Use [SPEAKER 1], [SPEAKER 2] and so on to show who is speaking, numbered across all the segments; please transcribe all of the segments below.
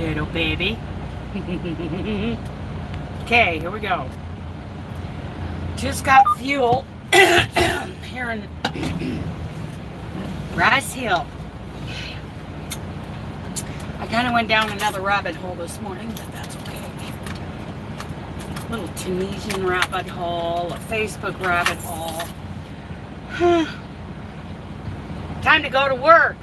[SPEAKER 1] little baby. Okay, here we go. Just got fuel here in Rice Hill. I kind of went down another rabbit hole this morning, but that's okay. Little Tunisian rabbit hole, a Facebook rabbit hole. Time to go to work.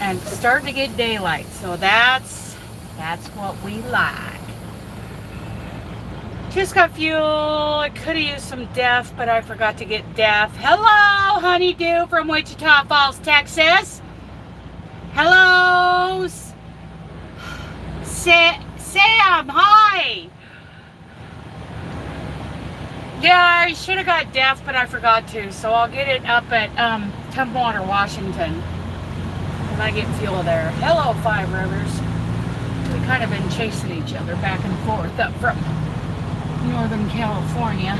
[SPEAKER 1] And it's starting to get daylight, so that's what we like. Just got fuel. I could have used some DEF, but I forgot to get DEF. Hello, Honeydew from Wichita Falls, Texas. Hello, Sam. Hi. Yeah, I should have got DEF, but I forgot to. So I'll get it up at Tumwater, Washington. And I get fuel there. Hello, Five Rivers. We kind of been chasing each other back and forth up from Northern California.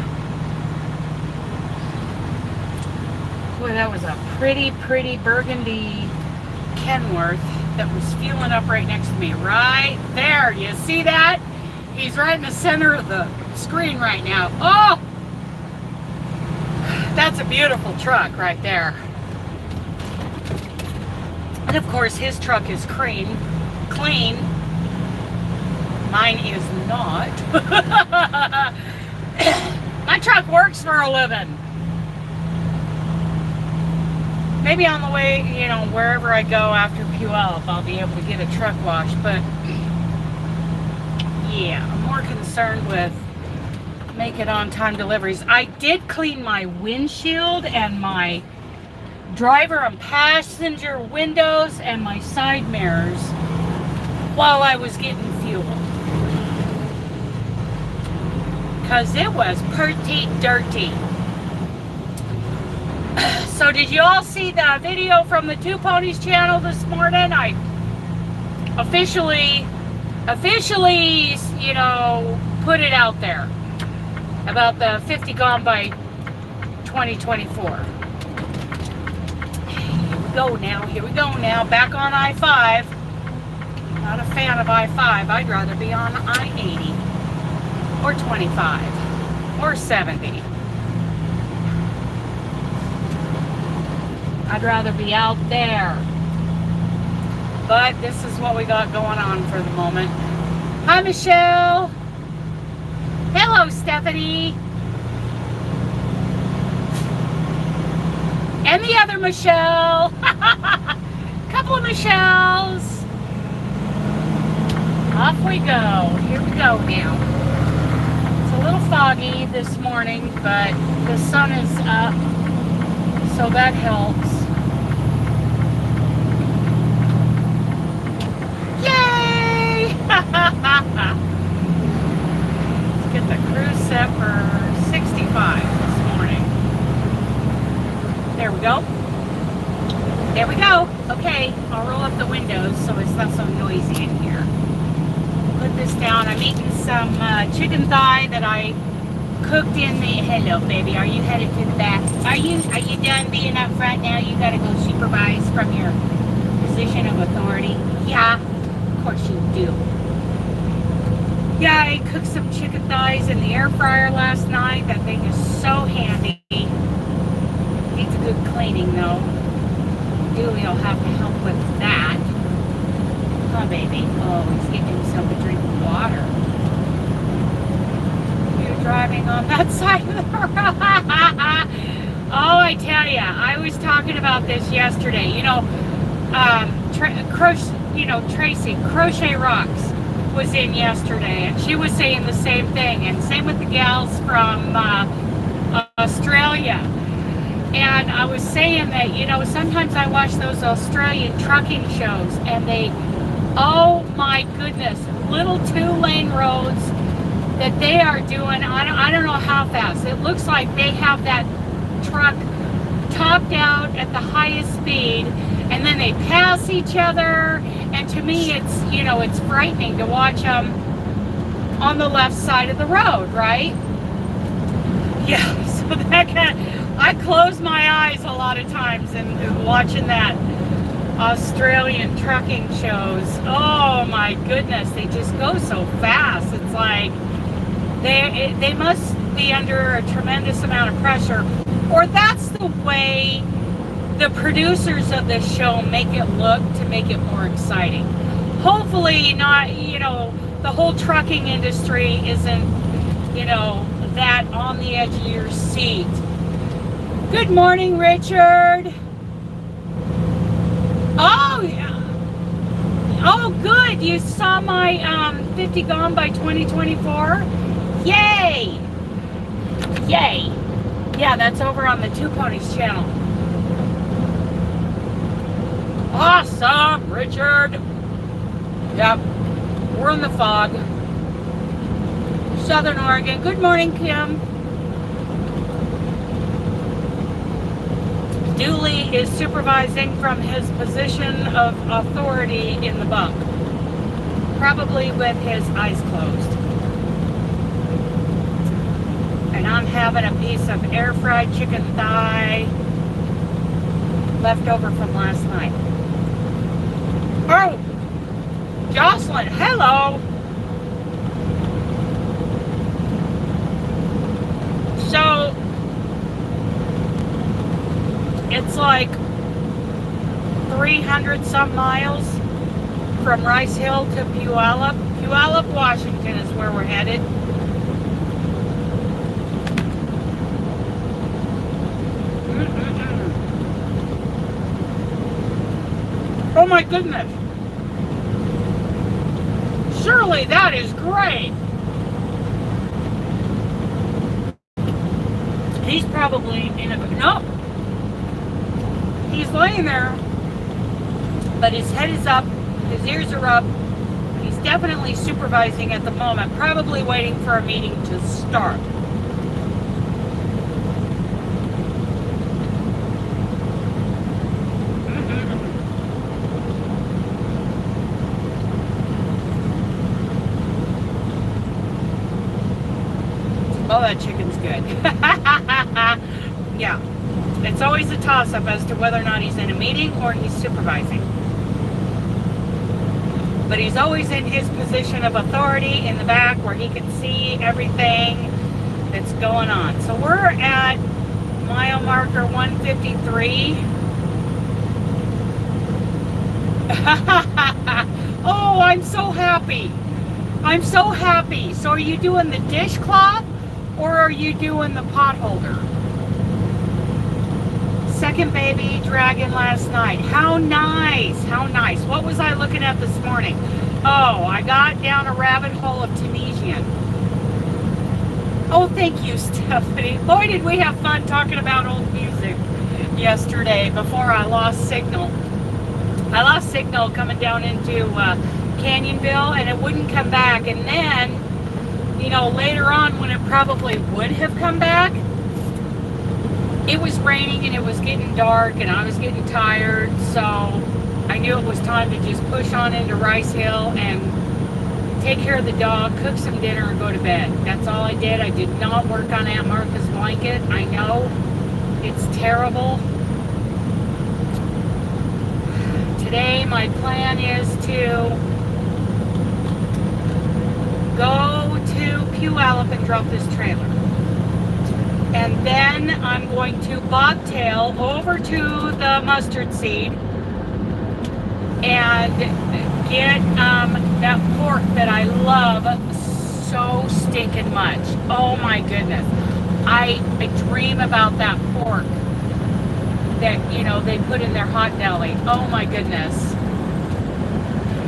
[SPEAKER 1] Boy, that was a pretty burgundy Kenworth that was fueling up right next to me. Right there. You see that? He's right in the center of the screen right now. Oh! That's a beautiful truck right there. And of course, his truck is clean. Mine is not. My truck works for a living. Maybe on the way, wherever I go after Puyallup, I'll be able to get a truck wash. But yeah, I'm more concerned with making on-time deliveries. I did clean my windshield and my driver and passenger windows and my side mirrors while I was getting fuel, because it was pretty dirty. So did you all see the video from the Two Ponies channel this morning? I officially, put it out there about the 50 gone by 2024. Here we go now. Back on I-5. Not a fan of I-5. I'd rather be on I-80 or 25 or 70. I'd rather be out there. But this is what we got going on for the moment. Hi, Michelle. Hello, Stephanie. And the other Michelle. Couple of Michelles. Off we go. Here we go now. It's a little foggy this morning, but the sun is up, so that helps. Yay! Let's get the cruise set for 65 this morning. There we go. There we go. Okay, I'll roll up the windows so it's not so noisy in here. Put this down. I'm eating some chicken thigh that I cooked in the... Hello, baby. Are you headed to the back? Are you done being up front now? You got to go supervise from your position of authority? Yeah, of course you do. Yeah, I cooked some chicken thighs in the air fryer last night. That thing is so handy. Needs a good cleaning, though. Dooley will have to help with that. Huh, baby? Oh, he's getting himself a drink of water. You're driving on that side of the road. Oh, I tell ya, I was talking about this yesterday. Tracy, Crochet Rocks was in yesterday, and she was saying the same thing, and same with the gals from Australia. And I was saying that, sometimes I watch those Australian trucking shows, and oh my goodness, little 2-lane roads that they are doing. I don't know how fast. It looks like they have that truck topped out at the highest speed, and then they pass each other. And to me, it's frightening to watch them on the left side of the road, right? Yeah, so that kind of, I close my eyes a lot of times and watching that Australian trucking shows. Oh my goodness, they just go so fast. It's like they must be under a tremendous amount of pressure, or that's the way the producers of this show make it look to make it more exciting. Hopefully not, the whole trucking industry isn't, that on the edge of your seat. Good morning, Richard. Oh, yeah. Oh, good. You saw my 50 Gone by 2024? Yay! Yay! Yeah, that's over on the Two Ponies channel. Awesome, Richard. Yep, we're in the fog. Southern Oregon. Good morning, Kim. Dooley is supervising from his position of authority in the bunk, probably with his eyes closed. And I'm having a piece of air-fried chicken thigh left over from last night. Oh, Jocelyn, hello. So, it's like 300 some miles from Rice Hill to Puyallup. Puyallup, Washington is where we're headed. Oh my goodness. Surely that is great. He's probably in a... No. He's laying there, but his head is up, his ears are up. He's definitely supervising at the moment, probably waiting for a meeting to start. Oh, that chicken's good. Yeah. It's always a toss-up as to whether or not he's in a meeting or he's supervising. But he's always in his position of authority in the back where he can see everything that's going on. So we're at mile marker 153. Oh, I'm so happy. I'm so happy. So are you doing the dishcloth or are you doing the pot holder? Second baby dragon last night. How nice. How nice. What was I looking at this morning? Oh, I got down a rabbit hole of Tunisian. Oh, thank you, Stephanie. Boy, did we have fun talking about old music yesterday before I lost signal. I lost signal coming down into Canyonville, and it wouldn't come back. And then, later on when it probably would have come back, it was raining and it was getting dark and I was getting tired, so I knew it was time to just push on into Rice Hill and take care of the dog, cook some dinner, and go to bed. That's all I did. I did not work on Aunt Martha's blanket. I know it's terrible. Today my plan is to go to Puyallup and drop this trailer. And then I'm going to bobtail over to the mustard seed and get that pork that I love so stinking much. Oh my goodness. I dream about that pork that, they put in their hot deli. Oh my goodness.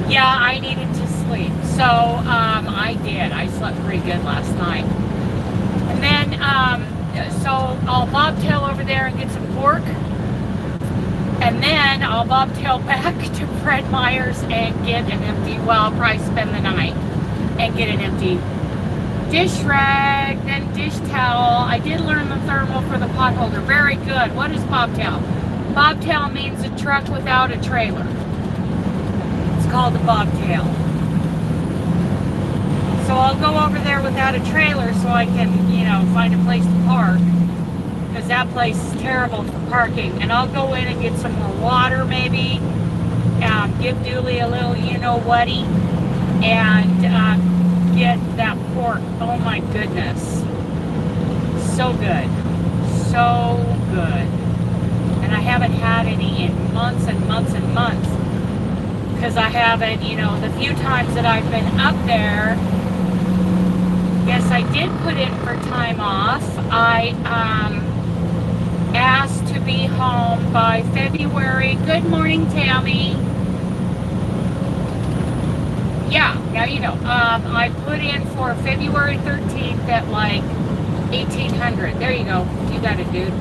[SPEAKER 1] Yeah, I needed to sleep. So I did. I slept pretty good last night. And then, so I'll bobtail over there and get some pork. And then I'll bobtail back to Fred Meyer's and get an empty, I'll probably spend the night and get an empty dish rag, then dish towel. I did learn the thermal for the pot holder. Very good. What is bobtail? Bobtail means a truck without a trailer. It's called a bobtail. So I'll go over there without a trailer so I can, find a place to park. because that place is terrible for parking. And I'll go in and get some more water maybe, give Dooley a little you-know-whaty, and get that pork. Oh my goodness. So good. So good. And I haven't had any in months and months and months, because I haven't, the few times that I've been up there. Yes, I did put in for time off. I asked to be home by February. Good morning, Tammy. Yeah, now you know. I put in for February 13th at like 1800. There you go. You got it, dude.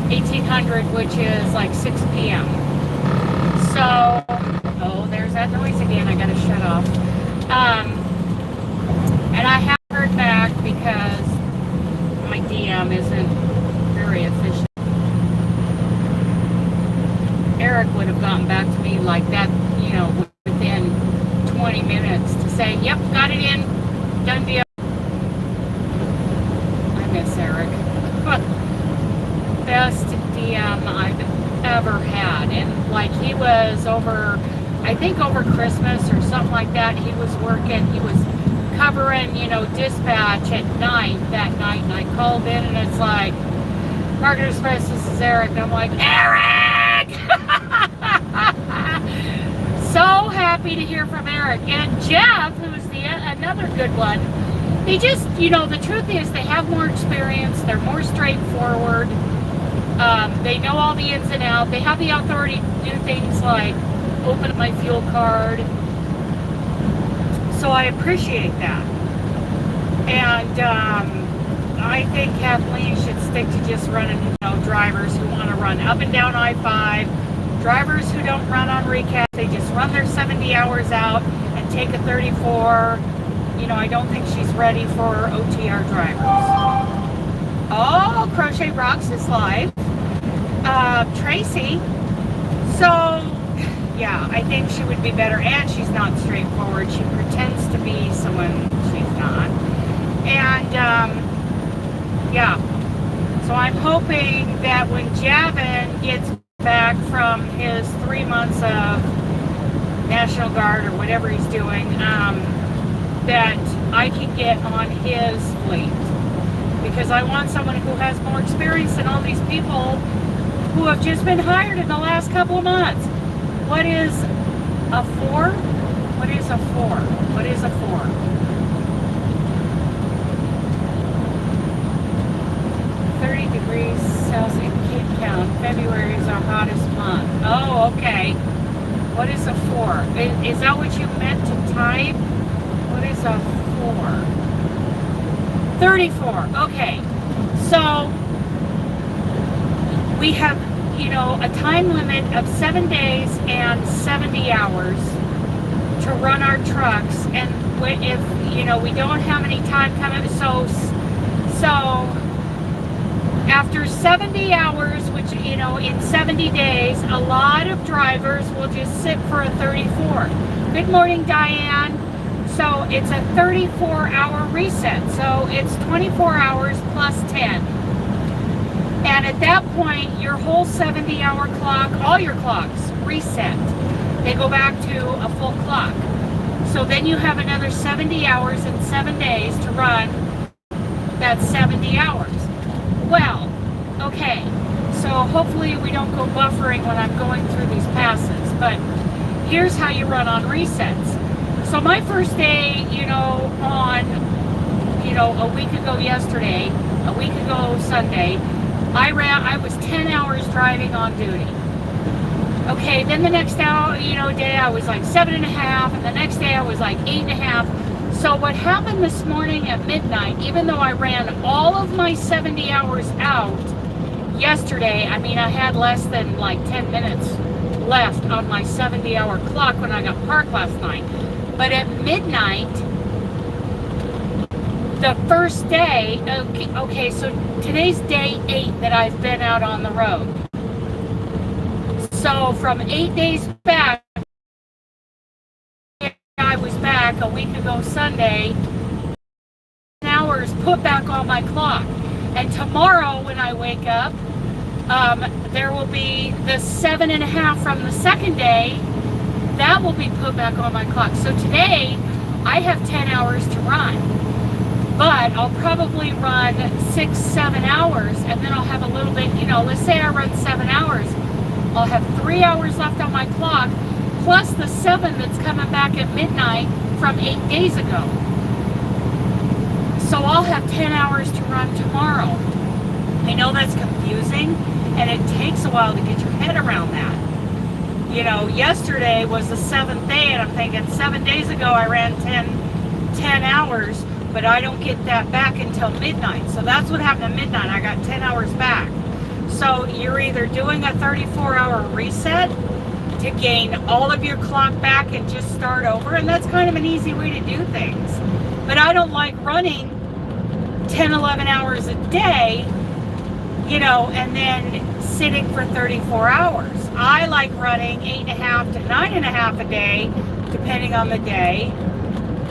[SPEAKER 1] 1800, which is like 6 p.m. So, oh, there's that noise again. I gotta shut off. And I haven't heard back because my DM isn't very efficient. Eric would have gotten back to me like that, within 20 minutes to say, yep, got it in, done deal. I miss Eric. Best DM I've ever had. And like he was over, I think over Christmas or something like that, he was working, he was covering, dispatch at night that night, and I called in and it's like, Market Express, this is Eric, and I'm like, Eric! So happy to hear from Eric. And Jeff, who's another good one, they just, the truth is they have more experience, they're more straightforward, they know all the ins and outs, they have the authority to do things like open my fuel card. So I appreciate that. And I think Kathleen should stick to just running, drivers who want to run up and down I-5, drivers who don't run on recap, they just run their 70 hours out and take a 34. I don't think she's ready for OTR drivers. Oh, Crochet Rocks is live. Tracy. So, yeah, I think she would be better, and she's not straightforward. She pretends to be someone she's not. And, yeah. So I'm hoping that when Javin gets back from his 3 months of National Guard or whatever he's doing, that I can get on his fleet. Because I want someone who has more experience than all these people who have just been hired in the last couple of months. What is a 4? What is a 4? What is a 4? Degrees Celsius, keep count. February is our hottest month. Oh, okay. What is a 4? Is that what you meant to type? What is a 4? 34. Okay. So we have, a time limit of 7 days and 70 hours to run our trucks. And if, we don't have any time coming, so after 70 hours, which, in 70 days, a lot of drivers will just sit for a 34. Good morning, Diane. So it's a 34-hour reset. So it's 24 hours plus 10. And at that point, your whole 70-hour clock, all your clocks, reset. They go back to a full clock. So then you have another 70 hours and 7 days to run that 70 hours. Well, okay, so hopefully we don't go buffering when I'm going through these passes, but here's how you run on resets. So my first day, on, a week ago yesterday, a week ago Sunday, I was 10 hours driving on duty. Okay, then the next hour, day I was like 7.5, and the next day I was like 8.5. So what happened this morning at midnight, even though I ran all of my 70 hours out yesterday, I had less than like 10 minutes left on my 70-hour clock when I got parked last night. But at midnight, the first day, okay, so today's day 8 that I've been out on the road. So from 8 days back, I was back a week ago Sunday, hours put back on my clock. And tomorrow when I wake up, there will be the 7.5 from the second day. That will be put back on my clock. So today, I have 10 hours to run. But I'll probably run 6-7 hours, and then I'll have a little bit, let's say I run 7 hours. I'll have 3 hours left on my clock, plus the 7 that's coming back at midnight from 8 days ago. So I'll have 10 hours to run tomorrow. I know that's confusing, and it takes a while to get your head around that. Yesterday was the 7th day, and I'm thinking 7 days ago I ran 10 hours, but I don't get that back until midnight. So that's what happened at midnight. I got 10 hours back. So you're either doing a 34-hour reset to gain all of your clock back and just start over, and that's kind of an easy way to do things. But I don't like running 10, 11 hours a day, and then sitting for 34 hours. I like running 8.5 to 9.5 a day, depending on the day,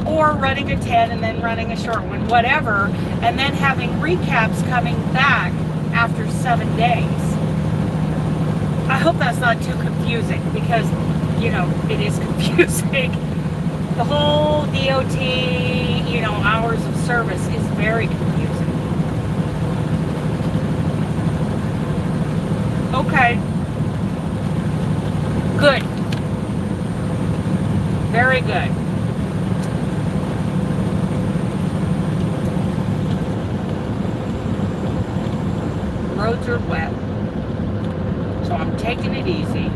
[SPEAKER 1] or running a 10 and then running a short one, whatever, and then having recaps coming back after 7 days. I hope that's not too confusing, because, it is confusing. The whole DOT, hours of service is very confusing. Okay. Good. Very good. Roads are wet, so I'm taking it easy.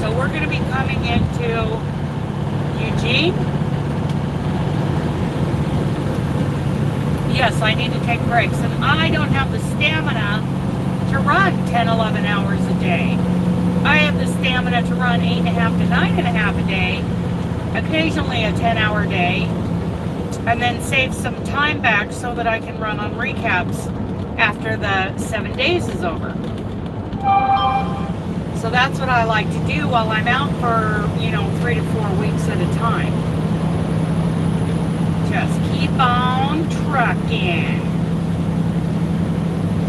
[SPEAKER 1] So we're going to be coming into Eugene. Yes, I need to take breaks, and I don't have the stamina to run 10, 11 hours a day. I have the stamina to run 8.5 to 9.5 a day, occasionally a 10-hour day, and then save some time back so that I can run on recaps after the 7 days is over. So that's what I like to do while I'm out for, 3 to 4 weeks at a time. Just keep on trucking.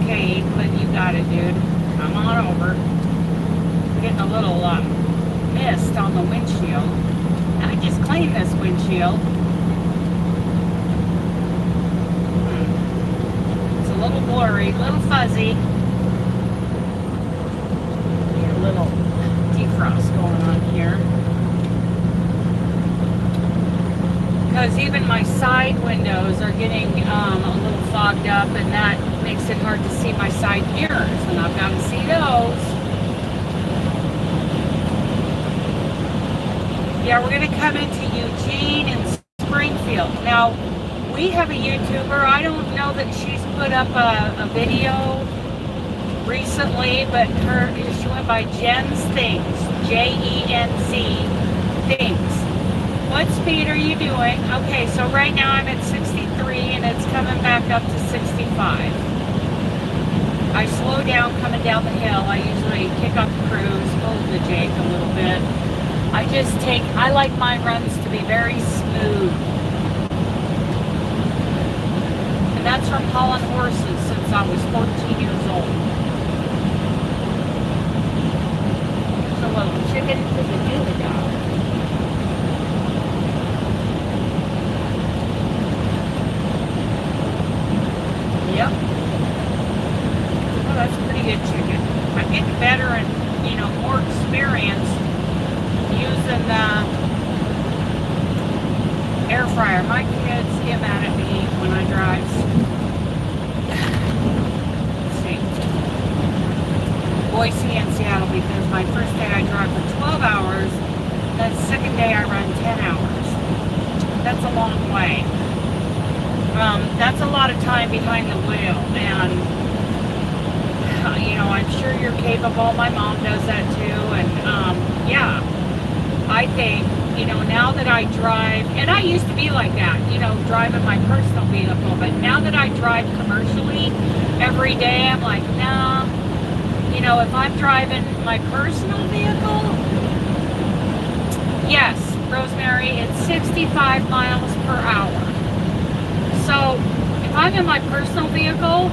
[SPEAKER 1] Okay, but you got it, dude. Come on over. Getting a little mist on the windshield. I just cleaned this windshield. It's a little blurry, a little fuzzy. A little defrost going on here. Because even my side windows are getting a little fogged up, and that makes it hard to see my side mirrors, and I've got to see those. Yeah, we're going to come into Eugene and Springfield. Now, we have a YouTuber. I don't know that she's put up a video recently, but she went by Jen's Things, Jenz Things. What speed are you doing? Okay, so right now I'm at 63 and it's coming back up to 65. I slow down coming down the hill. I usually kick off the cruise, pull the Jake a little bit. I like my runs to be very smooth. And that's from hauling horses since I was 14 years old. So a little chicken to the dooley dog. Yep. Well, that's pretty good chicken. I'm getting better and, more experience using the air fryer. My kids get mad at me when I drive. Let's see. Boise and Seattle, because my first day I drive for 12 hours. The second day I run 10 hours. That's a long way. That's a lot of time behind the wheel, and I'm sure you're capable. My mom does that too, and yeah, I think now that I drive, and I used to be like that, driving my personal vehicle, but now that I drive commercially every day, I'm like, nah, if I'm driving my personal vehicle, yes, Rosemary, it's 65 miles per hour. So if I'm in my personal vehicle,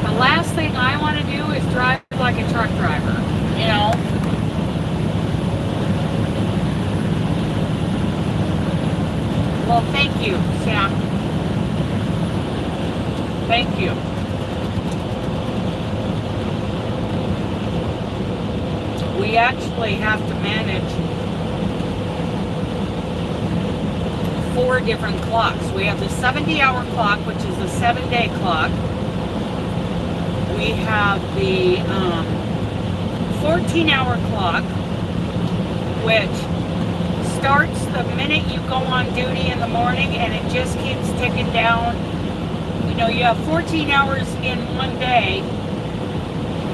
[SPEAKER 1] the last thing I want to do is drive like a truck driver, you know? Well, thank you, Sam. Thank you. We actually have to manage 4 different clocks. We have the 70-hour clock, which is the 7-day clock. We have the 14-hour clock, which starts the minute you go on duty in the morning, and it just keeps ticking down. You know, you have 14 hours in one day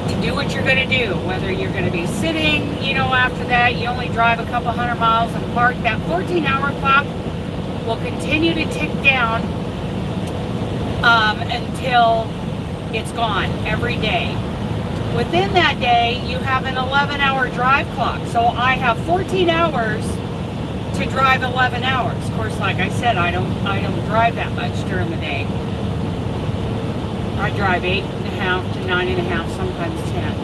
[SPEAKER 1] to do what you're going to do, whether you're going to be sitting, you know, after that, you only drive a couple hundred miles and park. That 14-hour clock will continue to tick down until it's gone every day. Within that day, you have an 11-hour drive clock. So I have 14 hours to drive 11 hours. Of course, like I said, I don't drive that much during the day. I drive 8.5 to 9.5, sometimes 10.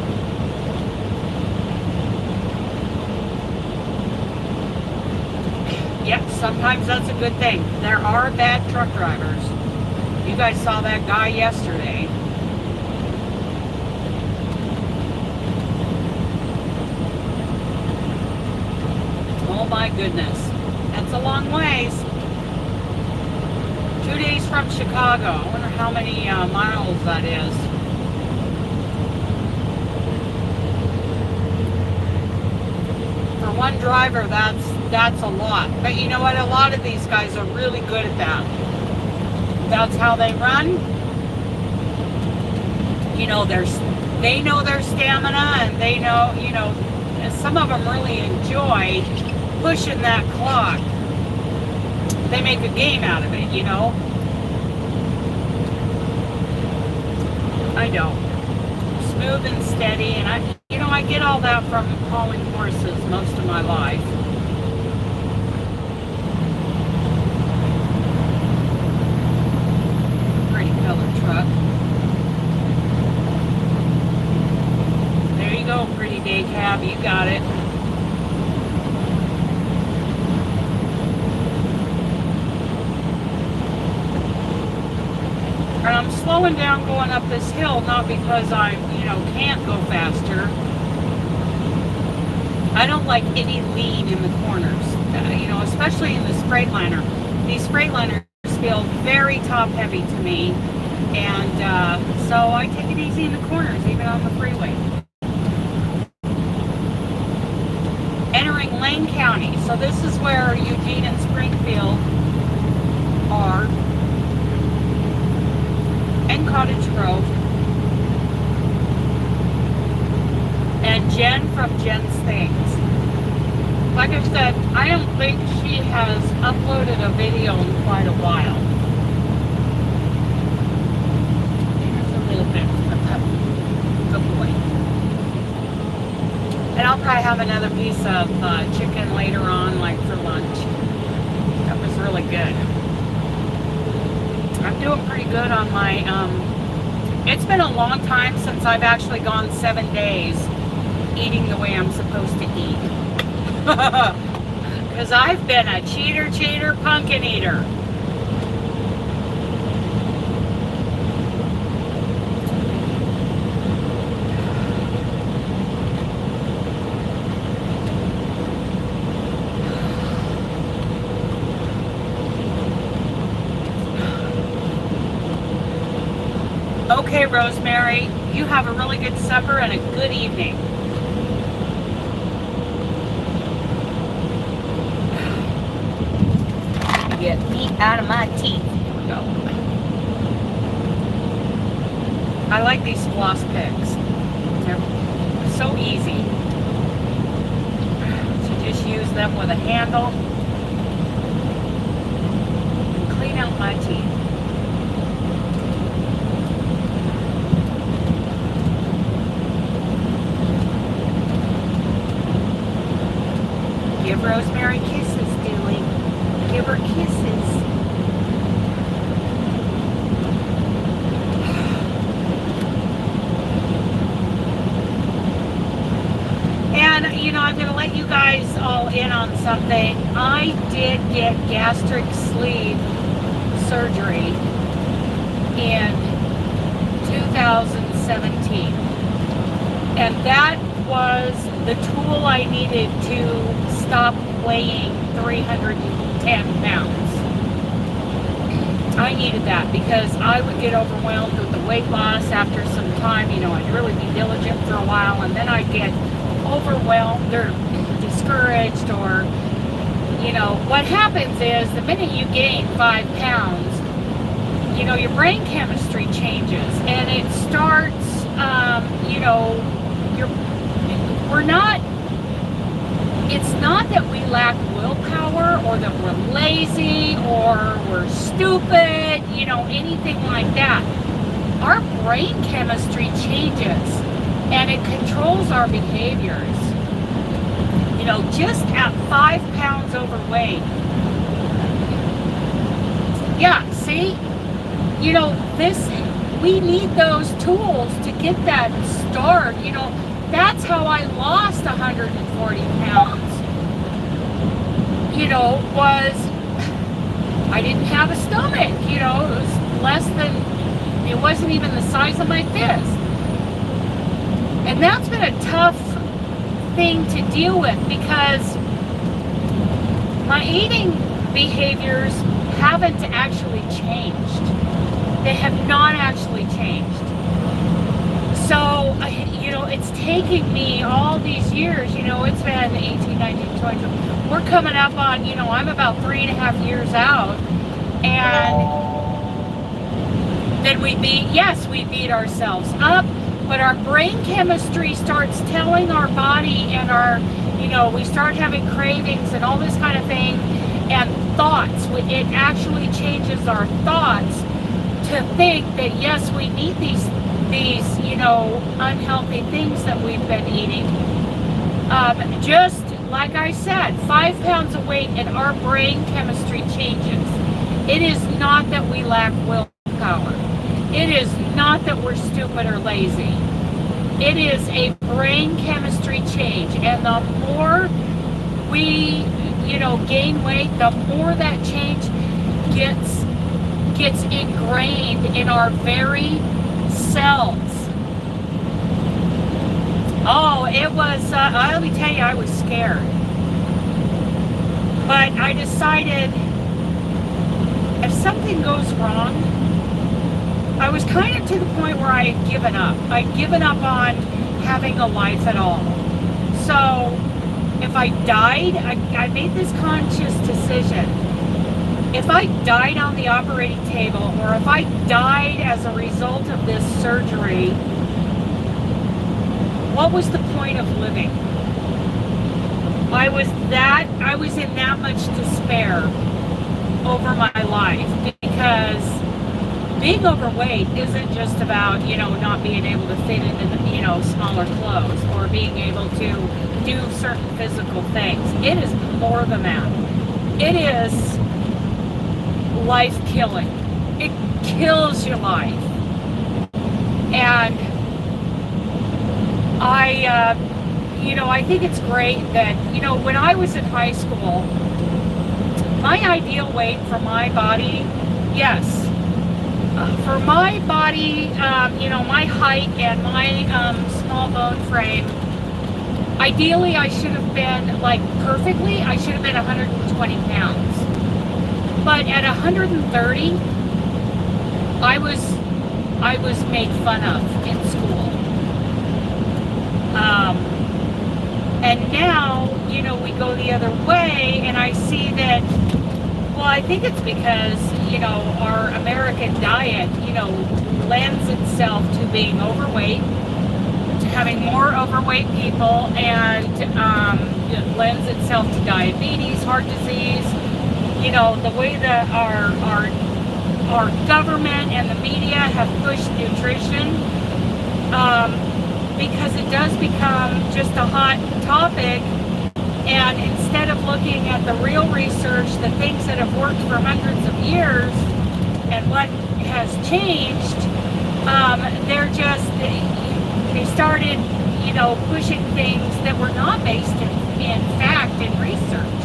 [SPEAKER 1] Yep, sometimes that's a good thing. There are bad truck drivers. You guys saw that guy yesterday. Oh my goodness. That's a long ways. 2 days from Chicago. I wonder how many miles that is. For one driver, that's a lot. But you know what? A lot of these guys are really good at that. That's how they run. You know, they know their stamina, and they know, you know, some of them really enjoy pushing that clock. They make a game out of it, you know. I don't. Smooth and steady, and I get all that from hauling horses most of my life. Pretty colored truck. There you go, pretty day cab. You got it. And I'm slowing down going up this hill, not because I, you know, can't go faster. I don't like any lean in the corners, you know, especially in the Freightliner. These Freightliners feel very top heavy to me, and so I take it easy in the corners, even on the freeway. Entering Lynn County. So this is where Eugene and Springfield are. And Cottage Grove. And Jen from Jen's Things. Like I said, I don't think she has uploaded a video in quite a while. Here's a little bit of good boy. And I'll probably have another piece of chicken later on, like for lunch. That was really good. I'm doing pretty good on my, it's been a long time since I've actually gone 7 days eating the way I'm supposed to eat. Because I've been a cheater, pumpkin eater. Okay, Rosemary, you have a really good supper and a good evening. Get meat out of my teeth. Here we go. I like these floss picks. They're so easy. So just use them with a handle and clean out my teeth. Give Rosemary kisses. I'm going to let you guys all in on something. I did get gastric sleeve surgery in 2017. And that was the tool I needed to stop weighing 310 pounds. I needed that because I would get overwhelmed with the weight loss after some time. You know, I'd really be diligent for a while, and then I'd get overwhelmed or discouraged, or, you know, what happens is the minute you gain 5 pounds, you know, your brain chemistry changes, and it starts, you know, it's not that we lack willpower or that we're lazy or we're stupid, you know, anything like that. Our brain chemistry changes and it controls our behaviors. You know, just at 5 pounds overweight. Yeah, see? You know, we need those tools to get that start. You know, that's how I lost 140 pounds. You know, I didn't have a stomach. You know, it was it wasn't even the size of my fist. And that's been a tough thing to deal with because my eating behaviors haven't actually changed. They have not actually changed. So, you know, it's taking me all these years, you know, it's been 18, 19, 20, we're coming up on, you know, I'm about 3.5 years out, and then we beat ourselves up, but our brain chemistry starts telling our body and you know, we start having cravings and all this kind of thing, and thoughts, it actually changes our thoughts to think that, yes, we need these, you know, unhealthy things that we've been eating. Just like I said, 5 pounds of weight and our brain chemistry changes. It is not that we lack willpower. It is not that we're stupid or lazy. It is a brain chemistry change. And the more we, you know, gain weight, the more that change gets ingrained in our very cells. Oh, it was, let me tell you, I was scared. But I decided if something goes wrong, I was kind of to the point where I had given up. I'd given up on having a life at all. So if I died, I made this conscious decision. If I died on the operating table, or if I died as a result of this surgery, what was the point of living? I was in that much despair over my life, because being overweight isn't just about, you know, not being able to fit into the, you know, smaller clothes, or being able to do certain physical things. It is more than that. It is life-killing. It kills your life. And I think it's great that, you know, when I was in high school, my ideal weight for my body, yes, for my body, you know, my height and my small bone frame, ideally I should have been, like, perfectly, I should have been 120 pounds. But at 130, I was made fun of in school. And now, you know, we go the other way, and I see that, well, I think it's because, you know, our American diet, you know, lends itself to being overweight, to having more overweight people, and it lends itself to diabetes, heart disease. You know, the way that our government and the media have pushed nutrition, because it does become just a hot topic, and instead of looking at the real research, the things that have worked for hundreds of years and what has changed, they started, pushing things that were not based in fact and research.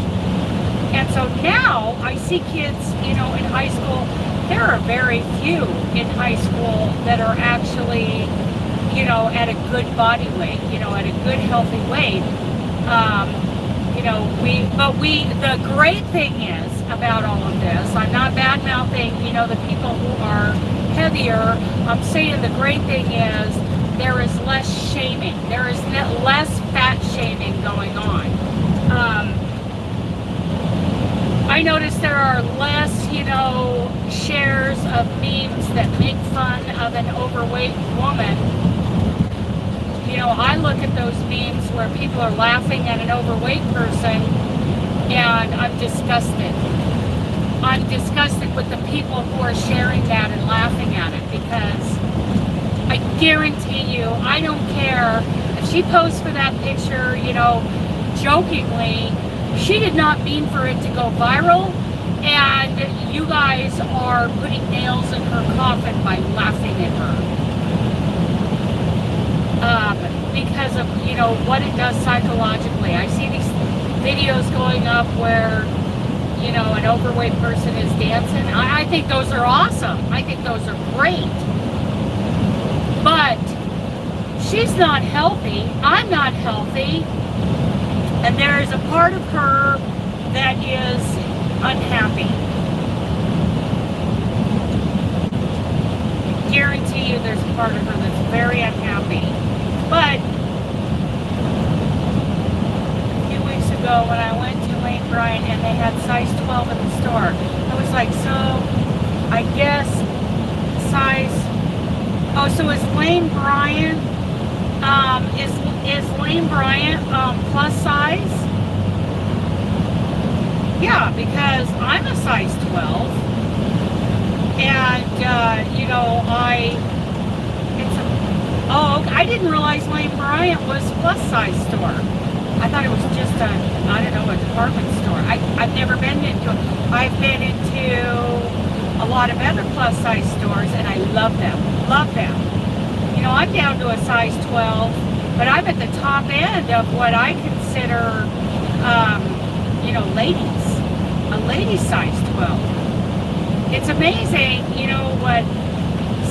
[SPEAKER 1] And so now I see kids, in high school. There are very few in high school that are actually, at a good body weight, at a good healthy weight. The great thing is about all of this, I'm not bad mouthing, the people who are heavier. I'm saying the great thing is there is less shaming. There is less fat shaming going on. I notice there are less, shares of memes that make fun of an overweight woman. I look at those memes where people are laughing at an overweight person, and I'm disgusted. I'm disgusted with the people who are sharing that and laughing at it, because I guarantee you, I don't care if she posts for that picture, jokingly. She did not mean for it to go viral, and you guys are putting nails in her coffin by laughing at her. Because of, what it does psychologically. I see these videos going up where, an overweight person is dancing. I think those are awesome. I think those are great. But she's not healthy. I'm not healthy. And there is a part of her that is unhappy. I guarantee you there's a part of her that's very unhappy. But a few weeks ago when I went to Lane Bryant and they had size 12 in the store, I was like, so I guess size, so is Lane Bryant, is Lane Bryant plus size? Yeah, because I'm a size 12, and I didn't realize Lane Bryant was plus size store. I thought it was just a department store. I've never been into it. I've been into a lot of other plus size stores, and I love them. Love them. I'm down to a size 12, but I'm at the top end of what I consider, ladies. A lady size 12. It's amazing, what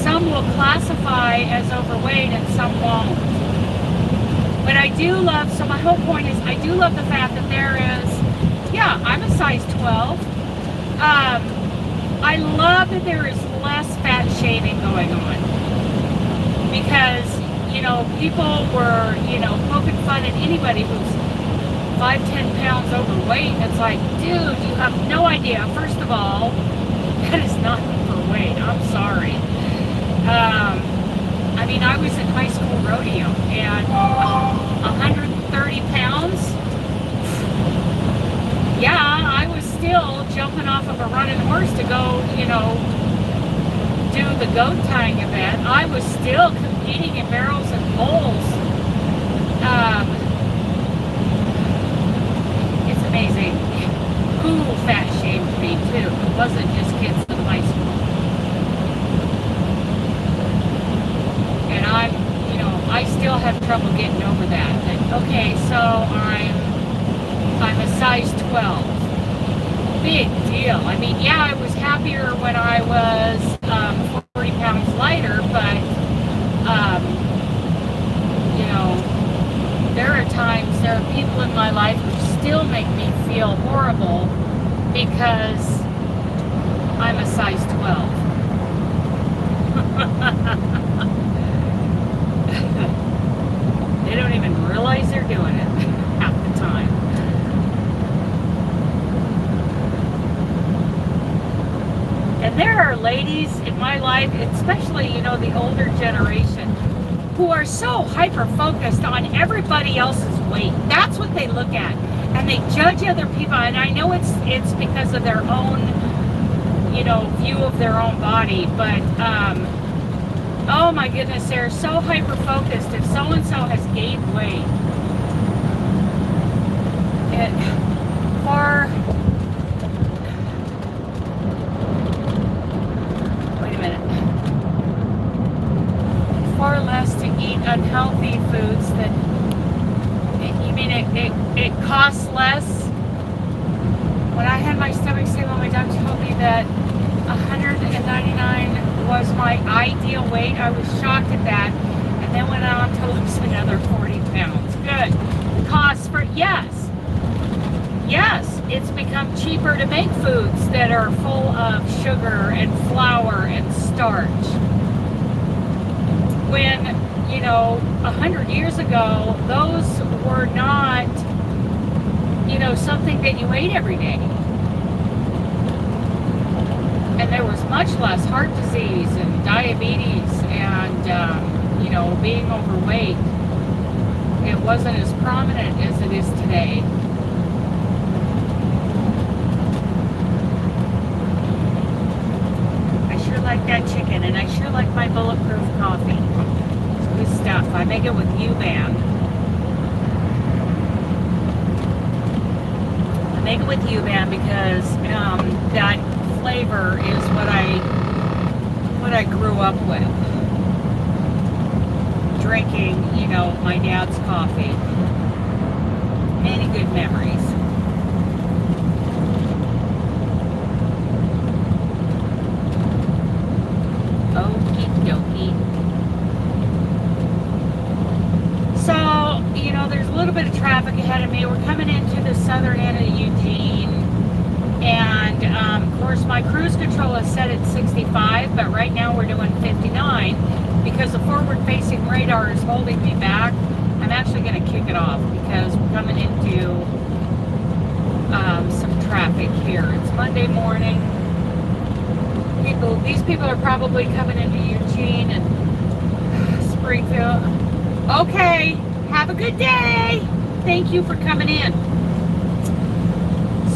[SPEAKER 1] some will classify as overweight and some won't. But I do love, so my whole point is, I do love the fact that there is, I'm a size 12. I love that there is less fat shaming going on. Because, people were, poking fun at anybody who's 5-10 pounds overweight. It's like, dude, you have no idea. First of all, that is not overweight. I'm sorry. I was in high school rodeo, and 130 pounds. Yeah, I was still jumping off of a running horse to go, do the goat tying event. I was still competing in barrels and poles. It's amazing who fat shamed me too. It wasn't just kids in high school. And I still have trouble getting over that. Okay, so I'm a size 12. Big deal. I was happier when I was 40 pounds lighter, but there are people in my life who still make me feel horrible because I'm a size 12. They don't even realize they're doing it half the time. And there are ladies in my life, especially, the older generation, who are so hyper-focused on everybody else's weight. That's what they look at. And they judge other people. And I know it's because of their own, view of their own body. But, oh my goodness, they're so hyper-focused. If so-and-so has gained weight, far less to eat unhealthy foods that, you mean it costs less? When I had my stomach stable, my doctor told me that 199 was my ideal weight. I was shocked at that, and then went on to lose another 40 pounds. Good. Cost for, yes, it's become cheaper to make foods that are full of sugar and flour and starch. When, 100 years ago, those were not, something that you ate every day. And there was much less heart disease and diabetes and, being overweight. It wasn't as prominent as it is today. I sure like that chicken, and I sure like my bulletproof coffee. It's good stuff. I make it with U-Ban. I make it with U-Ban because that flavor is what I grew up with. Drinking, my dad's coffee. Many good memories. Okie dokie. So, there's a little bit of traffic ahead of me. We're coming into the southern end of Eugene. And, of course, my cruise control is set at 65, but right now we're doing 59 because the forward-facing radar is holding me back. I'm actually going to kick it off because we're coming into some traffic here. It's Monday morning. These people are probably coming into Eugene and Springfield. Okay, have a good day. Thank you for coming in.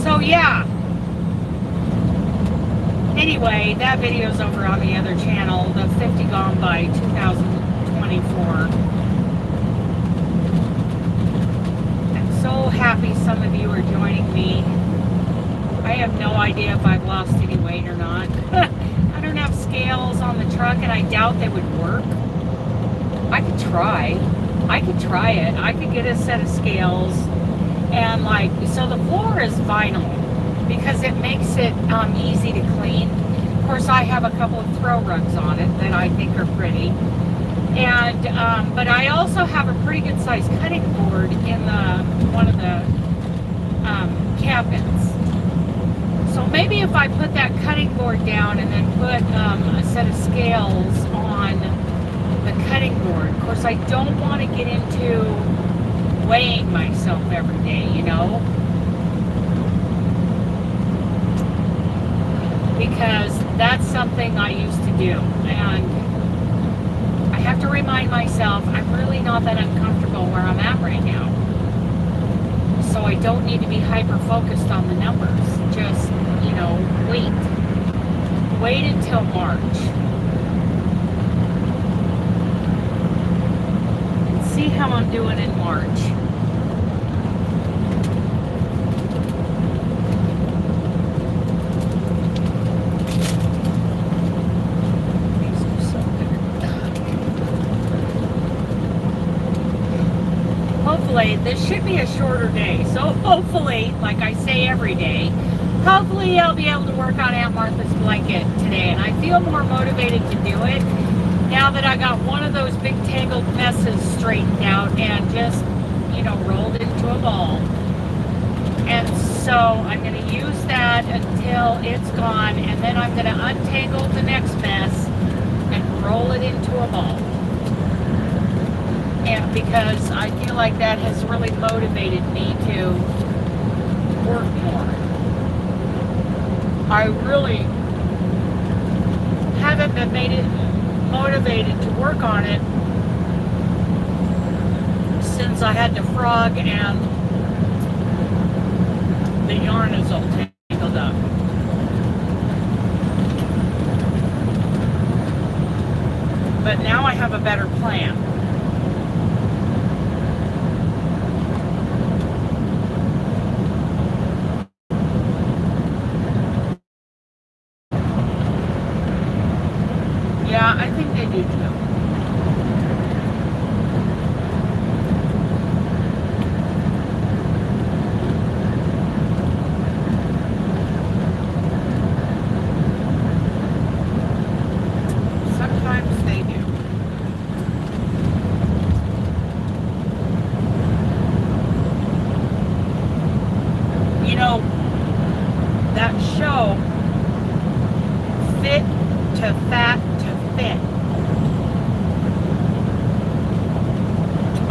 [SPEAKER 1] So, yeah. Anyway, that video's over on the other channel, the 50 Gone by 2024. I'm so happy some of you are joining me. I have no idea if I've lost any weight or not. I don't have scales on the truck, and I doubt they would work. I could try. I could try it. I could get a set of scales, and so the floor is vinyl, because it makes it easy to clean. Of course, I have a couple of throw rugs on it that I think are pretty. And, but I also have a pretty good sized cutting board in one of the cabins. So maybe if I put that cutting board down and then put a set of scales on the cutting board. Of course, I don't want to get into weighing myself every day, because that's something I used to do, and I have to remind myself I'm really not that uncomfortable where I'm at right now, so I don't need to be hyper focused on the numbers. Just wait until March and see how I'm doing in March. This should be a shorter day, so hopefully, like I say every day, hopefully I'll be able to work on Aunt Martha's blanket today, and I feel more motivated to do it now that I got one of those big tangled messes straightened out and just, rolled into a ball. And so I'm going to use that until it's gone, and then I'm going to untangle the next mess and roll it into a ball. And because I feel like that has really motivated me to work more. I really haven't been motivated to work on it since I had the frog and the yarn is all tangled up. But now I have a better plan. Yeah, I think they do too. thing.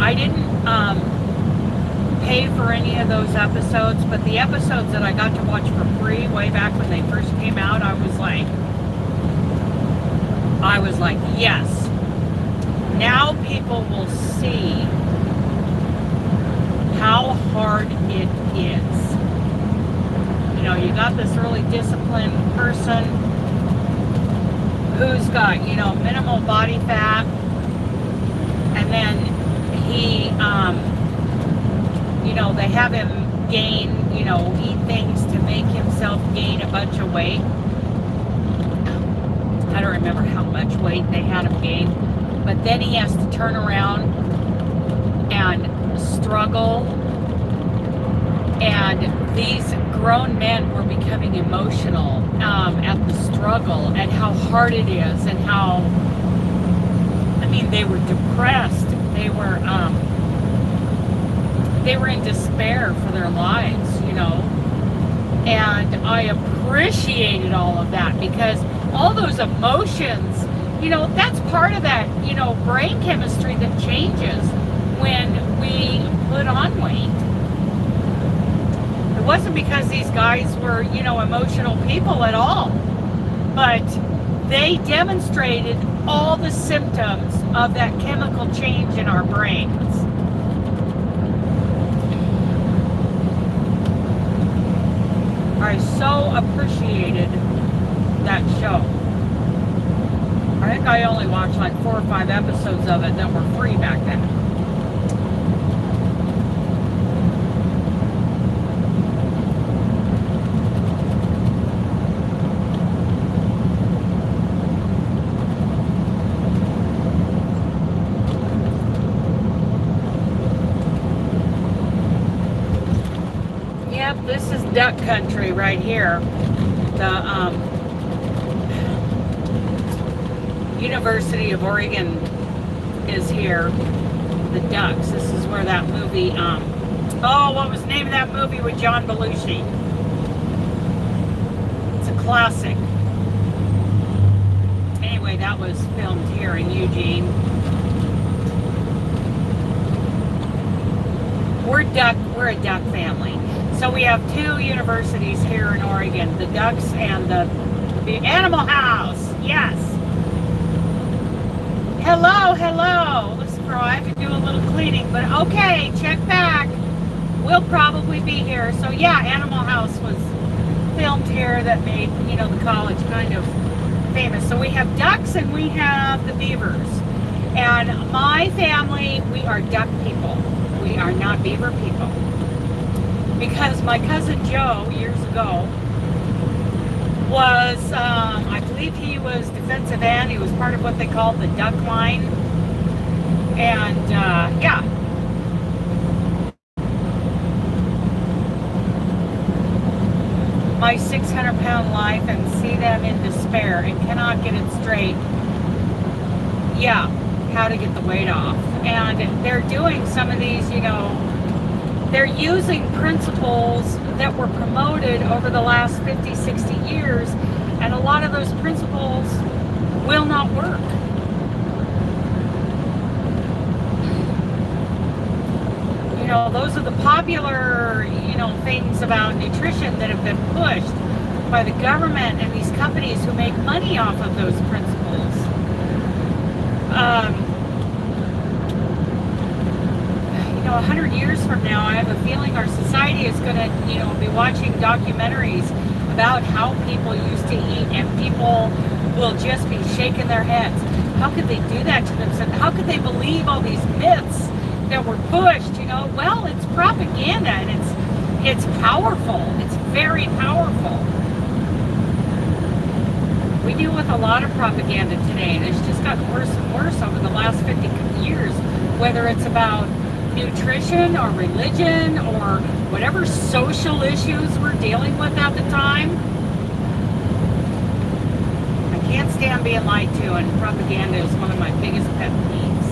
[SPEAKER 1] I didn't pay for any of those episodes, but the episodes that I got to watch for free way back when they first came out, I was like, yes. Now people will see how hard it is. You know, you got this really disciplined person who's got, you know, minimal body fat, and then he, you know, they have him gain, you know, eat things to make himself gain a bunch of weight. I don't remember how much weight they had him gain, but then he has to turn around and struggle, and these grown men were becoming emotional at the struggle and how hard it is, and how, I mean, they were depressed, they were in despair for their lives, you know, and I appreciated all of that, because all those emotions, you know, that's part of that, you know, brain chemistry that changes when we put on weight. It wasn't because these guys were, you know, emotional people at all, but they demonstrated all the symptoms of that chemical change in our brains. I so appreciated that show. I think I only watched like 4 or 5 episodes of it that were free back then. Yep, this is duck country right here. The University of Oregon is here. The Ducks. This is where that movie, oh, what was the name of that movie with John Belushi? It's a classic. Anyway, that was filmed here in Eugene. We're a duck family. So we have 2 universities here in Oregon, the Ducks and the Animal House. Yes. Hello, hello. Listen, bro, I have to do a little cleaning, but okay, check back. We'll probably be here. So yeah, Animal House was filmed here. That made, you know, the college kind of famous. So we have ducks and we have the beavers. And my family, we are duck people. We are not beaver people. Because my cousin Joe, years ago, was, I believe he was defensive end. He was part of what they called the duck line. And, yeah. My 600-pound life, and see them in despair and cannot get it straight. Yeah, how to get the weight off. And they're doing some of these, you know, they're using principles that were promoted over the last 50, 60 years, and a lot of those principles will not work. You know, those are the popular, you know, things about nutrition that have been pushed by the government and these companies who make money off of those principles. You know, 100 years from now, I have a feeling our society is going to, you know, be watching documentaries about how people used to eat, and people will just be shaking their heads. How could they do that to themselves? How could they believe all these myths that were pushed? You know, well, it's propaganda, and it's powerful. It's very powerful. We deal with a lot of propaganda today, and it's just gotten worse and worse over the last 50 years, whether it's about nutrition or religion or whatever social issues we're dealing with at the time. I can't stand being lied to, and propaganda is one of my biggest pet peeves.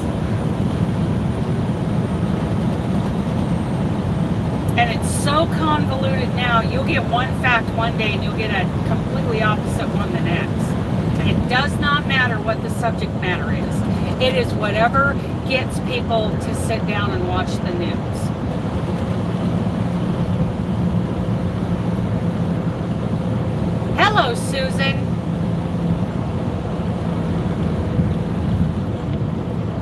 [SPEAKER 1] And it's so convoluted now. You'll get one fact one day and you'll get a completely opposite one the next. It does not matter what the subject matter is. It is whatever gets people to sit down and watch the news. Hello, Susan.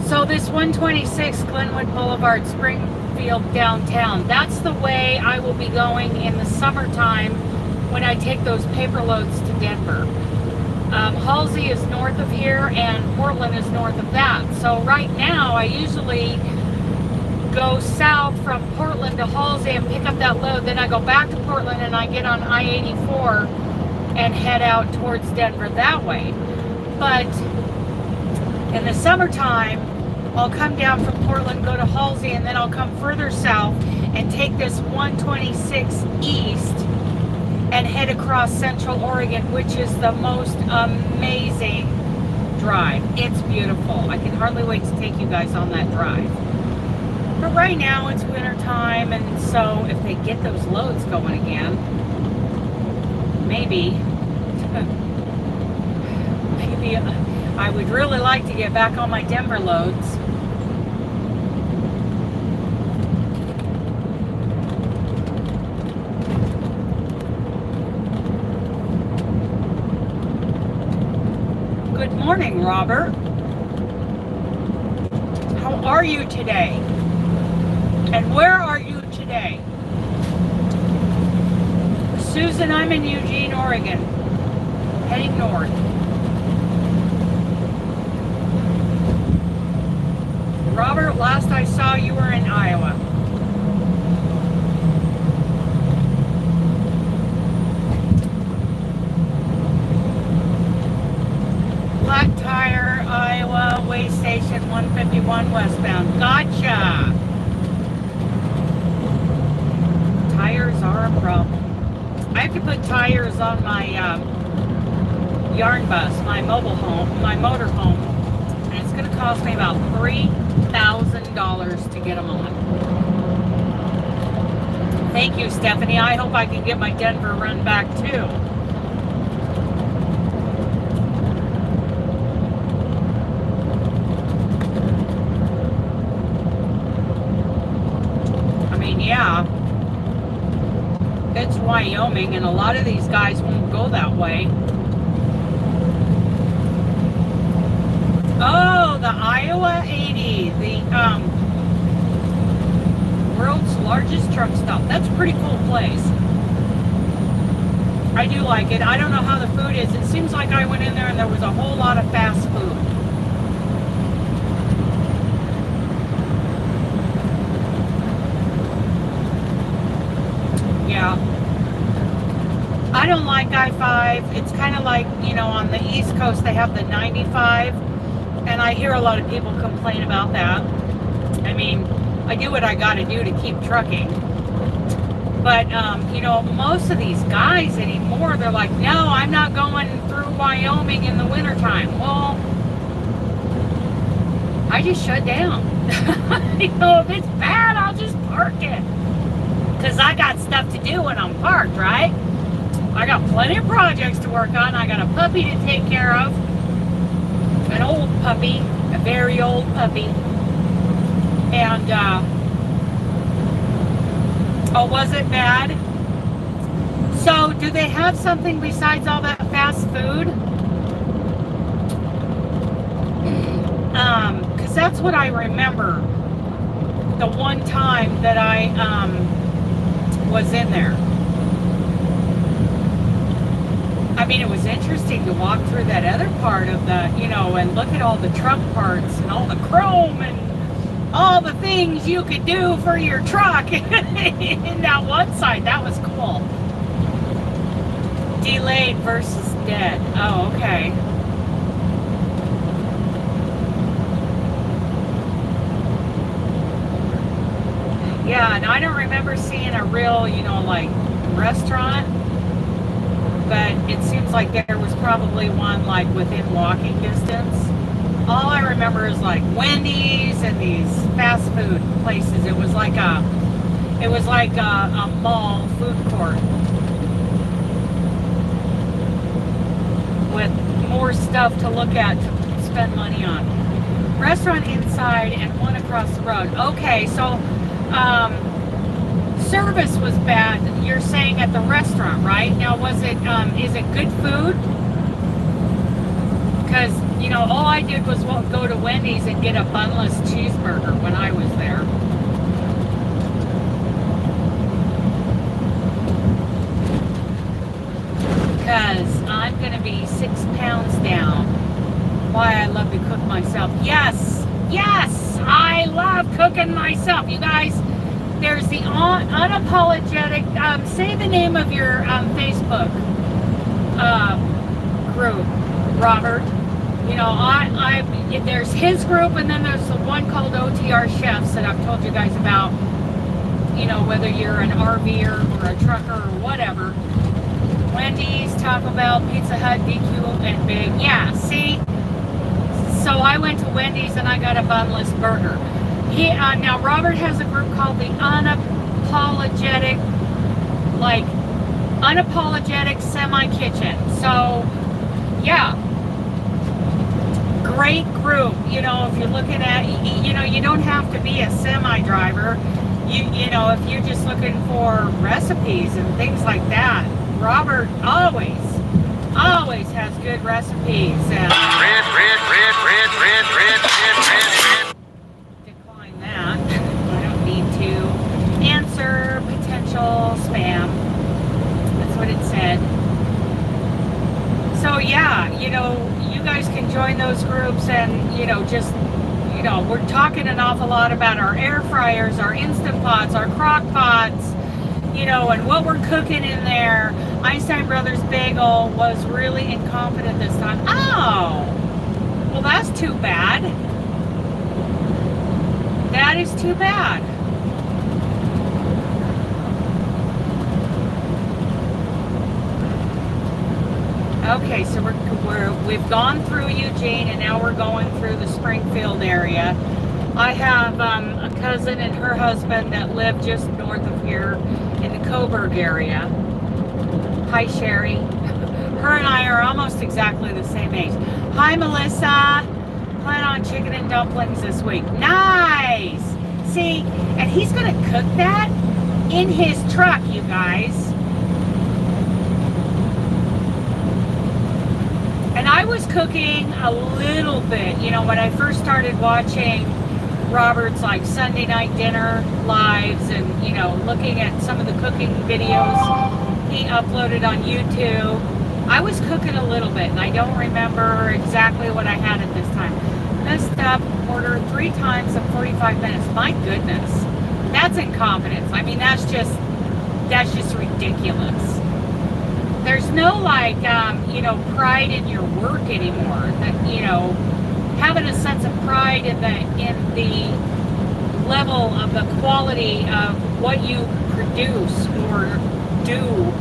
[SPEAKER 1] So this 126 Glenwood Boulevard, Springfield downtown, that's the way I will be going in the summertime when I take those paper loads to Denver. Halsey is north of here and Portland is north of that. So right now I usually go south from Portland to Halsey and pick up that load. Then I go back to Portland and I get on I-84 and head out towards Denver that way. But in the summertime, I'll come down from Portland, go to Halsey, and then I'll come further south and take this 126 east and head across Central Oregon, which is the most amazing drive. It's beautiful. I can hardly wait to take you guys on that drive. But right now it's winter time, and so if they get those loads going again, maybe I would really like to get back on my Denver loads. Good morning, Robert. How are you today? And where are you today? Susan, I'm in Eugene, Oregon, heading north. Robert, last I saw you were in Iowa. Flat Tire, Iowa, way station 151 westbound. Gotcha! Tires are a problem. I have to put tires on my yarn bus, my mobile home, my motor home, and it's going to cost me about $3,000 to get them on. Thank you, Stephanie. I hope I can get my Denver run back too. I mean, yeah. It's Wyoming, and a lot of these guys won't go that way. Oh, the Iowa 80, the world's largest truck stop. That's a pretty cool place. I do like it. I don't know how the food is. It seems like I went in there and there was a whole lot of fast food. Yeah. I don't like I-5. It's kind of like, you know, on the East Coast they have the 95, and I hear a lot of people complain about that. I mean, I do what I got to do to keep trucking. But, you know, most of these guys anymore, they're like, no, I'm not going through Wyoming in the wintertime. Well, I just shut down. You know, if it's bad, I'll just park it. Because I got stuff to do when I'm parked, right? I got plenty of projects to work on. I got a puppy to take care of. An old puppy. A very old puppy. And, oh, was it bad? So, do they have something besides all that fast food? Because that's what I remember. The one time that I, was in there. I mean, it was interesting to walk through that other part of the, you know, and look at all the truck parts and all the chrome and all the things you could do for your truck in that one side. That was cool. Delayed versus dead. Oh, okay. Yeah, and I don't remember seeing a real, you know, like, restaurant, but it seems like there was probably one, like, within walking distance. All I remember is, like, Wendy's and these fast food places. It was like a mall food court with more stuff to look at to spend money on. Restaurant inside and one across the road. Okay, so service was bad. You're saying at the restaurant, right? Now, was it? Is it good food? Because all I did was go to Wendy's and get a bunless cheeseburger when I was there. Because I'm going to be 6 pounds down. Why I love to cook myself. Yes, I love cooking myself. You guys, there's the unapologetic, say the name of your Facebook group, Robert. There's his group, and then there's the one called OTR Chefs that I've told you guys about. Whether you're an RVer or a trucker or whatever. Wendy's, Taco Bell, Pizza Hut, DQ, and Big. Yeah, see? So I went to Wendy's and I got a bunless burger. Now Robert has a group called the Unapologetic Semi-Kitchen. So, yeah. Great group. If you're looking at, you don't have to be a semi-driver. If you're just looking for recipes and things like that, Robert always has good recipes. Red. Decline that. I don't need to answer potential spam. That's what it said. So yeah, you guys can join those groups and, we're talking an awful lot about our air fryers, our Instant Pots, our crock pots, and what we're cooking in there. Einstein Brothers Bagel was really incompetent this time. Oh, well, that's too bad. That is too bad. Okay, so we've gone through Eugene, and now we're going through the Springfield area. I have a cousin and her husband that live just north of here in the Coburg area. Hi, Sherry. Her and I are almost exactly the same age. Hi, Melissa. Plan on chicken and dumplings this week. Nice. See, and he's going to cook that in his truck, you guys. And I was cooking a little bit, when I first started watching Robert's Sunday night dinner lives and, looking at some of the cooking videos he uploaded on YouTube. I was cooking a little bit, and I don't remember exactly what I had at this time. Messed up, ordered 3 times in 45 minutes. My goodness, that's incompetence. I mean, that's just ridiculous. There's no pride in your work anymore. That having a sense of pride in the level of the quality of what you produce or do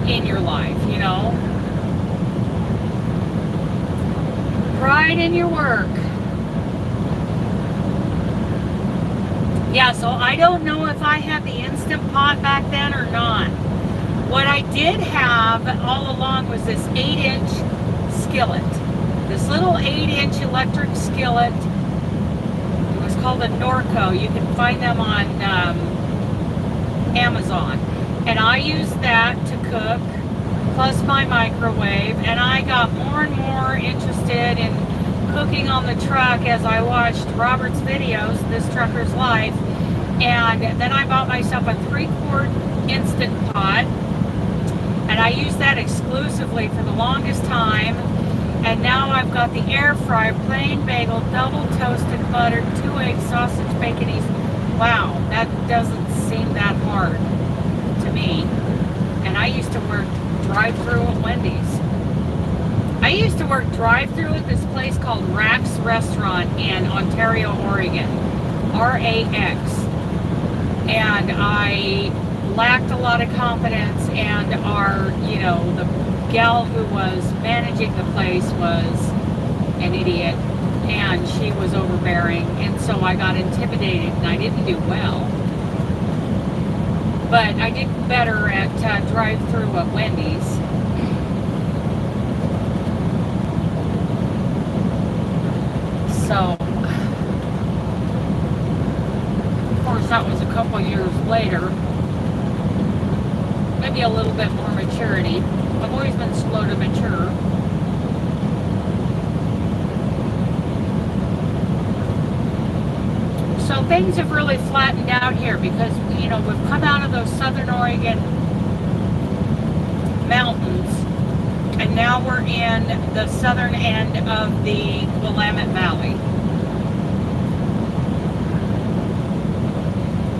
[SPEAKER 1] in your life. Pride in your work. Yeah, so I don't know if I had the Instant Pot back then or not. What I did have all along was this 8-inch skillet. This little 8-inch electric skillet. It was called a Norco. You can find them on Amazon. And I used that to cook, plus my microwave. And I got more and more interested in cooking on the truck as I watched Robert's videos, This Trucker's Life. And then I bought myself a 3-quart Instant Pot. And I used that exclusively for the longest time. And now I've got the air fryer, plain bagel, double toasted, buttered, 2 eggs, sausage, bacon, east. Wow, that doesn't seem that hard to me. And I used to work drive-through at Wendy's. I used to work drive-through at this place called Rax Restaurant in Ontario, Oregon. RAX. And I lacked a lot of confidence, and the gal who was managing the place was an idiot, and she was overbearing, and so I got intimidated, and I didn't do well. But I did better at drive-through at Wendy's. later. Maybe a little bit more maturity. I've always been slow to mature. So things have really flattened out here because, you know, we've come out of those southern Oregon mountains, and now we're in the southern end of the Willamette Valley,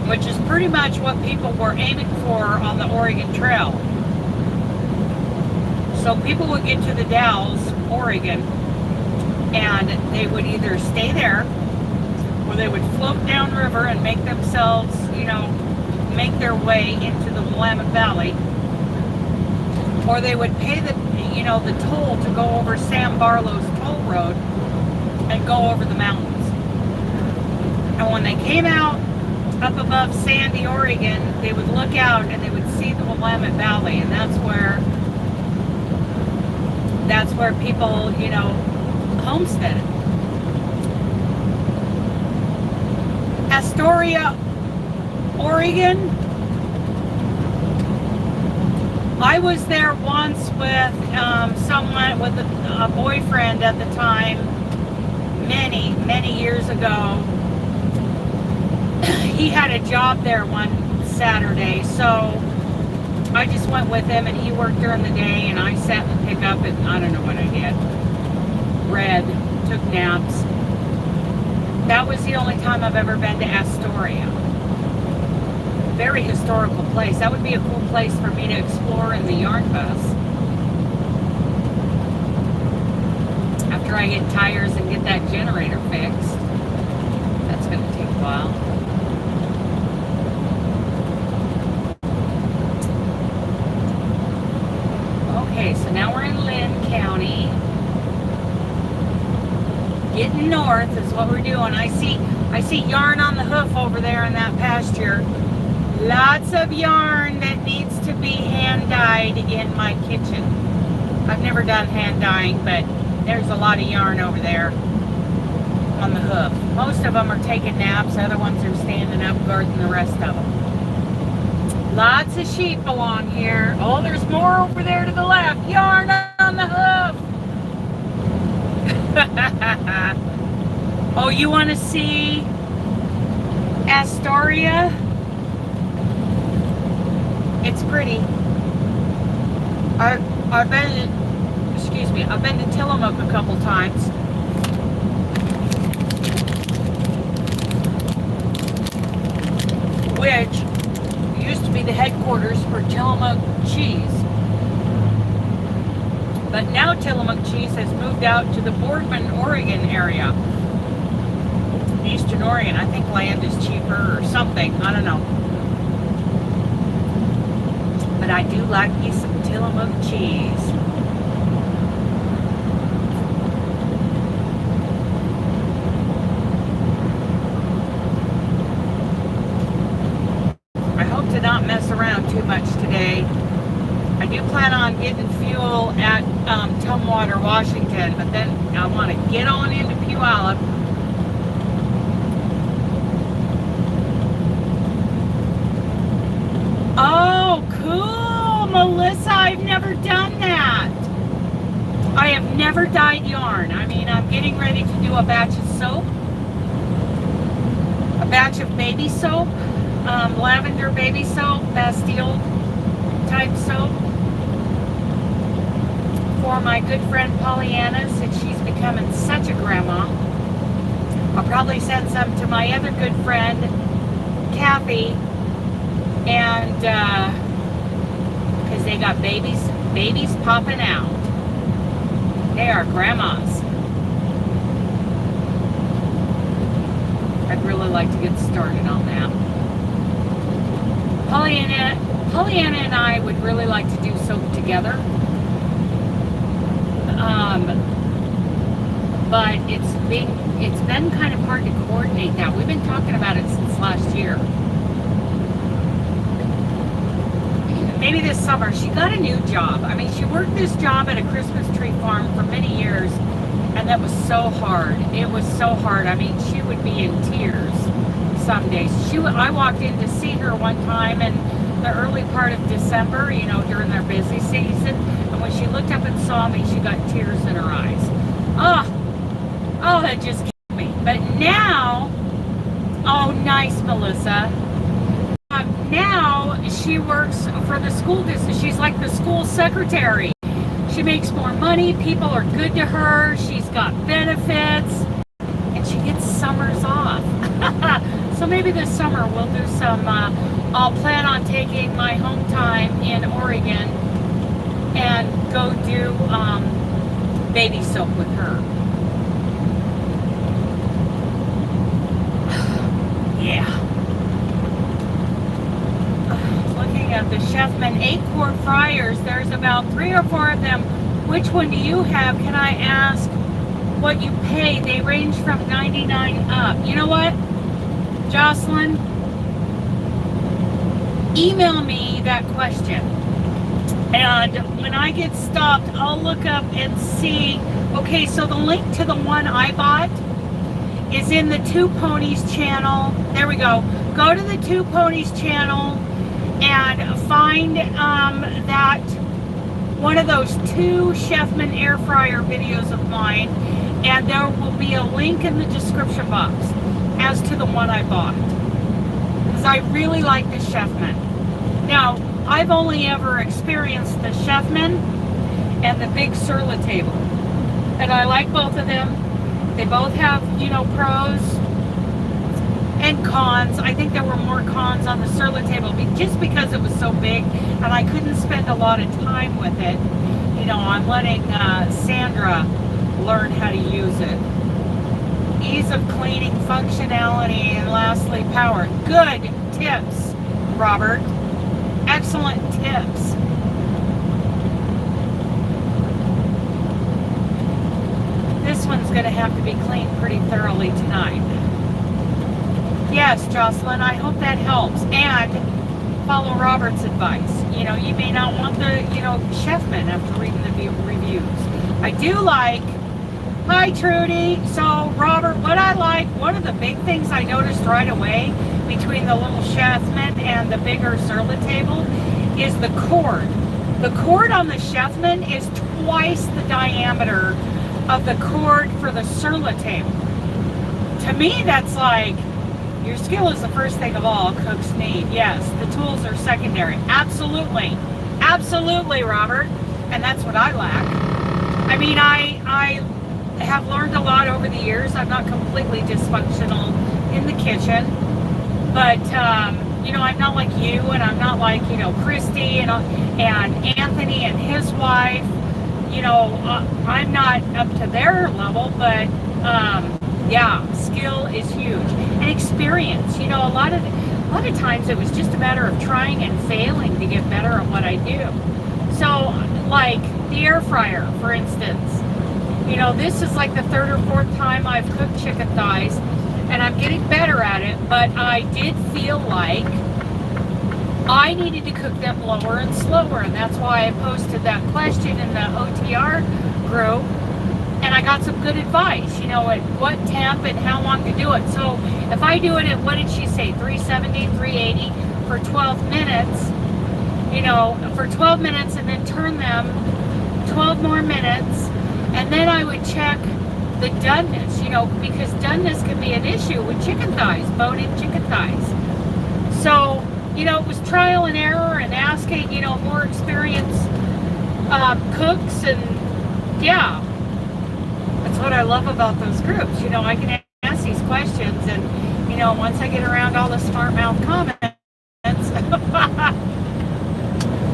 [SPEAKER 1] which is pretty much what people were aiming for on the Oregon Trail. So people would get to the Dalles, Oregon, and they would either stay there, or they would float downriver and make themselves, you know, make their way into the Willamette Valley, or they would pay the, you know, the toll to go over Sam Barlow's toll road and go over the mountains. And when they came out up above Sandy, Oregon, they would look out and they would see the Willamette Valley, and that's where people, you know, homesteaded. Astoria, Oregon. I was there once with someone, with a boyfriend at the time, many years ago. He had a job there one Saturday, so I just went with him, and he worked during the day, and I sat in the pickup, and I don't know what I did. Read, took naps. That was the only time I've ever been to Astoria. Very historical place. That would be a cool place for me to explore in the yarn bus. After I get tires and get that generator fixed. That's going to take a while. Okay, so now we're in Lynn County. Getting north is what we're doing. I see yarn on the hoof over there in that pasture. Lots of yarn that needs to be hand dyed in my kitchen. I've never done hand dyeing, but there's a lot of yarn over there on the hoof. Most of them are taking naps. Other ones are standing up guarding the rest of them. Lots of sheep along here. Oh, there's more over there to the left. Yarn on the hoof. Oh, you want to see Astoria? It's pretty. I've been to Tillamook a couple times. Which used to be the headquarters for Tillamook cheese. But now Tillamook cheese has moved out to the Boardman, Oregon area. Eastern Oregon. I think land is cheaper or something. I don't know. But I do like me some Tillamook cheese. I hope to not mess around too much today. I do plan on getting fuel at Tumwater, Washington, but then I want to get on into Puyallup. Oh, cool, Melissa, I've never done that. I have never dyed yarn. I mean, I'm getting ready to do a batch of soap. A batch of baby soap. Lavender baby soap, Bastille type soap. For my good friend Pollyanna, since she's becoming such a grandma. I'll probably send some to my other good friend, Kathy. And because they got babies popping out. They are grandmas. I'd really like to get started on that. Pollyanna and I would really like to do soap together. But it's been kind of hard to coordinate that. We've been talking about it since last year. Maybe this summer. She got a new job. I mean, she worked this job at a Christmas tree farm for many years, and that was so hard. It was so hard. I mean, she would be in tears some days. I walked in to see her one time in the early part of December, you know, during their busy season. And when she looked up and saw me, she got tears in her eyes. Oh, that just killed me. But now, oh, nice, Melissa. Now she works for the school district. She's like the school secretary. She makes more money. People are good to her. She's got benefits. And she gets summers off. So maybe this summer we'll do some, I'll plan on taking my home time in Oregon and go do baby soap with her. Yeah. Looking at the Chefman 8-quart fryers, there's about 3 or 4 of them. Which one do you have? Can I ask what you pay? They range from $99 up. You know what, Jocelyn? Email me that question. And when I get stopped, I'll look up and see. Okay, so the link to the one I bought is in the Two Ponies channel. There we go. Go to the Two Ponies channel and find that one of those 2 Chefman air fryer videos of mine, and there will be a link in the description box as to the one I bought, because I really like the Chefman. Now, I've only ever experienced the Chefman and the big Surla table, and I like both of them. They both have, you know, pros and cons. I think there were more cons on the Surla table just because it was so big and I couldn't spend a lot of time with it. You know, I'm letting Sandra learn how to use it. Ease of cleaning, functionality, and lastly, power. Good tips, Robert. Excellent tips. This one's going to have to be cleaned pretty thoroughly tonight. Yes, Jocelyn, I hope that helps. And follow Robert's advice. You know, you may not want the, you know, Chefman after reading the reviews. I do like, hi Trudy. So Robert, what I like, one of the big things I noticed right away between the little Chefman and the bigger Surla table is the cord. The cord on the Chefman is twice the diameter of the cord for the Surla table. To me, that's like, your skill is the first thing of all cooks need. Yes, the tools are secondary. Absolutely. Absolutely, Robert. And that's what I lack. I mean, I have learned a lot over the years. I'm not completely dysfunctional in the kitchen. But, you know, I'm not like you, and I'm not like, you know, Christy and Anthony and his wife. You know, I'm not up to their level, but yeah, skill is huge. And experience. You know, a lot of times it was just a matter of trying and failing to get better at what I do. So, like the air fryer, for instance. You know, this is like the 3rd or 4th time I've cooked chicken thighs, and I'm getting better at it, but I did feel like I needed to cook them lower and slower, and that's why I posted that question in the OTR group, and I got some good advice, you know, at what temp and how long to do it. So if I do it at, what did she say, 370, 380 for 12 minutes, you know, for 12 minutes, and then turn them 12 more minutes, and then I would check the doneness, you know, because doneness can be an issue with chicken thighs, bone-in chicken thighs. So, you know, it was trial and error and asking, you know, more experienced cooks, and yeah, that's what I love about those groups. You know, I can ask these questions, and, you know, once I get around all the smart mouth comments,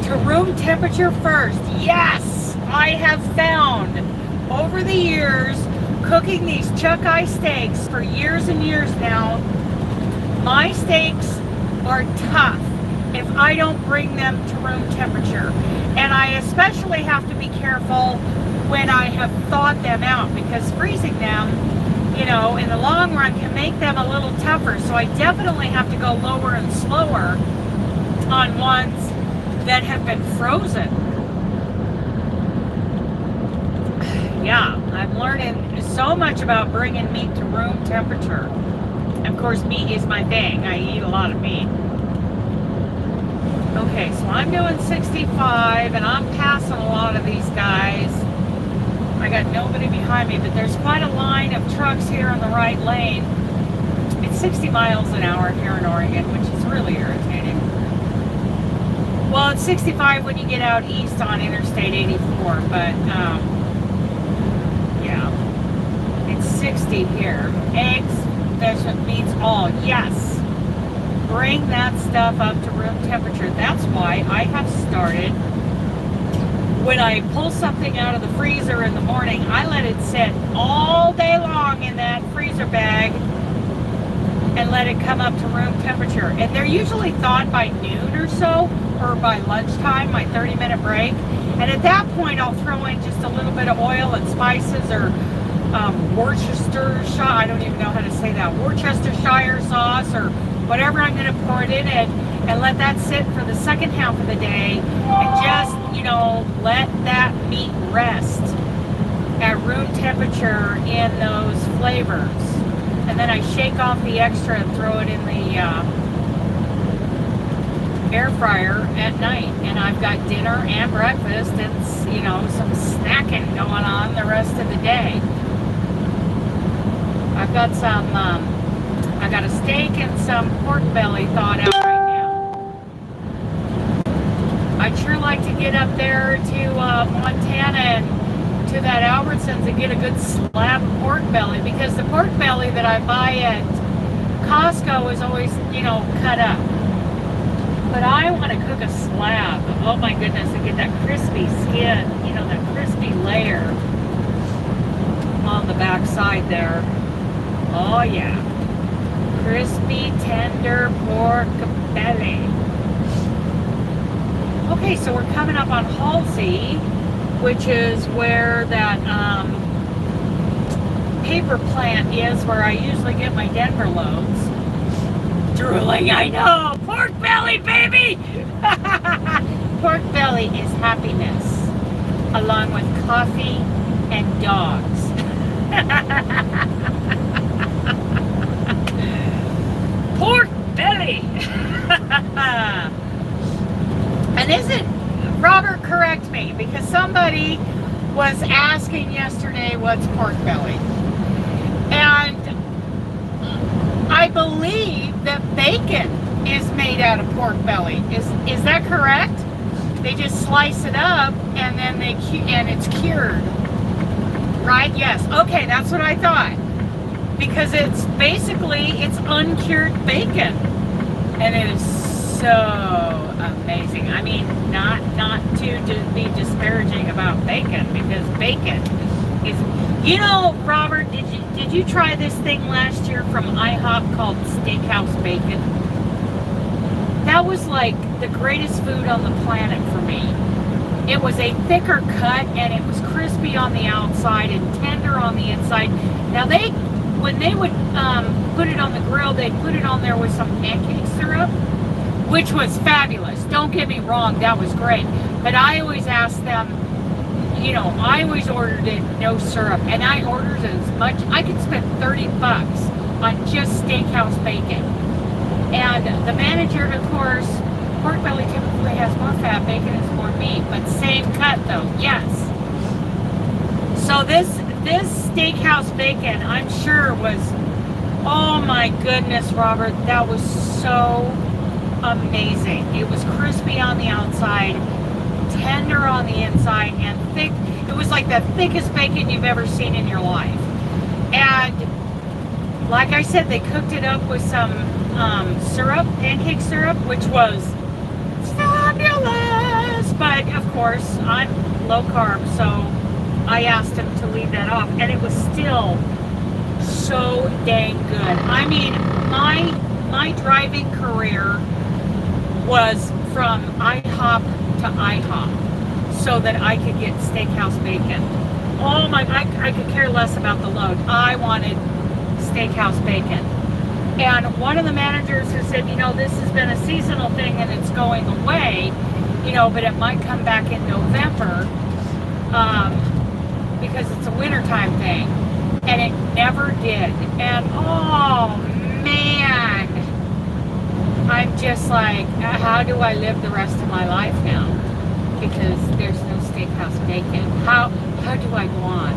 [SPEAKER 1] to room temperature first. Yes, I have found over the years, cooking these chuck-eye steaks for years and years now, my steaks are tough if I don't bring them to room temperature. And I especially have to be careful when I have thawed them out, because freezing them, you know, in the long run can make them a little tougher. So I definitely have to go lower and slower on ones that have been frozen. Yeah, I'm learning so much about bringing meat to room temperature. Of course, meat is my thing. I eat a lot of meat. Okay, so I'm doing 65, and I'm passing a lot of these guys. I got nobody behind me, but there's quite a line of trucks here in the right lane. It's 60 miles an hour here in Oregon, which is really irritating. Well, it's 65 when you get out east on Interstate 84, but yeah, it's 60 here. Eggs, vegetables, meats, all, yes. Bring that stuff up to room temperature. That's why I have started, when I pull something out of the freezer in the morning, I let it sit all day long in that freezer bag and let it come up to room temperature. And they're usually thawed by noon or so, or by lunchtime, my 30-minute break. And at that point, I'll throw in just a little bit of oil and spices, or Worcestershire, I don't even know how to say that, Worcestershire sauce, or whatever I'm going to pour it in it, and let that sit for the second half of the day, and just, let that meat rest at room temperature in those flavors. And then I shake off the extra and throw it in the air fryer at night. And I've got dinner and breakfast and, some snacking going on the rest of the day. I've got I got a steak and some pork belly thawed out right now. I'd sure like to get up there to Montana and to that Albertsons and get a good slab of pork belly, because the pork belly that I buy at Costco is always, cut up. But I want to cook a slab. Oh my goodness, and get that crispy skin, that crispy layer on the back side there. Oh yeah. Crispy, tender pork belly. Okay, so we're coming up on Halsey, which is where that paper plant is, where I usually get my Denver loads. Drooling, I know! Pork belly, baby! Pork belly is happiness, along with coffee and dogs. Pork belly! And isn't Robert, correct me, because somebody was asking yesterday what's pork belly. And I believe that bacon is made out of pork belly. Is that correct? They just slice it up and then and it's cured. Right? Yes. Okay, that's what I thought. Because it's uncured bacon. And it is so amazing. I mean, not to be disparaging about bacon, because bacon is, Robert, did you try this thing last year from IHOP called Steakhouse Bacon? That was like the greatest food on the planet for me. It was a thicker cut, and it was crispy on the outside and tender on the inside. Now when they would put it on the grill, they'd put it on there with some pancake syrup, which was fabulous. Don't get me wrong, that was great. But I always asked them, I always ordered it no syrup, and I ordered as much. I could spend $30 on just Steakhouse Bacon. And the manager, of course, pork belly typically has more fat, bacon is more meat, but same cut though, yes. So this Steakhouse Bacon, I'm sure was, oh my goodness, Robert, that was so amazing. It was crispy on the outside, tender on the inside, and thick. It was like the thickest bacon you've ever seen in your life. And like I said, they cooked it up with some syrup, pancake syrup, which was fabulous. But of course, I'm low carb, so I asked him to leave that off, and it was still so dang good. I mean, my driving career was from IHOP to IHOP so that I could get Steakhouse Bacon. Oh my, I could care less about the load. I wanted Steakhouse Bacon. And one of the managers who said, this has been a seasonal thing and it's going away, but it might come back in November because it's a wintertime thing. And it never did. And oh I'm just like, how do I live the rest of my life now? Because there's no steakhouse bacon. How do I go on?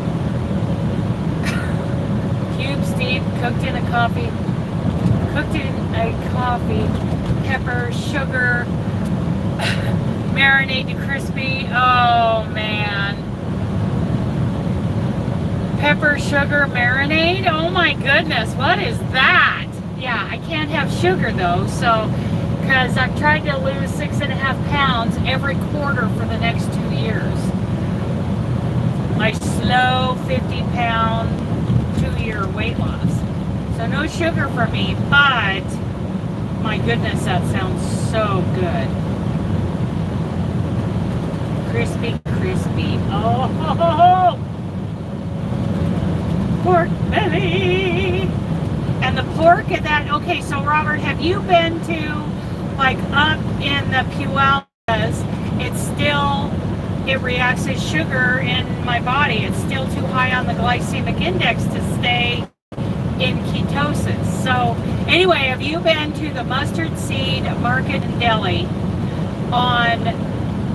[SPEAKER 1] Cubes deep, cooked in a coffee, pepper, sugar, marinade to crispy. Oh man. Pepper, sugar, marinade? Oh my goodness, what is that? Yeah, I can't have sugar though, so, because I'm trying to lose 6.5 pounds every quarter for the next 2 years. My slow 50-pound 2-year weight loss. So no sugar for me, but my goodness, that sounds so good. Crispy, crispy. Oh, pork belly. And the pork at that, okay, so Robert, have you been to, like, up in the Puyallups? It's still, it reacts as sugar in my body. It's still too high on the glycemic index to stay in ketosis. So anyway, have you been to the Mustard Seed Market and Deli on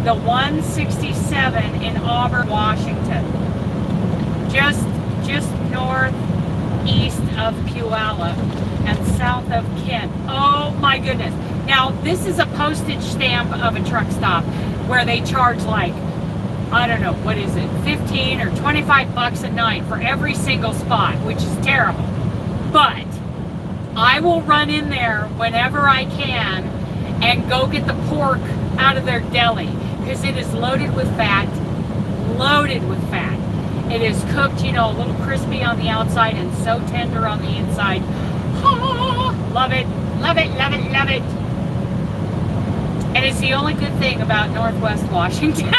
[SPEAKER 1] the 167 in Auburn, Washington? Just northeast of Puyallup and south of Kent. Oh my goodness. Now this is a postage stamp of a truck stop where they charge, like, I don't know, what is it, 15 or 25 bucks a night for every single spot, which is terrible. But I will run in there whenever I can and go get the pork out of their deli, because it is loaded with fat. It is cooked, you know, a little crispy on the outside and so tender on the inside. Oh, love it, love it, love it, love it. And it's the only good thing about Northwest Washington.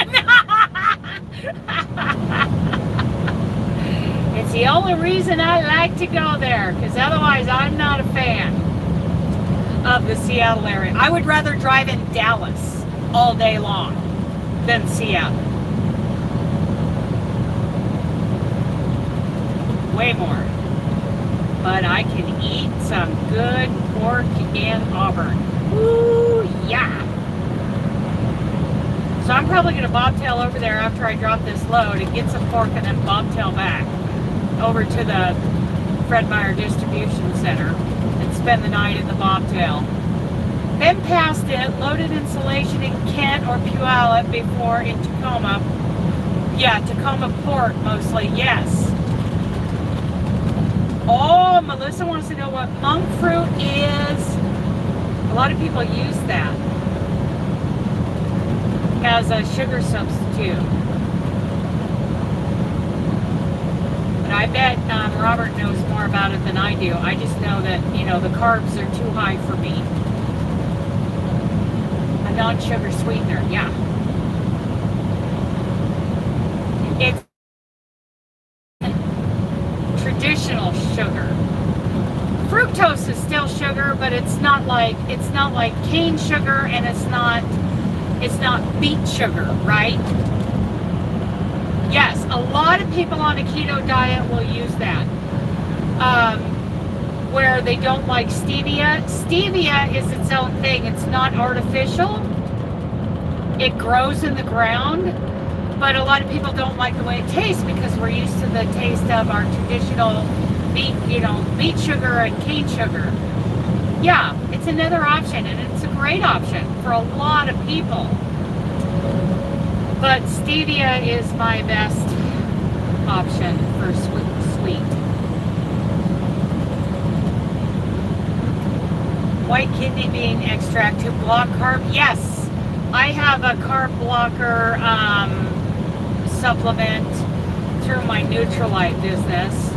[SPEAKER 1] It's the only reason I like to go there, because otherwise I'm not a fan of the Seattle area. I would rather drive in Dallas all day long than Seattle. Way more. But I can eat some good pork in Auburn. Ooh, yeah. So I'm probably going to bobtail over there after I drop this load and get some pork and then bobtail back over to the Fred Meyer Distribution Center and spend the night in the bobtail. Been past it, loaded insulation in Kent or Puyallup before in Tacoma. Yeah, Tacoma Port mostly, yes. Oh, Melissa wants to know what monk fruit is. A lot of people use that as a sugar substitute. But I bet Robert knows more about it than I do. I just know that, you know, the carbs are too high for me. A non-sugar sweetener, yeah. It's traditional sugar. Fructose is still sugar, but it's not like cane sugar, and it's not beet sugar, right? Yes, a lot of people on a keto diet will use that. Where they don't like stevia. Stevia is its own thing. It's not artificial. It grows in the ground. But a lot of people don't like the way it tastes because we're used to the taste of our traditional beet sugar and cane sugar. Yeah, it's another option, and it's a great option for a lot of people. But stevia is my best option for sweet. White kidney bean extract to block carb. Yes, I have a carb blocker supplement through my Nutrilite business.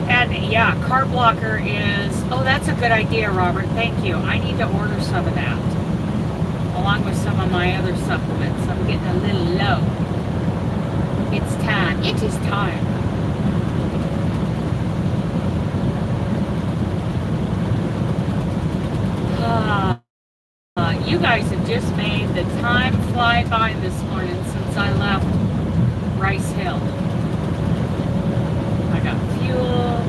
[SPEAKER 1] And yeah, carb blocker is, oh, that's a good idea, Robert. Thank you. I need to order some of that, along with some of my other supplements. I'm getting a little low. It's time. It is time. You guys have just made the time fly by this morning since I left Rice Hill. I got fuel.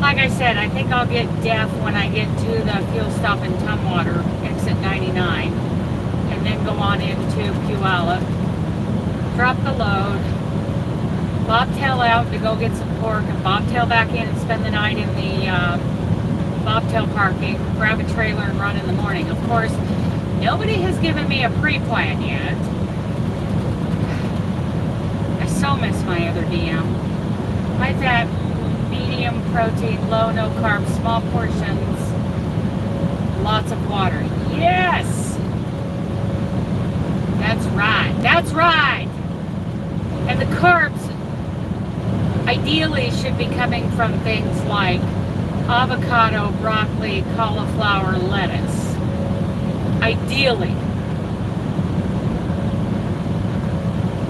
[SPEAKER 1] I like I said, I think I'll get deaf when I get to the fuel stop in Tumwater, exit 99, and then go on into Puyallup, drop the load, bobtail out to go get some pork, and bobtail back in and spend the night in the bobtail parking, grab a trailer and run in the morning. Of course, nobody has given me a pre-plan yet. I so miss my other DM. High fat, medium protein, low no carbs, small portions, lots of water. Yes! That's right. That's right! And the carbs ideally should be coming from things like avocado, broccoli, cauliflower, lettuce. Ideally.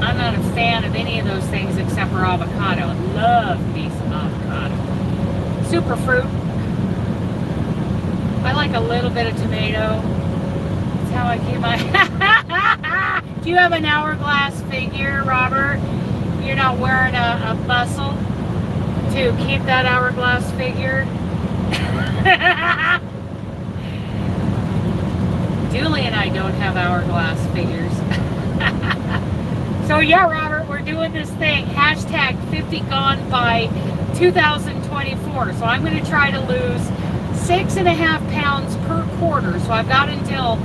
[SPEAKER 1] I'm not a fan of any of those things except for avocado. Love me some avocado. Super fruit. I like a little bit of tomato. That's how I keep my... Do you have an hourglass figure, Robert? You're not wearing a bustle to keep that hourglass figure? Julie and I don't have hourglass figures. So yeah, Robert, we're doing this thing. Hashtag 50 gone by 2024. So I'm going to try to lose 6.5 pounds per quarter. So I've got until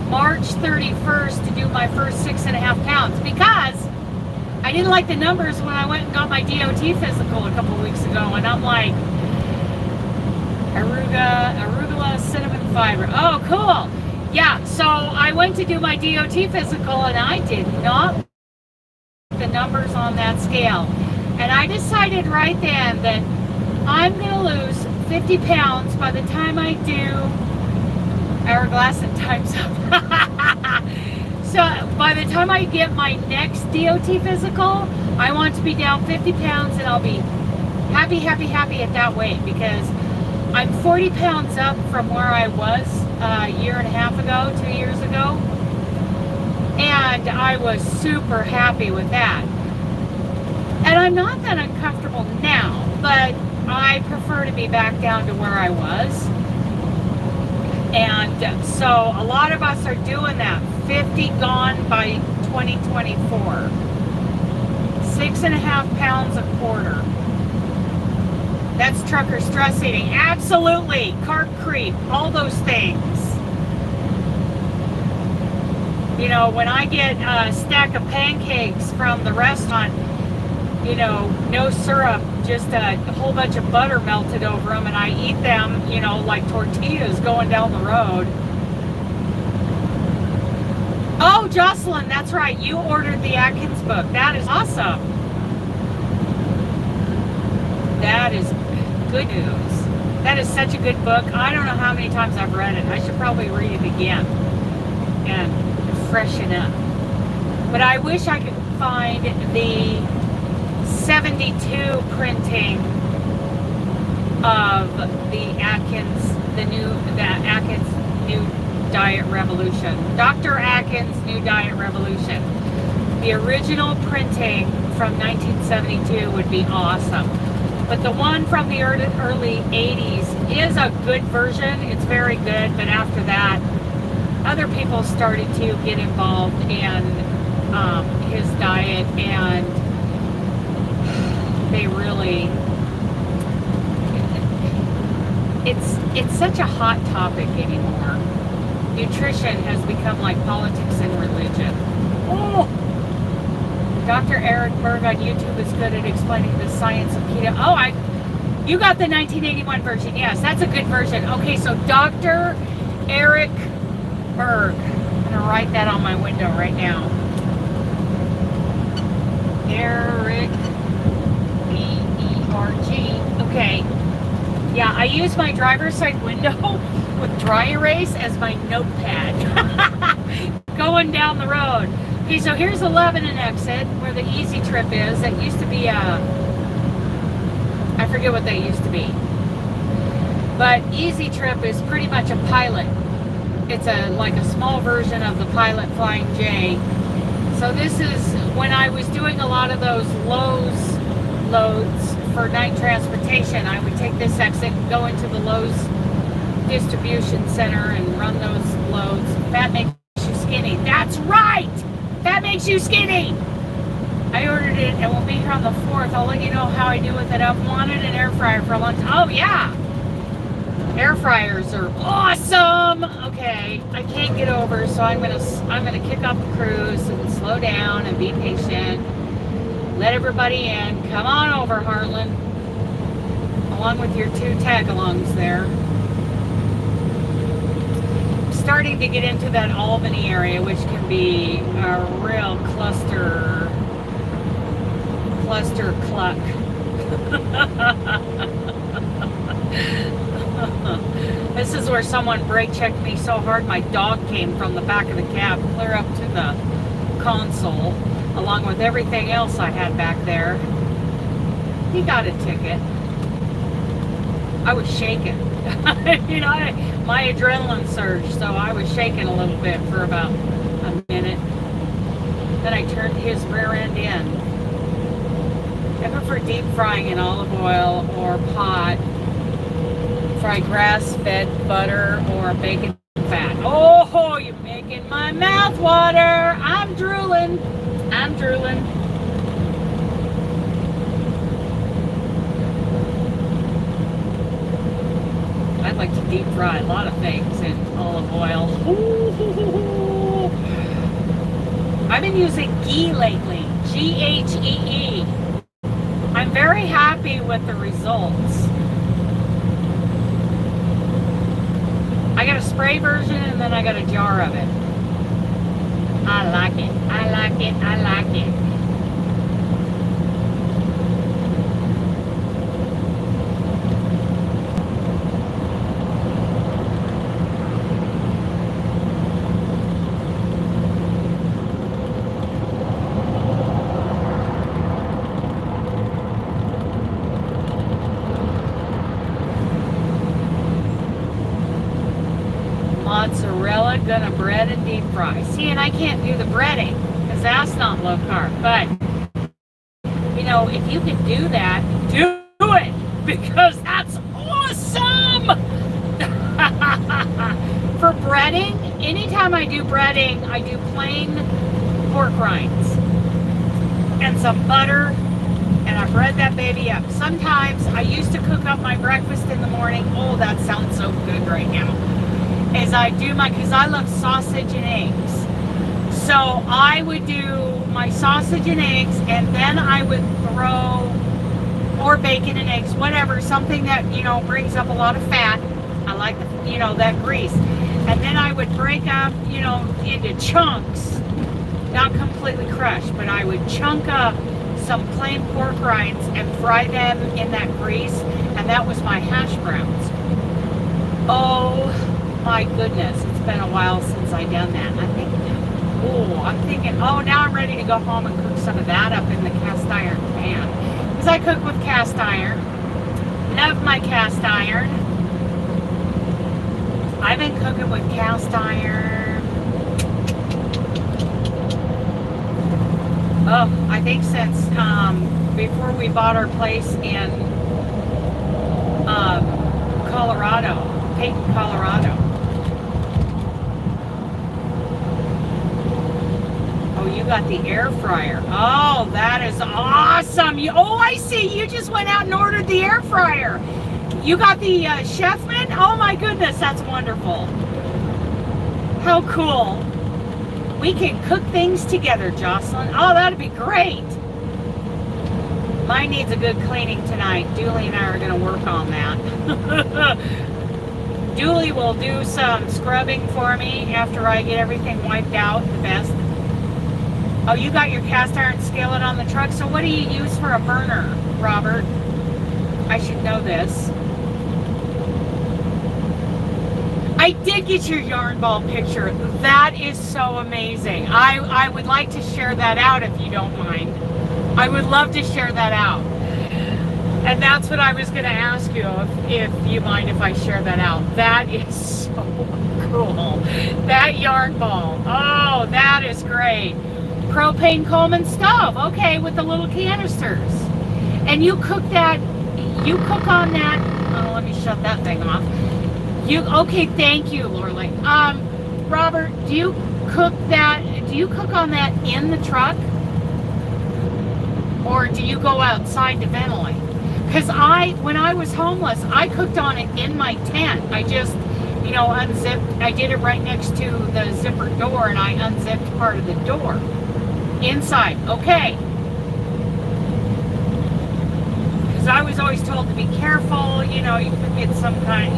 [SPEAKER 1] March 31st to do my first 6.5 pounds, because I didn't like the numbers when I went and got my DOT physical a couple weeks ago, and I'm like, arugula, cinnamon fiber. Oh, cool. Yeah, so I went to do my DOT physical, and I did not like the numbers on that scale. And I decided right then that I'm going to lose 50 pounds by the time I do hourglass and time's up. So by the time I get my next DOT physical, I want to be down 50 pounds, and I'll be happy at that weight, because I'm 40 pounds up from where I was a year and a half ago, 2 years ago. And I was super happy with that. And I'm not that uncomfortable now, but I prefer to be back down to where I was. And so a lot of us are doing that. 50 gone by 2024. 6.5 pounds a quarter. That's trucker stress eating. Absolutely. Carb creep. All those things. You know, when I get a stack of pancakes from the restaurant, you know, no syrup, just a whole bunch of butter melted over them, and I eat them, you know, like tortillas going down the road. Oh, Jocelyn, that's right. You ordered the Atkins book. That is awesome. That is good news. That is such a good book. I don't know how many times I've read it. I should probably read it again and freshen up. But I wish I could find the 72 printing of the Atkins New Diet Revolution. Dr. Atkins' New Diet Revolution. The original printing from 1972 would be awesome. But the one from the early 80s is a good version. It's very good, but after that, other people started to get involved in his diet, and they really, it's such a hot topic anymore. Nutrition has become like politics and religion. Oh! Dr. Eric Berg on YouTube is good at explaining the science of keto. Oh, you got the 1981 version. Yes, that's a good version. Okay, so Dr. Eric Berg. I'm going to write that on my window right now. Eric B-E-R-G. Okay. Yeah, I use my driver's side window with dry erase as my notepad. Going down the road. Okay, so here's 11 and exit where the Easy Trip is. That used to be I forget what they used to be. But Easy Trip is pretty much a pilot. It's like a small version of the Pilot Flying J. So this is when I was doing a lot of those loads for night transportation, I would take this exit, go into the Lowe's distribution center and run those loads. Fat makes you skinny. That's right! Fat makes you skinny! I ordered it and we'll be here on the 4th. I'll let you know how I do with it. I've wanted an air fryer for a long time. Oh yeah! Air fryers are awesome! Okay, I can't get over, so I'm gonna kick off the cruise and slow down and be patient. Let everybody in. Come on over, Heartland. Along with your 2 tag-alongs there. Starting to get into that Albany area, which can be a real cluster cluck. This is where someone brake checked me so hard my dog came from the back of the cab clear up to the console, along with everything else I had back there. He got a ticket. I was shaking. You know, my adrenaline surged, so I was shaking a little bit for about a minute. Then I turned his rear end in. I prefer deep frying in olive oil or pot. Fry grass-fed butter or bacon fat. Oh, you're making my mouth water. I'm drooling. I'd like to deep fry a lot of things in olive oil. Ooh. I've been using ghee lately. Ghee. I'm very happy with the results. I got a spray version and then I got a jar of it. I like it. Mozzarella, gonna bread and deep fry. See, and I can't do the breading because that's not low carb. But, you know, if you can do that, do it because that's awesome. For breading, anytime I do breading, I do plain pork rinds and some butter, and I bread that baby up. Sometimes I used to cook up my breakfast in the morning. Oh, that sounds so good right now. As I do because I love sausage and eggs. So I would do my sausage and eggs, and then I would throw, or bacon and eggs, whatever, something that, you know, brings up a lot of fat. I like, you know, that grease. And then I would break up, you know, into chunks, not completely crushed, but I would chunk up some plain pork rinds and fry them in that grease, and that was my hash browns. Oh my goodness, it's been a while since I done that. I'm thinking, oh, now I'm ready to go home and cook some of that up in the cast iron pan. Because I cook with cast iron. Love my cast iron. I've been cooking with cast iron. Oh, I think since before we bought our place in Colorado, Peyton, Colorado. Oh, you got the air fryer. Oh, that is awesome. I see. You just went out and ordered the air fryer. You got the Chefman? Oh my goodness, that's wonderful. How cool. We can cook things together, Jocelyn. Oh, that'd be great. Mine needs a good cleaning tonight. Dooley and I are going to work on that. Dooley will do some scrubbing for me after I get everything wiped out the best. Oh, you got your cast iron skillet on the truck. So what do you use for a burner, Robert? I should know this. I did get your yarn ball picture. That is so amazing. I would like to share that out if you don't mind. I would love to share that out. And that's what I was going to ask you, if you mind if I share that out. That is so cool. That yarn ball. Oh, that is great. Propane Coleman stove. Okay, with the little canisters. And you cook on that, oh, let me shut that thing off. Okay, thank you, Lorelei. Robert, do you cook on that in the truck? Or do you go outside to ventilate? Because when I was homeless, I cooked on it in my tent. I just, unzipped, I did it right next to the zipper door, and I unzipped part of the door. Inside, okay. Because I was always told to be careful, you could get some kind,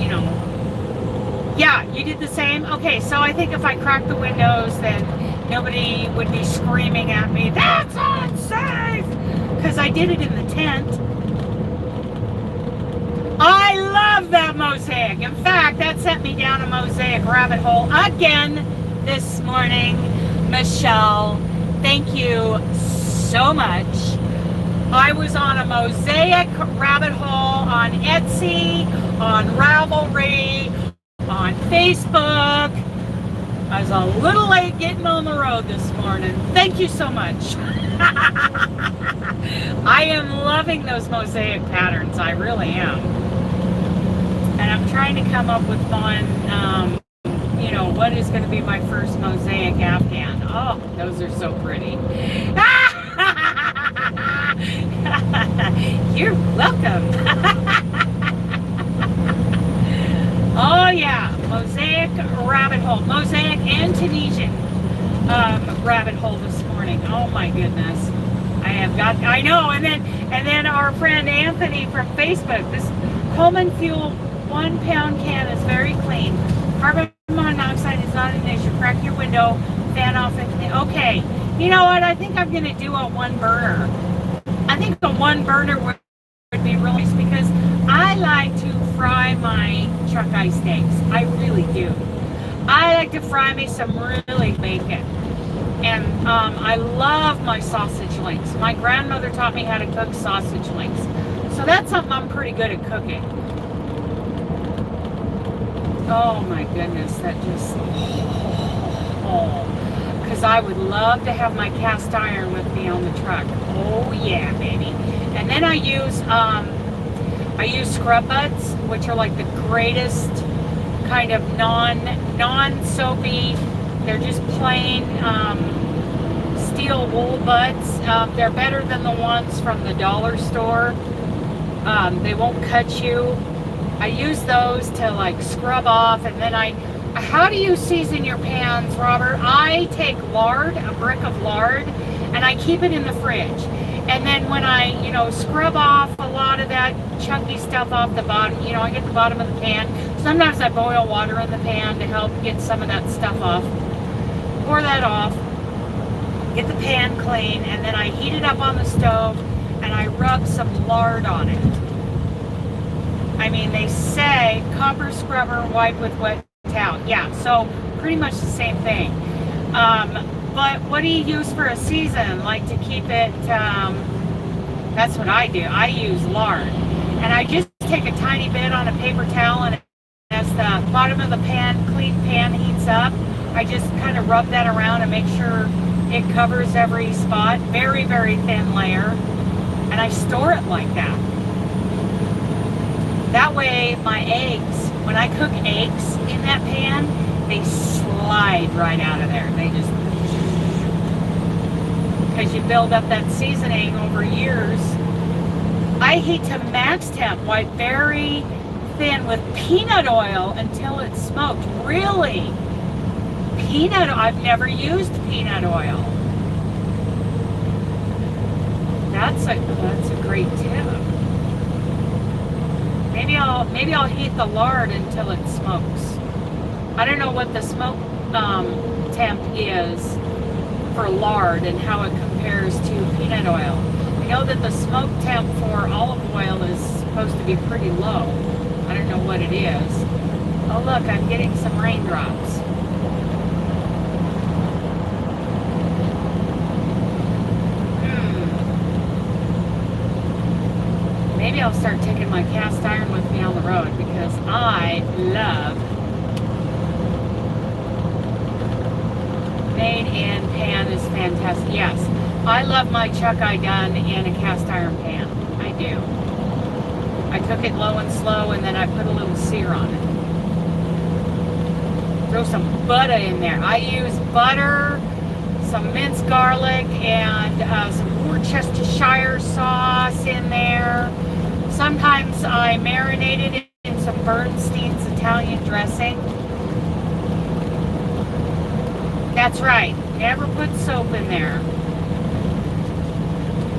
[SPEAKER 1] Yeah, you did the same? Okay, so I think if I cracked the windows, then nobody would be screaming at me, "That's unsafe!" Because I did it in the tent. I love that mosaic. In fact, that sent me down a mosaic rabbit hole again this morning. Michelle, thank you so much. I was on a mosaic rabbit hole on Etsy, on Ravelry, on Facebook. I was a little late getting on the road this morning. Thank you so much. I am loving those mosaic patterns. I really am. And I'm trying to come up with one, what is going to be my first mosaic Afghan. Oh, those are so pretty. You're welcome. Oh yeah, mosaic rabbit hole, mosaic and Tunisian rabbit hole this morning. Oh my goodness, I know. And then our friend Anthony from Facebook. This Coleman Fuel 1 pound can is very clean. Carbon monoxide is not an issue. Crack your window, fan off it. Okay, you know what? I think I'm gonna do a 1 burner. I think the 1 burner would be really nice because I like to fry my chuck eye steaks. I really do. I like to fry me some really bacon. And I love my sausage links. My grandmother taught me how to cook sausage links. So that's something I'm pretty good at cooking. Oh my goodness, that just, because I would love to have my cast iron with me on the truck. Oh yeah, baby. And then I use scrub butts, which are like the greatest kind of non-soapy. They're just plain steel wool butts. They're better than the ones from the dollar store. They won't cut you. I use those to like scrub off, and then how do you season your pans, Robert? I take lard, a brick of lard, and I keep it in the fridge. And then when I, scrub off a lot of that chunky stuff off the bottom, I get the bottom of the pan. Sometimes I boil water in the pan to help get some of that stuff off. Pour that off, get the pan clean, and then I heat it up on the stove, and I rub some lard on it. I mean, they say copper scrubber, wipe with wet towel. Yeah, so pretty much the same thing. But what do you use for a season? Like to keep it, that's what I do. I use lard. And I just take a tiny bit on a paper towel, and as the bottom of the clean pan heats up, I just kind of rub that around and make sure it covers every spot. Very, very thin layer. And I store it like that. That way my eggs, when I cook eggs in that pan, they slide right out of there. They just, because you build up that seasoning over years. I heat to max temp, white very thin with peanut oil until it's smoked. Really? Peanut, I've never used peanut oil. That's a great tip. Maybe I'll heat the lard until it smokes. I don't know what the smoke temp is for lard and how it compares to peanut oil. I know that the smoke temp for olive oil is supposed to be pretty low. I don't know what it is. Oh look, I'm getting some raindrops. Maybe I'll start taking my cast iron with me on the road because I love made in pan is fantastic. Yes, I love my chuck eye done in a cast iron pan. I do. I cook it low and slow, and then I put a little sear on it. Throw some butter in there. I use butter, some minced garlic, and some Worcestershire sauce in there. Sometimes I marinate it in some Bernstein's Italian dressing. That's right. Never put soap in there.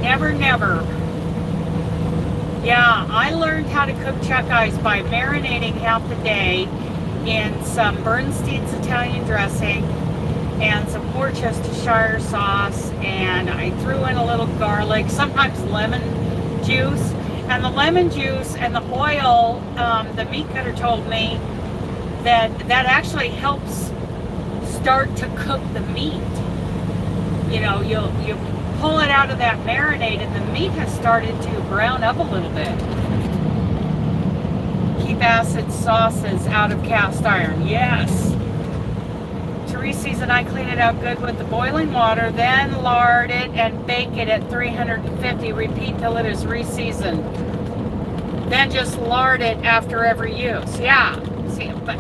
[SPEAKER 1] Never, never. Yeah, I learned how to cook chuck eyes by marinating half the day in some Bernstein's Italian dressing and some Worcestershire sauce, and I threw in a little garlic, sometimes lemon juice. And the lemon juice and the oil, the meat cutter told me that actually helps start to cook the meat. You know, you pull it out of that marinade and the meat has started to brown up a little bit. Keep acid sauces out of cast iron. Yes. Therese and I clean it out good with the boiling water, then lard it and bake it at 350. Repeat till it is reseasoned. Then just lard it after every use. Yeah. See, but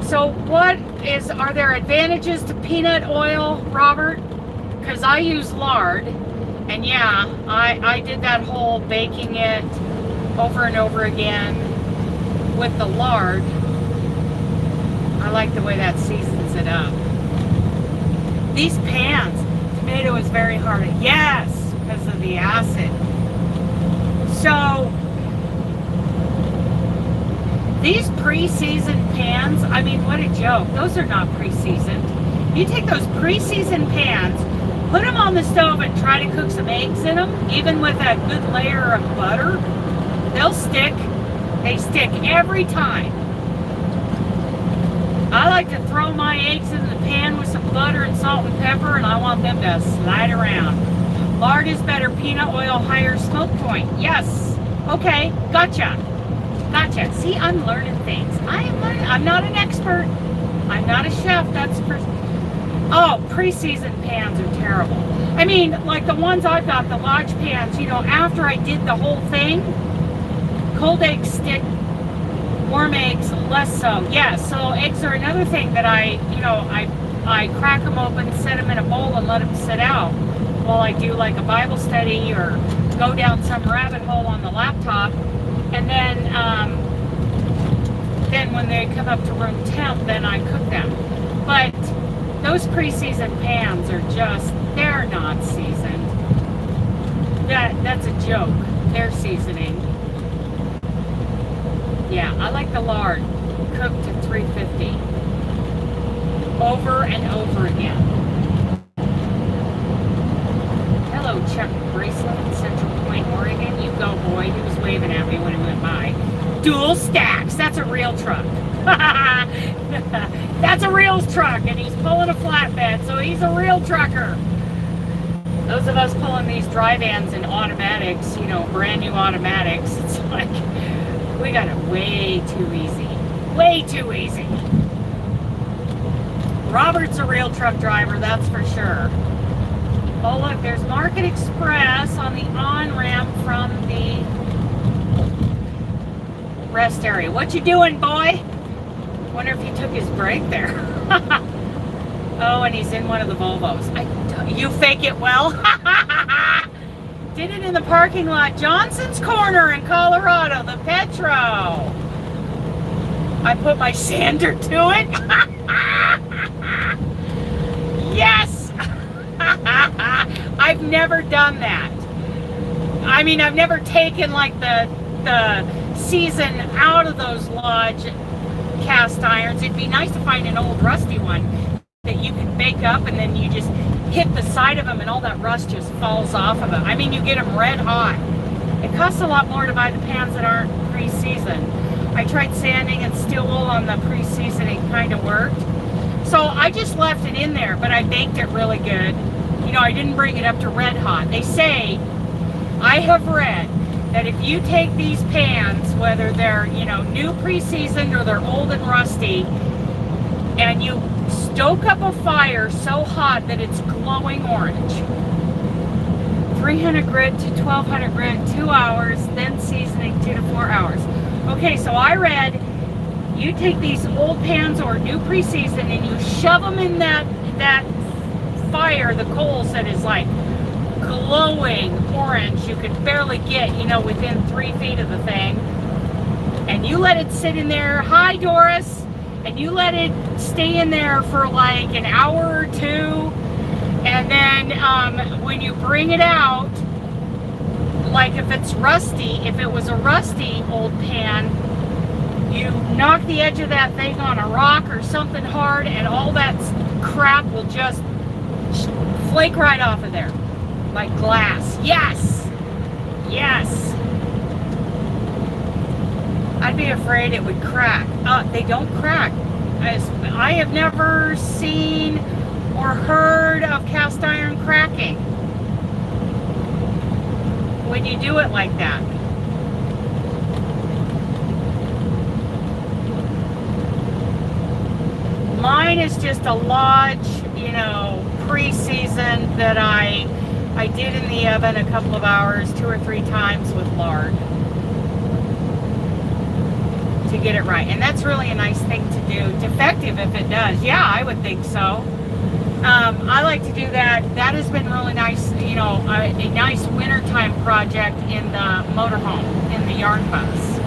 [SPEAKER 1] so are there advantages to peanut oil, Robert? Because I use lard, and yeah, I did that whole baking it over and over again with the lard. I like the way that seasons it up. These pans, tomato is very hard. Yes, because of the acid. So, these pre-seasoned pans, I mean, what a joke. Those are not pre-seasoned. You take those pre-seasoned pans, put them on the stove and try to cook some eggs in them, even with a good layer of butter, they'll stick. They stick every time. I like to throw my eggs in the pan with some butter and salt and pepper, and I want them to slide around. Lard is better. Peanut oil, higher smoke point. Yes. Okay. Gotcha. Gotcha. See, I'm learning things. I am learning. I'm not an expert. I'm not a chef. That's for... Oh, pre-seasoned pans are terrible. I mean, like the ones I've got, the Lodge pans, you know, after I did the whole thing, cold eggs stick, warm eggs less so. Yeah, so eggs are another thing that I crack them open, set them in a bowl, and let them sit out while I do like a Bible study or go down some rabbit hole on the laptop. And then when they come up to room temp, then I cook them. But those pre-seasoned pans are just, they're not seasoned. That's a joke. They're seasoning. Yeah, I like the lard cooked to 350 over and over again. Hello, Chuck Bracelet in Central Point, Oregon. You go, boy. He was waving at me when he went by. Dual stacks. That's a real truck. That's a real truck, and he's pulling a flatbed, so he's a real trucker. Those of us pulling these dry vans in automatics, you know, brand new automatics, it's like we got it way too easy. Way too easy. Robert's a real truck driver, that's for sure. Oh, look, there's Market Express on the on-ramp from the rest area. What you doing, boy? Wonder if he took his break there. Oh, and he's in one of the Volvos. You fake it well. Did it in the parking lot. Johnson's Corner in Colorado, the Petro. I put my sander to it. Yes. I've never done that. I mean, I've never taken like the season out of those Lodge cast irons. It'd be nice to find an old rusty one that you can bake up, and then you just hit the side of them and all that rust just falls off of them. I mean, you get them red hot. It costs a lot more to buy the pans that aren't pre-seasoned. I tried sanding and steel wool on the pre-seasoning, kind of worked. So I just left it in there, but I baked it really good. You know, I didn't bring it up to red hot. They say, I have read, that if you take these pans, whether they're, you know, new pre-seasoned or they're old and rusty, and you stoke up a fire so hot that it's glowing orange, 300 grit to 1200 grit, 2 hours, then seasoning 2 to 4 hours. Okay, so I read you take these old pans or new pre-seasoned and you shove them in that fire, the coals that is like glowing orange. You could barely get, within 3 feet of the thing. And you let it sit in there. Hi, Doris. And you let it stay in there for like an hour or 2. And then when you bring it out, like if it's rusty, if it was a rusty old pan, you knock the edge of that thing on a rock or something hard and all that crap will just flake right off of there. Like glass. Yes! Yes! I'd be afraid it would crack. They don't crack. I have never seen or heard of cast iron cracking when you do it like that. Mine is just a Lodge, pre-seasoned that I did in the oven a couple of hours, 2 or 3 times with lard to get it right. And that's really a nice thing to do. Defective if it does. Yeah, I would think so. I like to do that. That has been really nice, a nice wintertime project in the motorhome, in the yarn bus.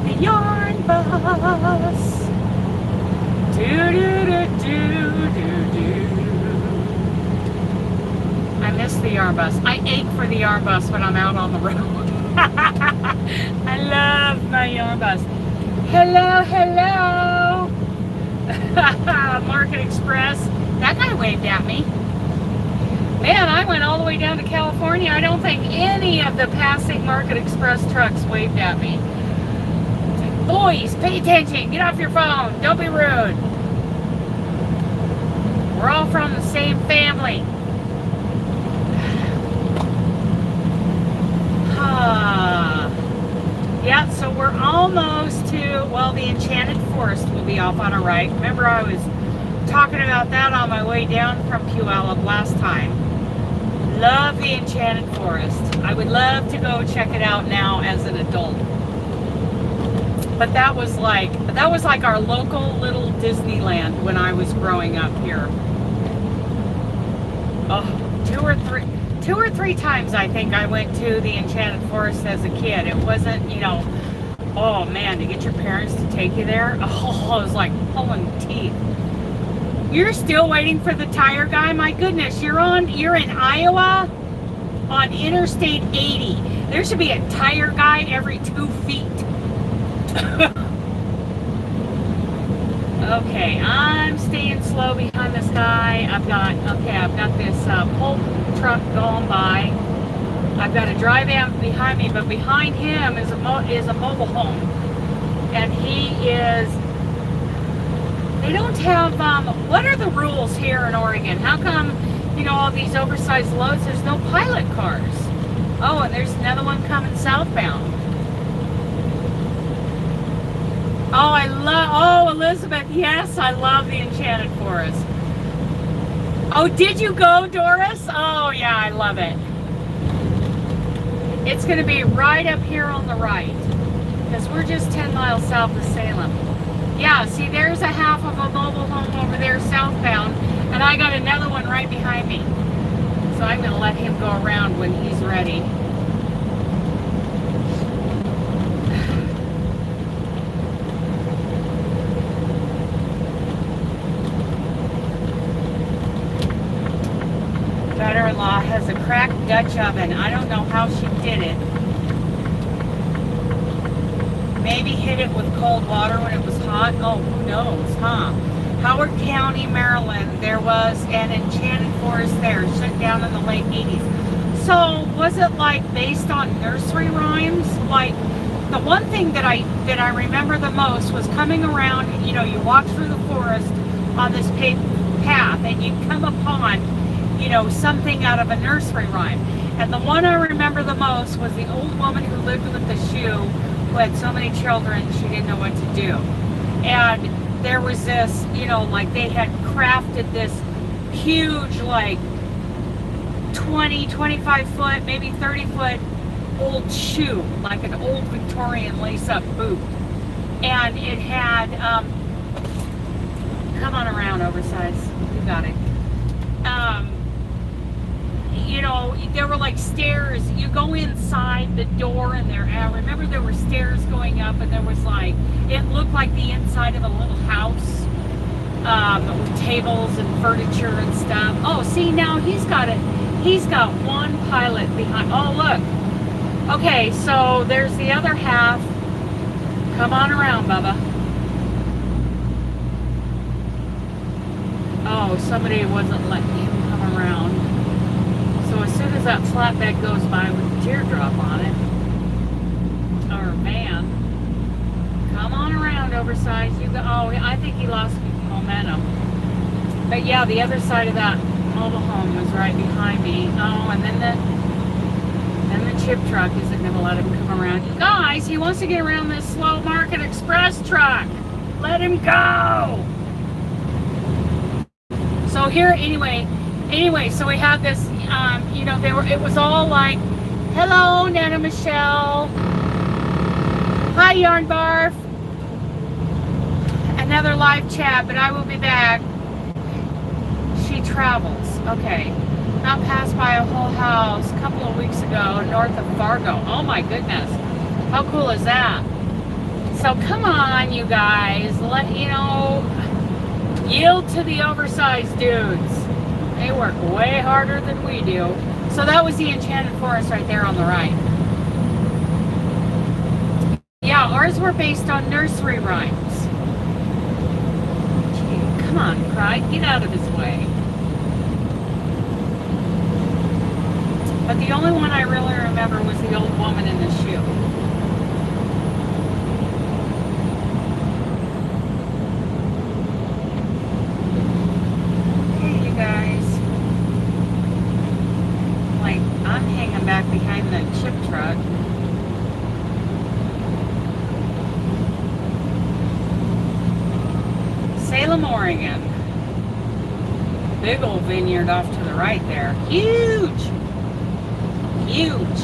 [SPEAKER 1] The yarn bus. I miss the yarn bus. I ache for the yarn bus when I'm out on the road. I love my yarn bus. Hello, hello. Market Express. That guy waved at me. Man, I went all the way down to California. I don't think any of the passing Market Express trucks waved at me. Boys, pay attention. Get off your phone. Don't be rude. We're all from the same family. Yeah, so we're almost to, the Enchanted Forest will be off on our right. Remember I was talking about that on my way down from Puyallup last time. Love the Enchanted Forest. I would love to go check it out now as an adult. But that was like our local little Disneyland when I was growing up here. Oh, two or three times I think I went to the Enchanted Forest as a kid. It wasn't, oh man, to get your parents to take you there, oh, it was like pulling teeth. You're still waiting for the tire guy? My goodness, you're in Iowa on Interstate 80. There should be a tire guy every 2 feet. Okay, I'm staying slow behind this guy. I've got this pulp truck going by. I've got a dry van behind me, but behind him is a mobile home, and they don't have. What are the rules here in Oregon? How come, all these oversized loads? There's no pilot cars. Oh, and there's another one coming southbound. Oh, Elizabeth, yes, I love the Enchanted Forest. Oh, did you go, Doris? Oh, yeah, I love it. It's going to be right up here on the right, because we're just 10 miles south of Salem. Yeah, see, there's a half of a mobile home over there southbound, and I got another one right behind me. So I'm going to let him go around when he's ready. Daughter-in-law has a cracked Dutch oven. I don't know how she did it. Maybe hit it with cold water when it was hot. Oh, who knows, huh? Howard County, Maryland. There was an Enchanted Forest there, shut down in the late 80s. So was it like based on nursery rhymes? Like the one thing that I remember the most was coming around. You walk through the forest on this paved path, and you come upon something out of a nursery rhyme. And the one I remember the most was the old woman who lived with the shoe who had so many children she didn't know what to do. And there was this, you know, like they had crafted this huge, like 20, 25 foot, maybe 30 foot old shoe, like an old Victorian lace-up boot. And it had, come on around, oversized, you got it. You know, there were like stairs. You go inside the door and I remember there were stairs going up, and there was like, it looked like the inside of a little house, with tables and furniture and stuff. Oh, see, now he's got one pilot behind. Oh, look. Okay, so there's the other half. Come on around, Bubba. Oh, somebody wasn't letting him come around. So as soon as that flatbed goes by with a teardrop on it, or van, come on around, oversized. You go. Oh, I think he lost momentum. But yeah, the other side of that mobile home was right behind me. Oh, and then the chip truck isn't going to let him come around. You guys, he wants to get around this slow market express truck. Let him go. So here, anyway, so we had this, you know, it was all like, hello, Nana Michelle. Hi, Yarn Barf. Another live chat, but I will be back. She travels. Okay. Not passed by a whole house a couple of weeks ago north of Fargo. Oh my goodness. How cool is that? So come on, you guys. Yield to the oversized dudes. They work way harder than we do. So that was the Enchanted Forest right there on the right. Yeah, ours were based on nursery rhymes. Gee, come on, Pride, get out of his way. But the only one I really remember was the old woman in the shoe. Hey, you guys. Like, I'm hanging back behind that chip truck. Salem, Oregon. Big old vineyard off to the right there. Huge! Huge.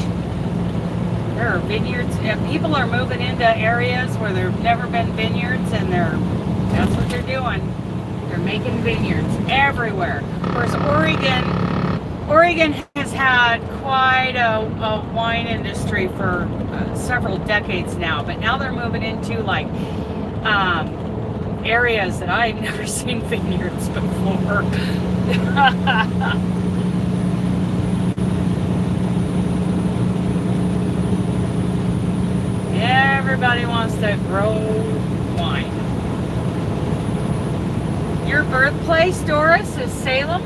[SPEAKER 1] There are vineyards. People are moving into areas where there have never been vineyards, and that's what they're doing. They're making vineyards everywhere. Of course, Oregon has had quite a wine industry for several decades now, but now they're moving into like areas that I've never seen vineyards before. Everybody wants to grow wine. Your birthplace, Doris, is Salem?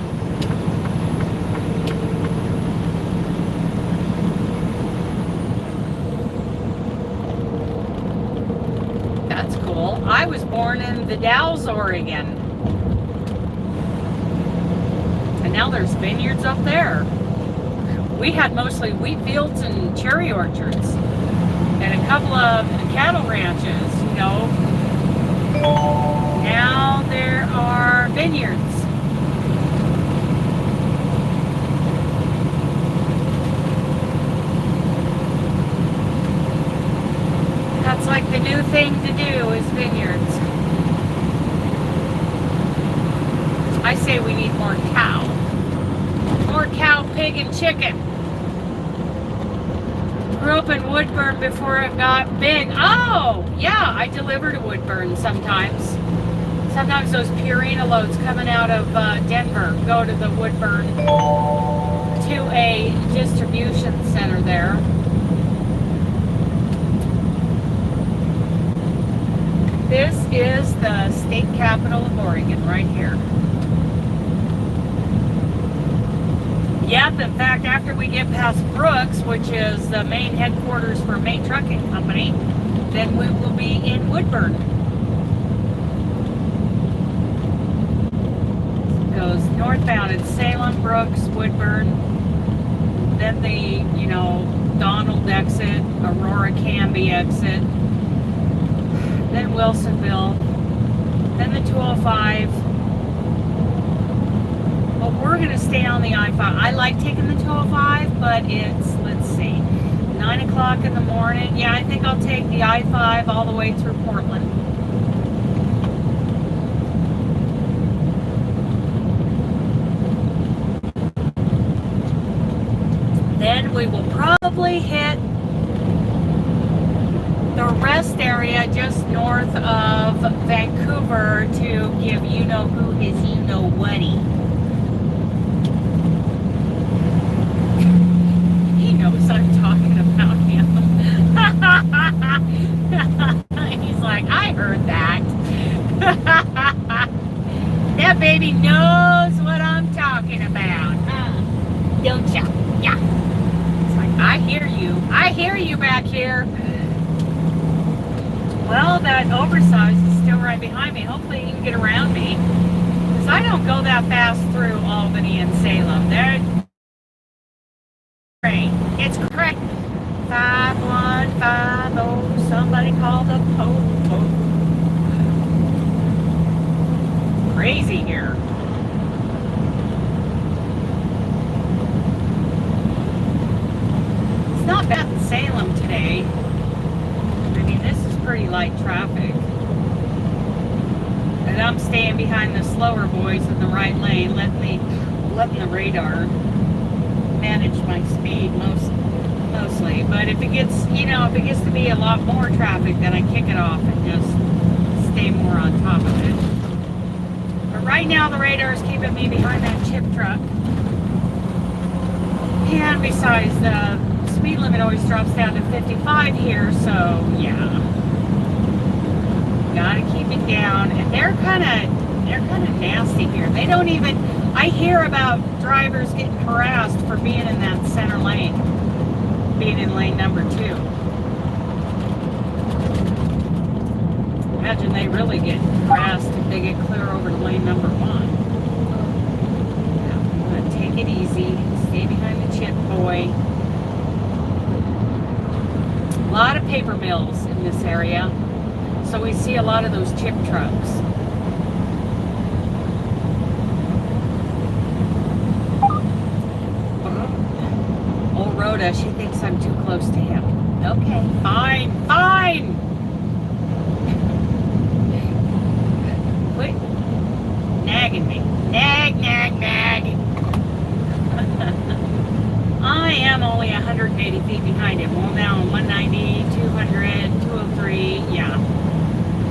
[SPEAKER 1] That's cool. I was born in the Dalles, Oregon. And now there's vineyards up there. We had mostly wheat fields and cherry orchards. And a couple of cattle ranches, you know. Now there are vineyards. That's like the new thing to do is vineyards. I say we need more cow. More cow, pig, and chicken. Grew up in Woodburn before it got big. Oh, yeah, I deliver to Woodburn sometimes. Sometimes those Purina loads coming out of Denver go to the Woodburn, to a distribution center there. This is the state capital of Oregon right here. Yep, in fact, after we get past Brooks, which is the main headquarters for May Trucking Company, then we will be in Woodburn. It goes northbound. It's Salem, Brooks, Woodburn. Then the, McDonald exit, Aurora Canby exit, then Wilsonville, then the 205. But we're going to stay on the I-5. I like taking the 205, but it's, let's see, 9 o'clock in the morning. Yeah, I think I'll take the I-5 all the way through Portland. Then we will probably hit the rest area just north of Vancouver to give you-know-who his you-know-whatty. He knows I'm talking about him. He's like, I heard that. That baby knows what I'm talking about. Don't ya? Yeah. I hear you back here. Well, that oversized is still right behind me. Hopefully he can get around me. Because I don't go that fast through Albany and Salem. It's correct. 5150. Somebody call the po-po. Crazy here. It's not bad in Salem today. I mean, this is pretty light traffic. And I'm staying behind the slower boys in the right lane, letting the radar manage my speed mostly. But if it gets to be a lot more traffic, then I kick it off and just stay more on top of it. But right now the radar is keeping me behind that chip truck. And besides, the speed limit always drops down to 55 here, so yeah. Gotta keep it down. And they're kinda nasty here. They don't even, I hear about drivers getting harassed for being in that center lane, being in lane number 2. Imagine they really get harassed if they get clear over to lane number 1. Yeah, I'm gonna take it easy, stay behind the chip boy. A lot of paper mills in this area, so we see a lot of those chip trucks. Old Rhoda, she thinks I'm too close to him. Okay, fine. Quit nagging me. Nag. I am only 180 feet behind him. Well, now I'm 190, 200, 203. Yeah.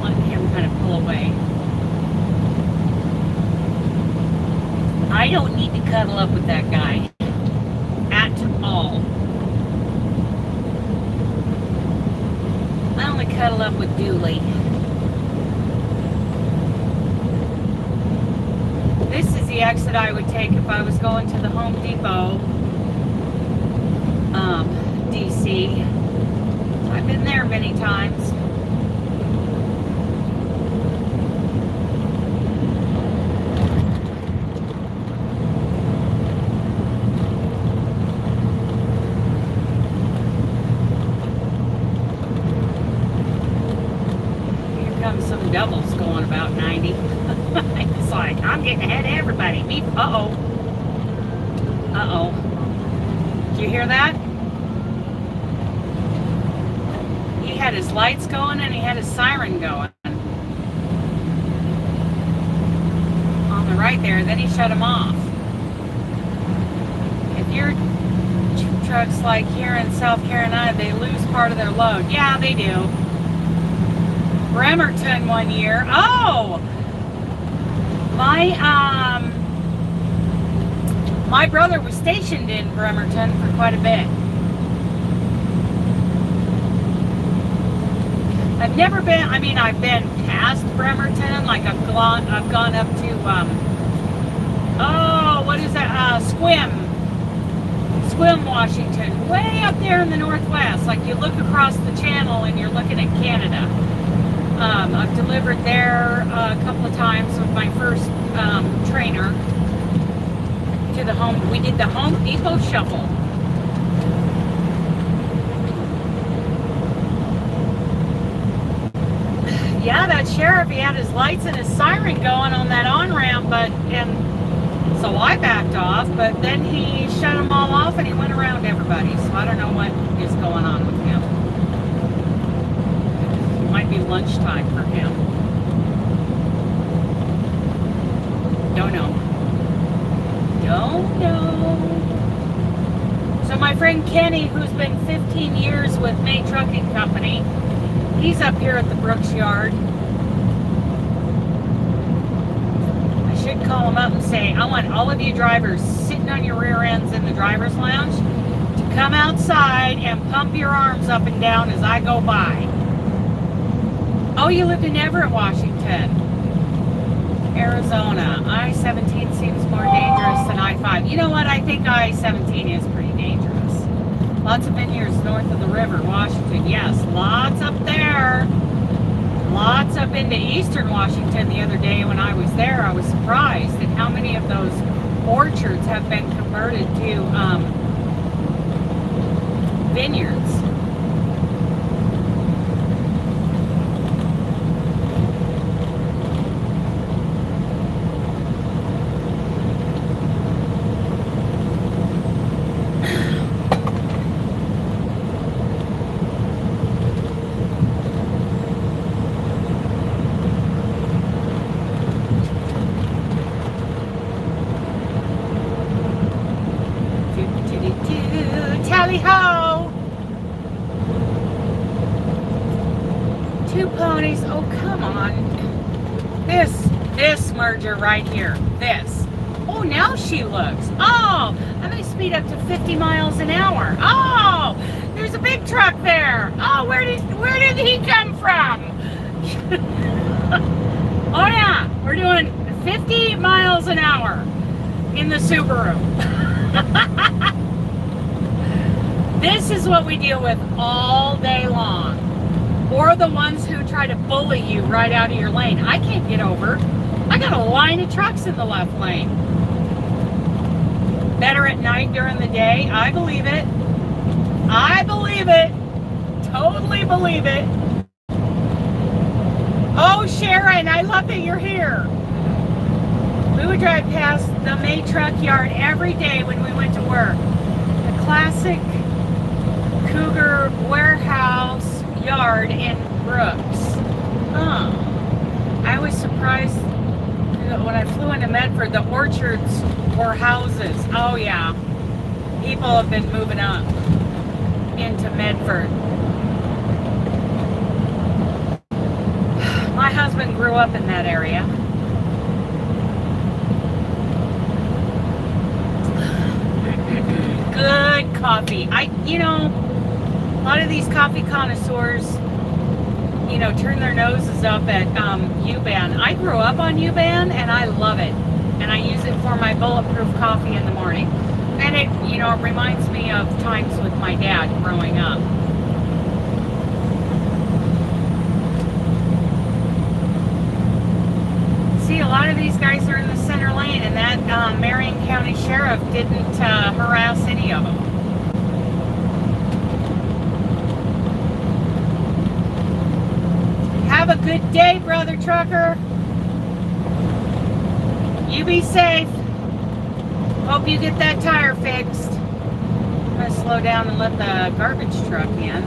[SPEAKER 1] Letting him kind of pull away. I don't need to cuddle up with that guy. At all. I only cuddle up with Dooley. This is the exit I would take if I was going to the Home Depot, DC. I've been there many times. Here comes some doubles going about 90. It's like, I'm getting ahead of everybody. Uh-oh. Did you hear that? He had his lights going and he had his siren going on the right there, and then he shut them off. If your trucks like here in South Carolina, they lose part of their load. Yeah, they do. Bremerton one year. Oh! My brother was stationed in Bremerton for quite a bit. I've never been, I've been past Bremerton, like I've gone up to, what is that, Squim, Washington, way up there in the northwest. Like you look across the channel and you're looking at Canada. I've delivered there a couple of times with my first trainer to the home. We did the Home Depot shuffle. Yeah, that sheriff, he had his lights and his siren going on that on-ramp, and so I backed off, but then he shut them all off and he went around everybody. So I don't know what is going on with him. It might be lunchtime for him. Don't know. Don't know. So my friend Kenny, who's been 15 years with May Trucking Company, he's up here at the Brooks Yard. I should call him up and say, I want all of you drivers sitting on your rear ends in the driver's lounge to come outside and pump your arms up and down as I go by. Oh, you lived in Everett, Washington, Arizona. I-17 seems more dangerous than I-5. You know what? I think I-17 is pretty dangerous. Lots of vineyards north of the river, Washington. Yes, lots up there. Lots up into eastern Washington the other day when I was there. I was surprised at how many of those orchards have been converted to vineyards. Tally-ho! Two ponies. Oh, come on. This merger right here. This. Oh, now she looks. Oh, I'm going to speed up to 50 miles an hour. Oh, there's a big truck there. Oh, where did he come from? Oh, yeah. We're doing 50 miles an hour in the Subaru. This is what we deal with all day long. Or the ones who try to bully you right out of your lane. I can't get over. I got a line of trucks in the left lane. Better at night during the day. I believe it. I believe it. Totally believe it. Oh, Sharon, I love that you're here. We would drive past the May Truck Yard every day when we went to work. The classic Cougar warehouse yard in Brooks. Oh, I was surprised when I flew into Medford, the orchards were houses. Oh yeah, people have been moving up into Medford. My husband grew up in that area. Good coffee. A lot of these coffee connoisseurs, turn their noses up at U-Ban. I grew up on U-Ban and I love it. And I use it for my bulletproof coffee in the morning. And it reminds me of times with my dad growing up. See, a lot of these guys are in the center lane, and that Marion County Sheriff didn't harass any of them. Have a good day, brother trucker. You be safe. Hope you get that tire fixed. I'm going to slow down and let the garbage truck in.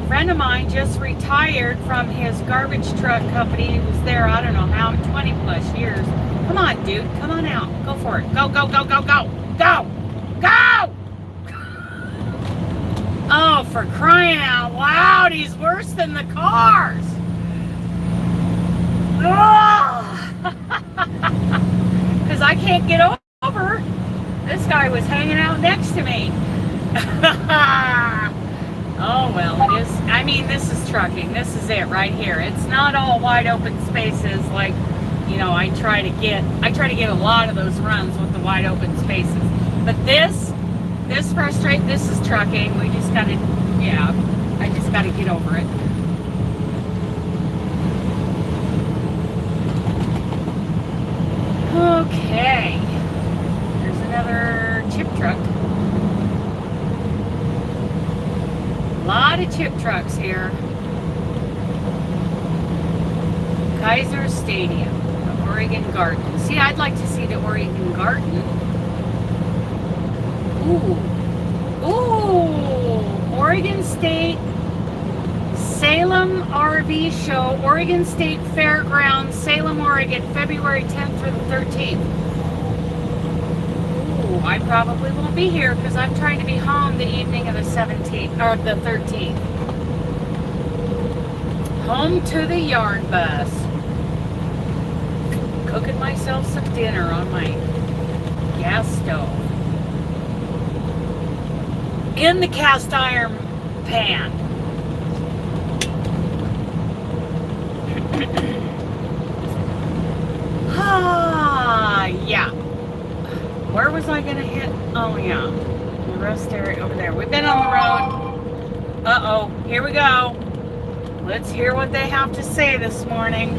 [SPEAKER 1] A friend of mine just retired from his garbage truck company. He was there, I don't know how, 20 plus years. Come on, dude. Come on out. Go for it. Go, go, go, go, go. Go! Go! Oh, for crying out loud, he's worse than the cars. Because I can't get over. This guy was hanging out next to me. Oh, well, it is. I mean, this is trucking. This is it right here. It's not all wide open spaces like, I try to get a lot of those runs with the wide open spaces. But this is trucking. We just gotta, I just gotta get over it. Okay. There's another chip truck. A lot of chip trucks here. Kaiser Stadium, the Oregon Garden. See, I'd like to see the Oregon Garden. Ooh, Oregon State Salem RV Show, Oregon State Fairgrounds, Salem, Oregon, February 10th through the 13th. Ooh, I probably won't be here because I'm trying to be home the evening of the 17th, or the 13th. Home to the yard bus. Cooking myself some dinner on my gas stove. In the cast iron pan. Yeah. Where was I gonna hit? Oh yeah, the rest area over there. We've been on the road. Uh-oh, here we go. Let's hear what they have to say this morning.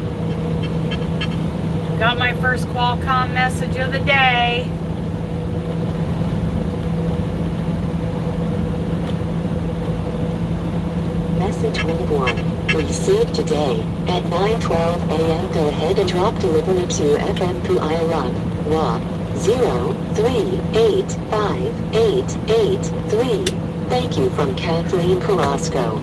[SPEAKER 1] Got my first Qualcomm message of the day.
[SPEAKER 2] Message 1. Received today at 9:12 a.m. Go ahead and drop delivery to FM Puyallup, WA 0385883. Thank you from Kathleen Carrasco.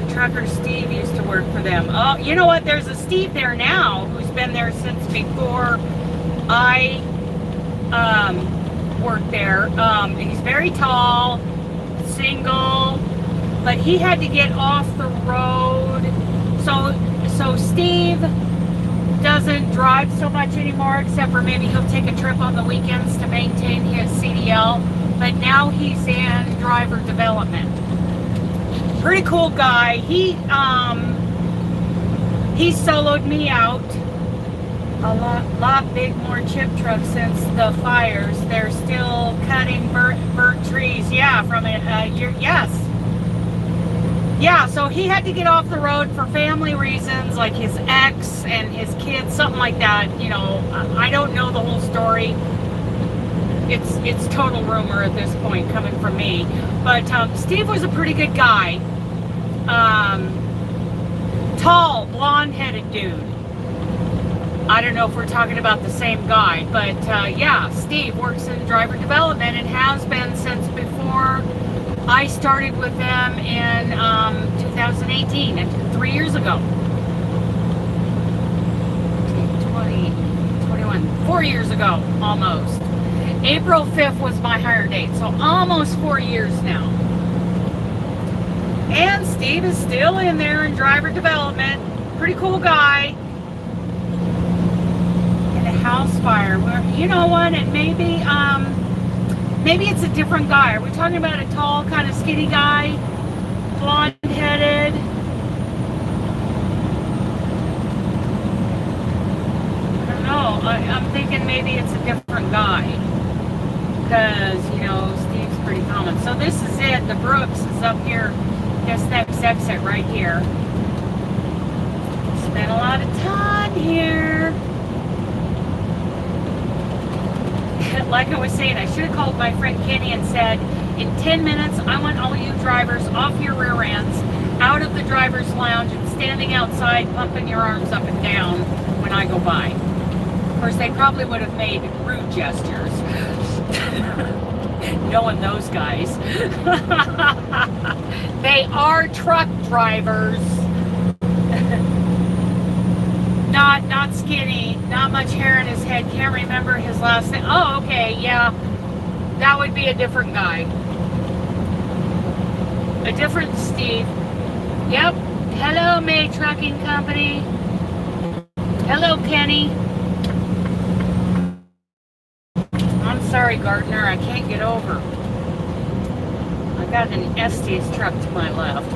[SPEAKER 1] Trucker Steve used to work for them. Oh, you know what? There's a Steve there now who's been there since before I worked there. He's very tall, single, but he had to get off the road. So Steve doesn't drive so much anymore, except for maybe he'll take a trip on the weekends to maintain his CDL. But now he's in driver development. Pretty cool guy. He soloed me out a lot big more chip trucks since the fires. They're still cutting burnt trees. Yeah, from it. Yes. Yeah, so he had to get off the road for family reasons, like his ex and his kids, something like that. You know, I don't know the whole story. It's total rumor at this point coming from me. But Steve was a pretty good guy. Tall, blonde-headed dude. I don't know if we're talking about the same guy, but yeah, Steve works in driver development and has been since before I started with them in 2018, and 3 years ago. 20, 21, 4 years ago, almost. April 5th was my hire date, so almost 4 years now. And Steve is still in there in driver development. Pretty cool guy. And a house fire. Where, you know what? And maybe it's a different guy. Are we talking about a tall, kind of skinny guy, blonde-headed? I don't know. I'm thinking maybe it's a different guy. Because, you know, Steve's pretty common. So this is it. The Brooks is up here. This next exit right here. Spent a lot of time here. Like I was saying, I should have called my friend Kenny and said, in 10 minutes, I want all you drivers off your rear ends, out of the driver's lounge, and standing outside, pumping your arms up and down when I go by. Of course, they probably would have made rude gestures. Knowing those guys. They are truck drivers. Not skinny, not much hair in his head, can't remember his last name. Oh, okay, yeah. That would be a different guy. A different Steve. Yep. Hello, May Trucking Company. Hello, Kenny. I'm sorry, Gardner, I can't get over. I got an Estes truck to my left.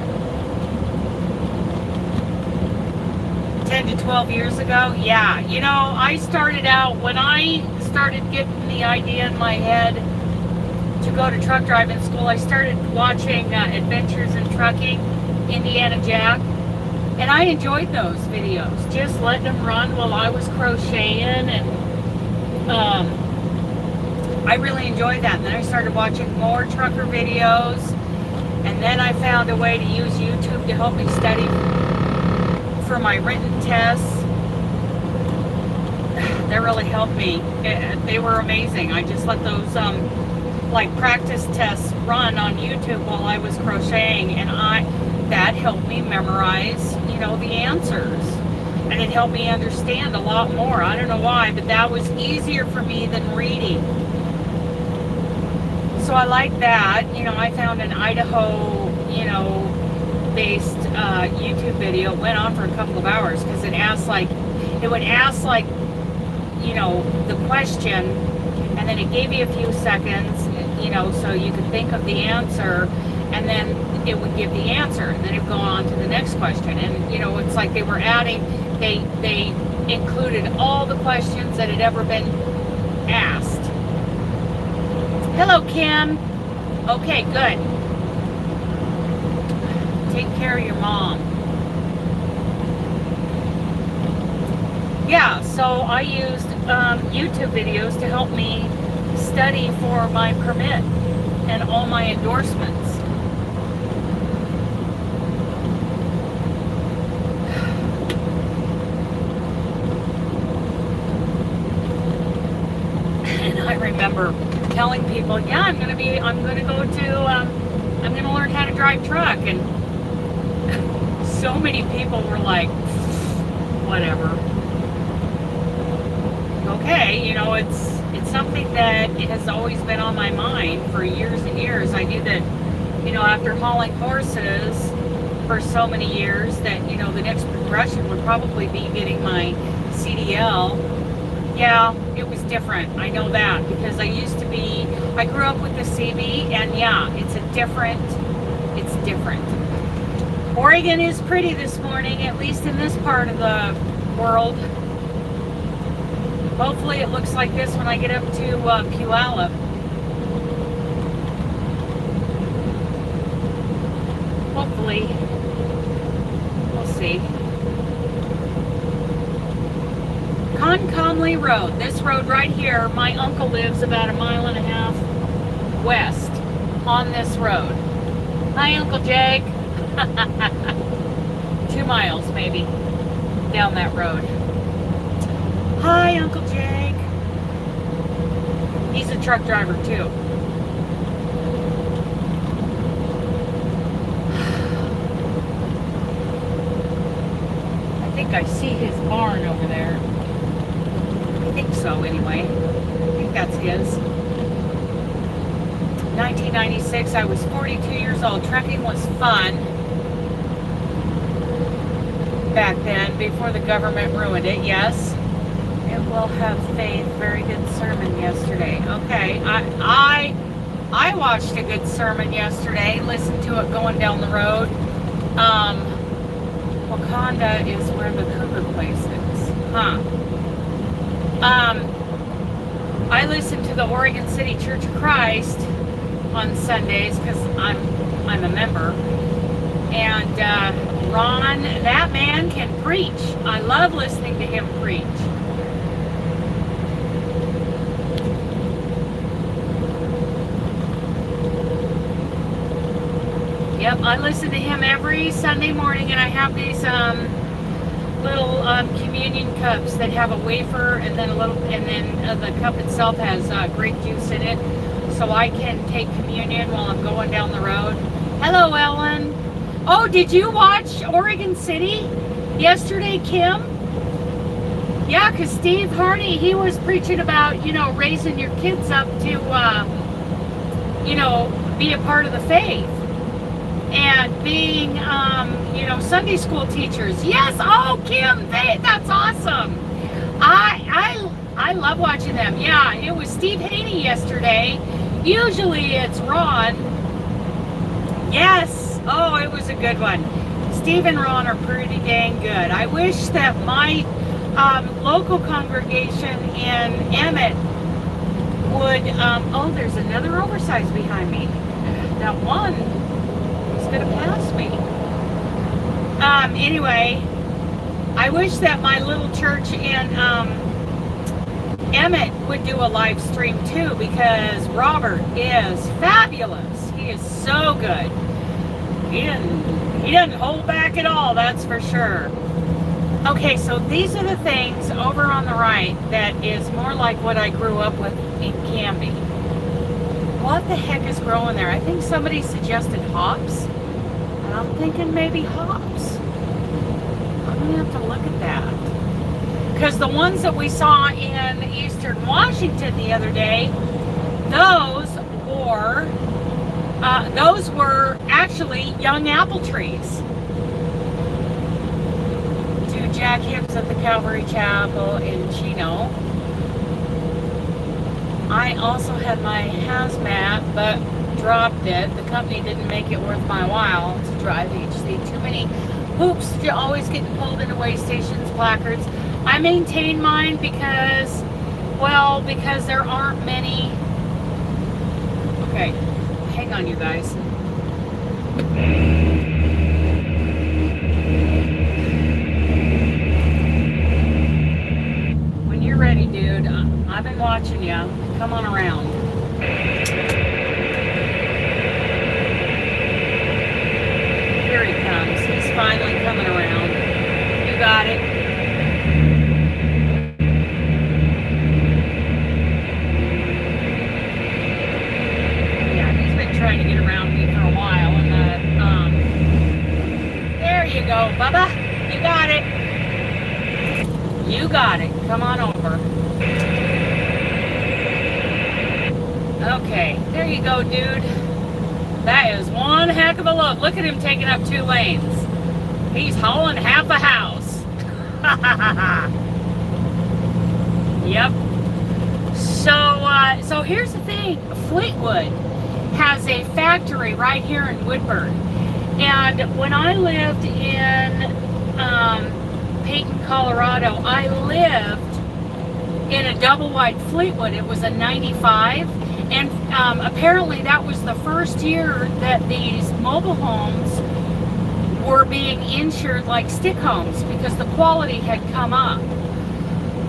[SPEAKER 1] 10 to 12 years ago, yeah. You know, I started out, when I started getting the idea in my head to go to truck driving school, I started watching Adventures in Trucking, Indiana Jack, and I enjoyed those videos, just letting them run while I was crocheting, and I really enjoyed that. And then I started watching more trucker videos, And then I found a way to use YouTube to help me study for my written tests. That really helped me. They were amazing. I just let those like practice tests run on YouTube while I was crocheting, and that helped me memorize, you know, the answers. And it helped me understand a lot more. I don't know why, but that was easier for me than reading. So I like that. You know, I found an Idaho, you know, based YouTube video. It went on for a couple of hours because it would ask like, you know, the question, and then it gave you a few seconds, you know, so you could think of the answer, and then it would give the answer, and then it would go on to the next question. And, you know, it's like they were adding, they included all the questions that had ever been asked. Hello, Kim. Okay, good. Take care of your mom. Yeah, so I used YouTube videos to help me study for my permit and all my endorsements. And I remember telling people, yeah, I'm going to learn how to drive truck. And so many people were like, whatever. Okay, you know, it's something that has always been on my mind for years and years. I knew that, you know, after hauling horses for so many years, that, you know, the next progression would probably be getting my CDL. Yeah, it was different. I know that because I grew up with the CB, and yeah, it's different. Oregon is pretty this morning, at least in this part of the world. Hopefully it looks like this when I get up to Puyallup. Hopefully. We'll see. Concomly Road. This road right here, my uncle lives about 1.5 miles west on this road. Hi, Uncle Jake. 2 miles maybe down that road. Hi, Uncle Jake. He's a truck driver too. I think I see his barn over there. I think so anyway. I think that's his. 1996, I was 42 years old. Trucking was fun back then, before the government ruined it, yes. It will have faith. Very good sermon yesterday. Okay, I watched a good sermon yesterday. Listened to it going down the road. Wakanda is where the cougar place is. Huh. I listened to the Oregon City Church of Christ on Sundays because I'm a member. And Ron, that man can preach. I love listening to him preach. Yep, I listen to him every Sunday morning, and I have these little communion cups that have a wafer, and then the cup itself has grape juice in it, so I can take communion while I'm going down the road. Hello, Ellen. Oh, did you watch Oregon City yesterday, Kim? Yeah, because Steve Hardy, he was preaching about, you know, raising your kids up to, you know, be a part of the faith. And being, you know, Sunday school teachers. Yes, oh, Kim, that's awesome. I love watching them. Yeah, it was Steve Haney yesterday. Usually it's Ron. Yes, oh, it was a good one. Steve and Ron are pretty dang good. I wish that my local congregation in Emmett would, oh, there's another oversized behind me. That one is going to pass me. Anyway, I wish that my little church in Emmett would do a live stream too, because Robert is fabulous. He is so good. He doesn't hold back at all, that's for sure. Okay, so these are the things over on the right that is more like what I grew up with in Canby. What the heck is growing there? I think somebody suggested hops. And I'm thinking maybe hops. I'm going to have to look at that. Because the ones that we saw in Eastern Washington the other day, those were actually young apple trees. To Jack Hibbs at the Calvary Chapel in Chino. I also had my hazmat, but dropped it. The company didn't make it worth my while to drive HC. Too many hoops, always getting pulled into way stations, placards. I maintain mine because there aren't many. Okay, hang on, you guys. When you're ready, dude, I've been watching you. Come on around. Here he comes. He's finally coming around. You got it. Trying to get around me for a while, and there you go, Bubba. You got it. You got it. Come on over. Okay, there you go, dude. That is one heck of a load. Look at him taking up 2 lanes. He's hauling half a house. Yep. So here's the thing. Fleetwood has a factory right here in Woodburn, and when I lived in Peyton, Colorado, I lived in a double wide Fleetwood. It was a 95, and apparently that was the first year that these mobile homes were being insured like stick homes because the quality had come up.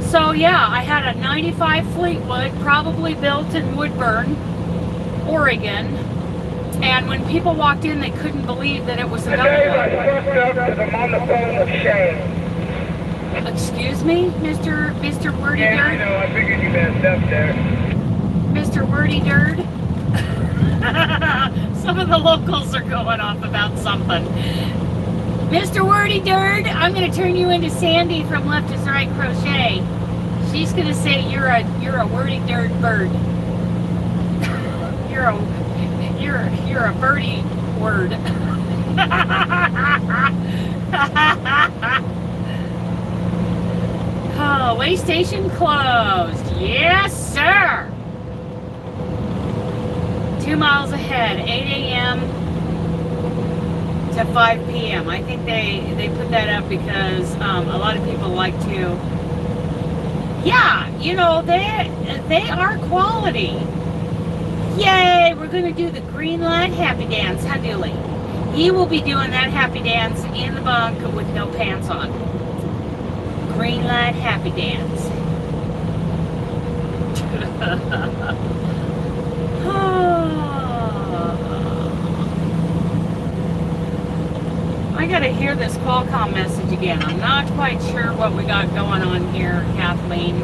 [SPEAKER 1] So yeah, I had a 95 Fleetwood, probably built in Woodburn, Oregon, and when people walked in, they couldn't believe that it was a double wide.
[SPEAKER 3] I'm on the phone with Shane.
[SPEAKER 1] Excuse me, Mr. Wordy
[SPEAKER 3] Yeah,
[SPEAKER 1] Dirt?
[SPEAKER 3] I know, I figured you messed up there.
[SPEAKER 1] Mr. Wordy Dirt? Some of the locals are going off about something. Mr. Wordy Dirt, I'm going to turn you into Sandy from Left is Right Crochet. She's going to say you're a wordy dirt bird. You're a birdie word. Oh, way station closed. Yes, sir. 2 miles ahead, 8 a.m. to 5 p.m. I think they put that up because a lot of people like to. Yeah, you know, they are quality. Yay, we're going to do the green light happy dance, huh, Dooley? He will be doing that happy dance in the bunk with no pants on. Green light happy dance. I got to hear this Qualcomm message again. I'm not quite sure what we got going on here, Kathleen.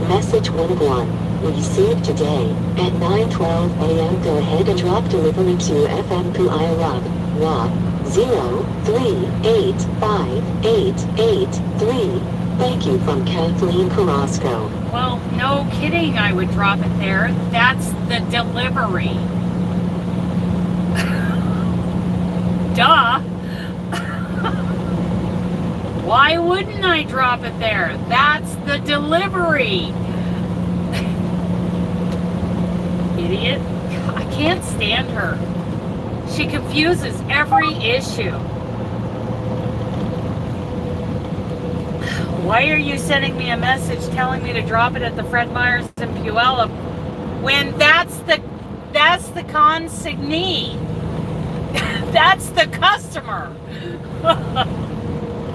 [SPEAKER 2] Message 1 received today at 9:12 a.m. Go ahead and drop delivery to FM Puyallup, WA 0385883. Thank you from Kathleen Carrasco.
[SPEAKER 1] Well, no kidding, I would drop it there. That's the delivery. Duh. Why wouldn't I drop it there? That's the delivery. Idiot. I can't stand her. She confuses every issue. Why are you sending me a message telling me to drop it at the Fred Meyer's in Puyallup when that's the consignee? That's the customer.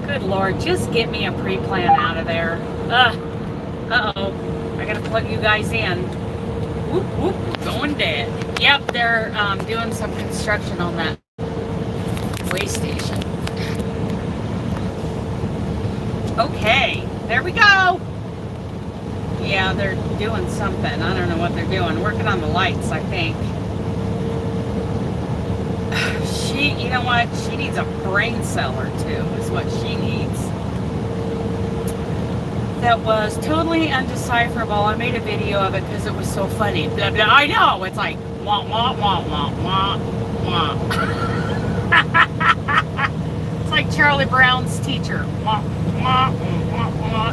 [SPEAKER 1] Good Lord, just get me a pre-plan out of there. Uh-oh. I gotta plug you guys in. Whoop, whoop, going dead. Yep, they're doing some construction on that way station. Okay, there we go. Yeah, they're doing something. I don't know what they're doing. Working on the lights, I think. You know what? She needs a brain cell or two, is what she needs. That was totally undecipherable. I made a video of it because it was so funny. Blah, blah. I know. It's like, wah, wah, wah, wah, wah, wah. It's like Charlie Brown's teacher. Wah, wah, wah, wah.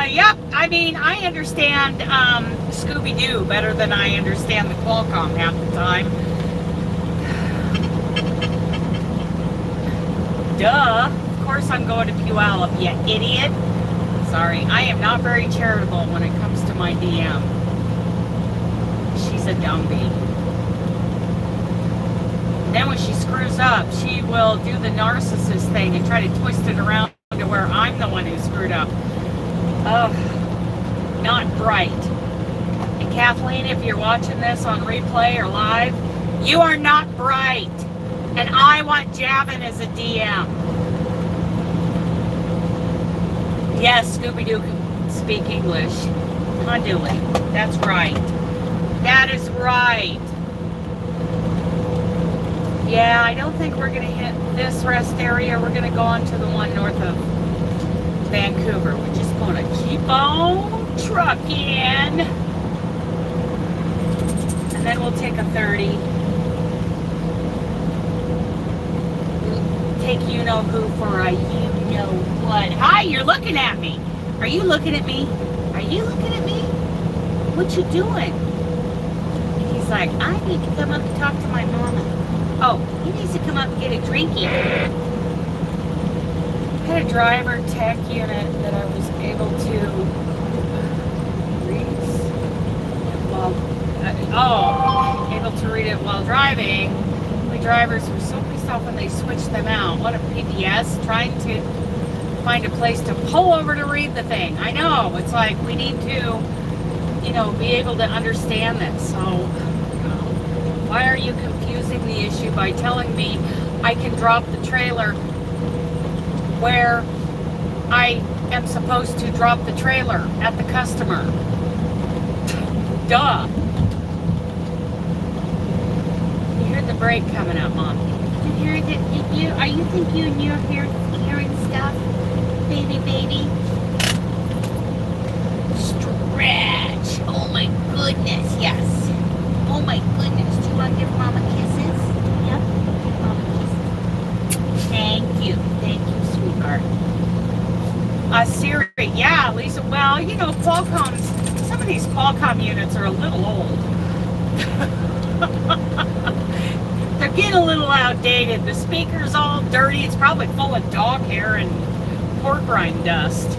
[SPEAKER 1] Yep. I mean, I understand Scooby-Doo better than I understand the Qualcomm half the time. Duh. Of course I'm going to Puyallup, you idiot. Sorry, I am not very charitable when it comes to my DM. She's a dumbie. Then when she screws up, she will do the narcissist thing and try to twist it around to where I'm the one who screwed up. Ugh. Not bright. And Kathleen, if you're watching this on replay or live, you are not bright. And I want Javin as a DM. Yes, Scooby-Doo can speak English. Unduly. That's right. That is right. Yeah, I don't think we're going to hit this rest area. We're going to go on to the one north of Vancouver. We're just going to keep on trucking. And then we'll take a 30. Take you-know-who for a you-know-what. Hi, you're looking at me. Are you looking at me? Are you looking at me? What you doing? And he's like, I need to come up and talk to my mama. Oh, he needs to come up and get a drinky. I had a driver tech unit that I was able to read able to read it while driving. The drivers were so pissed off when they switched them out. What a PPS, trying to find a place to pull over to read the thing. I know, it's like we need to, be able to understand this. So, why are you confusing the issue by telling me I can drop the trailer where I am supposed to drop the trailer at the customer? Duh. The brake coming up, Mom. Did you hear it? Are you thinking you're hearing stuff? Baby. Stretch. Oh my goodness, yes. Oh my goodness. Do you want to give Mama kisses? Yep. Mama kisses. Thank you, sweetheart. Siri, yeah, Lisa. Well, Qualcomm's, some of these Qualcomm units are a little old. They're getting a little outdated. The speaker's all dirty. It's probably full of dog hair and pork rind dust.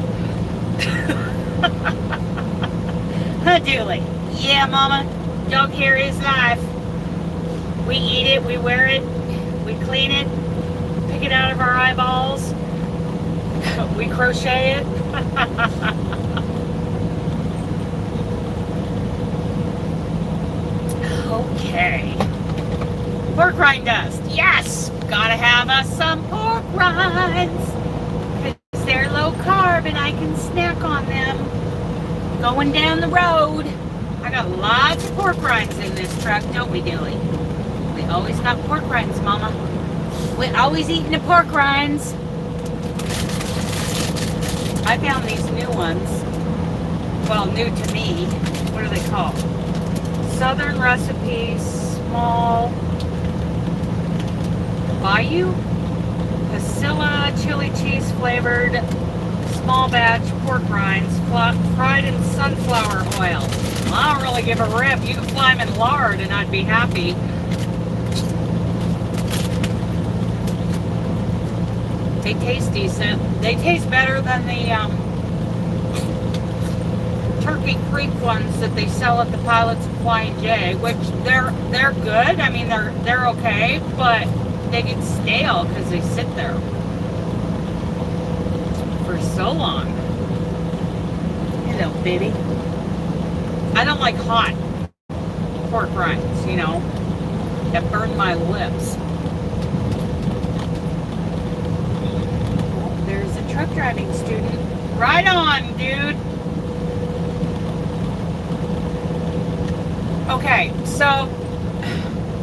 [SPEAKER 1] Huh, Dooley? Yeah, Mama. Dog hair is life. We eat it, we wear it, we clean it, pick it out of our eyeballs, we crochet it. Okay. Pork rind dust. Yes! Gotta have us some pork rinds. Because they're low carb and I can snack on them. Going down the road. I got lots of pork rinds in this truck, don't we, Dilly? We always got pork rinds, Mama. We're always eating the pork rinds. I found these new ones. Well, new to me. What are they called? Southern Recipes Small Bayou Pasilla chili cheese flavored small batch pork rinds fried in sunflower oil. Well, I don't really give a rip. You can fry them in lard and I'd be happy. They taste decent. They taste better than the Turkey Creek ones that they sell at the Pilots of Flying J, which they're good. I mean, they're okay, but they get stale because they sit there. for so long. Hello, baby. I don't like hot pork rinds, you know, that burn my lips. Oh, there's a truck driving student. Right on, dude. Okay, so,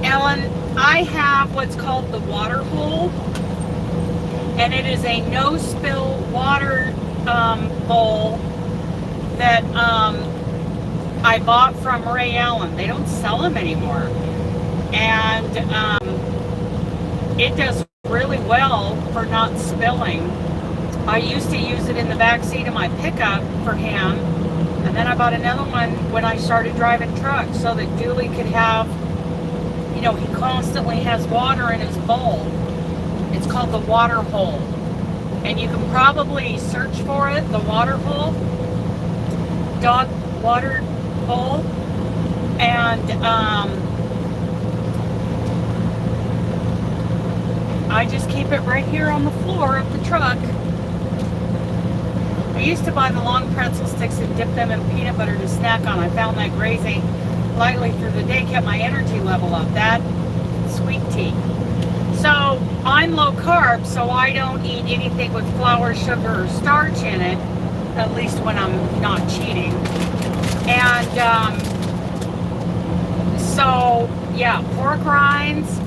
[SPEAKER 1] Ellen, I have what's called the water hole, and it is a no-spill water bowl that I bought from Ray Allen. They don't sell them anymore, and it does really well for not spilling. I used to use it in the back seat of my pickup for him, and then I bought another one when I started driving trucks so that Julie could have, you know, he constantly has water in his bowl. It's called the water hole, and you can probably search for it, the water hole, dog water hole, and I just keep it right here on the floor of the truck. I used to buy the long pretzel sticks and dip them in peanut butter to snack on. I found that grazing lightly through the day kept my energy level up. That sweet tea. So I'm low carb, so I don't eat anything with flour, sugar, or starch in it, at least when I'm not cheating. And so yeah, pork rinds.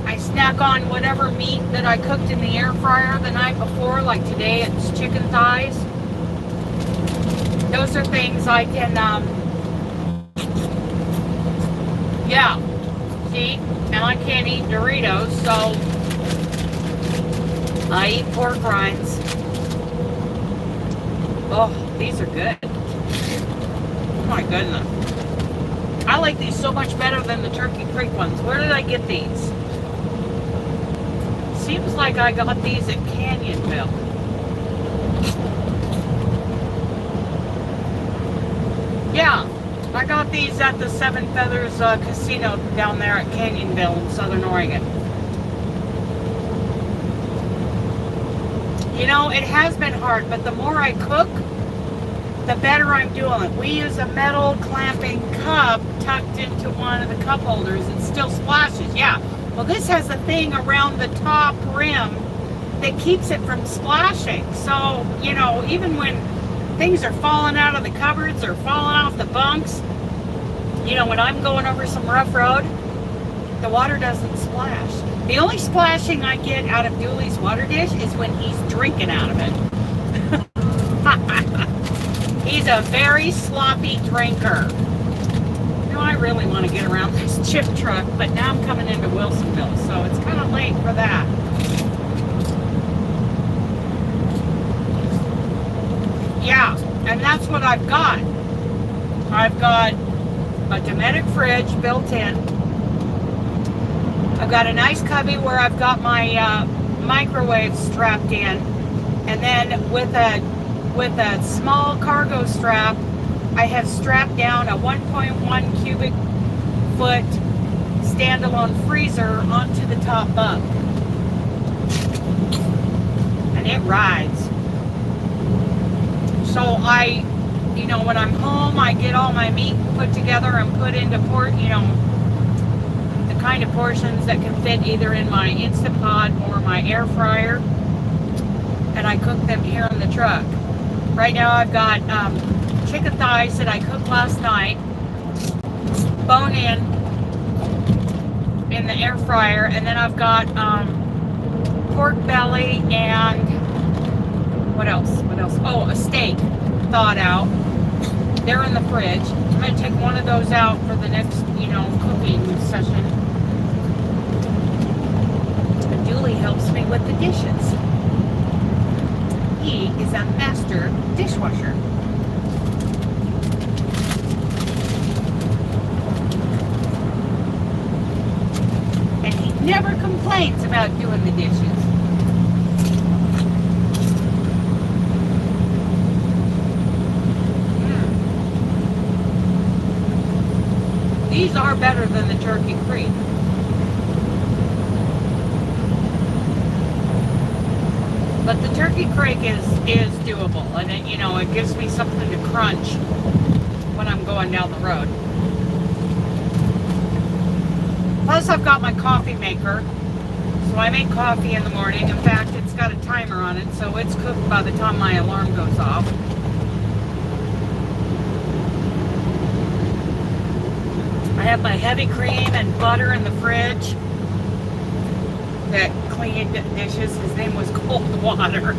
[SPEAKER 1] I snack on whatever meat that I cooked in the air fryer the night before, like today it's chicken thighs. Those are things I can, yeah, see, and I can't eat Doritos, so I eat pork rinds. Oh, these are good. Oh my goodness. I like these so much better than the Turkey Creek ones. Where did I get these? Seems like I got these at Canyonville. Yeah, I got these at the Seven Feathers Casino down there at Canyonville in Southern Oregon. You know, it has been hard, but the more I cook, the better I'm doing it. We use a metal clamping cup tucked into one of the cup holders. It still splashes, yeah. Well, this has a thing around the top rim that keeps it from splashing. So, you know, even when things are falling out of the cupboards or falling off the bunks, you know, when I'm going over some rough road, the water doesn't splash. The only splashing I get out of Dooley's water dish is when he's drinking out of it. He's a very sloppy drinker. You know, I really want to get around this chip truck, but now I'm coming into Wilsonville, so it's kind of late for that. Yeah, and that's what I've got. I've got a Dometic fridge built in. I've got a nice cubby where I've got my microwave strapped in, and then with a small cargo strap, I have strapped down a 1.1 cubic foot standalone freezer onto the top bunk, and it rides. So I, you know, when I'm home, I get all my meat put together and put into the kind of portions that can fit either in my Instant Pot or my air fryer, and I cook them here in the truck. Right now I've got chicken thighs that I cooked last night, bone in the air fryer, and then I've got pork belly and what else? Oh, a steak thawed out. They're in the fridge. I'm going to take one of those out for the next, you know, cooking session. Julie helps me with the dishes. He is a master dishwasher. And he never complains about doing the dishes. These are better than the Turkey Creek. But the turkey crake is doable, and it, you know, it gives me something to crunch when I'm going down the road. Plus, I've got my coffee maker, so I make coffee in the morning. In fact, it's got a timer on it, so it's cooked by the time my alarm goes off. I have my heavy cream and butter in the fridge that cleaned dishes. His name was Cold Water.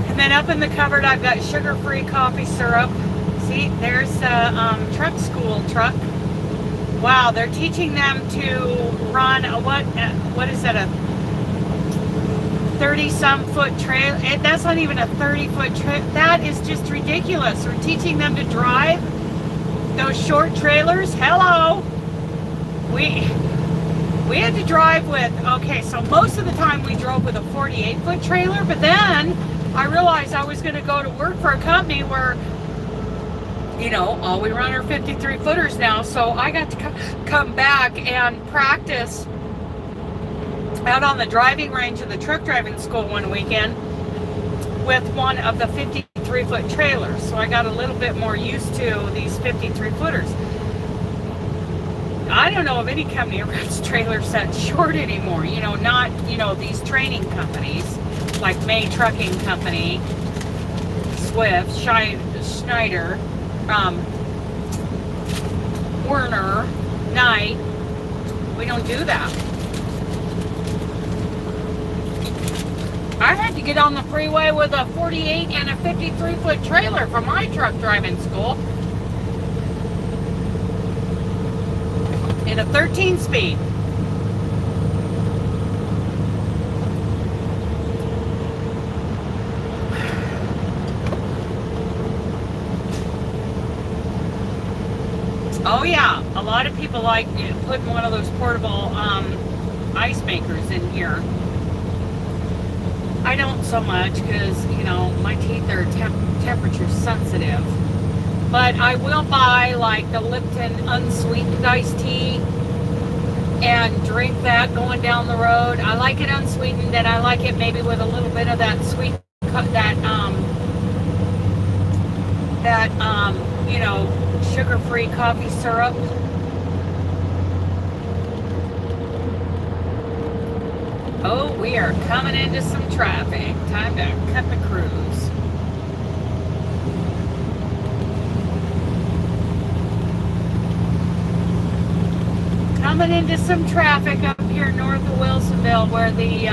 [SPEAKER 1] And then up in the cupboard, I've got sugar-free coffee syrup. See, there's a truck school truck. Wow, they're teaching them to run a, what is that, a 30-some foot trail? That's not even a 30-foot trail. That is just ridiculous. We're teaching them to drive those short trailers. Hello. We had to drive with, okay, so most of the time we drove with a 48-foot trailer, but then I realized I was going to go to work for a company where, you know, all we run are 53-footers now, so I got to come back and practice out on the driving range of the truck driving school one weekend with one of the 53-foot trailers. So I got a little bit more used to these 53-footers. I don't know of any company that runs trailers that short anymore. You know, not, you know, these training companies like May Trucking Company, Swift, Schneider, Werner, Knight. We don't do that. I had to get on the freeway with a 48 and a 53-foot trailer for my truck driving school in a 13-speed. Oh yeah, a lot of people like putting one of those portable ice makers in here. I don't so much because, you know, my teeth are temperature sensitive. But I will buy like the Lipton unsweetened iced tea and drink that going down the road. I like it unsweetened, and I like it maybe with a little bit of that sweet, you know, sugar-free coffee syrup. Oh, we are coming into some traffic. Time to cut the cruise. Coming into some traffic up here north of Wilsonville, where the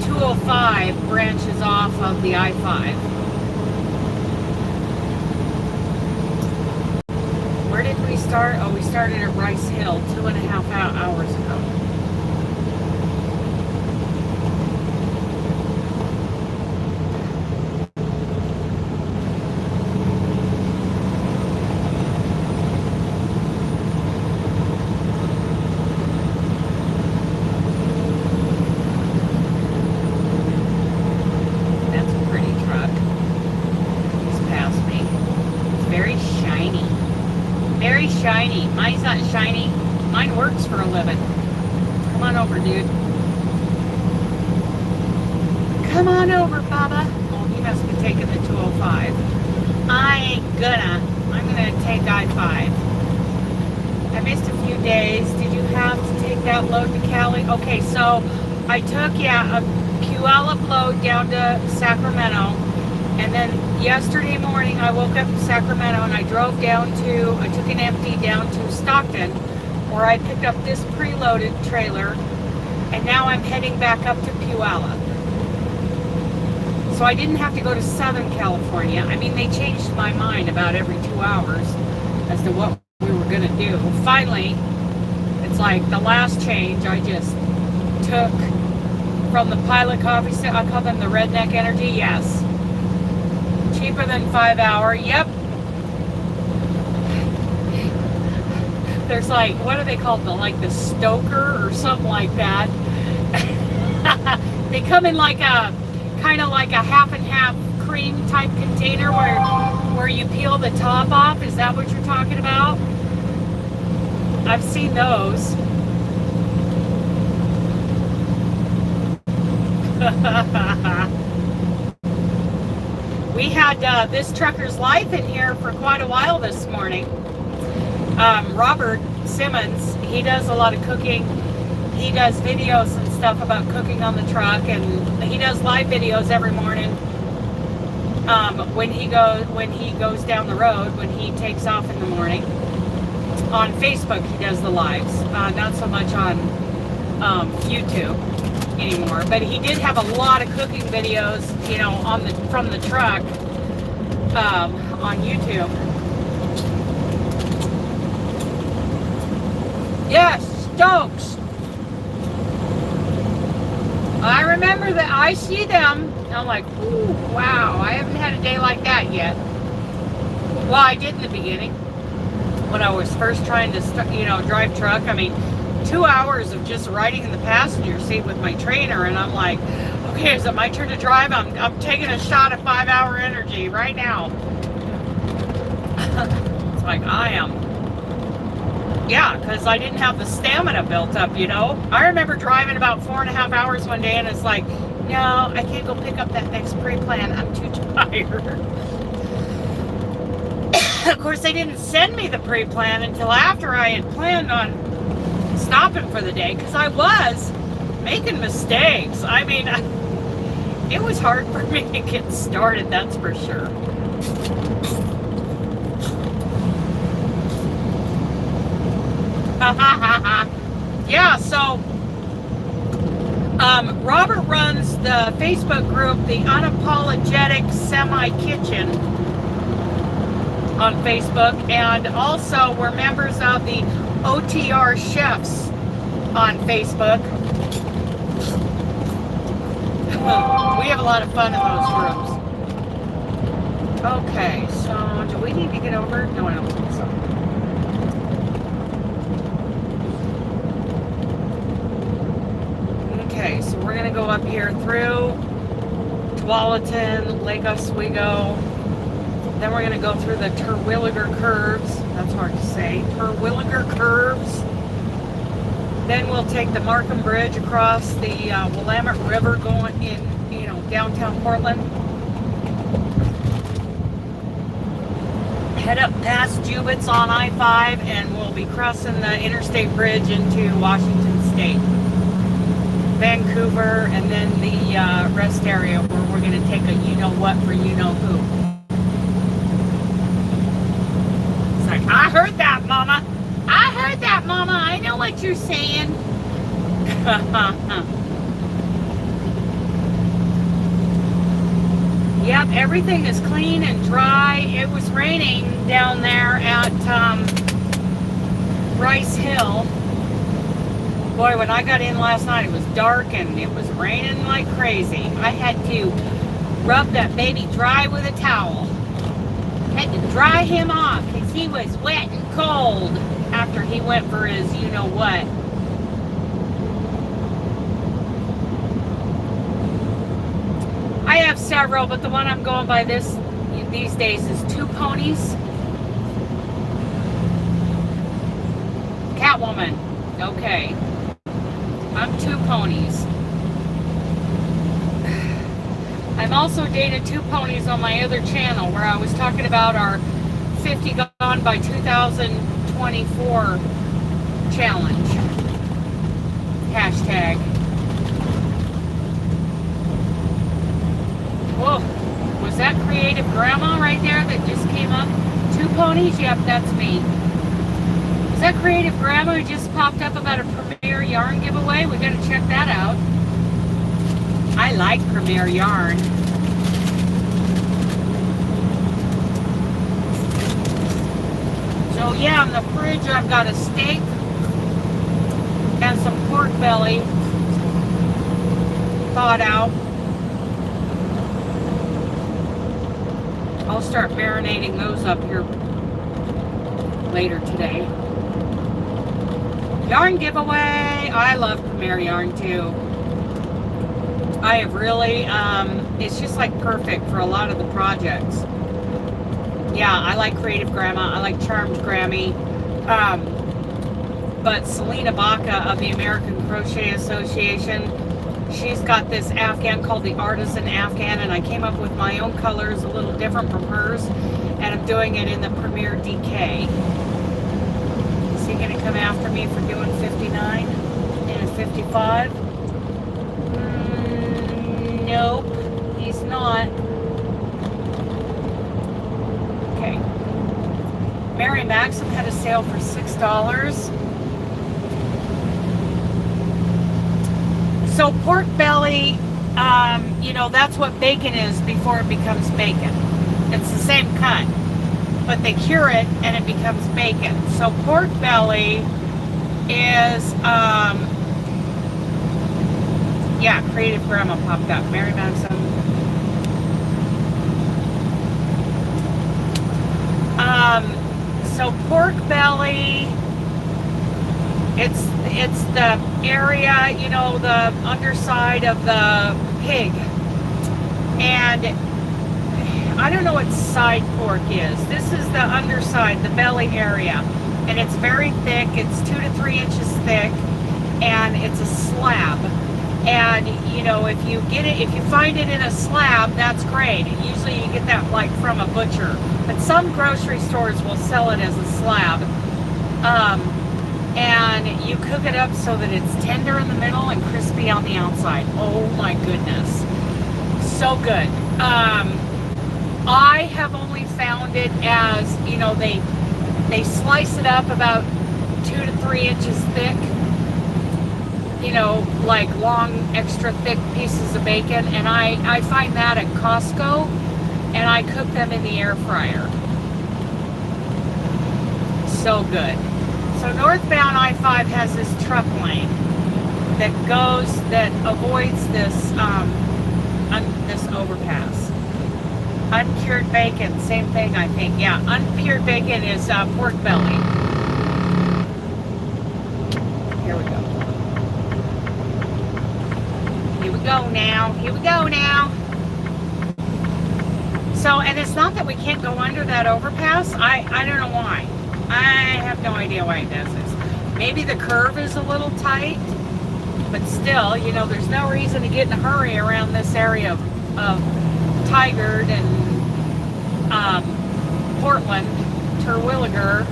[SPEAKER 1] 205 branches off of the I-5. Where did we start? Oh, we started at Rice Hill 2.5 hours ago. Shiny. Mine's not shiny. Mine works for a living. Come on over, dude. Come on over, Baba. Oh, he must be taking the 205. I ain't gonna. I'm gonna take I-5. I missed a few days. Did you have to take that load to Cali? Okay, so I took, a Puyallup load down to Sacramento. And then yesterday morning, I woke up in Sacramento and I drove down to, I took an empty down to Stockton, where I picked up this preloaded trailer. And now I'm heading back up to Puyallup. So I didn't have to go to Southern California. I mean, they changed my mind about every 2 hours as to what we were going to do. Finally, it's like the last change I just took from the Pilot Coffee Station. I call them the Redneck Energy. Yes. Cheaper than 5 hour. Yep. There's like, what are they called? The Stoker or something like that. They come in like a kind of like a half and half cream type container where you peel the top off. Is that what you're talking about? I've seen those. We had This Trucker's Life in here for quite a while this morning. Robert Simmons, he does a lot of cooking. He does videos and stuff about cooking on the truck, and he does live videos every morning. When he goes down the road, when he takes off in the morning. On Facebook, he does the lives, not so much on YouTube anymore. But he did have a lot of cooking videos, you know, from the truck on YouTube. Yes, Stokes. I remember that. I see them. I'm like, ooh, wow, I haven't had a day like that yet. Well, I did in the beginning when I was first trying to drive truck. I mean, 2 hours of just riding in the passenger seat with my trainer, and I'm like, okay, is it my turn to drive? I'm taking a shot of 5 hour energy right now. It's like, I am. Yeah, because I didn't have the stamina built up, you know. I remember driving about 4.5 hours one day, and it's like, no, I can't go pick up that next pre-plan. I'm too tired. Of course, they didn't send me the pre-plan until after I had planned on stopping for the day, because I was making mistakes. I mean, it was hard for me to get started, that's for sure. Yeah, so Robert runs the Facebook group, the Unapologetic Semi-Kitchen on Facebook, and also we're members of the OTR Chefs on Facebook. We have a lot of fun in those groups. Okay, so do we need to get over? No, I don't think so. Okay, so we're going to go up here through Tualatin, Lake Oswego. Then we're going to go through the Terwilliger Curves. That's hard to say. Terwilliger Curves. Then we'll take the Markham Bridge across the Willamette River going in, downtown Portland. Head up past Jubitz on I-5, and we'll be crossing the interstate bridge into Washington State. Vancouver, and then the rest area where we're going to take a you-know-what for you-know-who. It's like, I heard that, Mama. I heard that, Mama. I know what you're saying. Yep, everything is clean and dry. It was raining down there at Rice Hill. Boy, when I got in last night, it was dark and it was raining like crazy. I had to rub that baby dry with a towel. Had to dry him off because he was wet and cold after he went for his you-know-what. I have several, but the one I'm going by these days is 2 ponies. Catwoman. Okay. I'm 2 ponies. I'm also dated 2 ponies on my other channel where I was talking about our 50 gone by 2024 challenge. Hashtag. Whoa, was that Creative Grandma right there that just came up? 2 ponies? Yep, that's me. Is that Creative Grandma who just popped up about a Premier Yarn giveaway? We gotta check that out. I like Premier Yarn. So yeah, in the fridge I've got a steak and some pork belly thawed out. I'll start marinating those up here later today. Yarn giveaway. I love Premier Yarn too. I have really, it's just like perfect for a lot of the projects. Yeah, I like Creative Grandma. I like Charmed Grammy. but Selena Baca of the American Crochet Association, she's got this Afghan called the Artisan Afghan, and I came up with my own colors, a little different from hers, and I'm doing it in the Premier DK. Is he going to come after me for doing 59 and a 55? Nope, he's not. Okay. Mary Maxim had a sale for $6. So pork belly, you know, that's what bacon is before it becomes bacon. It's the same cut, but they cure it and it becomes bacon. So pork belly is, yeah, Creative Grandma popped up. Mary Maxim. So pork belly, it's the area, you know, the underside of the pig. And I don't know what side pork is. This is the underside, the belly area. And it's very thick. It's 2 to 3 inches thick. And it's a slab. And, you know, if you get it, if you find it in a slab, that's great. Usually you get that like from a butcher. But some grocery stores will sell it as a slab. And you cook it up so that it's tender in the middle and crispy on the outside. Oh my goodness. So good. I have only found it as, you know, they slice it up about 2 to 3 inches thick. You know, like long, extra thick pieces of bacon. And I find that at Costco. And I cook them in the air fryer. So good. So northbound I-5 has this truck lane that avoids this this overpass. Uncured bacon, same thing I think. Yeah, uncured bacon is pork belly. Here we go. Here we go now. Here we go now. So, and it's not that we can't go under that overpass. I don't know why. I have no idea why it does this. Maybe the curve is a little tight, but still, you know, there's no reason to get in a hurry around this area of Tigard and Portland, Terwilliger.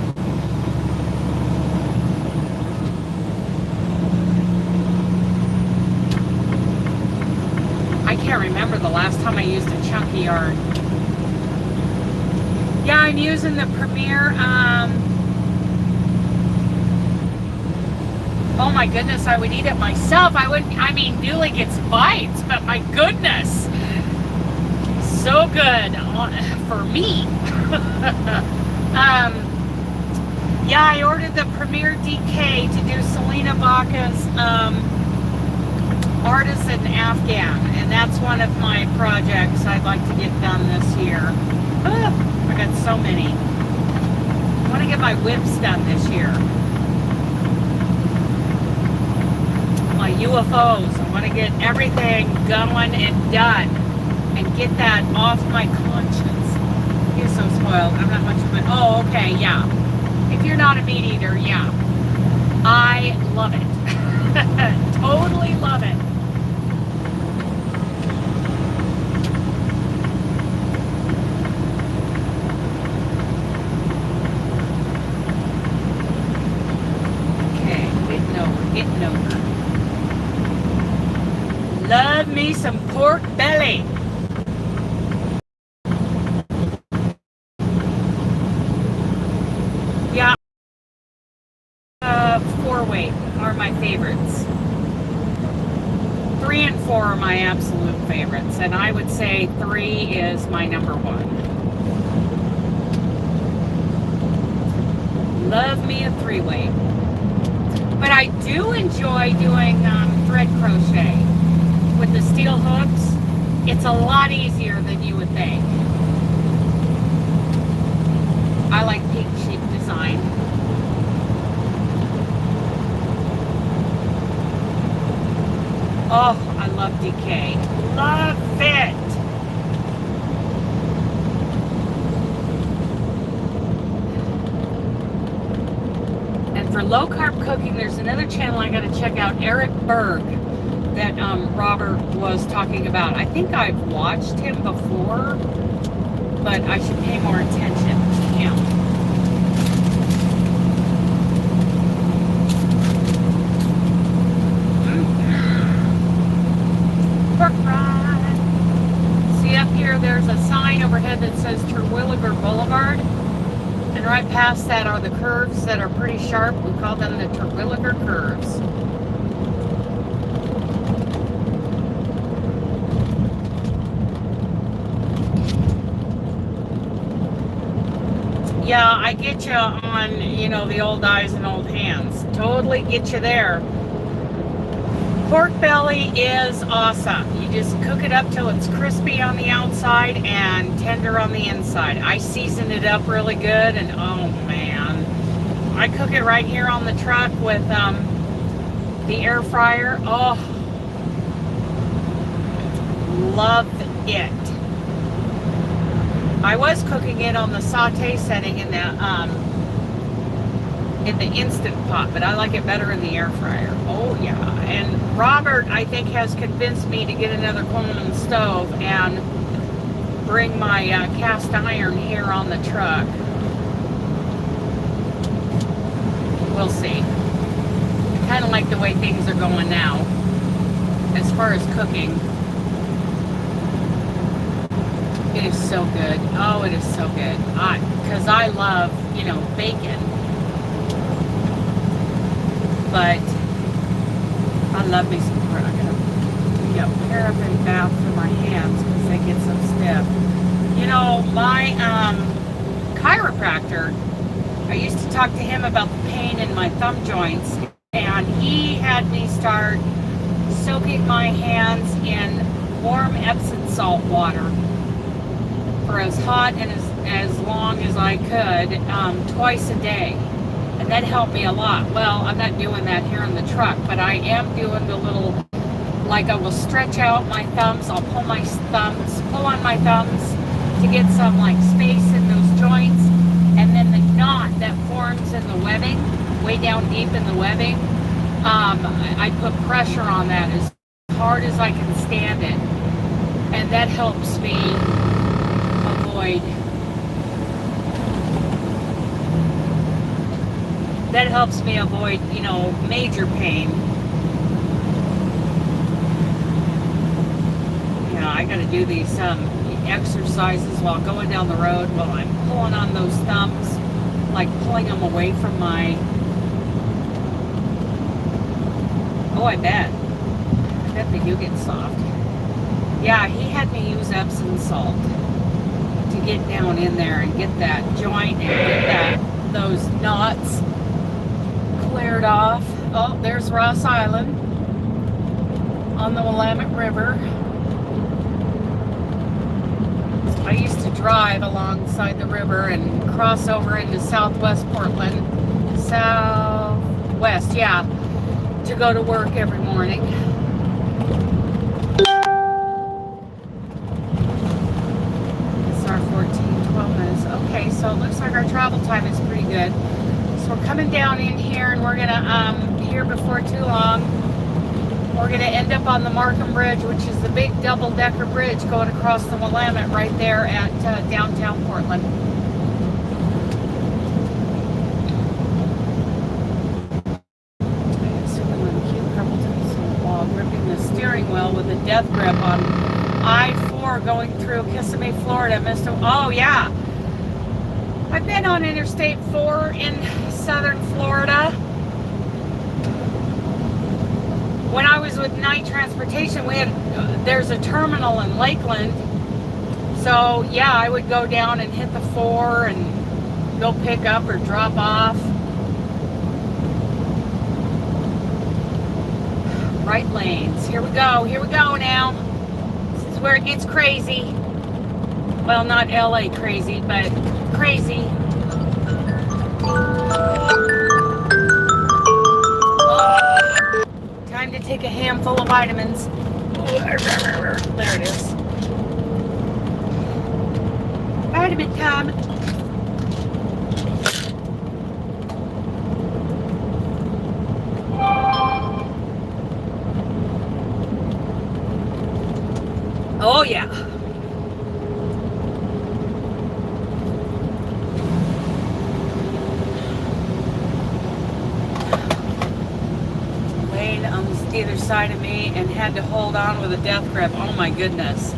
[SPEAKER 1] I can't remember the last time I used a chunky yarn. Yeah, I'm using the Premier, oh my goodness, I would eat it myself. I mean, Newly gets bites, but my goodness. So good for me. Yeah, I ordered the Premier DK to do Selena Baca's Artisan Afghan, and that's one of my projects I'd like to get done this year. I got so many. I want to get my whips done this year. My UFOs. I want to get everything going and done and get that off my conscience. You're so spoiled. I'm not much of a... Oh, okay, yeah. If you're not a meat eater, yeah. I love it. Totally love it. Getting over. Love me some pork belly. Yeah. 4-weight are my favorites. 3 and 4 are my absolute favorites, and I would say 3 is my number 1. Love me a 3-weight. But I do enjoy doing thread crochet with the steel hooks. It's a lot easier than you would think. I like pink sheep design. Oh, I love DK. Love it. For low carb cooking there's another channel I got to check out, Eric Berg, that Robert was talking about. I think I've watched him before, but I should pay more attention to him. Pork ride. See up here, there's a sign overhead that says Terwilliger Boulevard. And right past that are the curves that are pretty sharp. We call them the Terwilliger curves. Yeah, I get you on, you know, the old eyes and old hands. Totally get you there. Pork belly is awesome. You just cook it up till it's crispy on the outside and tender on the inside. I season it up really good, and oh man, I cook it right here on the truck with the air fryer. Oh, love it. I was cooking it on the saute setting in the instant pot, but I like it better in the air fryer. Oh yeah. And Robert, I think, has convinced me to get another Coleman stove and bring my cast iron here on the truck. We'll see. I kind of like the way things are going now as far as cooking. It is so good. Oh, it is so good. Because I love, you know, bacon. But I love me some pork. I got paraffin bath for my hands because they get so stiff. You know, my chiropractor, I used to talk to him about the pain in my thumb joints, and he had me start soaking my hands in warm Epsom salt water for as hot and as long as I could, twice a day. And that helped me a lot. Well, I'm not doing that here in the truck, but I am doing the little, like I will stretch out my thumbs, I'll pull on my thumbs to get some like space in those joints, and then the knot that forms in the webbing, way down deep in the webbing, I put pressure on that as hard as I can stand it, and that helps me avoid you know, major pain. You know, I got to do these exercises while going down the road while I'm pulling on those thumbs, like pulling them away from my, I bet they do get soft. Yeah, he had me use Epsom salt to get down in there and get that joint and get those knots cleared off. Oh, there's Ross Island on the Willamette River. I used to drive alongside the river and cross over into southwest Portland, southwest, yeah, to go to work every morning. It's our 12 minutes. Okay, so it looks like our travel time is pretty good. So we're coming down in here, and we're gonna, here before too long, we're gonna end up on the Markham Bridge, which is the big double-decker bridge going across the Willamette right there at downtown Portland. While gripping the steering wheel with a death grip on I-4 going through Kissimmee, Florida. Oh yeah, I've been on Interstate 4 in southern Florida. When I was with Night Transportation, there's a terminal in Lakeland. So yeah, I would go down and hit the 4 and go pick up or drop off. Right lanes. Here we go now. This is where it gets crazy. Well, not LA crazy, but crazy. Time to take a handful of vitamins. There it is. Vitamin time. side of me and had to hold on with a death grip. Oh my goodness.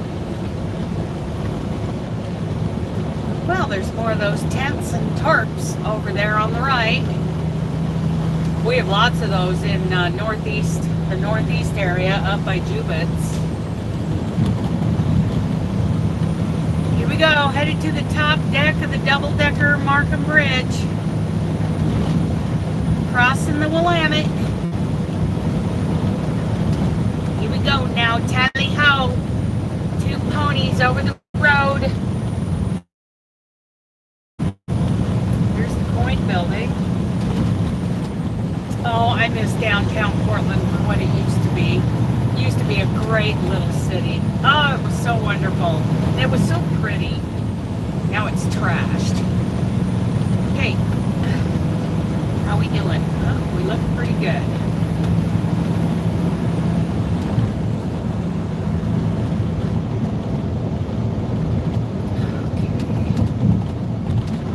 [SPEAKER 1] Well, there's more of those tents and tarps over there on the right. We have lots of those in the northeast area up by Jubit's. Here we go, headed to the top deck of the double-decker Markham Bridge. Crossing the Willamette. Here we go now, tally-ho. 2 ponies over the road. Here's the Coin Building. Oh, I miss downtown Portland for what it used to be. It used to be a great little city. Oh, it was so wonderful. It was so pretty. Now it's trashed. Okay. How we doing? Oh, we look pretty good. Okay.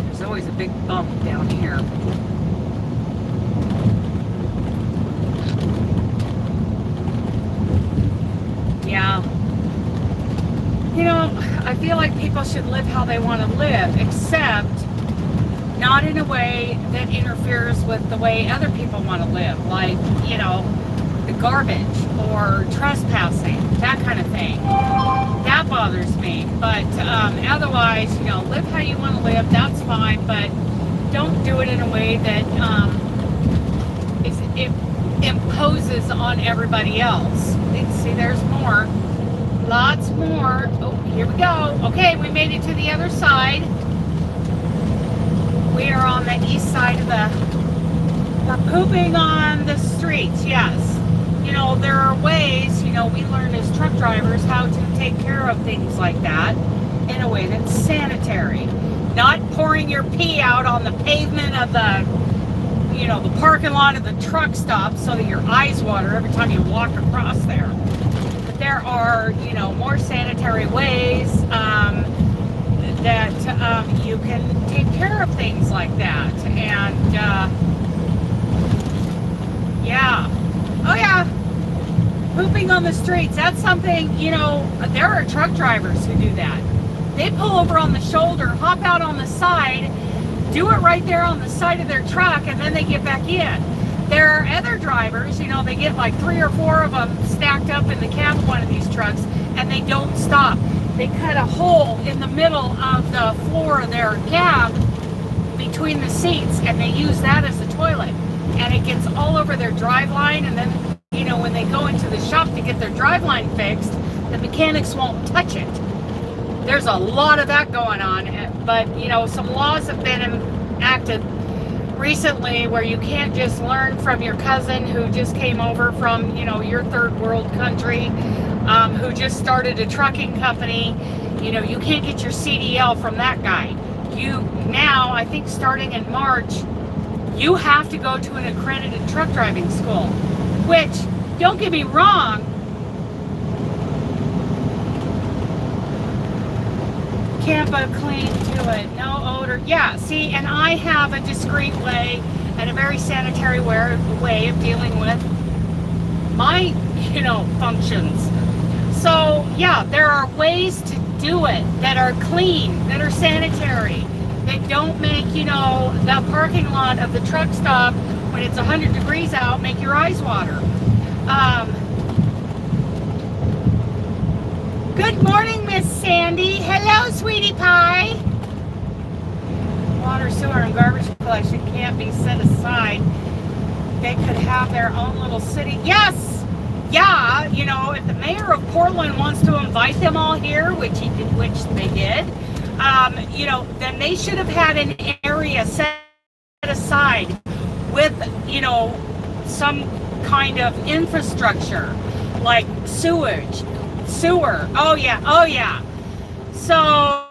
[SPEAKER 1] There's always a big bump down here. Yeah. You know, I feel like people should live how they want to live, except not in a way that interferes with the way other people want to live, like, you know, the garbage or trespassing, that kind of thing. That bothers me. But otherwise, you know, live how you want to live, that's fine, but don't do it in a way that it imposes on everybody else. See, there's more. Lots more. Oh, here we go. Okay, we made it to the other side. We are on the east side of we're pooping on the streets, yes. You know, there are ways, you know, we learned as truck drivers how to take care of things like that in a way that's sanitary. Not pouring your pee out on the pavement of the, you know, the parking lot of the truck stop so that your eyes water every time you walk across there. But there are, you know, more sanitary ways that you can take care of things like that. And yeah. Oh yeah. Pooping on the streets, that's something, you know, there are truck drivers who do that. They pull over on the shoulder, hop out on the side, do it right there on the side of their truck, and then they get back in. There are other drivers, you know, they get like 3 or 4 of them stacked up in the cab of one of these trucks, and they don't stop. They cut a hole in the middle of the floor of their cab between the seats, and they use that as a toilet. And it gets all over their driveline, and then, you know, when they go into the shop to get their driveline fixed, the mechanics won't touch it. There's a lot of that going on, but, you know, some laws have been enacted recently where you can't just learn from your cousin who just came over from, you know, your third world country, who just started a trucking company. You know, you can't get your CDL from that guy. You now, I think starting in March, you have to go to an accredited truck driving school, which, don't get me wrong, Campa clean to it, no odor. Yeah, see, and I have a discreet way and a very sanitary way of dealing with my, you know, functions. So, yeah, there are ways to do it that are clean, that are sanitary, that don't make, you know, the parking lot of the truck stop when it's 100 degrees out make your eyes water. Good morning, Miss Sandy. Hello, sweetie pie. Water, sewer, and garbage collection can't be set aside. They could have their own little city. Yes! Yeah, you know, if the mayor of Portland wants to invite them all here, which they did, you know, then they should have had an area set aside with, you know, some kind of infrastructure, like sewer. Oh yeah. So,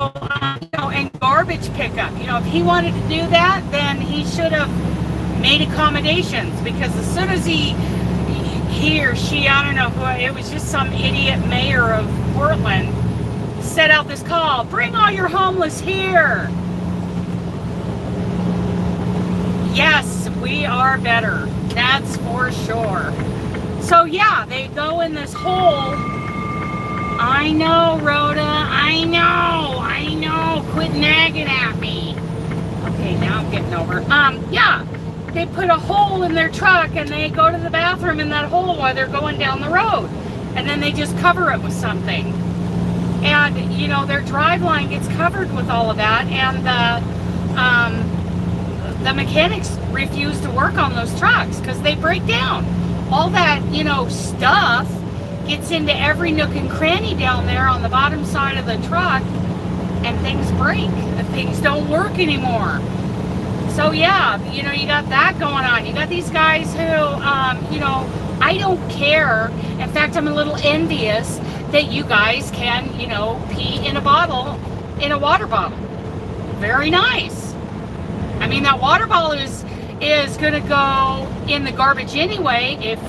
[SPEAKER 1] you know, and garbage pickup. You know, if he wanted to do that, then he should have made accommodations, because as soon as he or she, I don't know who, it was just some idiot mayor of Portland, set out this call, bring all your homeless here. Yes, we are better. That's for sure. So yeah, they go in this hole. I know, Rhoda. I know. Quit nagging at me. Okay, now I'm getting over. Yeah, they put a hole in their truck and they go to the bathroom in that hole while they're going down the road, and then they just cover it with something. And you know, their drive line gets covered with all of that, and the mechanics refuse to work on those trucks because they break down. All that, you know, stuff gets into every nook and cranny down there on the bottom side of the truck, and things break and things don't work anymore. So yeah, you know, you got that going on. You got these guys who, you know, I don't care. In fact, I'm a little envious that you guys can, you know, pee in a bottle, in a water bottle. Very nice. I mean, that water bottle is going to go in the garbage anyway if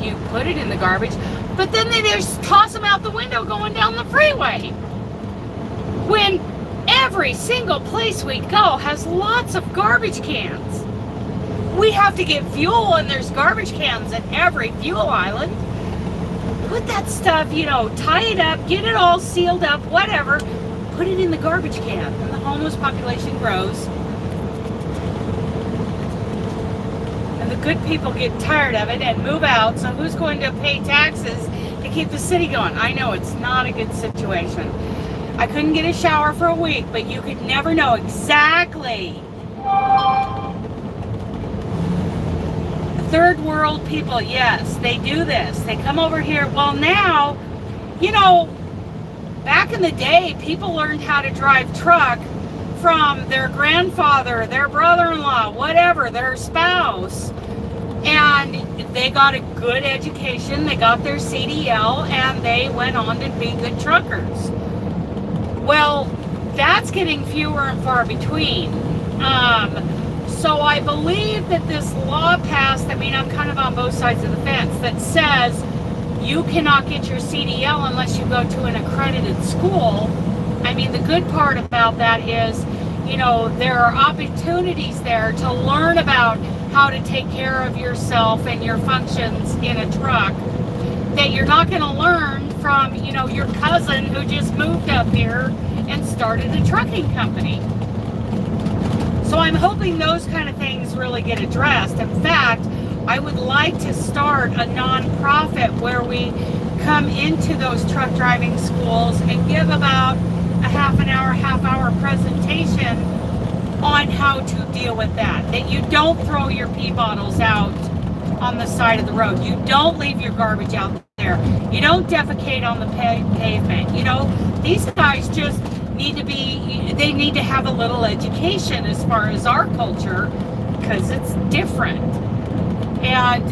[SPEAKER 1] you put it in the garbage. But then they just toss them out the window going down the freeway. When every single place we go has lots of garbage cans. We have to get fuel, and there's garbage cans at every fuel island. Put that stuff, you know, tie it up, get it all sealed up, whatever. Put it in the garbage can, and the homeless population grows. And the good people get tired of it and move out, so who's going to pay taxes to keep the city going? I know it's not a good situation. I couldn't get a shower for a week, but you could never know exactly. Third world people, yes, they do this. They come over here. Well, now, you know, back in the day, people learned how to drive truck from their grandfather, their brother-in-law, whatever, their spouse. And they got a good education, they got their CDL, and they went on to be good truckers. Well, that's getting fewer and far between. So I believe that this law passed, I mean, I'm kind of on both sides of the fence, that says you cannot get your CDL unless you go to an accredited school. I mean, the good part about that is, you know, there are opportunities there to learn about how to take care of yourself and your functions in a truck that you're not going to learn from, you know, your cousin who just moved up here and started a trucking company. So I'm hoping those kind of things really get addressed. In fact, I would like to start a non-profit where we come into those truck driving schools and give about a half hour presentation on how to deal with that. That you don't throw your pee bottles out on the side of the road. You don't leave your garbage out there. You don't defecate on the pavement. You know, these guys just need to be, they need to have a little education as far as our culture, because it's different. And,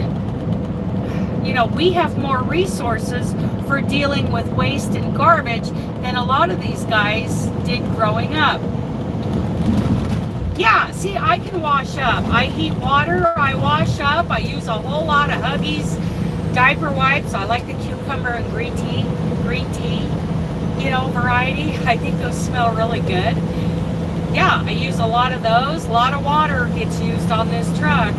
[SPEAKER 1] you know, we have more resources for dealing with waste and garbage than a lot of these guys did growing up. Yeah, see, I can wash up. I heat water, I wash up, I use a whole lot of Huggies diaper wipes. I like the cucumber and green tea, you know, variety. I think those smell really good. Yeah, I use a lot of those. A lot of water gets used on this truck.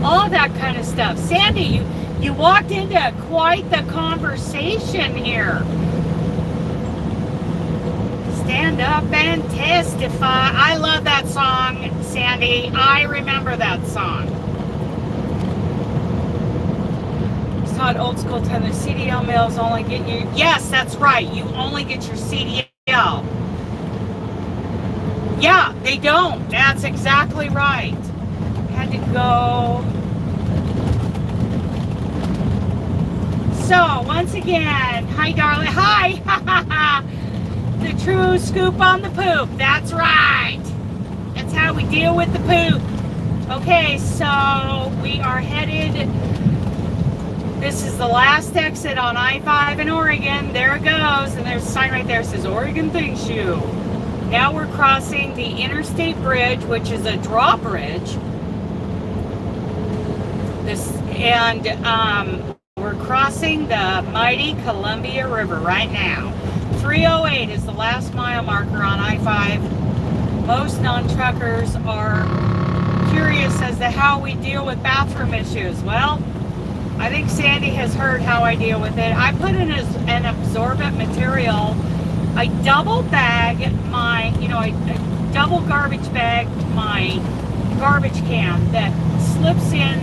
[SPEAKER 1] All that kind of stuff. Sandy, you walked into quite the conversation here. Stand up and testify. I love that song, Sandy. I remember that song. It's not old school time. The CDL males only get you. Yes, that's right. You only get your CDL. Yeah, they don't. That's exactly right. Had to go. So, once again, hi, darling. Hi. The true scoop on the poop. That's right. That's how we deal with the poop. Okay, so we are headed. This is the last exit on I-5 in Oregon. There it goes. And there's a sign right there that says Oregon thanks you. Now we're crossing the interstate bridge, which is a drawbridge. We're crossing the mighty Columbia River right now. 308 is the last mile marker on I-5. Most non-truckers are curious as to how we deal with bathroom issues. Well, I think Sandy has heard how I deal with it. I put in an absorbent material. I double bag my, I double garbage bag my garbage can that slips in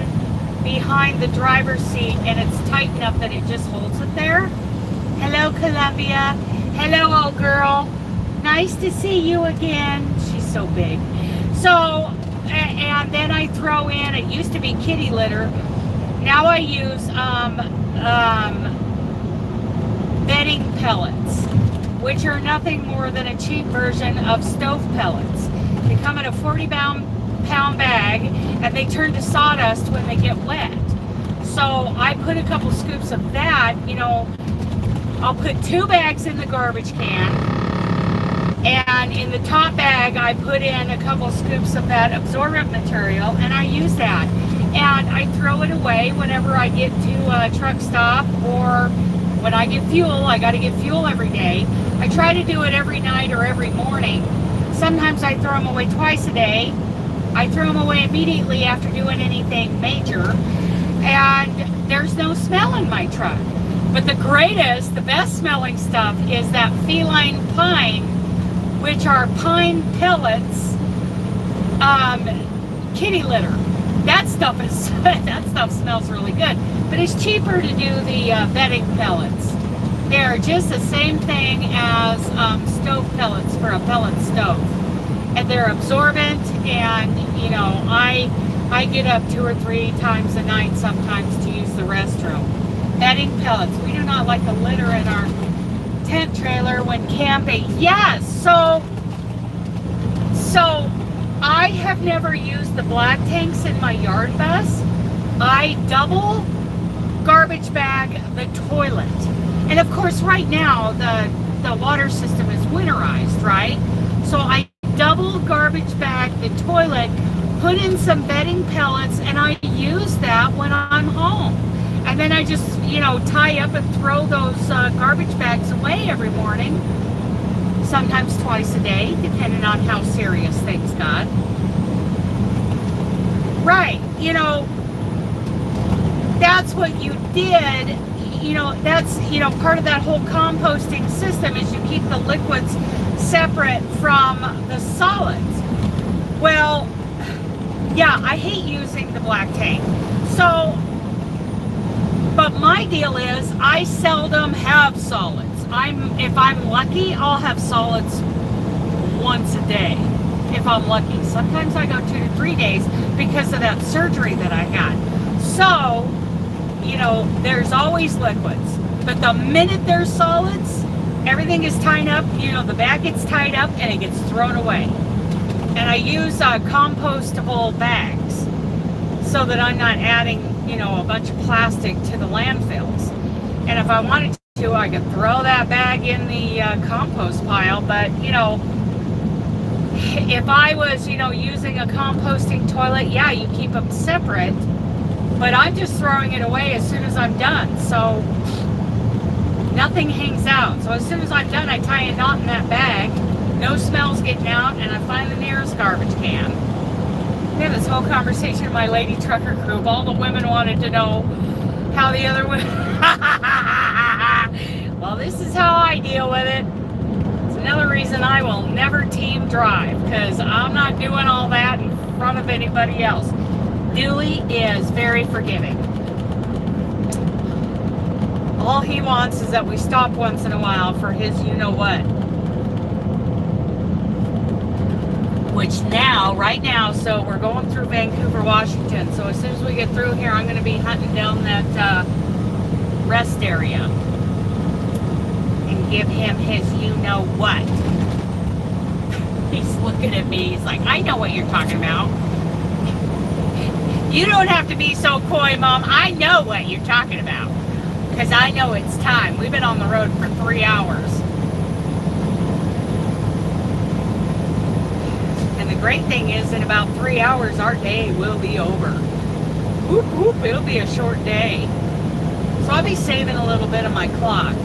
[SPEAKER 1] behind the driver's seat, and it's tight enough that it just holds it there. Hello, Columbia. Hello, old girl. Nice to see you again. She's so big. So, and then I throw in, it used to be kitty litter. Now I use bedding pellets, which are nothing more than a cheap version of stove pellets. They come in a 40-pound bag, and they turn to sawdust when they get wet. So I put a couple scoops of that, I'll put 2 bags in the garbage can, and in the top bag I put in a couple scoops of that absorbent material, and I use that. And I throw it away whenever I get to a truck stop, or when I get fuel. I got to get fuel every day. I try to do it every night or every morning. Sometimes I throw them away twice a day. I throw them away immediately after doing anything major. And there's no smell in my truck. But the best smelling stuff is that feline pine, which are pine pellets, kitty litter. That stuff smells really good, but it's cheaper to do the bedding pellets. They're just the same thing as stove pellets for a pellet stove, and they're absorbent. And I get up 2 or 3 times a night sometimes to use the restroom. Bedding pellets. We do not like the litter in our tent trailer when camping. Yes, so I have never used the black tanks in my yard bus. I double garbage bag the toilet. And of course right now the water system is winterized, right? So I double garbage bag the toilet, put in some bedding pellets, and I use that when I'm home. And then I just, tie up and throw those garbage bags away every morning. Sometimes twice a day, depending on how serious things got. Right, that's what you did. That's, part of that whole composting system is you keep the liquids separate from the solids. Well, yeah, I hate using the black tank. So, but my deal is I seldom have solids. If I'm lucky, I'll have solids once a day. If I'm lucky. Sometimes I go 2 to 3 days because of that surgery that I had. So, there's always liquids. But the minute there's solids, everything is tied up, the bag gets tied up and it gets thrown away. And I use compostable bags so that I'm not adding, a bunch of plastic to the landfills. And if I wanted to, I could throw that bag in the compost pile. But, if I was, using a composting toilet, yeah, you keep them separate. But I'm just throwing it away as soon as I'm done. So nothing hangs out. So as soon as I'm done, I tie a knot in that bag. No smells getting out, and I find the nearest garbage can. We had this whole conversation in my lady trucker group. All the women wanted to know how the other women... Well, this is how I deal with it. It's another reason I will never team drive, because I'm not doing all that in front of anybody else. Dooley is very forgiving. All he wants is that we stop once in a while for his you-know-what. Which now, right now, so we're going through Vancouver, Washington. So as soon as we get through here, I'm going to be hunting down that rest area and give him his you-know-what. He's looking at me. He's like, I know what you're talking about. You don't have to be so coy, Mom. I know what you're talking about. Because I know it's time. We've been on the road for 3 hours. And the great thing is, in about 3 hours, our day will be over. Whoop, whoop, it'll be a short day. So I'll be saving a little bit of my clock.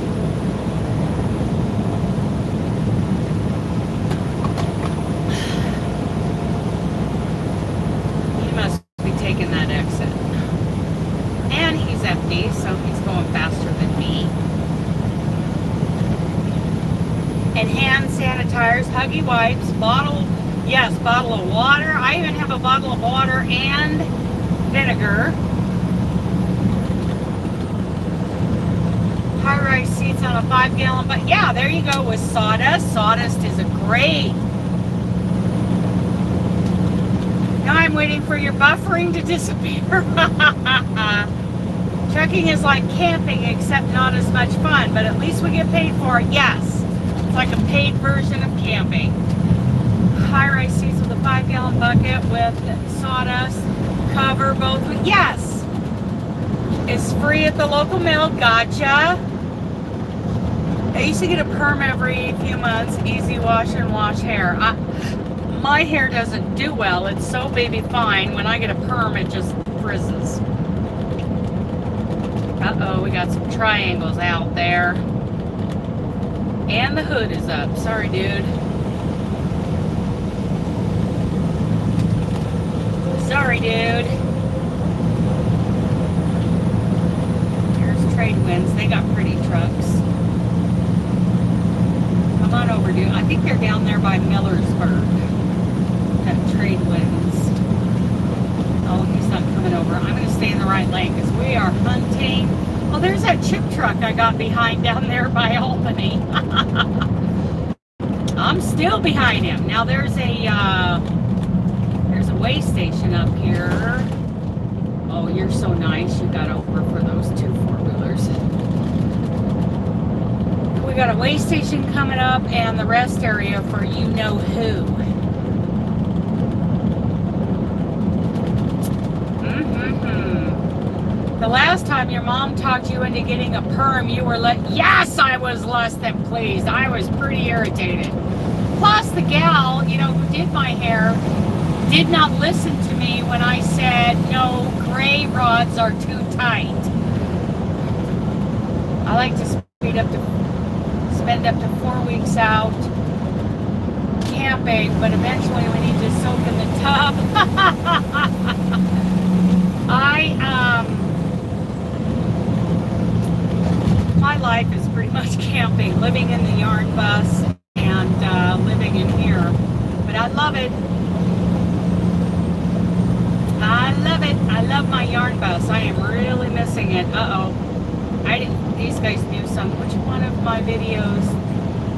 [SPEAKER 1] and hand sanitizers, Huggy wipes, bottle of water. I even have a bottle of water and vinegar. High-rise seats on a 5-gallon, but yeah, there you go with sawdust. Sawdust is a great. Now I'm waiting for your buffering to disappear. Trucking is like camping, except not as much fun, but at least we get paid for it. Yes, it's like a paid version of camping. High-rise seats with a 5-gallon bucket with sawdust cover, both with, yes, it's free at the local mill. Gotcha. I used to get a perm every few months, easy wash and wash hair. My hair doesn't do well. It's so baby fine. When I get a perm, it just frizzes. Uh-oh, we got some triangles out there. And the hood is up. Sorry, dude. Sorry, dude. Here's Trade Winds. They got pretty trucks. Come on over, dude. I think they're down there by Millersburg. Got Trade Winds. Oh, he's not coming over. I'm going to stay in the right lane because we are hunting. Oh, there's that chip truck I got behind down there by Albany. I'm still behind him. Now there's a way station up here. Oh, you're so nice. You got over for those 2 4-wheelers. We got a way station coming up and the rest area for you know who. The last time your mom talked you into getting a perm, you were like, yes, I was less than pleased. I was pretty irritated. Plus the gal, who did my hair, did not listen to me when I said, no, gray rods are too tight. I like to spend up to 4 weeks out camping, but eventually we need to soak in the tub. My life is pretty much camping, living in the yarn bus and living in here. But I love it. I love it. I love my yarn bus. I am really missing it. These guys knew some. Which one of my videos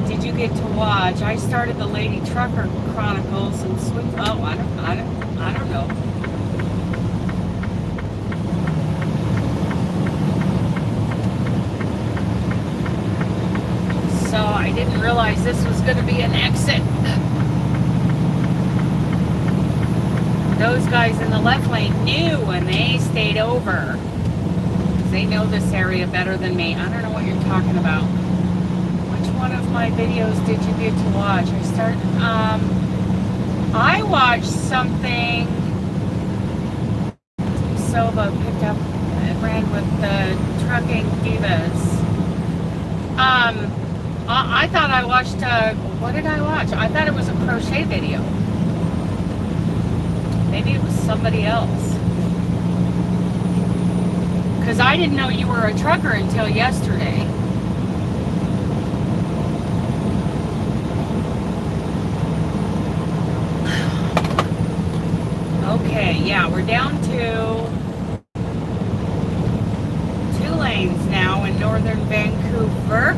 [SPEAKER 1] did you get to watch? I started the Lady Trucker Chronicles and I don't know. So I didn't realize this was going to be an exit. Those guys in the left lane knew and they stayed over. They know this area better than me. I don't know what you're talking about. Which one of my videos did you get to watch? I watched something Silva picked up and ran with the Trucking Divas. I thought I watched, what did I watch? I thought it was a crochet video. Maybe it was somebody else. Because I didn't know you were a trucker until yesterday. Okay, yeah, we're down to 2 lanes now in northern Vancouver.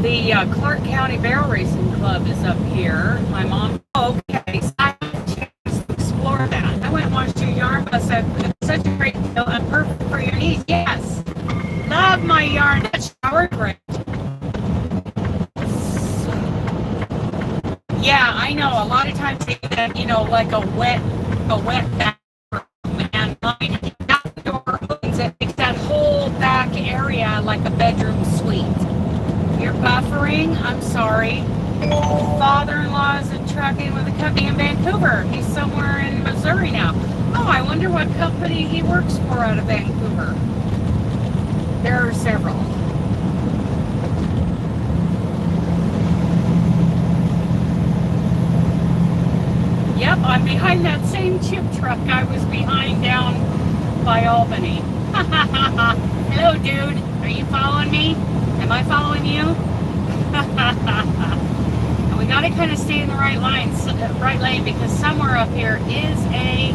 [SPEAKER 1] The Clark County Barrel Racing Club is up here. My mom, okay, so I had a chance to explore that. I went and watched your yarn bus. It's such a great deal and perfect for your needs. Yes, love my yarn. That shower grit. Yeah, I know. A lot of times they get, like a wet bathroom, and mine outdoor opens it makes that whole back area like a bedroom suite. You're buffering? I'm sorry. Father-in-law is in trucking with a company in Vancouver. He's somewhere in Missouri now. Oh, I wonder what company he works for out of Vancouver. There are several. Yep, I'm behind that same chip truck I was behind down by Albany. Hello, dude. Are you following me? Am I following you? And we got to kind of stay in the right lane, because somewhere up here is a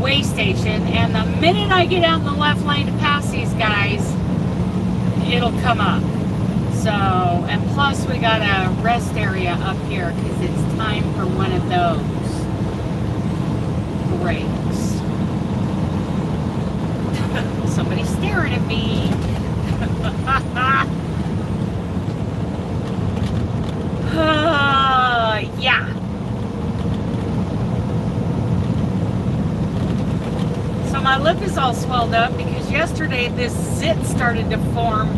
[SPEAKER 1] way station, and the minute I get out in the left lane to pass these guys, it'll come up. So, and plus we got a rest area up here because it's time for one of those breaks. Somebody's staring at me. Yeah. So my lip is all swelled up because yesterday this zit started to form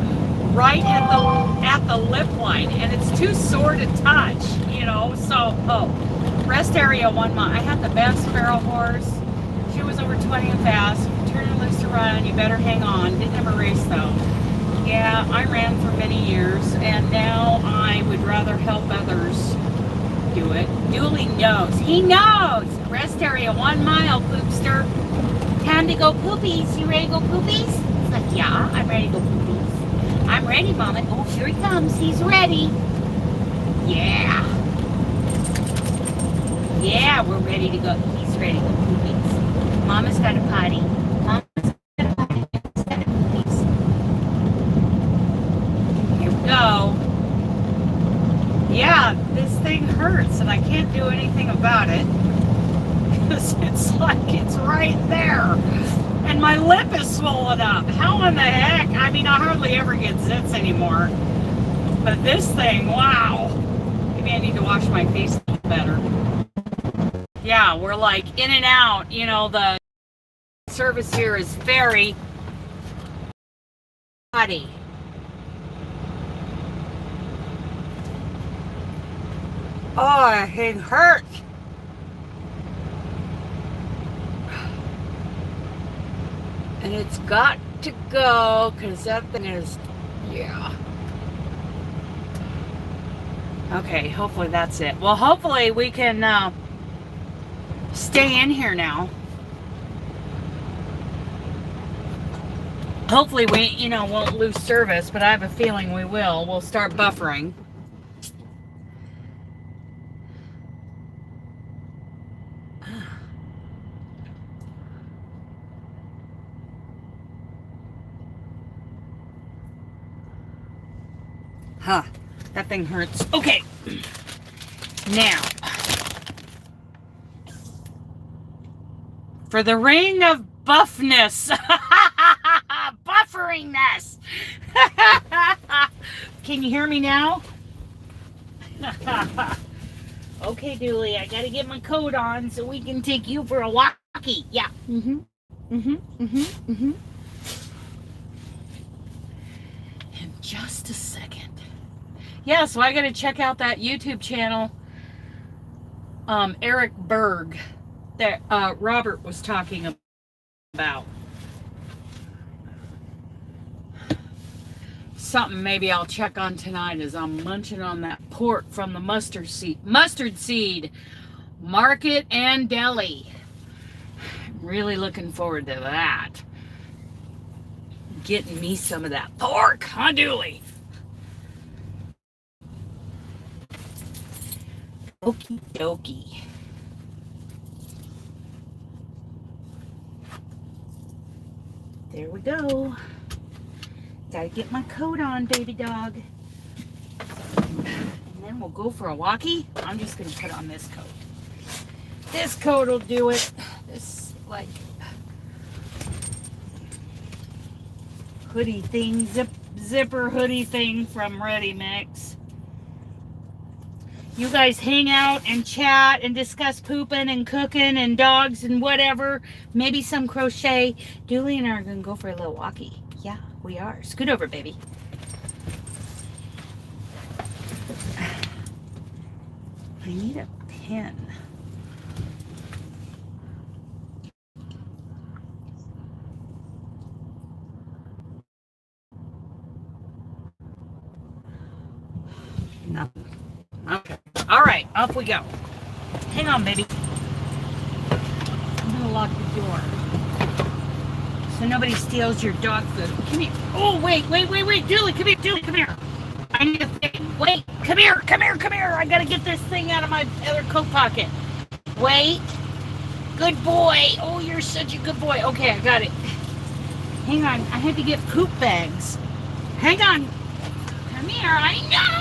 [SPEAKER 1] right at the lip line, and it's too sore to touch, you know. So, rest area 1 mile. I had the best feral horse. She was over 20 and fast. If you turn her loose to run, you better hang on. Didn't have a race though. Yeah, I ran for many years, and now I would rather help others do it. Dooley knows. He knows. Rest area 1 mile, poopster. Time to go poopies. You ready to go poopies? It's like, yeah, I'm ready to go poopies. I'm ready, Mama. Oh, here he comes. He's ready. Yeah. Yeah, we're ready to go. He's ready to go poopies. Mama's got a potty. Mama's got a potty. Mama's got a poopies. Here we go. Yeah, this thing hurts, and I can't do anything about it. Because it's like it's right there. And my lip is swollen up. How in the heck? I mean, I hardly ever get zits anymore. But this thing, wow. Maybe I need to wash my face a little better. Yeah, we're like in and out. You know, the service here is very spotty. Oh, it hurts. And it's got to go, because that thing is, yeah. Okay, hopefully that's it. Well, hopefully we can stay in here now. Hopefully we, you know, won't lose service, but I have a feeling we will. We'll start buffering. Huh, that thing hurts. Okay, now, for the ring of buffness, bufferingness. Can you hear me now? Okay, Dooley, I gotta get my coat on so we can take you for a walkie. Yeah. In just a second. Yeah, so I gotta check out that YouTube channel, Eric Berg, that Robert was talking about. Something maybe I'll check on tonight as I'm munching on that pork from the mustard seed market and deli. I'm really looking forward to that. Getting me some of that pork, huh, Dooley? Okie dokie. There we go. Gotta get my coat on, baby dog. And then we'll go for a walkie. I'm just gonna put on this coat. This coat will do it. This, like, hoodie thing, zipper hoodie thing from Ready Mix. You guys hang out and chat and discuss pooping and cooking and dogs and whatever. Maybe some crochet. Dooley and I are going to go for a little walkie. Yeah, we are. Scoot over, baby. I need a pen. Nothing. Okay. All right, off we go. Hang on, baby. I'm gonna lock the door. So so nobody steals your dog food. Come here. Oh, wait. Julie, come here. I need a thing. Wait, come here. I gotta get this thing out of my other coat pocket. Wait. Good boy. Oh, you're such a good boy. Okay, I got it. Hang on. I had to get poop bags. Hang on. Come here. I know.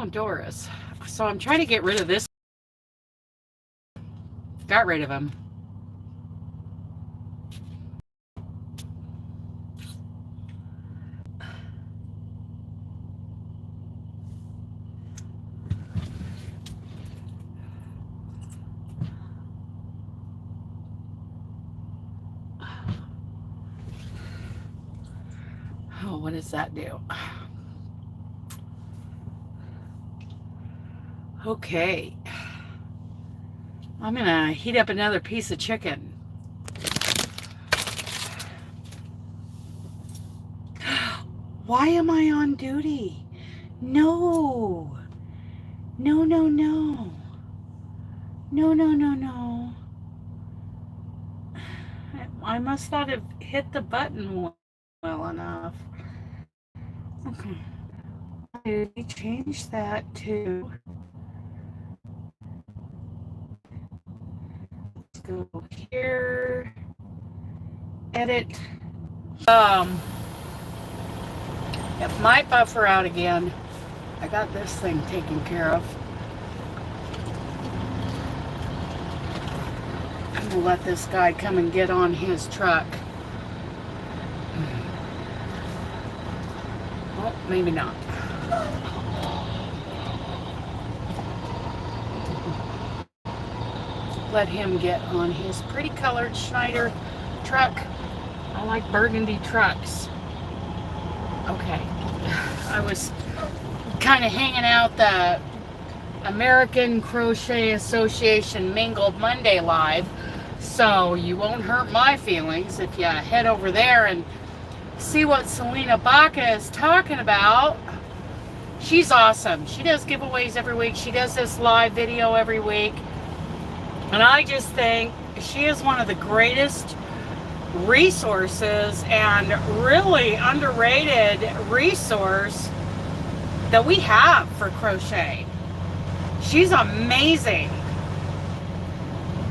[SPEAKER 1] Oh, Doris. So I'm trying to get rid of this. Got rid of him. Oh, what does that do? Okay. I'm gonna heat up another piece of chicken. Why am I on duty? No. No, no, no. No, no, no, no. I must not have hit the button well enough. Okay. I change that to... Let's go here. Edit. It might buffer out again. I got this thing taken care of. I'm gonna let this guy come and get on his truck. Well, maybe not. Let him get on his pretty colored Schneider truck. I like burgundy trucks. Okay. I was kind of hanging out the American Crochet Association Mingled Monday Live, so you won't hurt my feelings if you head over there and see what Selena Baca is talking about. She's awesome. She does giveaways every week. She does this live video every week. And I just think she is one of the greatest resources and really underrated resource that we have for crochet. She's amazing.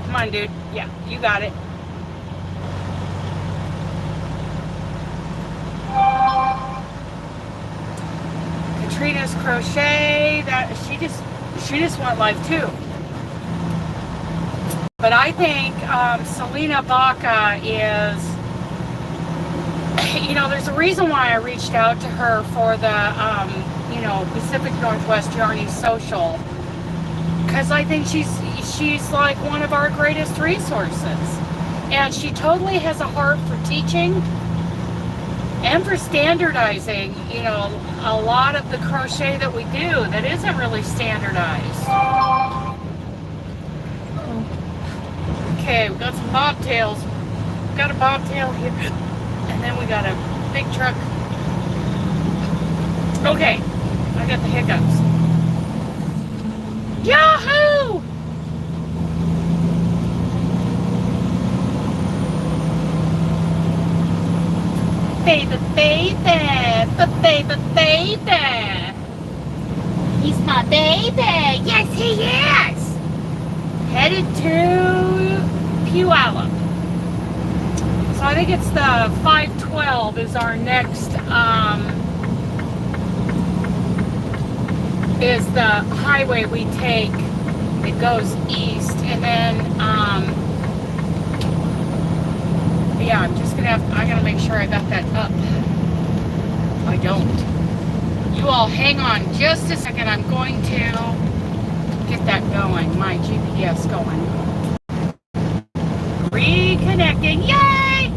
[SPEAKER 1] Come on, dude. Yeah, you got it. Katrina's crochet, that she just went live too. But I think Selena Baca is, there's a reason why I reached out to her for the, Pacific Northwest Yarny Social. Because I think she's like one of our greatest resources. And she totally has a heart for teaching and for standardizing, a lot of the crochet that we do that isn't really standardized. Okay, we got some bobtails. Got a bobtail here. And then we got a big truck. Okay, I got the hiccups. Yahoo! Baby, baby. He's my baby. Yes, he is. Headed to Puyallup. So I think it's the 512 is our next, is the highway we take. It goes east, and then, yeah, I gotta make sure I got that up. I don't. You all hang on just a second. I'm going to get that going, my GPS going. Reconnecting, yay!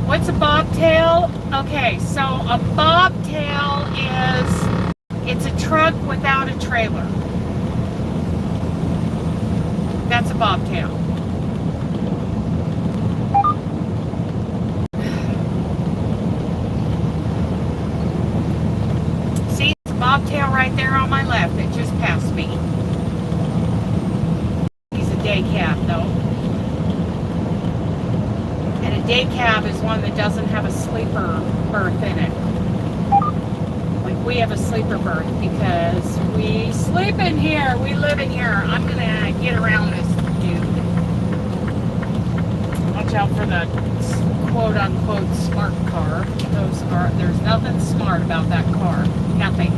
[SPEAKER 1] What's a bobtail? Okay, so a bobtail it's a truck without a trailer. That's a bobtail. See, it's a bobtail right there on my left. It just passed me. He's a day cab though. And a day cab is one that doesn't have a sleeper berth in it. Like we have a sleeper berth because we sleep in here, we live in here. I'm gonna get around this dude. Watch out for the quote unquote smart car. There's nothing smart about that car. Nothing.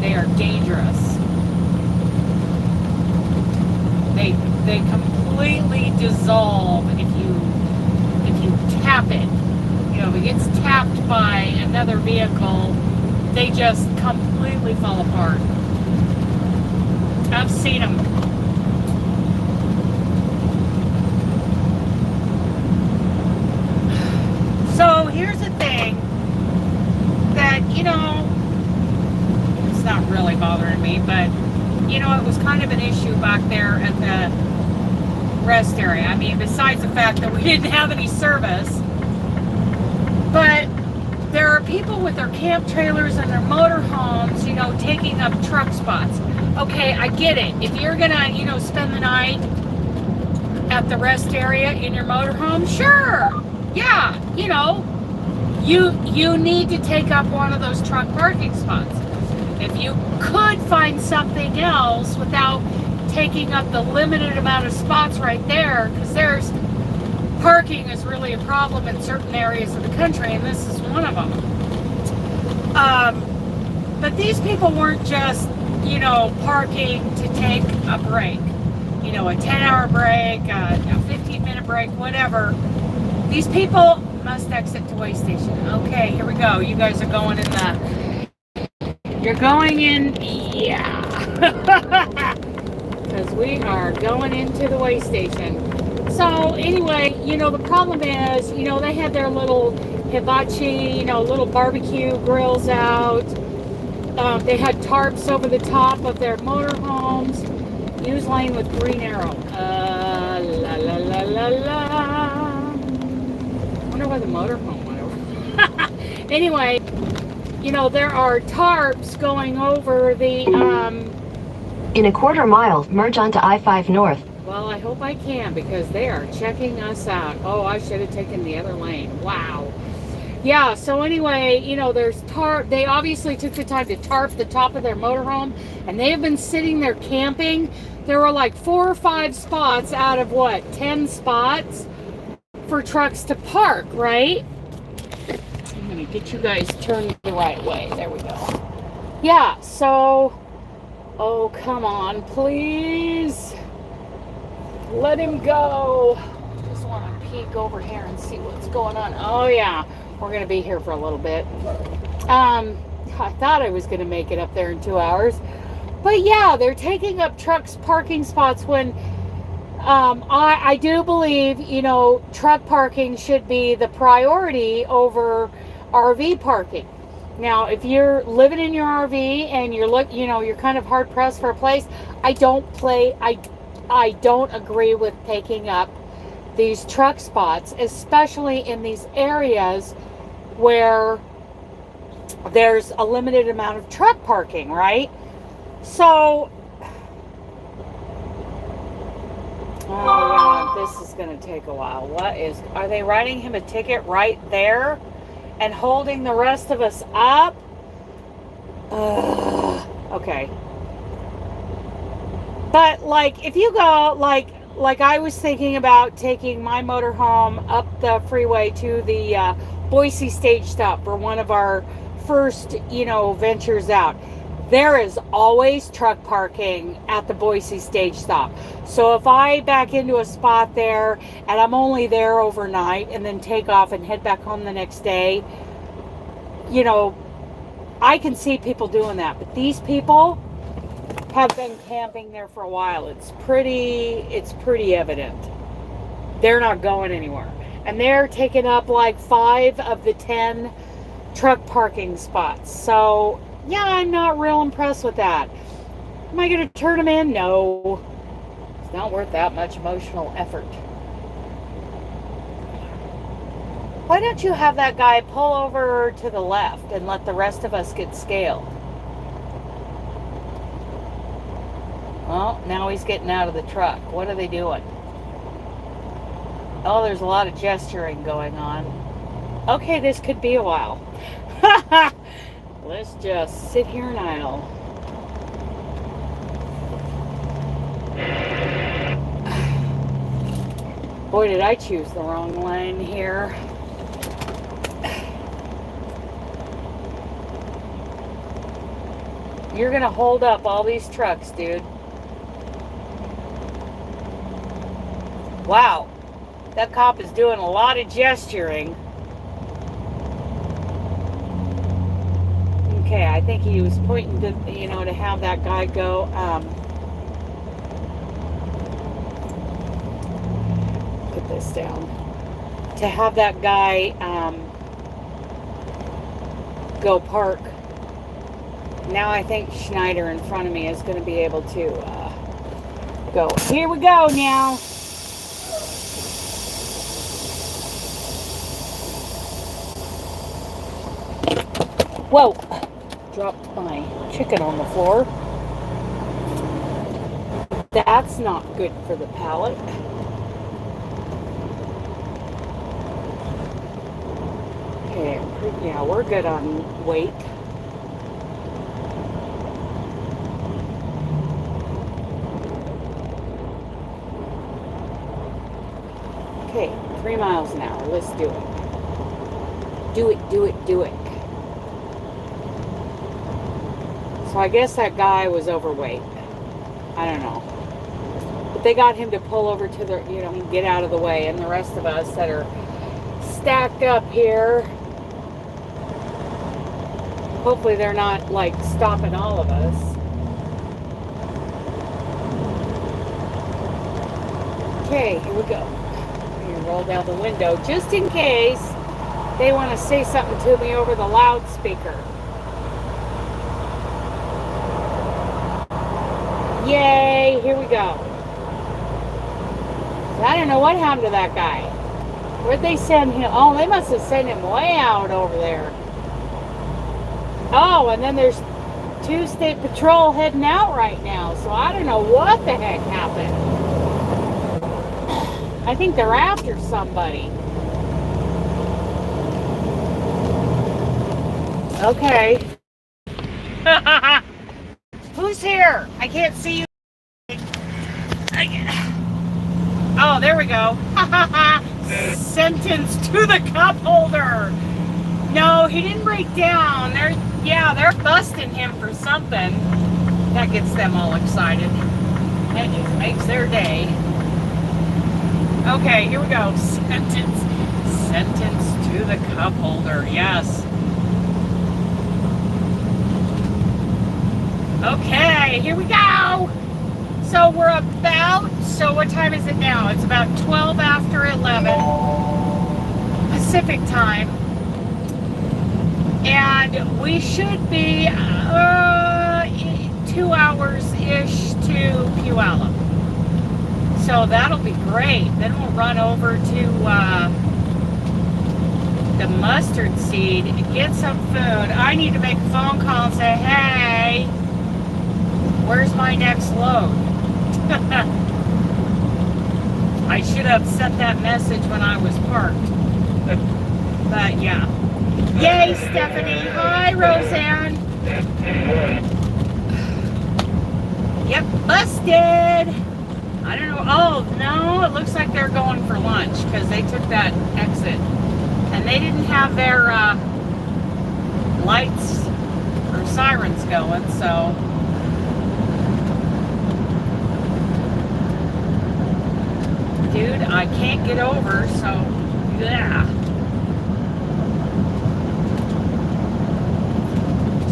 [SPEAKER 1] they are dangerous. They completely dissolve if you tap it. You know, if it gets tapped by another vehicle, they just completely fall apart. I've seen them. So here's the thing that, you know, it's not really bothering me, but, you know, it was kind of an issue back there at the rest area. I mean, besides the fact that we didn't have any service, but there are people with their camp trailers and their motorhomes, you know, taking up truck spots. Okay, I get it. If you're gonna, you know, spend the night at the rest area in your motorhome, sure. Yeah, you know, you need to take up one of those truck parking spots. If you could find something else without taking up the limited amount of spots right there, because there's parking is really a problem in certain areas of the country, and this is one of them. But these people weren't just, you know, parking to take a break, you know, a 10-hour break, a 15-minute break, whatever. These people must exit to way station. Okay, here we go. You guys are going in the... You're going in... Yeah. Because we are going into the way station. So, anyway, you know, the problem is, you know, they had their little hibachi, you know, little barbecue grills out. They had tarps over the top of their motorhomes. Use lane with green arrow. La la la la la. I wonder why the motorhome went over. Anyway, you know, there are tarps going over the,
[SPEAKER 2] In a quarter mile, merge onto I-5 North.
[SPEAKER 1] well, I hope I can, because they are checking us out. Oh, I should have taken the other lane. Wow. Yeah, so anyway, you know, there's tarp. They obviously took the time to tarp the top of their motorhome, and they have been sitting there camping. There were like 4 or 5 spots out of what, 10 spots for trucks to park, right? I'm gonna get you guys turned the right way. There we go. Yeah, so, oh, come on, please. Let him go. Just want to peek over here and see what's going on. Oh, yeah. We're going to be here for a little bit. I thought I was going to make it up there in 2 hours. But yeah, they're taking up trucks parking spots when I do believe, you know, truck parking should be the priority over RV parking. Now, if you're living in your RV and you're kind of hard pressed for a place, I don't agree with taking up these truck spots, especially in these areas where there's a limited amount of truck parking, right? So, oh God, this is going to take a while. Are they writing him a ticket right there and holding the rest of us up? Okay. But, like, if you go, like I was thinking about taking my motorhome up the freeway to the Boise stage stop for one of our first, you know, ventures out. There is always truck parking at the Boise stage stop. So if I back into a spot there and I'm only there overnight and then take off and head back home the next day, you know, I can see people doing that. But these people have been camping there for a while. It's pretty evident. They're not going anywhere. And they're taking up like 5 of the 10 truck parking spots. So, yeah, I'm not real impressed with that. Am I going to turn them in? No. It's not worth that much emotional effort. Why don't you have that guy pull over to the left and let the rest of us get scaled? Well, now he's getting out of the truck. What are they doing? Oh, there's a lot of gesturing going on. Okay, this could be a while. Let's just sit here now. Boy, did I choose the wrong lane here. You're gonna hold up all these trucks, dude. Wow. That cop is doing a lot of gesturing. Okay, I think he was pointing to, to have that guy go, put this down. To have that guy, go park. Now I think Schneider in front of me is going to be able to go. Here we go now. Whoa. Dropped my chicken on the floor. That's not good for the palate. Okay, yeah, we're good on weight. Okay, 3 miles an hour. Let's do it. Do it, do it, do it. So I guess that guy was overweight. I don't know. But they got him to pull over to the, get out of the way. And the rest of us that are stacked up here, hopefully they're not, like, stopping all of us. Okay, here we go. Roll down the window just in case they want to say something to me over the loudspeaker. Yay, here we go. I don't know what happened to that guy. Where'd they send him? Oh, they must have sent him way out over there. Oh, and then there's 2 state patrol heading out right now, so I don't know what the heck happened. I think they're after somebody. Okay. Who's here? I can't see you. Oh, there we go. Sentenced to the cup holder. No, he didn't break down. They're busting him for something. That gets them all excited. That just makes their day. Okay, here we go. Sentence to the cup holder. Yes. Okay, here we go. So what time is it now? It's about 12 after 11 Pacific time. And we should be 2 hours-ish to Puyallup. So that'll be great. Then we'll run over to the mustard seed and get some food. I need to make a phone call and say, hey, where's my next load? I should have sent that message when I was parked. But yeah. Yay, Stephanie. Hi, Roseanne. Yep, busted. I don't know. Oh, no, it looks like they're going for lunch because they took that exit. And they didn't have their lights or sirens going, so. Dude, I can't get over, so, yeah.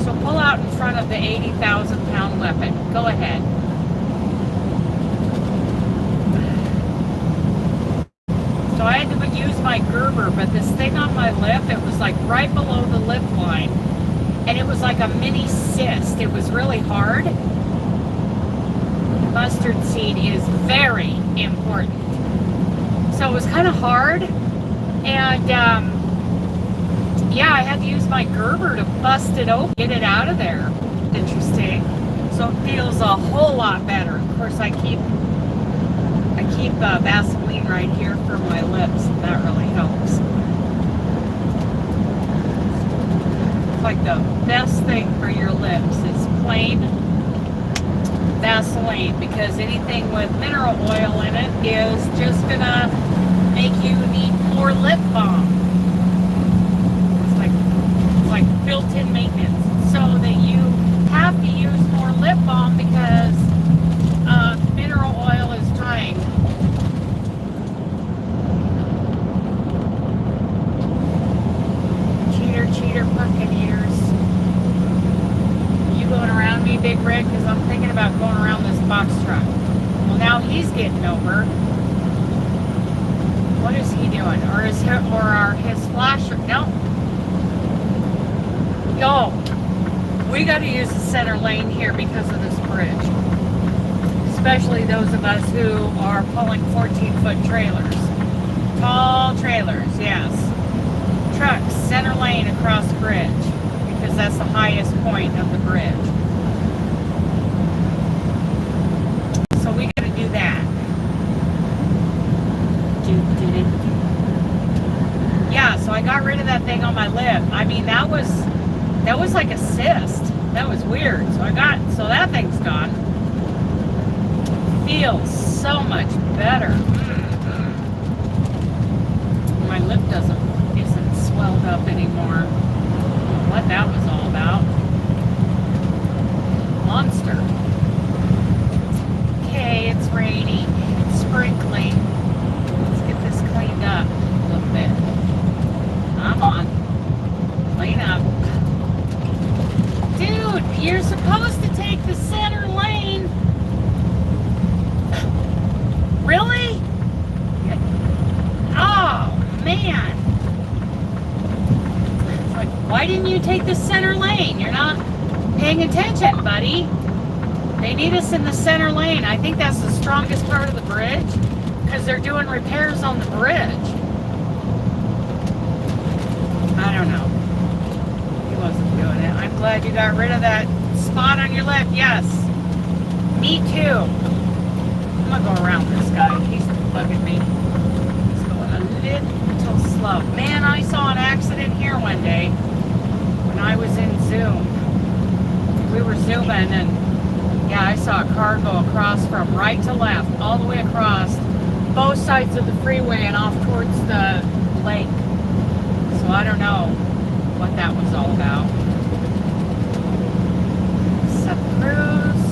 [SPEAKER 1] So pull out in front of the 80,000-pound weapon. Go ahead. So I had to use my Gerber, but this thing on my lip, it was like right below the lip line. And it was like a mini cyst. It was really hard. Mustard seed is very important. So it was kind of hard. And yeah, I had to use my Gerber to bust it open, get it out of there. Interesting. So it feels a whole lot better. Of course, I keep Vaseline right here for my lips. That really helps. It's like the best thing for your lips is plain Vaseline, because anything with mineral oil in it is just gonna make you need more lip balm. It's like built-in maintenance, so that you have to use lip balm because mineral oil is drying. Cheater, pumpkin eaters. You going around me, Big Rick? Because I'm thinking about going around this box truck. Well, now he's getting over. What is he doing? Or are his flasher? No. Yo, we got to use the center lane here because of this bridge. Especially those of us who are pulling 14-foot trailers. Tall trailers, yes. Trucks, center lane across the bridge. Because that's the highest point of the bridge. So we got to do that. Yeah, so I got rid of that thing on my lip. I mean, that was like a cyst. That was weird. So that thing's gone. Feels so much better. My lip isn't swelled up anymore. What that was all about. Monster. Okay, it's rainy. It's sprinkling. Let's get this cleaned up a little bit. I'm on. Clean up. Dude, you're supposed to take the center lane. Really? Oh, man. It's like, why didn't you take the center lane? You're not paying attention, buddy. They need us in the center lane. I think that's the strongest part of the bridge because they're doing repairs on the bridge. I don't know. He wasn't doing it. I'm glad you got rid of that spot on your lip. Yes. Me too. I'm going to go around this guy. He's bugging me. He's going a little slow. Man, I saw an accident here one day when I was in Zoom. We were Zooming and yeah, I saw a car go across from right to left, all the way across both sides of the freeway and off towards the lake. So I don't know what that was all about. Set the cruise.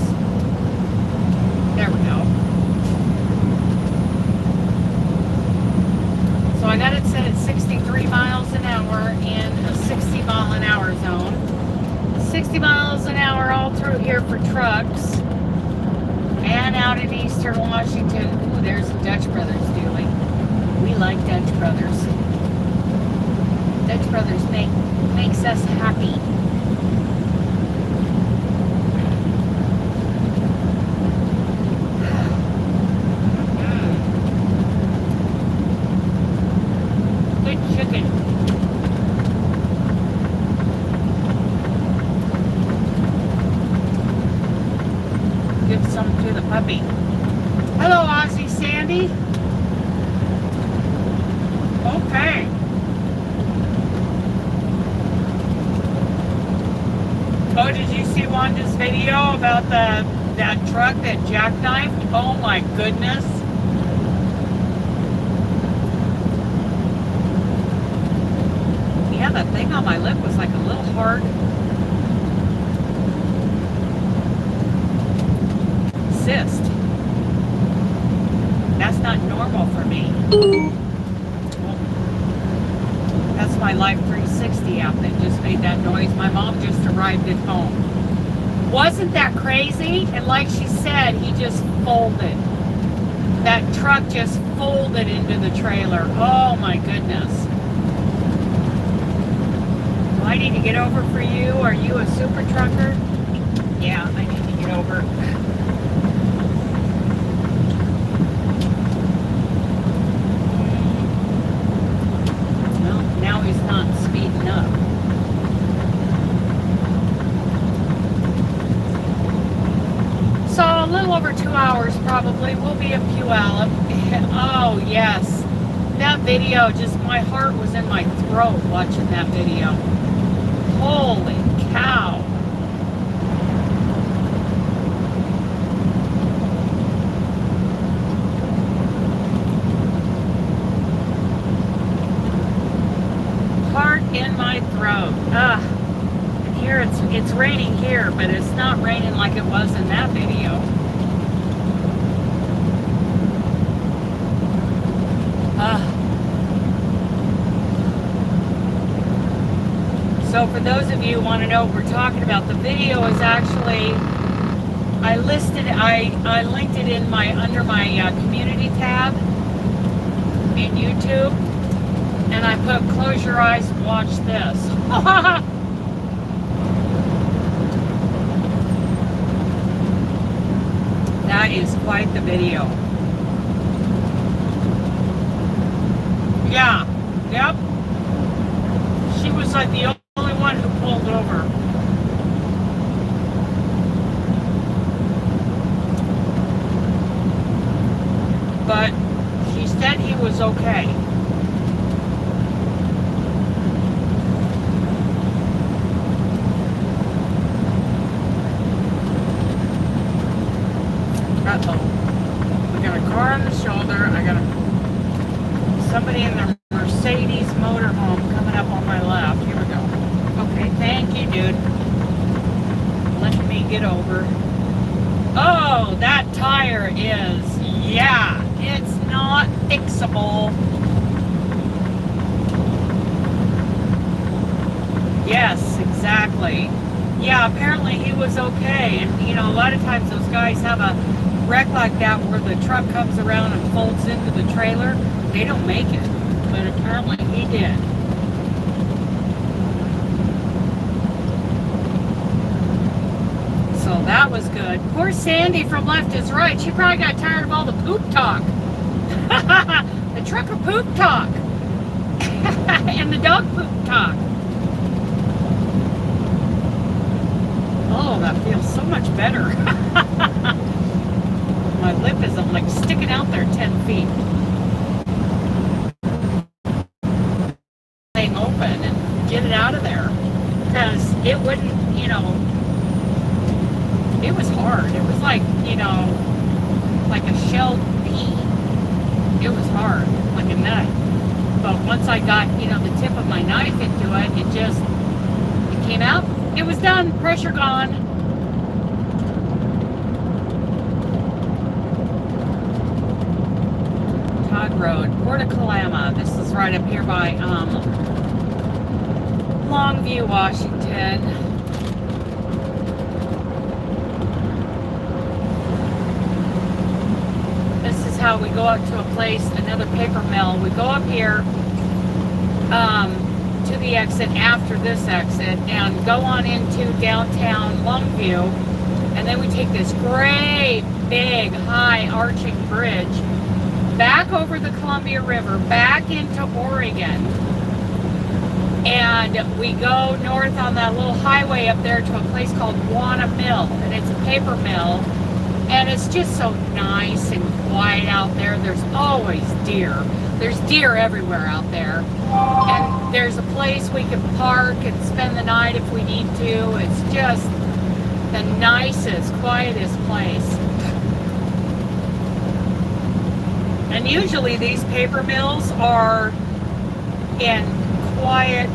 [SPEAKER 1] There we go. So I got it set at 63 miles an hour in a 60 mile an hour zone. 60 miles an hour all through here for trucks. And out in eastern Washington. Ooh, there's the Dutch Brothers dealing. We like Dutch Brothers. Dutch Brothers makes us happy. Good chicken. Give some to the puppy. Hello, Aussie Sandy. Okay. Oh, did you see Wanda's video about that truck that jackknifed? Oh my goodness. Yeah, that thing on my lip was like a little hard. Cyst. That's not normal for me. That's my Life 360 app that just made that noise. My mom just arrived at home. Wasn't that crazy? And like she said, he just folded. That truck just folded into the trailer. Oh my goodness. Do I need to get over for you? Are you a super trucker? Yeah, I need to get over. Now he's not speeding up. So a little over 2 hours probably. We'll be in Puyallup. Oh yes. That video, just my heart was in my throat watching that video. Holy cow. In my throat. And here it's it's raining here, but it's not raining like it was in that video. So for those of you who want to know what we're talking about, the video is actually, I linked it in under my community tab in YouTube, and I put close your eyes and watch this. That is quite the video. Yeah, yep. She was like the only one who pulled over. But she said he was okay. Uh-oh. We got a car on the shoulder. I got somebody in their Mercedes motorhome coming up on my left. Here we go. Okay, thank you, dude. Let me get over. Oh, that tire is, yeah, it's not fixable. Yes, exactly. Yeah, apparently he was okay. And, you know, a lot of times those guys have a wreck like that where the truck comes around and folds into the trailer. They don't make it. But apparently he did. So that was good. Poor Sandy from Left is Right. She probably got tired of all the poop talk. The trucker poop talk. And the dog poop talk. Oh, that feels so much better. My lip isn't like sticking out there 10 feet. Open and get it out of there, because it wouldn't, you know, it was hard. It was like, you know, like a shelled pea. It was hard, like a nut. But once I got, you know, the tip of my knife into it, it came out. It was done. Pressure gone. Todd Road, Port of Kalama. This is right up here by Longview, Washington. This is how we go out to a place, another paper mill. We go up here to the exit after this exit and go on into downtown Longview, and then we take this great big high arching bridge back over the Columbia River, back into Oregon. And we go north on that little highway up there to a place called Wanna Mill, and it's a paper mill, and it's just so nice and quiet out there. There's always deer. There's deer everywhere out there, and there's a place we can park and spend the night if we need to. It's just the nicest, quietest place. And usually these paper mills are in quiet,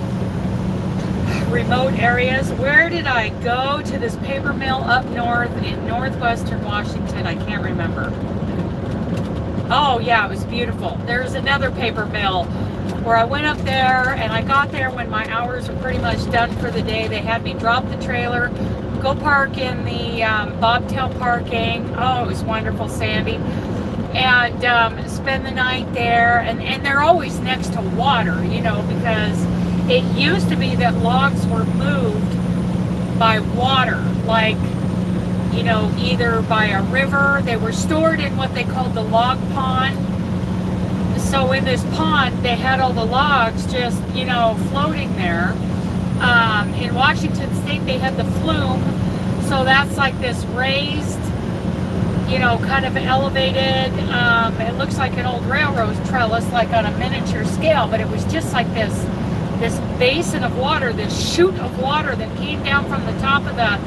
[SPEAKER 1] remote areas. Where did I go to this paper mill up north in northwestern Washington? I can't remember. Oh yeah, it was beautiful. There's another paper mill where I went up there, and I got there when my hours were pretty much done for the day. They had me drop the trailer, go park in the bobtail parking. Oh, it was wonderful, Sandy. And spend the night there, and they're always next to water, you know, because it used to be that logs were moved by water, like, you know, either by a river. They were stored in what they called the log pond. So in this pond, they had all the logs just, you know, floating there. In Washington State, they had the flume, so that's like this raised, you know, kind of elevated, it looks like an old railroad trellis, like on a miniature scale, but it was just like this basin of water, this chute of water that came down from the top of the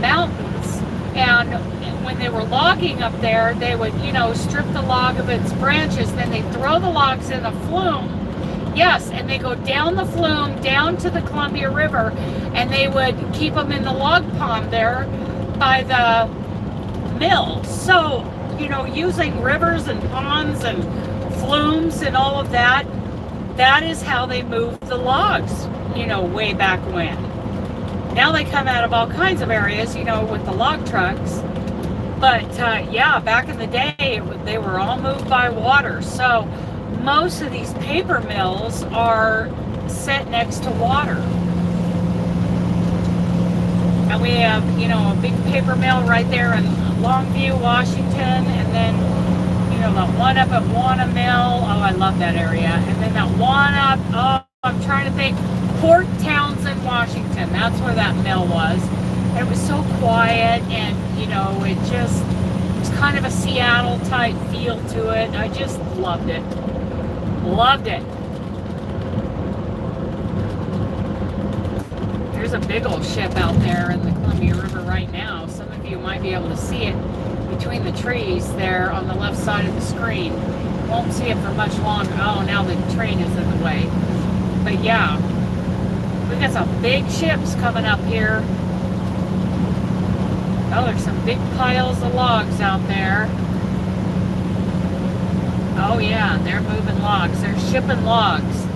[SPEAKER 1] mountains. And when they were logging up there, they would, you know, strip the log of its branches, then they'd throw the logs in a flume, Yes, and they go down the flume, down to the Columbia River, and they would keep them in the log pond there by the mill. So, using rivers and ponds and flumes and all of that, that is how they moved the logs, way back when. Now they come out of all kinds of areas, with the log trucks. But, yeah, back in the day, they were all moved by water. So most of these paper mills are set next to water. And we have, a big paper mill right there in Longview, Washington, and then, that one up at Wanna Mill. Oh, I love that area. And then that one up, I'm trying to think, Port Townsend, Washington. That's where that mill was. And it was so quiet, and, it just was kind of a Seattle type feel to it. I just loved it. Loved it. There's a big old ship out there in the Columbia River right now. Some of you might be able to see it between the trees there on the left side of the screen. Won't see it for much longer. Oh, now the train is in the way. But yeah, we got some big ships coming up here. Oh, there's some big piles of logs out there. Oh yeah, they're moving logs. They're shipping logs.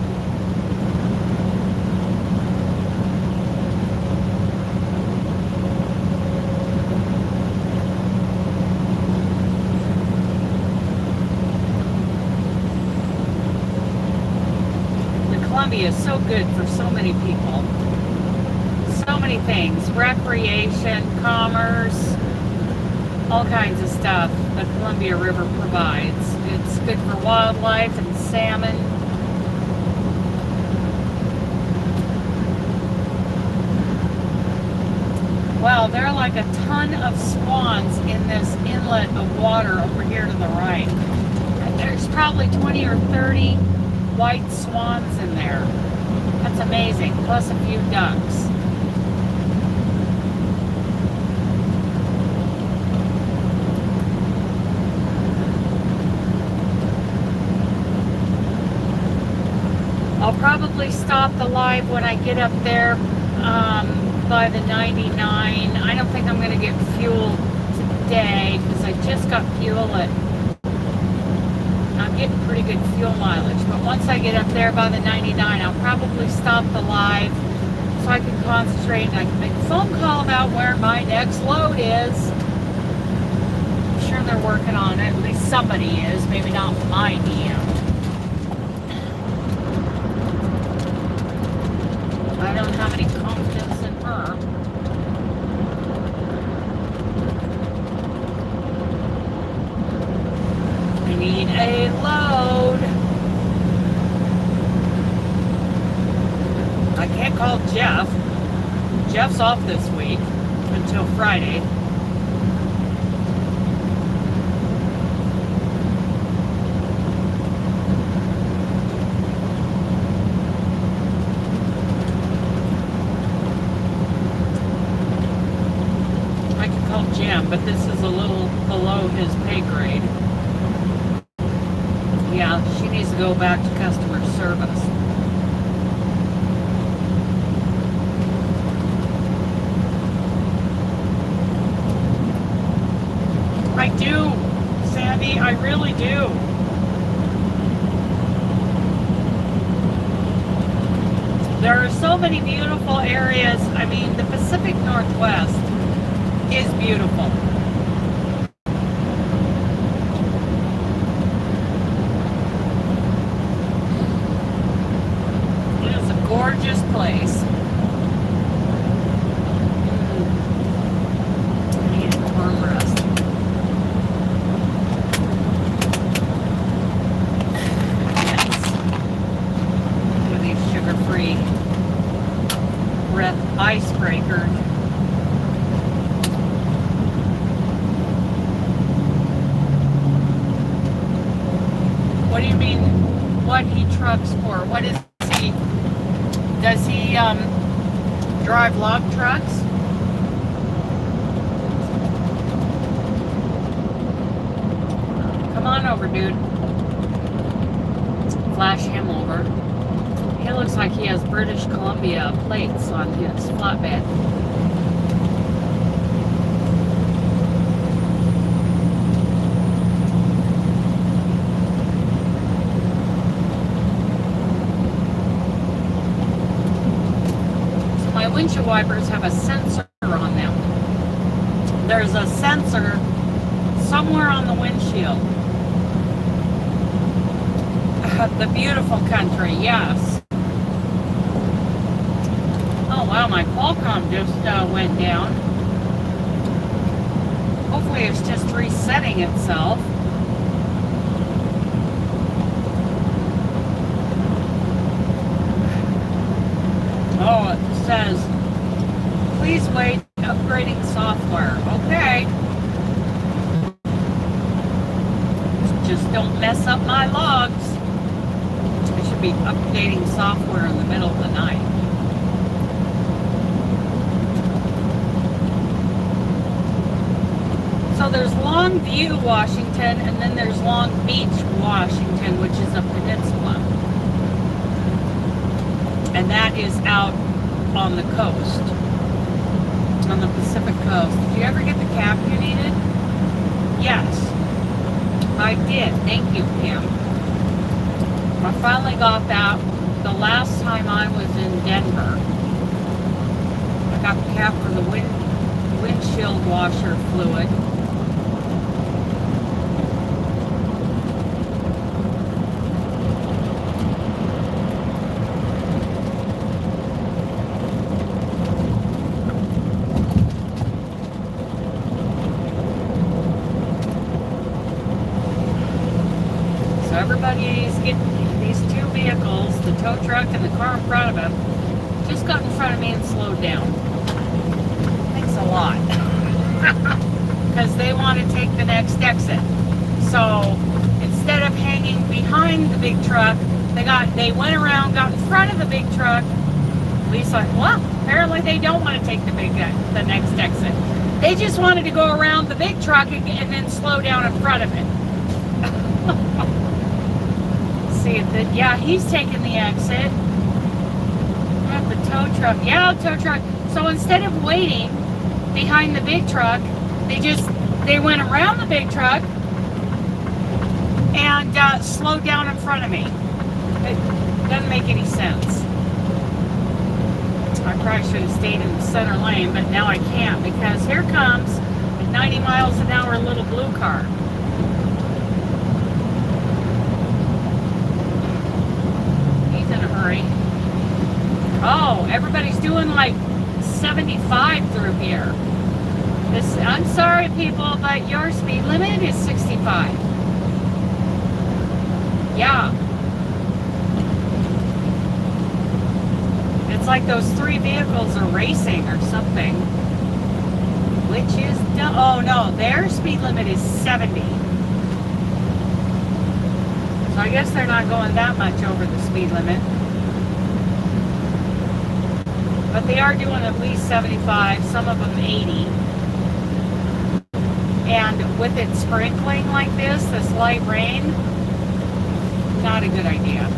[SPEAKER 1] Columbia is so good for so many people. So many things. Recreation, commerce, all kinds of stuff the Columbia River provides. It's good for wildlife and salmon. Well, there are like a ton of swans in this inlet of water over here to the right. There's probably 20 or 30 white swans in there. That's amazing. Plus a few ducks. I'll probably stop the live when I get up there by the 99. I don't think I'm going to get fuel today because I just got fuel at getting pretty good fuel mileage, but once I get up there by the 99, I'll probably stop the live so I can concentrate and I can make a phone call about where my next load is. I'm sure they're working on it, at least somebody is, maybe not my DM. I don't have any confidence in her. Need a load. I can't call Jeff. Jeff's off this week until Friday. I can call Jim, but this is a little below his pay grade. Yeah, she needs to go back to customer service. I do, Sandy, I really do. There are so many beautiful areas. I mean, the Pacific Northwest is beautiful. Gorgeous place. I need a arm rest. Yes. With these sugar-free breath icebreakers. What do you mean, what he trucks for? What is he? Does he drive log trucks? Come on over, dude. Flash him over. He looks like he has British Columbia plates on his flatbed. So my windshield wipers have a sensor on them. There's a sensor somewhere on the windshield. The beautiful country, yes. Oh wow, my Qualcomm just went down. Hopefully it's just resetting itself. Oh, it says, please wait, upgrading software. Okay. Just don't mess up my logs. I should be updating software in the middle of the night. So there's Longview, Washington, and then there's Long Beach, Washington, which is a peninsula. And that is out on the coast, on the Pacific coast. Did you ever get the cap you needed? Yes, I did. Thank you, Kim. I finally got that the last time I was in Denver. I got the cap for the windshield washer fluid. So everybody's getting these two vehicles, the tow truck and the car in front of him, just got in front of me and slowed down. Thanks a lot. Because they want to take the next exit. So instead of hanging behind the big truck, they went around, got in front of the big truck. Lisa, well, apparently they don't want to take the next exit. They just wanted to go around the big truck and then slow down in front of it. See that? Yeah, he's taking the exit. Got the tow truck. Yeah, tow truck. So instead of waiting behind the big truck, they went around the big truck and slowed down in front of me. It doesn't make any sense. I probably should have stayed in the center lane, but now I can't because here comes a 90 miles an hour little blue car. Oh, everybody's doing like 75 through here. I'm sorry, people, but your speed limit is 65. Yeah. It's like those three vehicles are racing or something. Which is, oh no, their speed limit is 70. So I guess they're not going that much over the speed limit. But they are doing at least 75, some of them 80. And with it sprinkling like this light rain, not a good idea.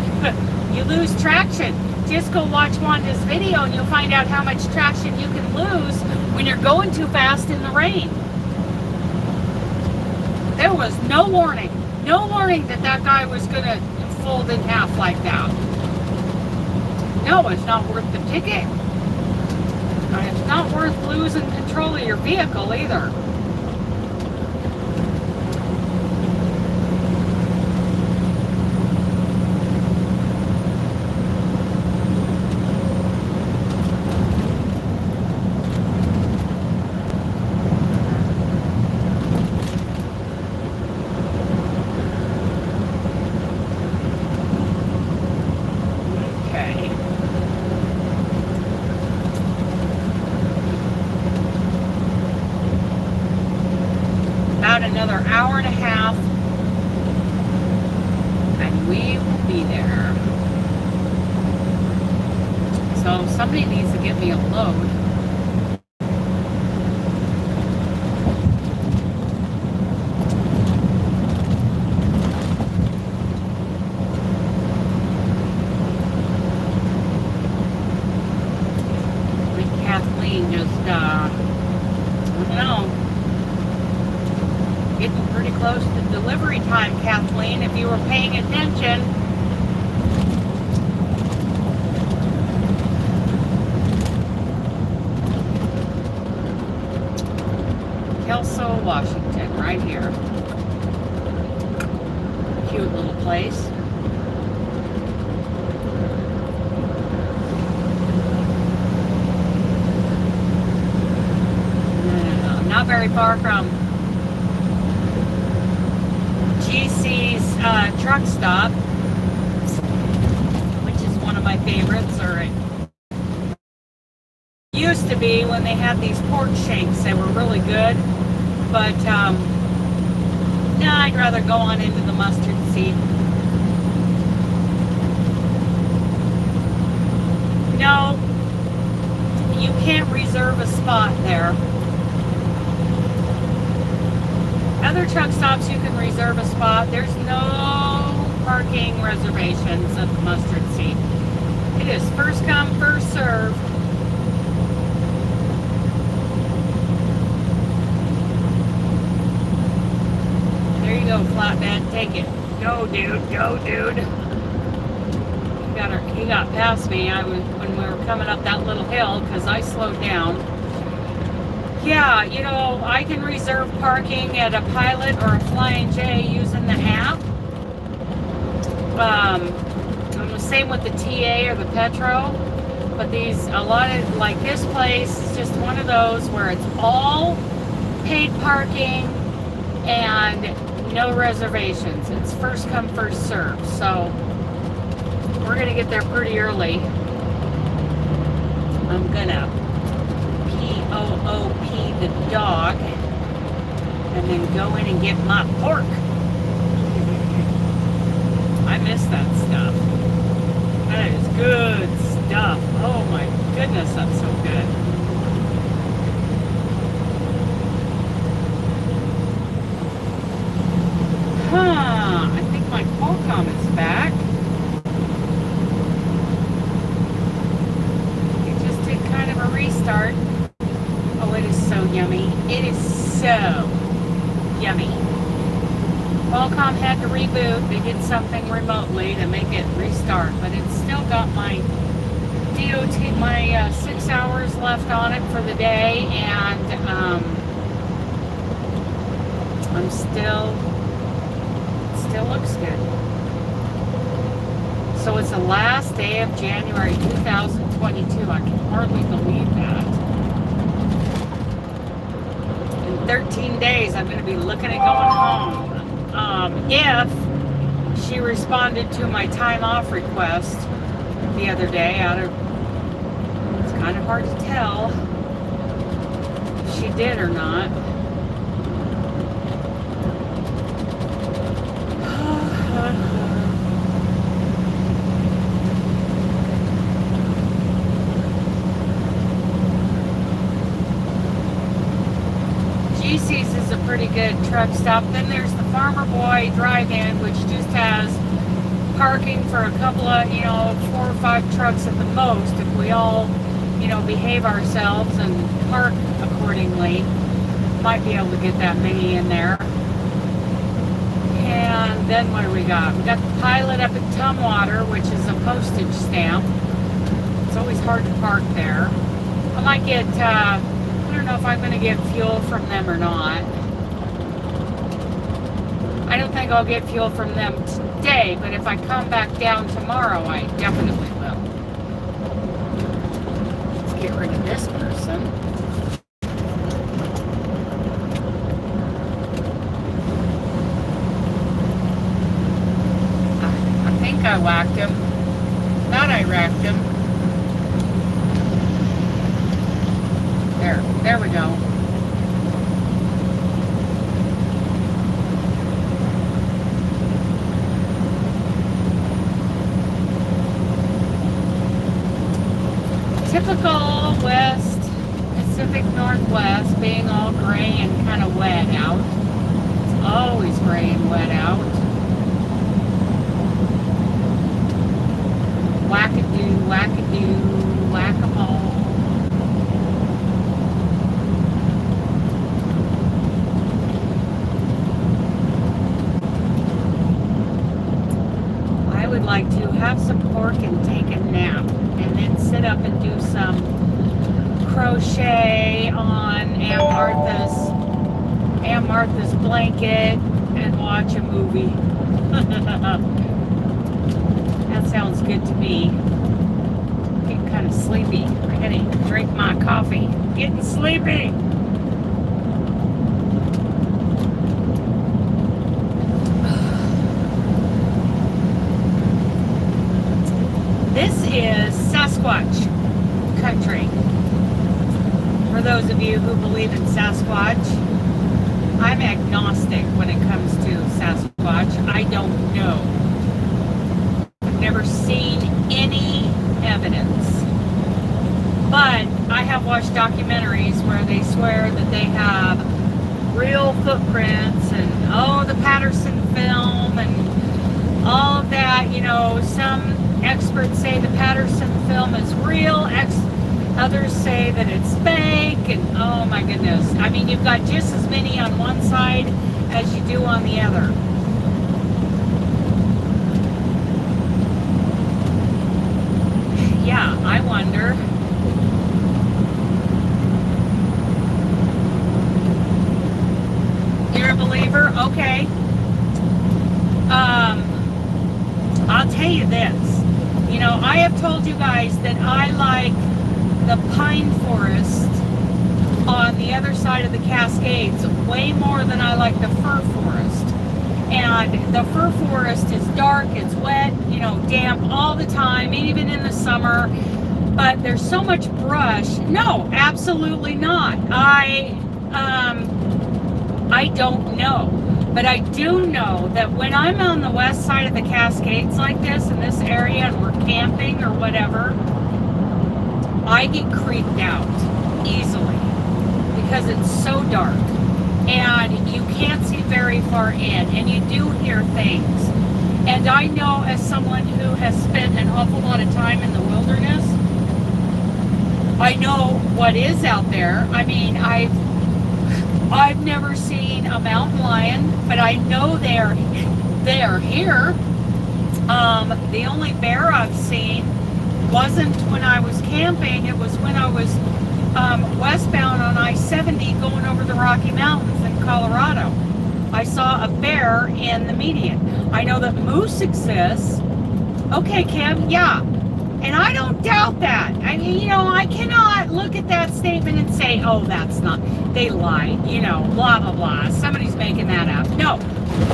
[SPEAKER 1] You lose traction. Just go watch Wanda's video and you'll find out how much traction you can lose when you're going too fast in the rain. There was no warning. No warning that guy was going to fold in half like that. No, it's not worth the ticket. And it's not worth losing control of your vehicle either. Another hour and a half and we will be there. So somebody needs to get me a load. Getting pretty close to delivery time, Kathleen, if you were paying attention. Kelso, Washington, right here. Cute little place. Not very far from GC's truck stop, which is one of my favorites, or it used to be when they had these pork shakes. They were really good, but no, I'd rather go on into the mustard seed. No, you can't reserve a spot there. Other truck stops you can reserve a spot. There's no parking reservations at the mustard seed. It is first come, first serve. There you go, flatbed. Take it. Go, dude. Go, dude. He got past me. When we were coming up that little hill because I slowed down. Yeah, you know, I can reserve parking at a Pilot or a Flying J using the app. The same with the TA or the Petro. But a lot of, like this place is just one of those where it's all paid parking and no reservations. It's first come, first serve. So we're going to get there pretty early. I'm going to POOP the dog and then go in and get my pork. I miss that stuff. That is good stuff. Oh my goodness, that's so good. I think my Qualcomm is back. It just did kind of a restart. Oh, it is so yummy. It is so yummy. Qualcomm had to reboot. They did something remotely to make it restart, but it's still got my DOT, my 6 hours left on it for the day, and I'm still looks good. So it's the last day of January 2022. I can hardly believe that. In 13 days, I'm going to be looking at going home. If she responded to my time off request the other day, it's kind of hard to tell if she did or not. GC's is a pretty good truck stop. Then there's the Farmer Boy drive-in, which just has parking for a couple of, 4 or 5 trucks at the most. If we all, behave ourselves and park accordingly, might be able to get that many in there. And then what do we got? We got the Pilot up at Tumwater, which is a postage stamp. It's always hard to park there. I might get, I don't know if I'm going to get fuel from them or not. I don't think I'll get fuel from them today, but if I come back down tomorrow, I definitely will. Let's get rid of this person. I think I whacked him. Thought I wrecked him. There we go. Typical West, Pacific Northwest, being all gray and kind of wet out. It's always gray and wet out. Wackadoo, wackadoo, whack-a-mole. like to have some pork and take a nap, and then sit up and do some crochet on Aunt Martha's blanket and watch a movie. That sounds good to me. Getting kind of sleepy. I gotta drink my coffee. Getting sleepy. This is Sasquatch country. For those of you who believe in Sasquatch, I'm agnostic when it comes to Sasquatch. I don't know. I've never seen any evidence. But I have watched documentaries where they swear that they have real footprints and, the Patterson film and all of that. You know, some experts say the Patterson film is real. Others say that it's fake. And oh my goodness. I mean, you've got just as many on one side as you do on the other. Yeah, I wonder. You're a believer? Okay. I'll tell you this. You know, I have told you guys that I like the pine forest on the other side of the Cascades way more than I like the fir forest. And the fir forest is dark, it's wet, you know, damp all the time, even in the summer. But there's so much brush. No, absolutely not. I don't know. But I do know that when I'm on the west side of the Cascades like this, in this area, and we're camping or whatever, I get creeped out easily because it's so dark and you can't see very far in, and you do hear things. And I know, as someone who has spent an awful lot of time in the wilderness, I know what is out there. I mean, I've never seen a mountain lion, but I know they are here. The only bear I've seen wasn't when I was camping. It was when I was westbound on I-70 going over the Rocky Mountains in Colorado. I saw a bear in the median. I know that moose exists. Okay, Kim, yeah. And I don't doubt that. I mean, you know, I cannot look at that statement and say, oh, that's not, they lied, you know, blah, blah, blah. Somebody's making that up. No,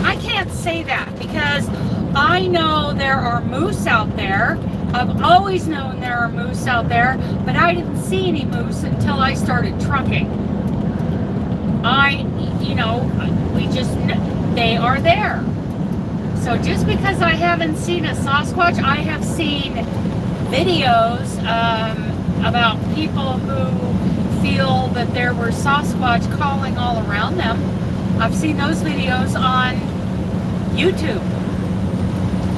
[SPEAKER 1] I can't say that because I know there are moose out there. I've always known there are moose out there, but I didn't see any moose until I started trucking. They are there. So just because I haven't seen a Sasquatch, I have seen videos about people who feel that there were Sasquatch calling all around them. I've seen those videos on YouTube.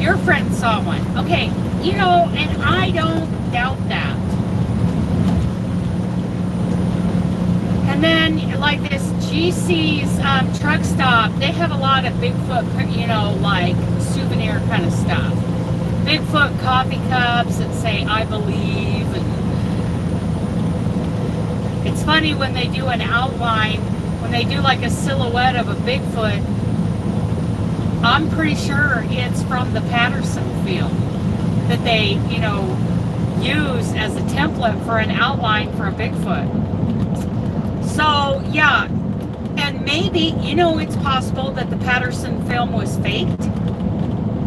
[SPEAKER 1] Your friend saw one. Okay, you know, and I don't doubt that. And then, like this GC's truck stop, they have a lot of Bigfoot, you know, like souvenir kind of stuff. Bigfoot coffee cups that say, I believe. And it's funny when they do an outline, when they do like a silhouette of a Bigfoot, I'm pretty sure it's from the Patterson field that they, you know, use as a template for an outline for a Bigfoot. So, yeah, and maybe, you know, it's possible that the Patterson film was faked,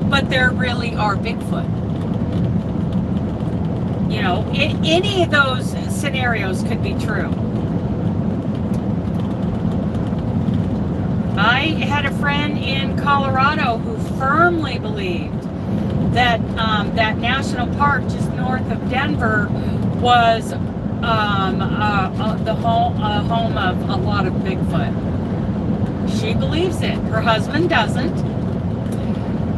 [SPEAKER 1] but there really are Bigfoot. You know, any of those scenarios could be true. I had a friend in Colorado who firmly believed that that national park just north of Denver was the home of a lot of Bigfoot. She believes it. Her husband doesn't.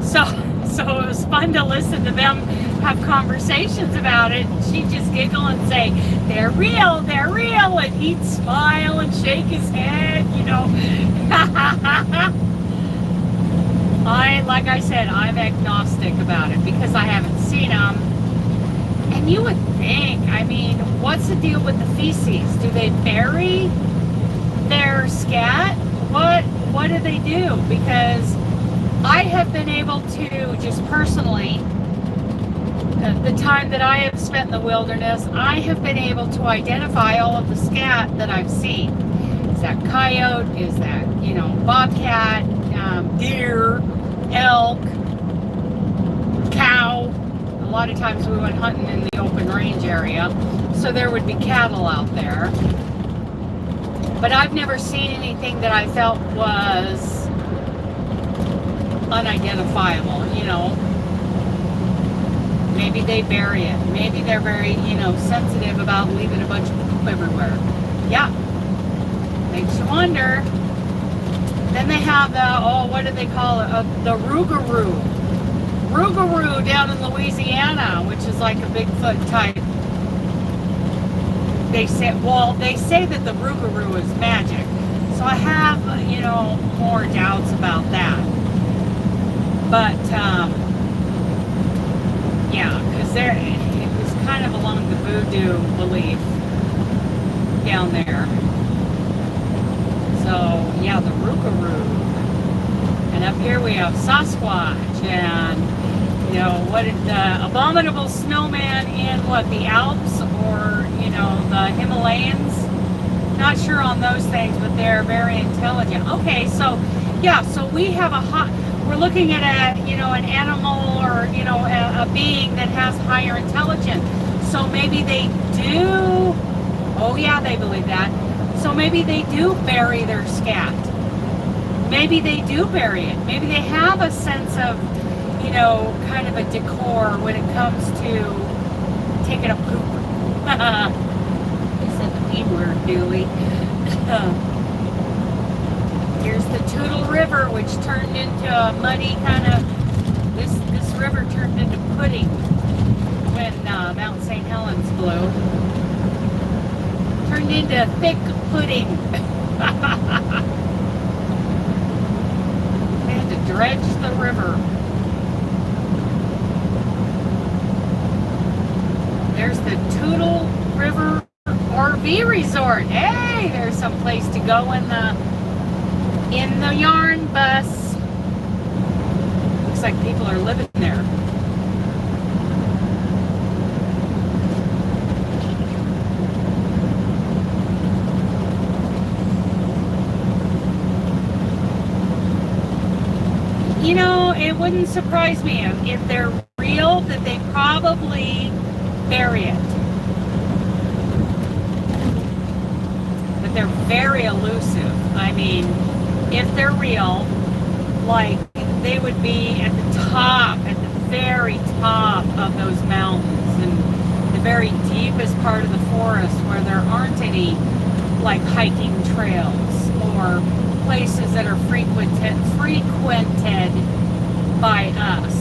[SPEAKER 1] So it was fun to listen to them have conversations about it. She'd just giggle and say, they're real, and he'd smile and shake his head, you know. I like I said, I'm agnostic about it because I haven't seen them. And you would think, I mean, what's the deal with the feces? Do they bury their scat? What do they do? Because I have been able to, just personally, the time that I have spent in the wilderness, I have been able to identify all of the scat that I've seen. Is that coyote? Is that, bobcat, deer, elk, cow? A lot of times we went hunting in the open range area, so there would be cattle out there. But I've never seen anything that I felt was unidentifiable, Maybe they bury it. Maybe they're very, sensitive about leaving a bunch of poop everywhere. Yeah. Makes you wonder. Then they have the, what do they call it? The rougarou. Rougarou down in Louisiana, which is like a Bigfoot type. They say that the rougarou is magic. So I have, more doubts about that. But, yeah, because it was kind of along the voodoo belief down there. So, yeah, the rougarou. And up here we have Sasquatch and, what is the abominable snowman in the Alps or, the Himalayas? Not sure on those things, but they're very intelligent. Okay, so, yeah, so we have we're looking at an animal or, a being that has higher intelligence. So maybe they do, oh yeah, they believe that. So maybe they do bury their scat. Maybe they do bury it. Maybe they have a sense of, kind of a decor when it comes to taking a poop. He said the P word, Dooley. Here's the Toutle River, which turned into a muddy kind of, this river turned into pudding when Mount St. Helens blew. Turned into thick pudding. They had to dredge the river. There's the Toutle River RV Resort. Hey, there's some place to go in the yarn bus. Looks like people are living there. It wouldn't surprise me if they're real, that they probably bury it. But they're very elusive. I mean, if they're real, they would be at the very top of those mountains and the very deepest part of the forest where there aren't any hiking trails or places that are frequented by us.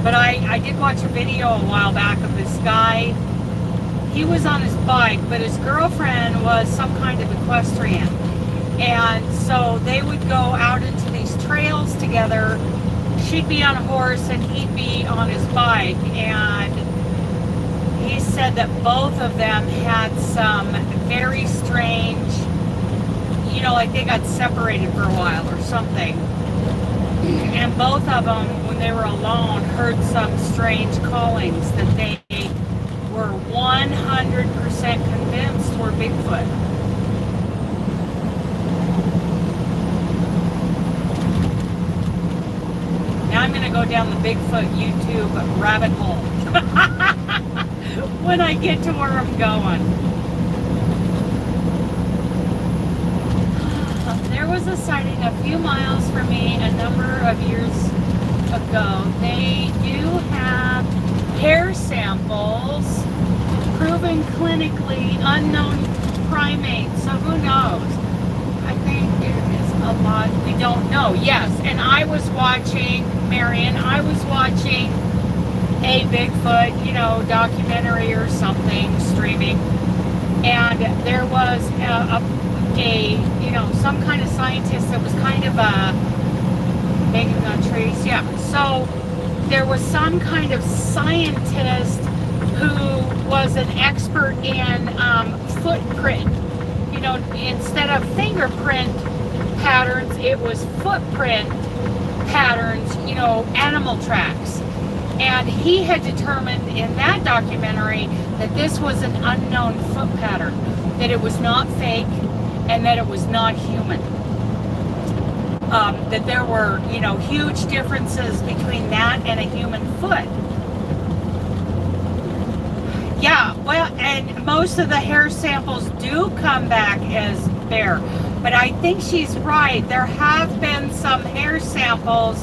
[SPEAKER 1] But I did watch a video a while back of this guy. He was on his bike, but his girlfriend was some kind of equestrian. And so they would go out into these trails together. She'd be on a horse and he'd be on his bike. And he said that both of them had some very strange, they got separated for a while or something. And both of them, when they were alone, heard some strange callings that they were 100% convinced were Bigfoot. Now I'm going to go down the Bigfoot YouTube rabbit hole when I get to where I'm going. There was a sighting a few miles from me a number of years ago. They do have hair samples proven clinically unknown primates, so who knows? I think there is a lot we don't know. Yes, and I was watching, Marion, a Bigfoot, documentary or something streaming. and there was some kind of scientist that was kind of banging on trees. Yeah. So there was some kind of scientist who was an expert in footprint. Instead of fingerprint patterns, it was footprint patterns, animal tracks. And he had determined in that documentary that this was an unknown foot pattern, that it was not fake and that it was not human. That there were, huge differences between that and a human foot. Yeah, well, and most of the hair samples do come back as bear. But I think she's right. There have been some hair samples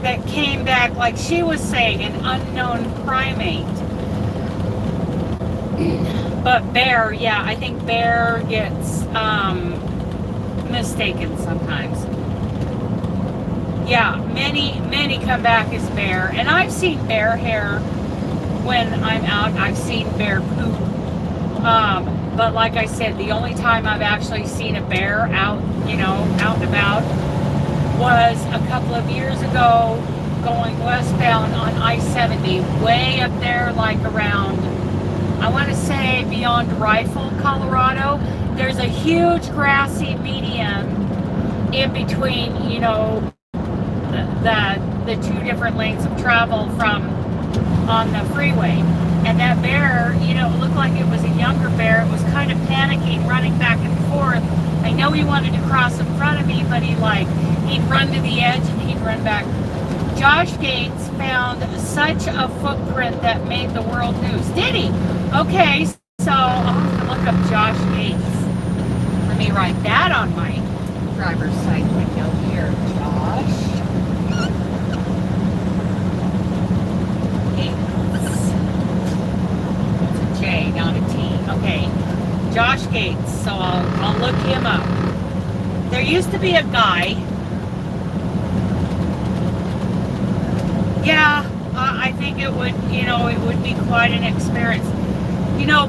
[SPEAKER 1] that came back, like she was saying, an unknown primate. But bear, yeah, I think bear gets mistaken sometimes. Yeah, many come back as bear. And I've seen bear hair when I'm out. I've seen bear poop. But like I said, the only time I've actually seen a bear out and about was a couple of years ago going westbound on I-70, way up there, like around, I want to say beyond Rifle, Colorado. There's a huge grassy median in between, the two different lanes of travel from on the freeway. And that bear, it looked like it was a younger bear. It was kind of panicking, running back and forth. I know he wanted to cross in front of me, but he'd run to the edge and he'd run back. Josh Gates found such a footprint that made the world news. Did he? Okay, so I'll have to look up Josh Gates. Let me write that on my driver's side window here. Josh J, not a T. Okay, Josh Gates. So I'll look him up. There used to be a guy. Yeah, I think it would, it would be quite an experience.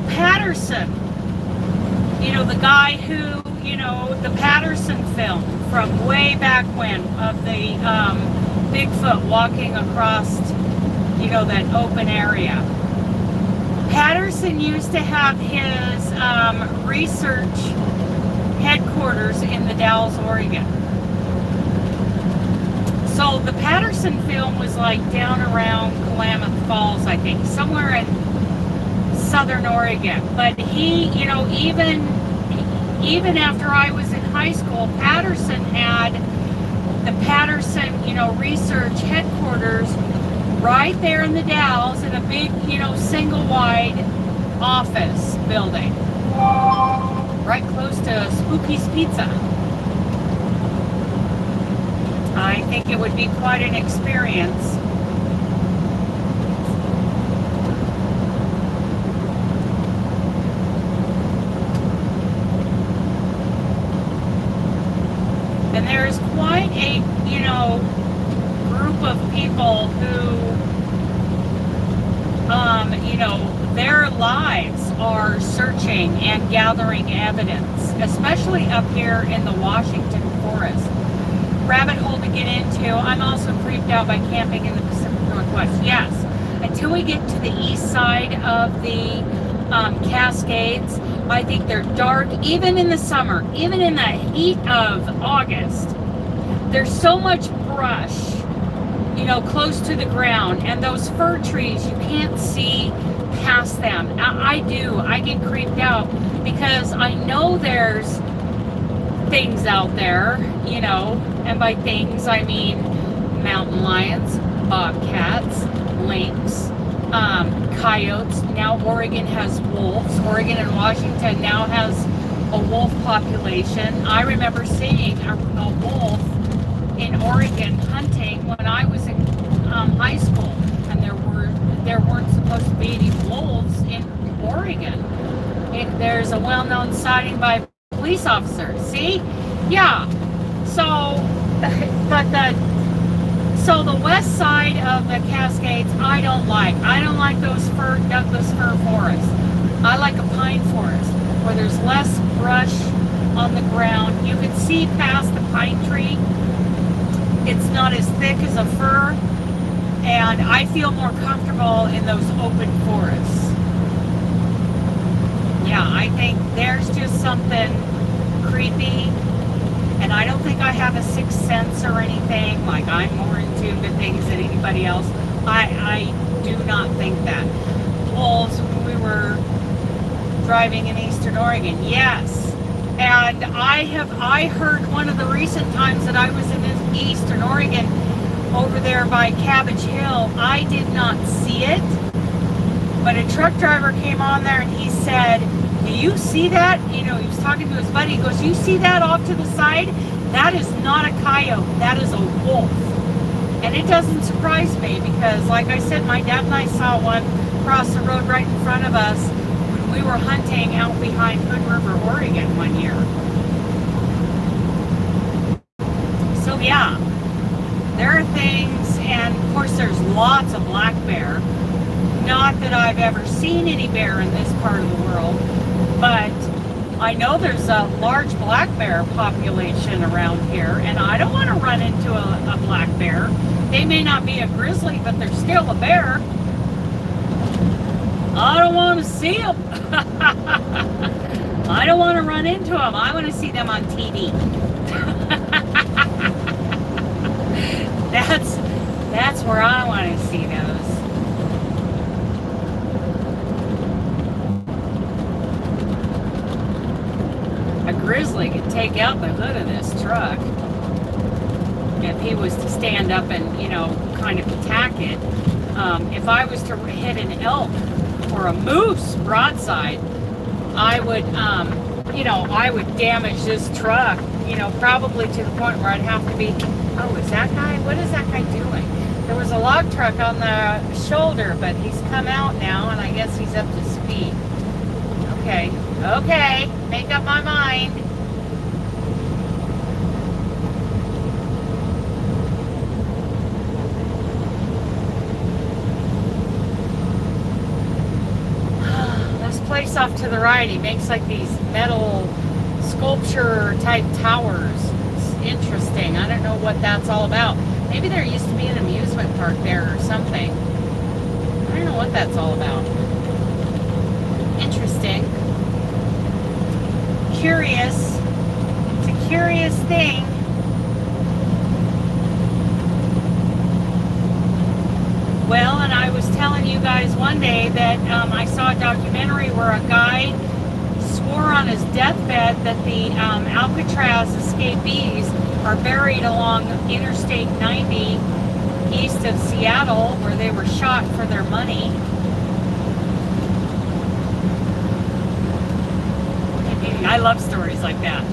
[SPEAKER 1] Patterson. The guy who, the Patterson film from way back when of the Bigfoot walking across, that open area. Patterson used to have his research headquarters in the Dalles, Oregon. So the Patterson film was like down around Klamath Falls, I think, somewhere in southern Oregon. But he, even after I was in high school, Patterson had the Patterson, research headquarters right there in the Dalles in a big, single wide office building, right close to Spooky's Pizza. I think it would be quite an experience. And there's quite a, group of people who, their lives are searching and gathering evidence, especially up here in the Washington Forest. Rabbit hole to get into. I'm also creeped out by camping in the Pacific Northwest. Yes, until we get to the east side of the Cascades, I think they're dark, even in the summer, even in the heat of August. There's so much brush, close to the ground, and those fir trees, you can't see past them. I get creeped out because I know there's things out there, and by things I mean mountain lions, bobcats, lynx, coyotes. Now Oregon has wolves. Oregon and Washington now has a wolf population. I remember seeing a wolf in Oregon hunting when I was in high school, and there weren't supposed to be any wolves in Oregon. There's a well-known sighting by a police officer. See? Yeah. So the west side of the Cascades, I don't like. I don't like those Douglas fir forests. I like a pine forest less brush on the ground. You can see past the pine tree. It's not as thick as a fir, and I feel more comfortable in those open forests. Yeah, I think there's just something creepy, and I don't think I have a sixth sense or anything, like I'm more in tune to things than anybody else. I do not think that. Wolves, when we were driving in Eastern Oregon, yes. And I heard one of the recent times that I was in Eastern Oregon, over there by Cabbage Hill, I did not see it, but a truck driver came on there and he said, do you see that? You know, he was talking to his buddy, he goes, you see that off to the side? That is not a coyote, that is a wolf. And it doesn't surprise me because, like I said, my dad and I saw one cross the road right in front of us when we were hunting out behind Hood River, Oregon one year. So yeah, there are things, and of course there's lots of black bear. Not that I've ever seen any bear in this part of the world, but I know there's a large black bear population around here, and I don't want to run into a black bear. They may not be a grizzly, but they're still a bear. I don't want to see them. I don't want to run into them. I want to see them on TV. That's where I want to see those. A grizzly could take out the hood of this truck if he was to stand up and, you know, kind of attack it. If I was to hit an elk or a moose broadside, I would, you know, I would damage this truck, you know, probably to the point where I'd have to be, oh, is that guy, what is that guy doing? There was a log truck on the shoulder, but he's come out now, and I guess he's up to speed. Okay, make up my mind. This place off to the right, he makes like these metal sculpture type towers. It's interesting. I don't know what that's all about. Maybe there used to be an amusement park there or something. I don't know what that's all about. Interesting. Curious. It's a curious thing. Well, and I was telling you guys one day that I saw a documentary where a guy swore on his deathbed that the Alcatraz escapees are buried along Interstate 90 east of Seattle, where they were shot for their money. I love stories like that.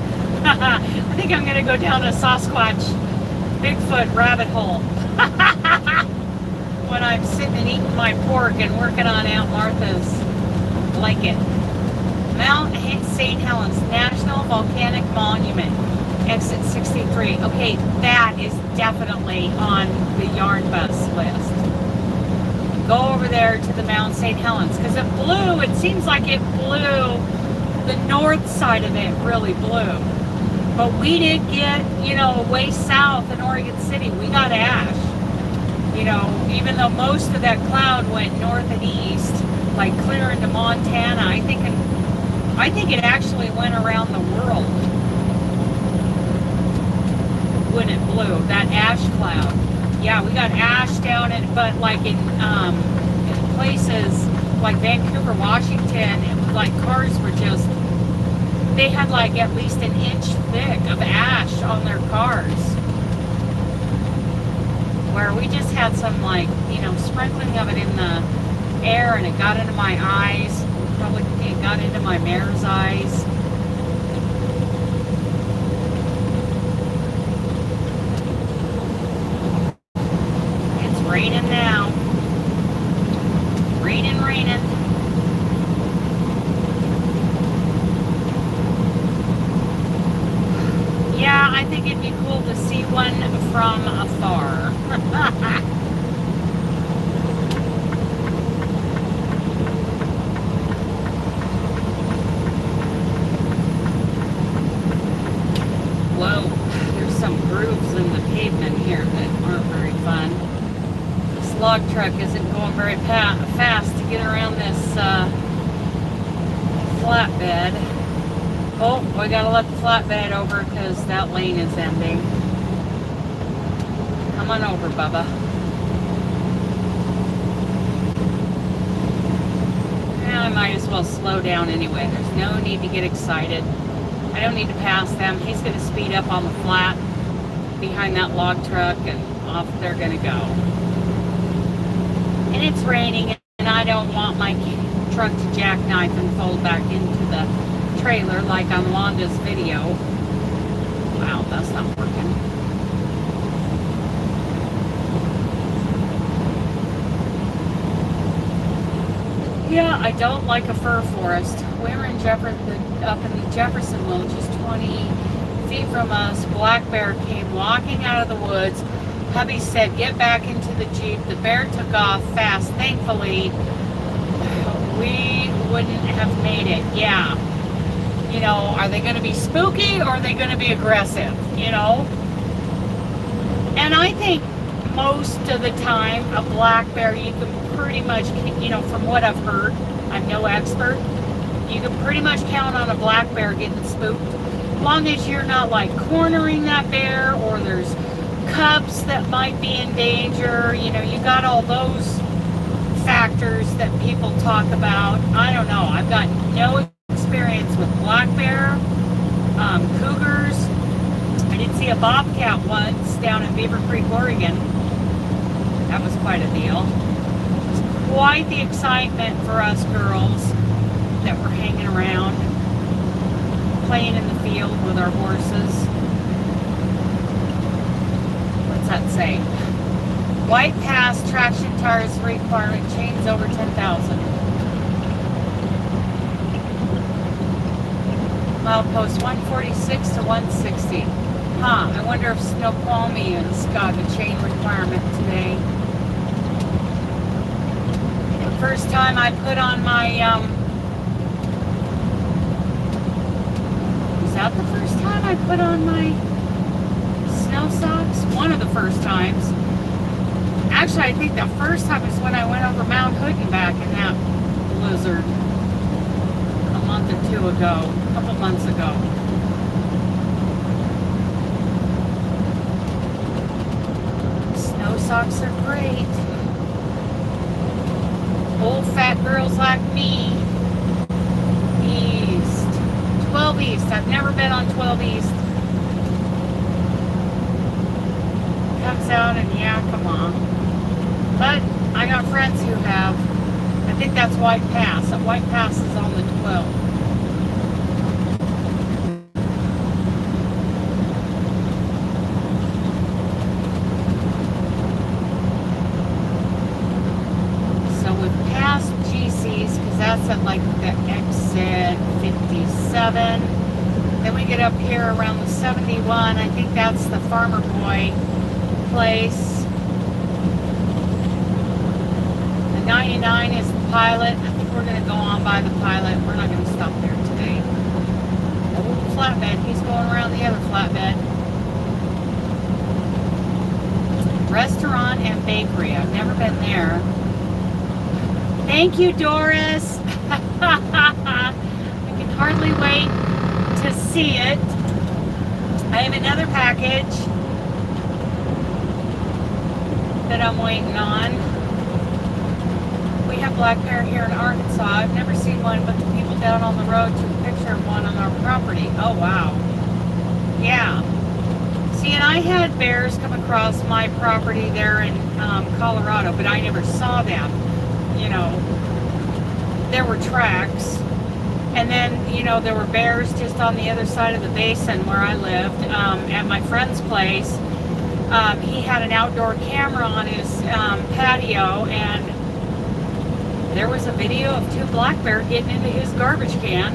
[SPEAKER 1] I think I'm going to go down a Sasquatch, Bigfoot rabbit hole when I'm sitting and eating my pork and working on Aunt Martha's blanket. Mount St. Helens National Volcanic Monument, exit 63. Okay, that is definitely on the yarn bus list. Go over there to the Mount St. Helens, because it blew, it seems like it blew, the north side of it really blew. But we did get, you know, way south in Oregon City, we got ash. You know, even though most of that cloud went north and east, like clear into Montana, I think it actually went around the world when it blew, that ash cloud. Yeah, we got ash down in, but like in places like Vancouver, Washington, it was like cars were just, they had like at least an inch thick of ash on their cars. Where we just had some, like, you know, sprinkling of it in the air, and it got into my eyes. Probably it got into my mare's eyes. It's raining now. Raining. Yeah, I think it'd be cool to see one from afar. in the pavement here that aren't very fun. This log truck isn't going very fast to get around this flatbed. Oh, we gotta let the flatbed over because that lane is ending. Come on over, Bubba. I might as well slow down anyway. There's no need to get excited. I don't need to pass them. He's going to speed up on the flat behind that log truck and off they're going to go. And it's raining and I don't want my truck to jackknife and fold back into the trailer like on Wanda's video. Wow, that's not working. Yeah, I don't like a fir forest. We were in up in the Jeffersonville, just 20 feet from us. Black bear came walking out of the woods. Hubby said, get back into the Jeep. The bear took off fast. Thankfully, we wouldn't have made it. Yeah. You know, are they going to be spooky or are they going to be aggressive? You know? And I think most of the time, a black bear, you can pretty much, you know, from what I've heard, I'm no expert, you can pretty much count on a black bear getting spooked. As long as you're not like cornering that bear or there's cubs that might be in danger, you know, you got all those factors that people talk about. I don't know. I've got no experience with black bear, cougars. I did see a bobcat once down in Beaver Creek, Oregon. That was quite a deal. It was quite the excitement for us girls that were hanging around, playing in the field with our horses. What's that say? White Pass traction tires requirement, chains over 10,000. Milepost 146 to 160. Huh, I wonder if Snoqualmians got a chain requirement today. The first time I put on my, was that the first time I put on my snow socks? One of the first times. Actually, I think the first time was when I went over Mount Hood and back in that blizzard a month or two ago, a couple months ago. Snow socks are great. Old fat girls like me. East. 12 East. I've never been on 12 East. Comes out and yeah, come on. But I got friends who have. I think that's White Pass. That White Pass is on the 12th. So we've passed GC's because that's at like the exit 57. Then we get up here around the 71. I think that's the Farmer Boy place. 99 is the Pilot. I think we're going to go on by the Pilot. We're not going to stop there today. Old flatbed. He's going around the other flatbed. Restaurant and bakery. I've never been there. Thank you, Doris. I can hardly wait to see it. I have another package that I'm waiting on. We have black bear here in Arkansas. I've never seen one, but the people down on the road took a picture of one on our property. Oh, wow. Yeah. See, and I had bears come across my property there in Colorado, but I never saw them. You know, there were tracks. And then, you know, there were bears just on the other side of the basin where I lived at my friend's place. He had an outdoor camera on his patio, and there was a video of two black bears getting into his garbage can.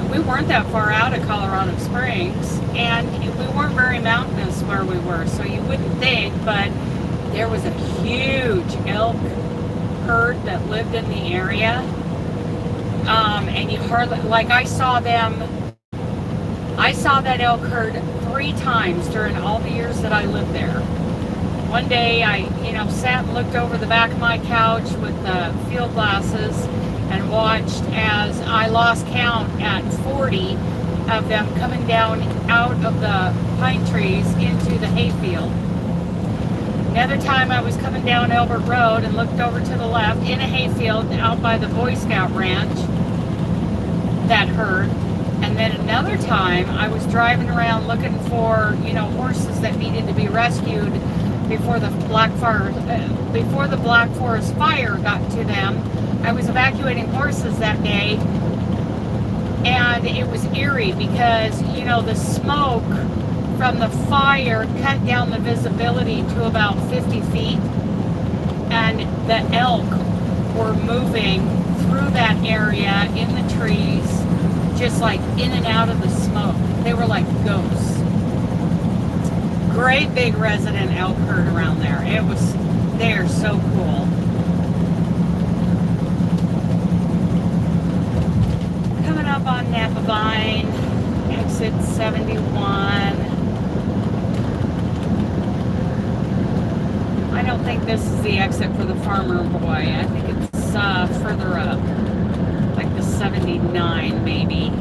[SPEAKER 1] We weren't that far out of Colorado Springs, and we weren't very mountainous where we were, so you wouldn't think, but there was a huge elk herd that lived in the area. And you hardly, like I saw them I saw that elk herd 3 times during all the years that I lived there. One day I, sat and looked over the back of my couch with the field glasses and watched as I lost count at 40 of them coming down out of the pine trees into the hayfield. Another time I was coming down Elbert Road and looked over to the left in a hayfield out by the Boy Scout ranch, that herd. And then another time I was driving around looking for, horses that needed to be rescued before the Black Forest fire got to them. I was evacuating horses that day, and it was eerie because, the smoke from the fire cut down the visibility to about 50 feet, and the elk were moving through that area in the trees, just like in and out of the smoke. They were like ghosts. Great big resident elk herd around there. They're so cool. Coming up on Napa Vine, exit 71. I don't think this is the exit for the Farmer Boy. I think it's further up, like the 79 maybe.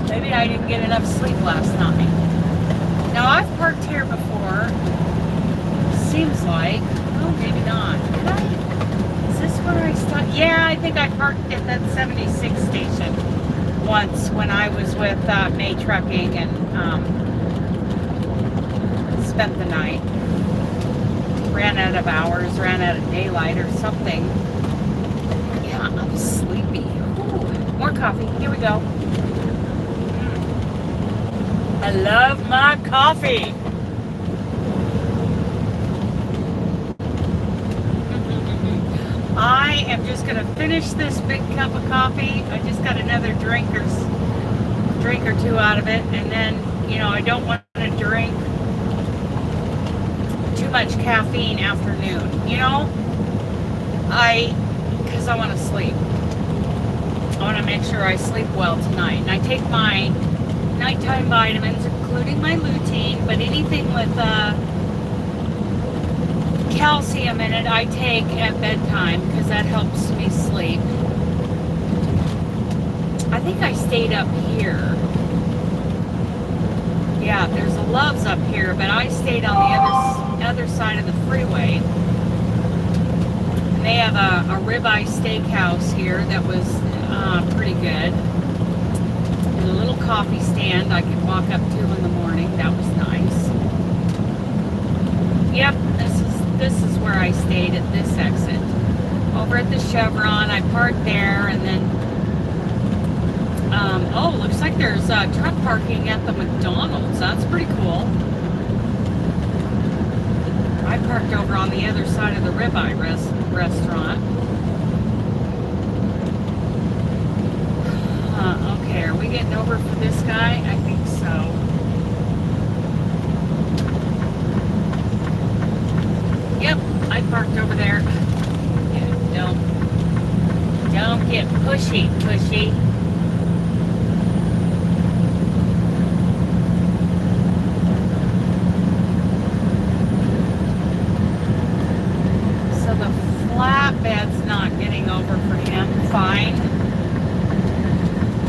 [SPEAKER 1] Maybe I didn't get enough sleep last night. Now I've parked here before. Seems like. Oh, maybe not. Did I? Is this where I stopped? Yeah, I think I parked at that 76 station once when I was with May Trucking and spent the night. Ran out of hours, ran out of daylight or something. Yeah, I'm sleepy. Ooh, more coffee. Here we go. I love my coffee. I am just going to finish this big cup of coffee. I just got another drink or two out of it. And then, I don't want to drink too much caffeine afternoon. Because I want to sleep. I want to make sure I sleep well tonight. And I take my nighttime vitamins, including my lutein, but anything with calcium in it, I take at bedtime because that helps me sleep. I think I stayed up here. Yeah, there's a Love's up here, but I stayed on the other side of the freeway. And they have a ribeye steakhouse here that was pretty good. And a little coffee stand I could walk up to in the morning. That was nice. Yep, this is where I stayed at this exit. Over at the Chevron, I parked there, and then looks like there's truck parking at the McDonald's. That's pretty cool. I parked over on the other side of the ribeye restaurant. Okay, are we getting over for this guy? I think so. Yep, I parked over there. Yeah, don't get pushy. So the flatbed's not getting over for him. Fine.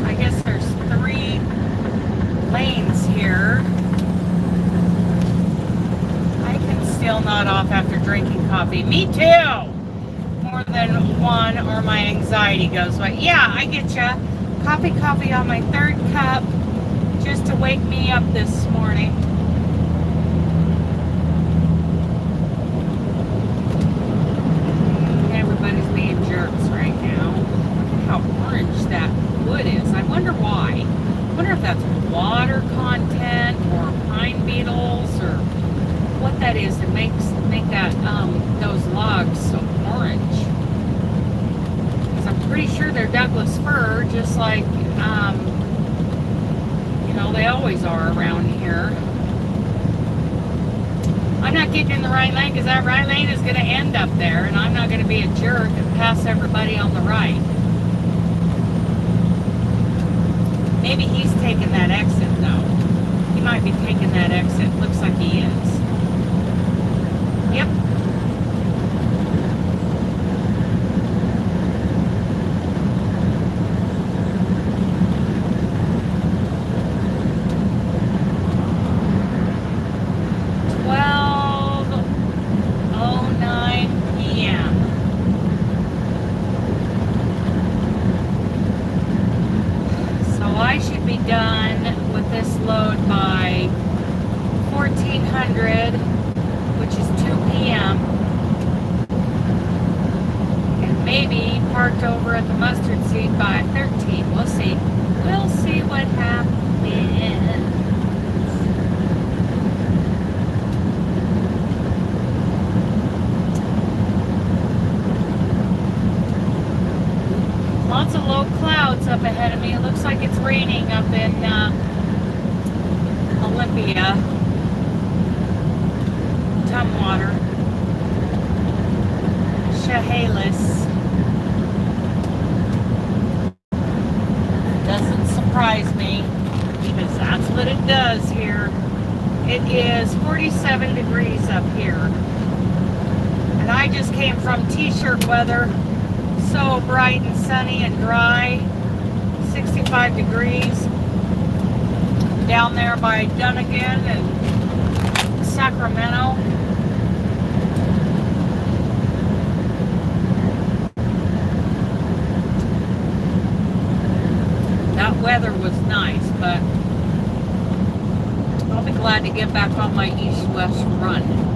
[SPEAKER 1] I guess there's 3 lanes here. I can still nod off after drinking coffee. Me too! More than one or my anxiety goes away. Yeah, I get ya. Coffee on my 3rd cup just to wake me up this morning. Everybody's being jerks right now. Look how orange that wood is. I wonder why. I wonder if that's water content or pine beetles or what that is that make that those logs so orange. Because I'm pretty sure they're Douglas fir, just like they always are around here. I'm not getting in the right lane because that right lane is going to end up there, and I'm not going to be a jerk and pass everybody on the right. Maybe he's taking that exit, though. He might be taking that exit. Looks like he is. Yep. Done with this load by 1400, which is 2 p.m. and maybe parked over at the mustard seed by 13. We'll see. We'll see what happens. Lots of low clouds up ahead of me. It looks like it's raining up in Olympia. Tumwater. Chehalis. Doesn't surprise me because that's what it does here. It is 47 degrees up here. And I just came from t-shirt weather. So bright and sunny and dry, 65 degrees down there by Dunnigan and Sacramento. That weather was nice, but I'll be glad to get back on my east-west run.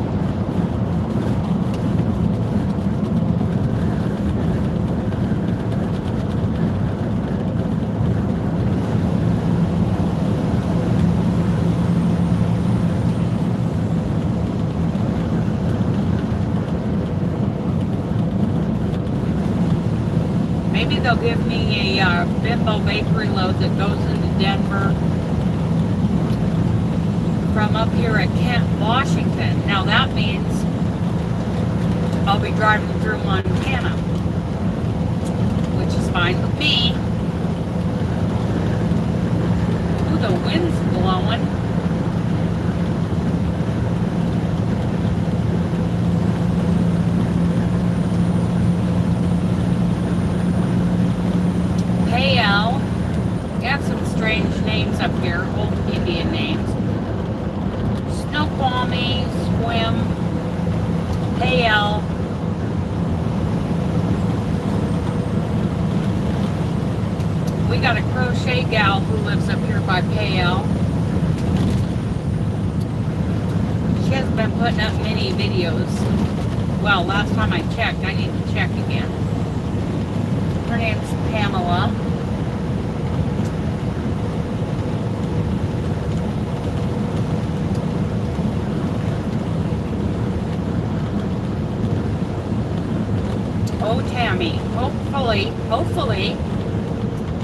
[SPEAKER 1] Maybe they'll give me a Bimbo bakery load that goes into Denver from up here at Kent, Washington. Now that means I'll be driving through Montana, which is fine with me. Ooh, the wind's blowing. Strange names up here, old Indian names. Snoqualmie, Swim, Payel. We got a crochet gal who lives up here by Payel. She hasn't been putting up many videos. Well, last time I checked, I need to check again. Her name's Pamela. Oh, Tammy, hopefully,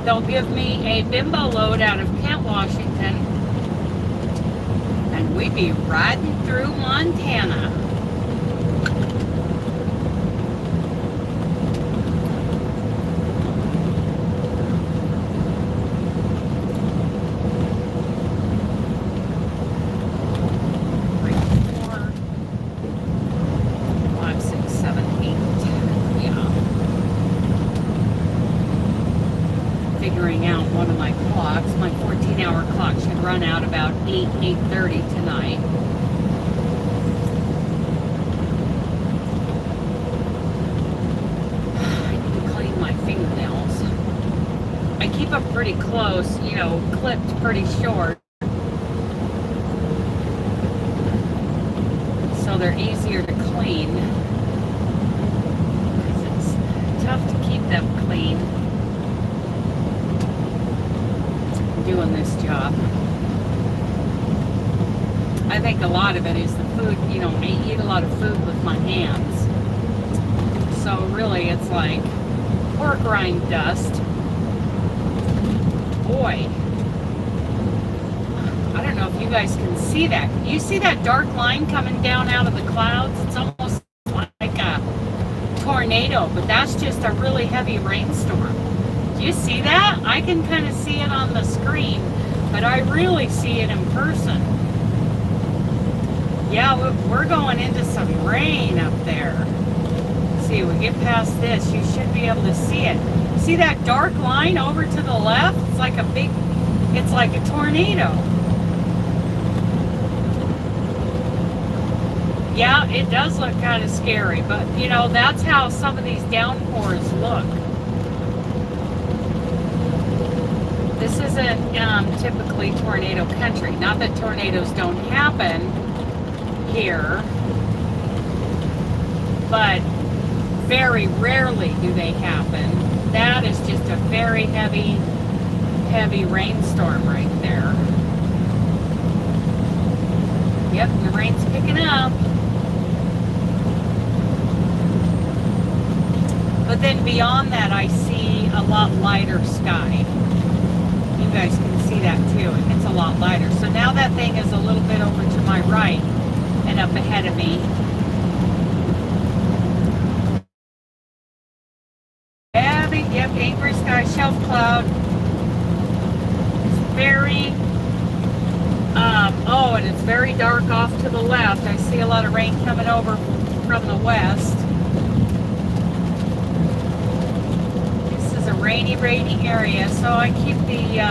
[SPEAKER 1] they'll give me a Bimbo load out of Kent, Washington, and we'd be riding through Montana. Out one of my clocks. My 14-hour clock should run out about 8:30 tonight. I need to clean my fingernails. I keep them pretty close, you know, clipped pretty short, so they're easier to clean. It's tough to keep them clean doing this job. I think a lot of it is the food, you know, I eat a lot of food with my hands. So really it's like pork rind dust. Boy, I don't don't know if you guys can see that. You see that dark line coming down out of the clouds? It's almost like a tornado, but that's just a really heavy rainstorm. Do you see that? I can kind of see it on the screen, but I really see it in person. Yeah, we're going into some rain up there. Let's see, we get past this, you should be able to see it. See that dark line over to the left? It's like a big, it's like a tornado. Yeah, it does look kind of scary, but you know, that's how some of these downpours look. This isn't typically tornado country. Not that tornadoes don't happen here, but very rarely do they happen. That is just a very heavy rainstorm right there. Yep, the rain's picking up. But then beyond that, I see a lot lighter sky. You guys can see that too. It gets a lot lighter. So now that thing is a little bit over to my right and up ahead of me. Yep, angry sky, shelf cloud. It's very, oh, and it's very dark off to the left. I see a lot of rain coming over from the west. This is a rainy area, so I keep the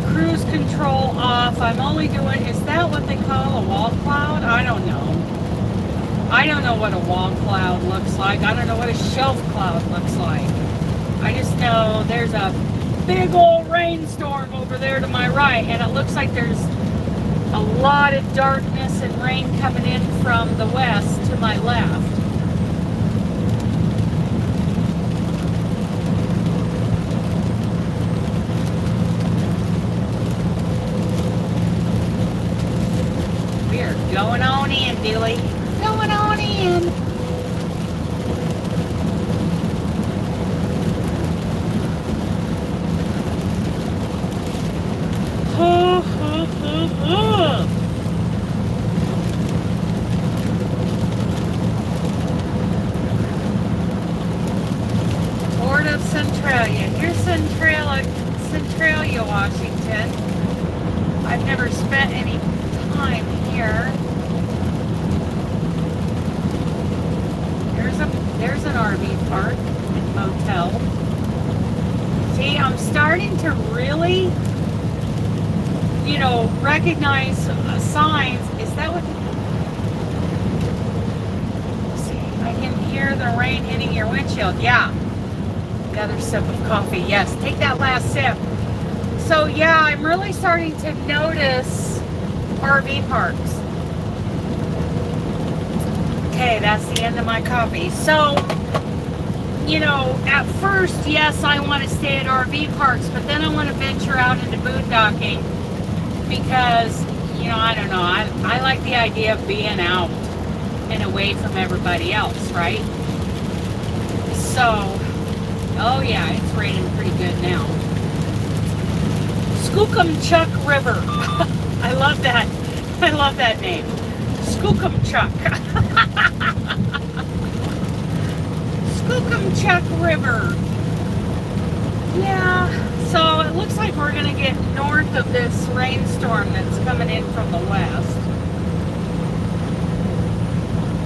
[SPEAKER 1] cruise control off. I'm only doing, is that what they call a wall cloud? I don't know. I don't know what a wall cloud looks like. I don't know what a shelf cloud looks like. I just know there's a big old rainstorm over there to my right, and it looks like there's a lot of darkness and rain coming in from the west to my left. We are going on in, Billy. Going on in. Port of Centralia. Here's Centralia, Washington. I've never spent any time here. There's an RV park and motel. See, I'm starting to really, you know, recognize signs. Is that what? Let's see, I can hear the rain hitting your windshield. Yeah. Another sip of coffee. Yes, take that last sip. So yeah, I'm really starting to notice RV parks. Okay, that's the end of my coffee. So, you know, at first, yes, I want to stay at RV parks, but then I want to venture out into boondocking because, you know, I don't know, I like the idea of being out and away from everybody else, right? So, oh yeah, it's raining pretty good now. Skookumchuck River. I love that. I love that name. Skookumchuck. Skookumchuck River. Yeah, so it looks like we're going to get north of this rainstorm that's coming in from the west.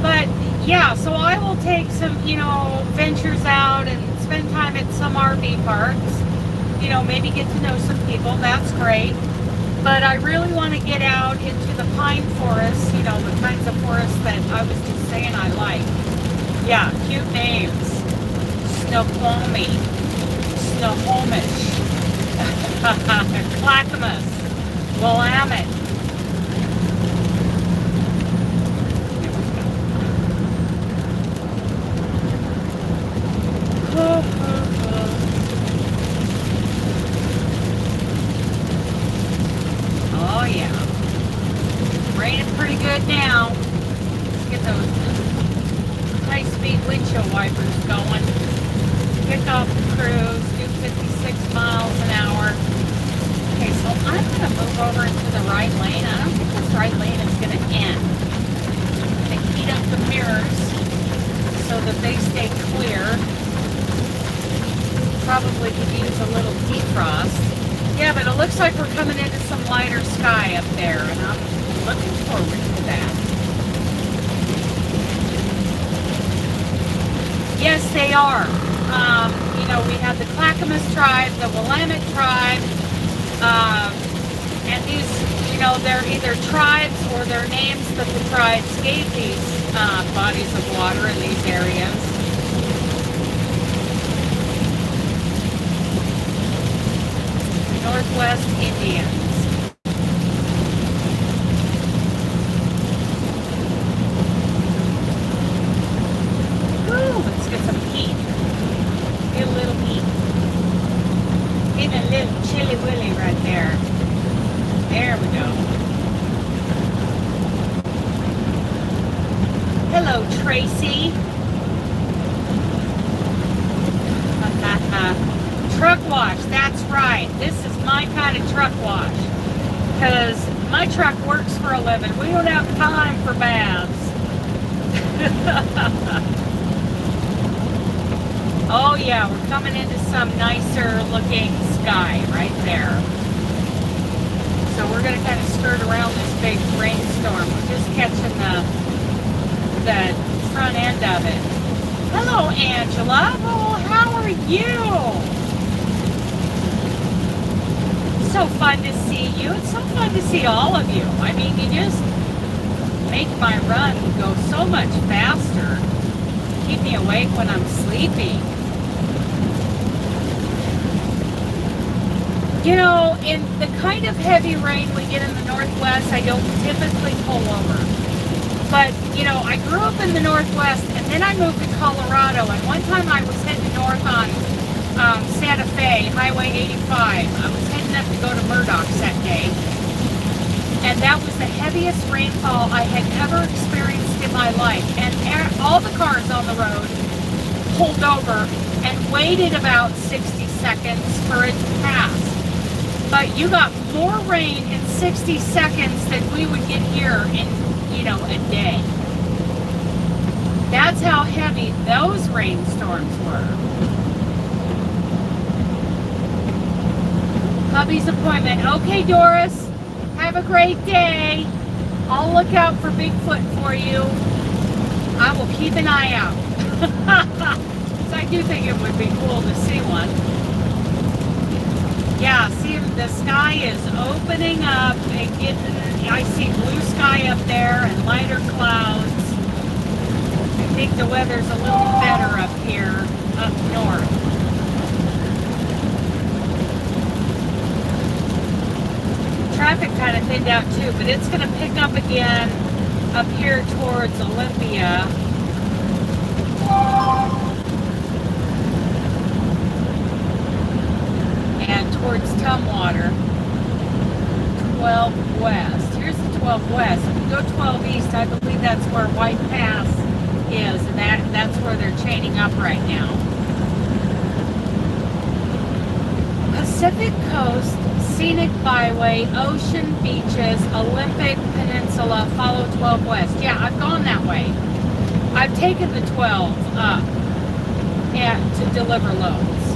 [SPEAKER 1] But yeah, so I will take some, you know, ventures out and spend time at some RV parks. You know, maybe get to know some people. That's great. But I really want to get out into the pine forests, you know, the kinds of forests that I was just saying I like. Yeah, cute names. Snoqualmie, Snohomish, Clackamas, Willamette. Oh yeah, raining pretty good now. Let's get those high-speed windshield wipers going. Kick off the cruise, do 56 miles an hour. Okay, so I'm going to move over into the right lane. I don't think this right lane is going to end. They heat up the mirrors so that they stay clear. Probably could use a little defrost. Yeah, but it looks like we're coming into some lighter sky up there, and I'm looking forward to that. Yes, they are. You know, we have the Clackamas tribe, the Willamette tribe, and these, you know, they're either tribes or they're names that the tribes gave these bodies of water in these areas. Northwest Indians. Ooh, let's get some heat. Get a little heat. Get a little chilly willy right there. There we go. Hello, Tracy. Truck wash, that's right. This is my kind of truck wash. Because my truck works for a living. We don't have time for baths. Oh yeah, we're coming into some nicer looking sky right there. So we're going to kind of skirt around this big rainstorm. We're just catching the front end of it. Hello, Angela. Oh, how are you? So fun to see you. It's so fun to see all of you. I mean, you just make my run go so much faster. Keep me awake when I'm sleeping. You know, in the kind of heavy rain we get in the Northwest, I don't typically pull over. But, you know, I grew up in the Northwest, and then I moved to Colorado, and one time I was heading north on Santa Fe, Highway 85. I was heading up to go to Murdoch's that day, and that was the heaviest rainfall I had ever experienced in my life, and all the cars on the road pulled over and waited about 60 seconds for it to pass. But you got more rain in 60 seconds than we would get here in, you know, a day. That's how heavy those rainstorms were. Hubby's appointment. Okay, Doris. Have a great day. I'll look out for Bigfoot for you. I will keep an eye out. So I do think it would be cool to see one. Yeah, see, the sky is opening up and getting, I see blue sky up there and lighter clouds. I think the weather's a little better up here, up north. Traffic kind of thinned out too, but it's going to pick up again up here towards Olympia. And towards Tumwater. 12 west. Here's the 12 west. If you go 12 east, I believe that's where White Pass is, and that's where they're chaining up right now. Pacific Coast, Scenic Byway, Ocean Beaches, Olympic Peninsula, follow 12 west. Yeah, I've gone that way. I've taken the 12 up and to deliver loads.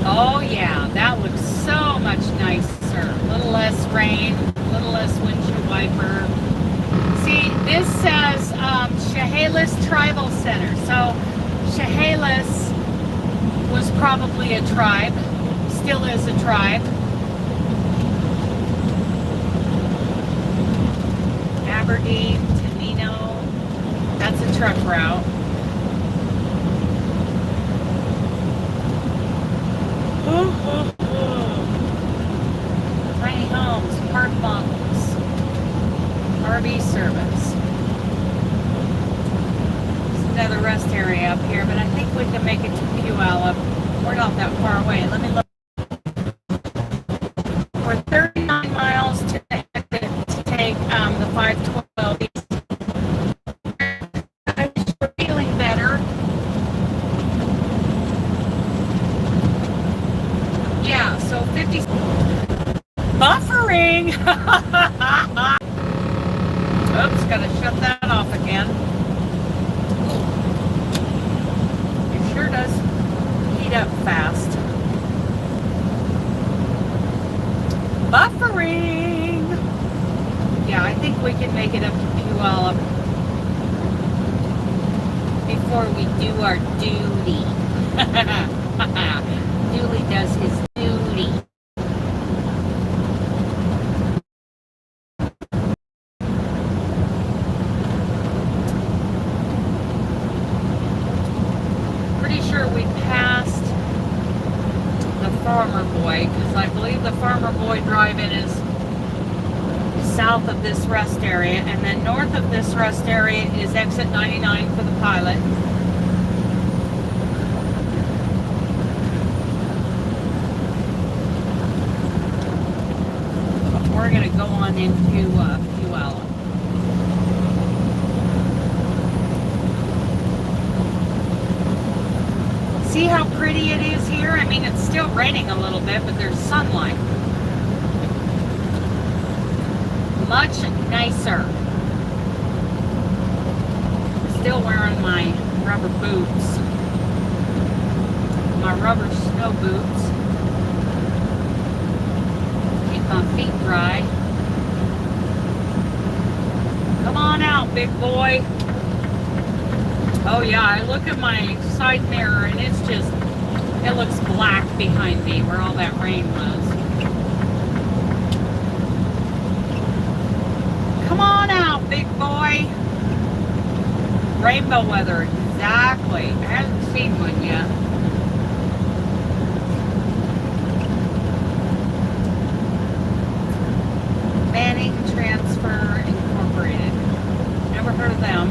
[SPEAKER 1] Oh yeah, that looks so much nicer. A little less rain, a little less windshield wiper. See, this says Chehalis Tribal Center. So Chehalis was probably a tribe, still is a tribe. Aberdeen, Tenino, that's a truck route. Tiny homes, park bunks, RV service. There's another rest area up here, but I think we can make it to Puyallup. We're not that far away. Let me look. We're 39 miles to take the 512 east. I'm just revealing 50. Buffering. Oops, gotta shut that off again. It sure does heat up fast. Buffering. Yeah, I think we can make it up to Puyallup before we do our duty. Dooley does his duty. Pretty sure we passed the Farmer Boy, because I believe the Farmer Boy drive-in is south of this rest area, and then north of this rest area is exit 99 for the pilot. We're going to go on into Puyallup. See how pretty it is here? I mean, it's still raining a little bit, but there's sunlight. Much nicer. Still wearing my rubber boots. My rubber snow boots. My feet dry. Come on out, big boy. Oh yeah, I look at my side mirror and it's just, it looks black behind me where all that rain was. Come on out, big boy. Rainbow weather, exactly. I haven't seen one yet. Transfer Incorporated. Never heard of them.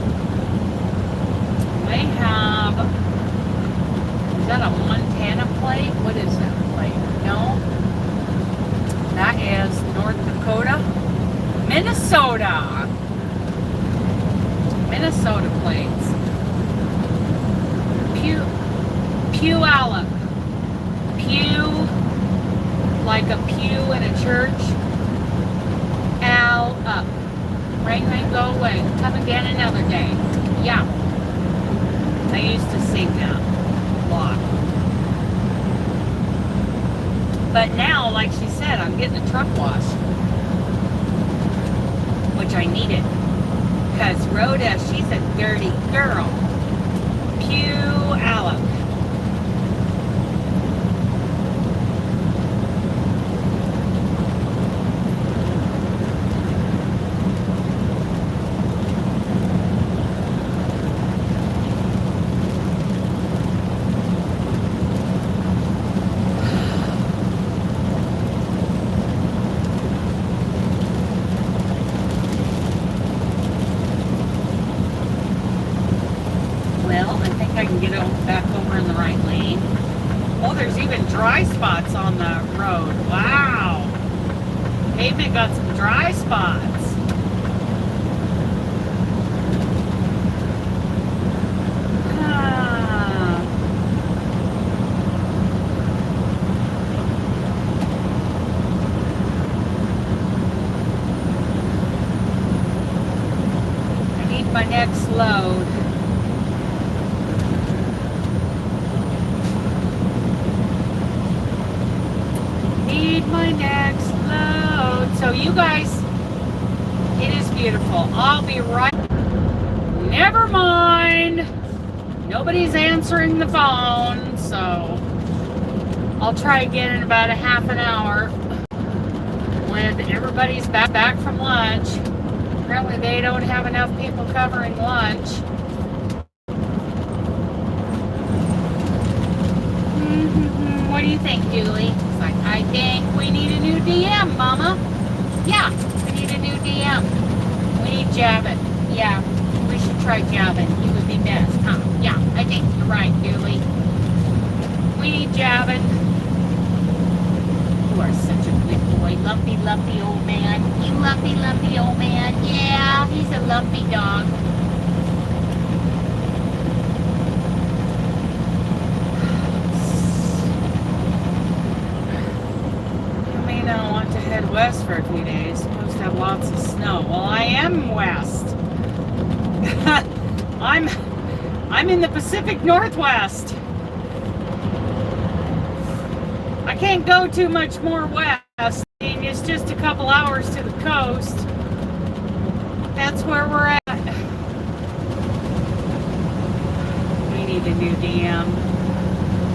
[SPEAKER 1] They have, is that a Montana plate? What is that plate? No. That is North Dakota. Minnesota. Minnesota plates. Puyallup. Pew, like a pew in a church. Up. Rain, rain, go away. Come again another day. Yeah. I used to sing that a lot. But now, like she said, I'm getting a truck wash. Which I needed. Because Rhoda, she's a dirty girl. Puyallup. Dry spots on the road. Wow. Pavement got some dry spots. I need my next load. My next load. So you guys, it is beautiful. I'll be right. Never mind. Nobody's answering the phone, so I'll try again in about a half an hour when everybody's back from lunch. Apparently they don't have enough people covering lunch. What do you think, Julie? It's like, I think we need a new DM, Mama. Yeah, we need a new DM. We need Javin. Yeah, we should try Javin. He would be best, huh? Yeah, I think you're right, Julie. We need Javin. You are such a good boy. Lumpy, lumpy old man. You lumpy, lumpy old man. Yeah, he's a lumpy dog. west for a few days. Supposed to have lots of snow. Well, I am west. I'm in the Pacific Northwest. I can't go too much more west. I mean, it's just a couple hours to the coast. That's where we're at. We need a new dam.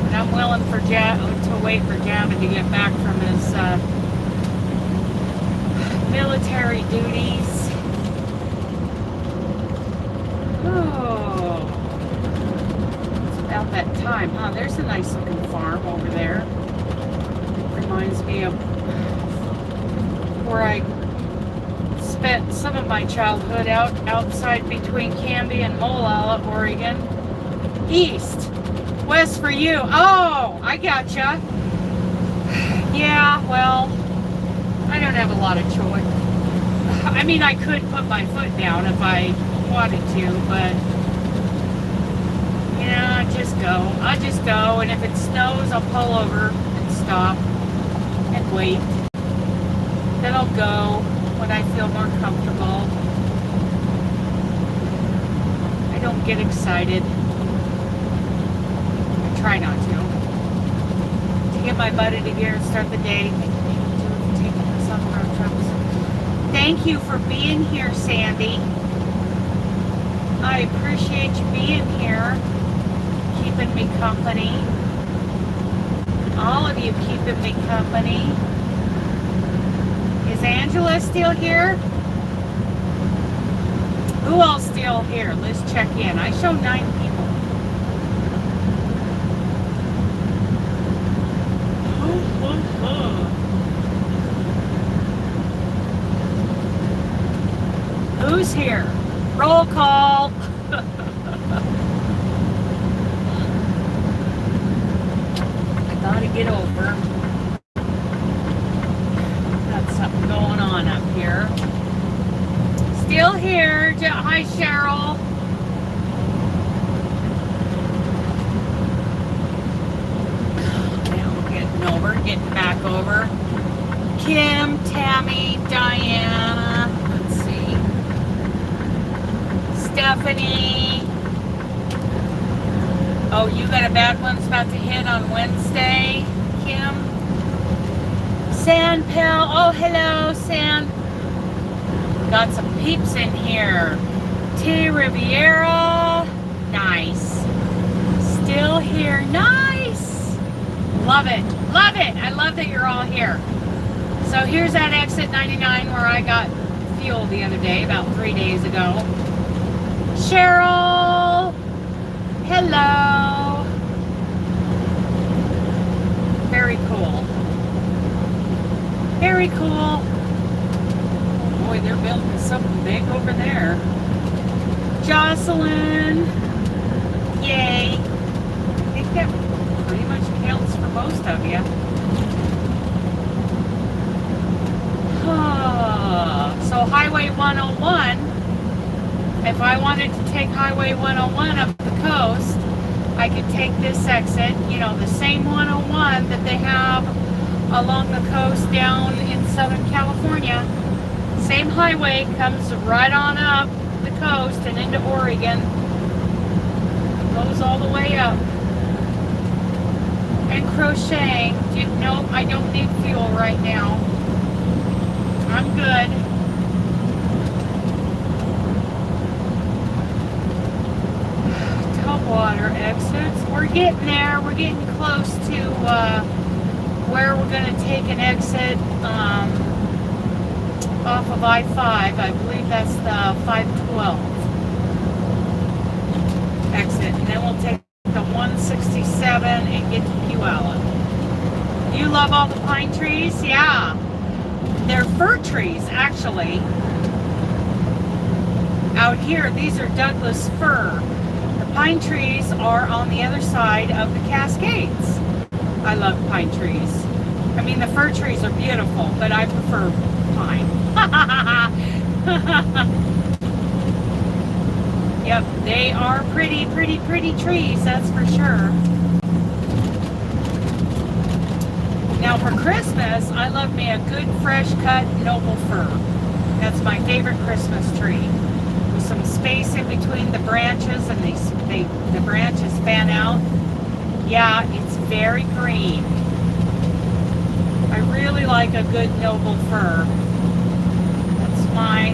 [SPEAKER 1] And I'm willing for to wait for Javin to get back from his military duties. Oh, it's about that time, huh? There's a nice looking farm over there. Reminds me of where I spent some of my childhood outside between Canby and Puyallup, Oregon. East, west for you. Oh, I gotcha. Yeah, well, I don't have a lot of choice. I mean, I could put my foot down if I wanted to, but yeah, I'll just go, and if it snows, I'll pull over and stop and wait. Then I'll go when I feel more comfortable. I don't get excited. I try not to get my butt into gear and start the day. Taking us on the road trips. Thank you for being here, Sandy. I appreciate you being here, keeping me company. All of you keeping me company. Is Angela still here? Who else still here? Let's check in. I show 9 people. Who's here? Roll call. I gotta get over. Got something going on up here. Still here. Hi, Cheryl. Now getting back over. Kim, Tammy, Diana. Let's see. Stephanie. Oh, you got a bad one's about to hit on Wednesday, Kim. San Pal. Oh, hello, San. Got some peeps in here. T. Riviera. Nice. Still here. Nice. Love it. Love it. I love that you're all here. So here's that exit 99 where I got fuel the other day, about 3 days ago. Cheryl. Hello. Very cool. Very cool. Boy, they're building something big over there. Jocelyn. Yay. I think that pretty much counts for most of you. So Highway 101, if I wanted to take Highway 101 up the coast, I could take this exit, you know, the same 101 that they have along the coast down in Southern California. Same highway comes right on up the coast and into Oregon. Goes all the way up. And Crochet. No, I don't need fuel right now. I'm good. Water exits. We're getting there. We're getting close to where we're going to take an exit off of I-5. I believe that's the 512 exit. And then we'll take the 167 and get to Puyallup. You love all the pine trees? Yeah. They're fir trees, actually. Out here, these are Douglas fir. Pine trees are on the other side of the Cascades. I love pine trees. I mean, the fir trees are beautiful, but I prefer pine. Yep, they are pretty, pretty, pretty trees, that's for sure. Now for Christmas, I love me a good fresh cut noble fir. That's my favorite Christmas tree. With some space in between the branches, and the branches fan out. Yeah, it's very green. I really like a good noble fir.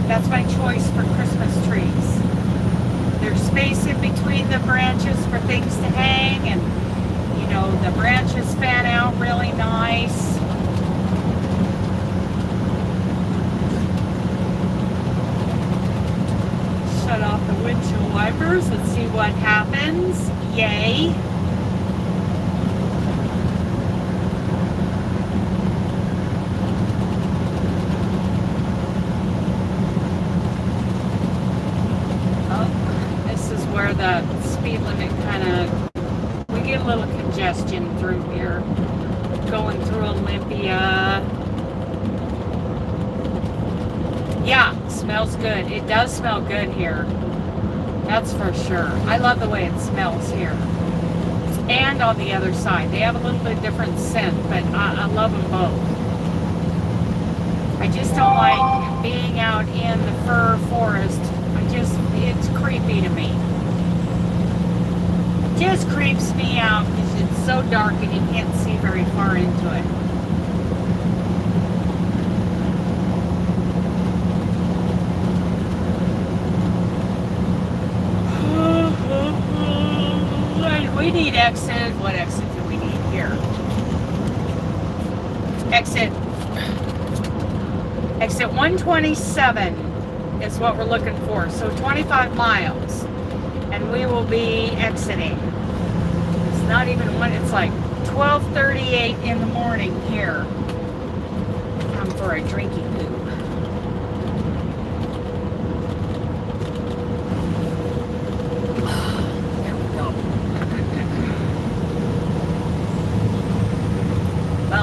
[SPEAKER 1] That's my choice for Christmas trees. There's space in between the branches for things to hang, and you know, the branches fan out really nice. Shut off the windshield wipers and see what happens. Yay. Oh, this is where the speed limit kind of, we get a little congestion through here. Going through Olympia. Yeah, smells good. It does smell good here. That's for sure. I love the way it smells here. And on the other side. They have a little bit different scent, but I love them both. I just don't like being out in the fir forest. It's creepy to me. It just creeps me out because it's so dark and you can't see very far into it. We need exit. What exit do we need here? Exit 127 is what we're looking for. So 25 miles. And we will be exiting. It's not even one, it's like 12:38 in the morning here. Time for a drinking poo.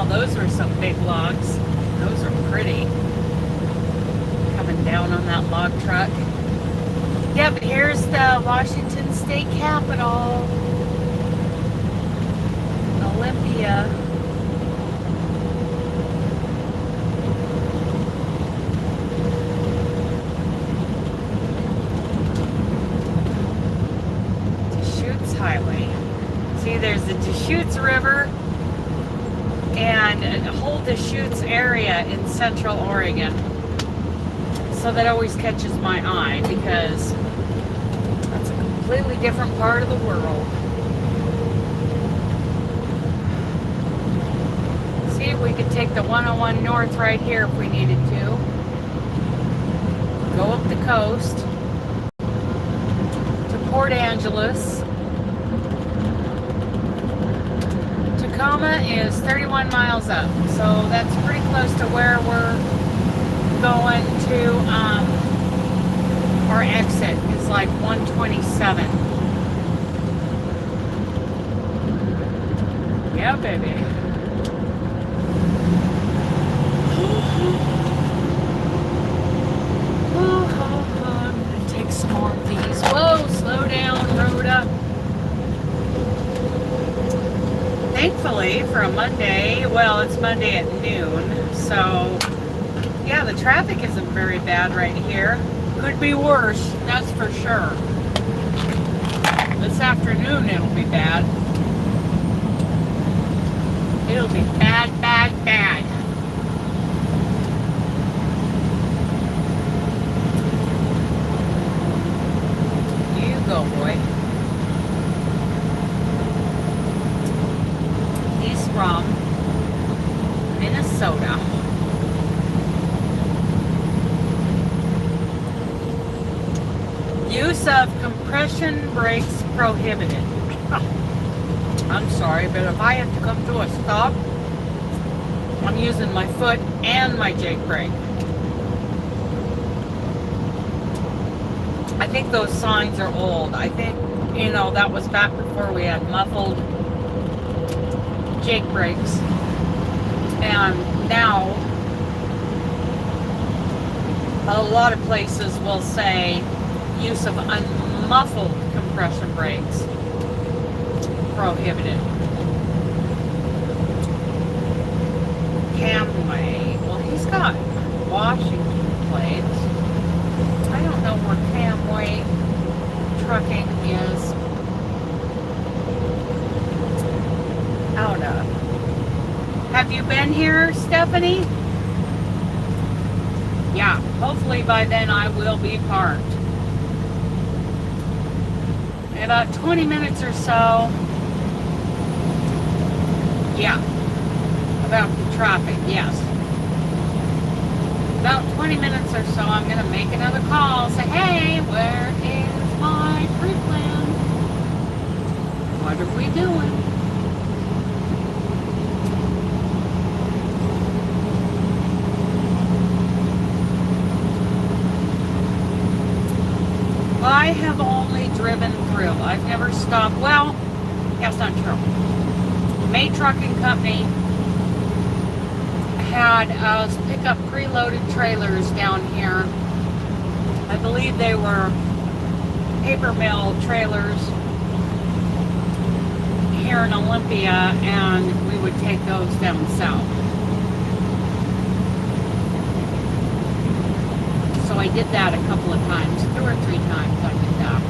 [SPEAKER 1] Those are some big logs. Those are pretty. Coming down on that log truck. Yep, here's the Washington State Capitol. Olympia. Deschutes Highway. See, there's the Deschutes River and a whole Deschutes area in Central Oregon. So that always catches my eye because that's a completely different part of the world. See if we could take the 101 north right here if we needed to. Go up the coast to Port Angeles. Tacoma is 31 miles up, so that's pretty close to where we're going to. Our exit is like 127. Yeah, baby. I'm gonna take some more of these. Whoa, slow down, Rhoda. Thankfully, for a Monday, well, it's Monday at noon, so yeah, the traffic isn't very bad right here. Could be worse, that's for sure. This afternoon it'll be bad. It'll be bad, bad, bad. You go, boy. He's from Minnesota. Use of compression brakes prohibited. I'm sorry, but if I have to come to a stop, I'm using my foot and my jake brake. I think those signs are old. I think, you know, that was back before we had muffled jake brakes. And now, a lot of places will say use of unmuffled compression brakes prohibited. got Washington plates. I don't know where Amway trucking is out of. Have you been here, Stephanie? Yeah, hopefully by then I will be parked. In about 20 minutes or so. Yeah, about the traffic, yes. About 20 minutes or so, I'm going to make another call. Say, hey, where is my pre-plan? What are we doing? I have only driven through. I've never stopped. Well, that's not true. May Trucking Company had us pick up preloaded trailers down here. I believe they were paper mill trailers here in Olympia, and we would take those down south. So I did that a couple of times, 2 or 3 times I did that.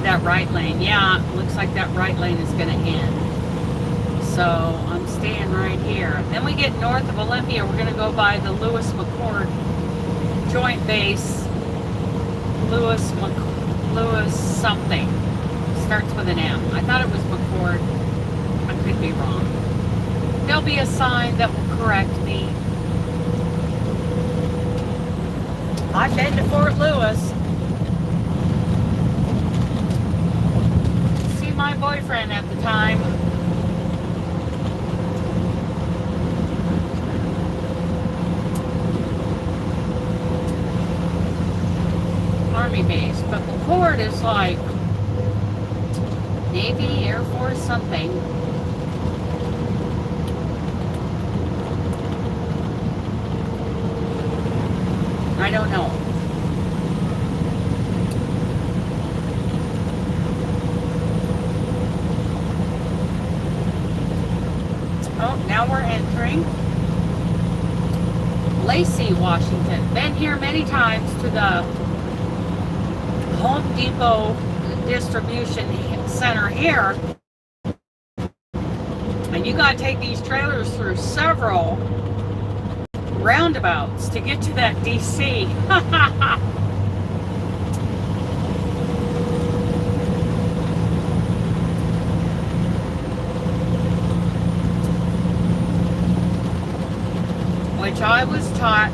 [SPEAKER 1] That right lane, yeah, looks like that right lane is going to end. So I'm staying right here. Then we get north of Olympia. We're going to go by the Lewis McCord Joint Base. Lewis something. Starts with an M. I thought it was McCord. I could be wrong. There'll be a sign that will correct me. I've been to Fort Lewis. My boyfriend at the time. Army base, but McCord is like Navy, Air Force, something. I don't know. Now we're entering Lacey, Washington. Been here many times to the Home Depot distribution center here. And you got to take these trailers through several roundabouts to get to that DC. Which I was taught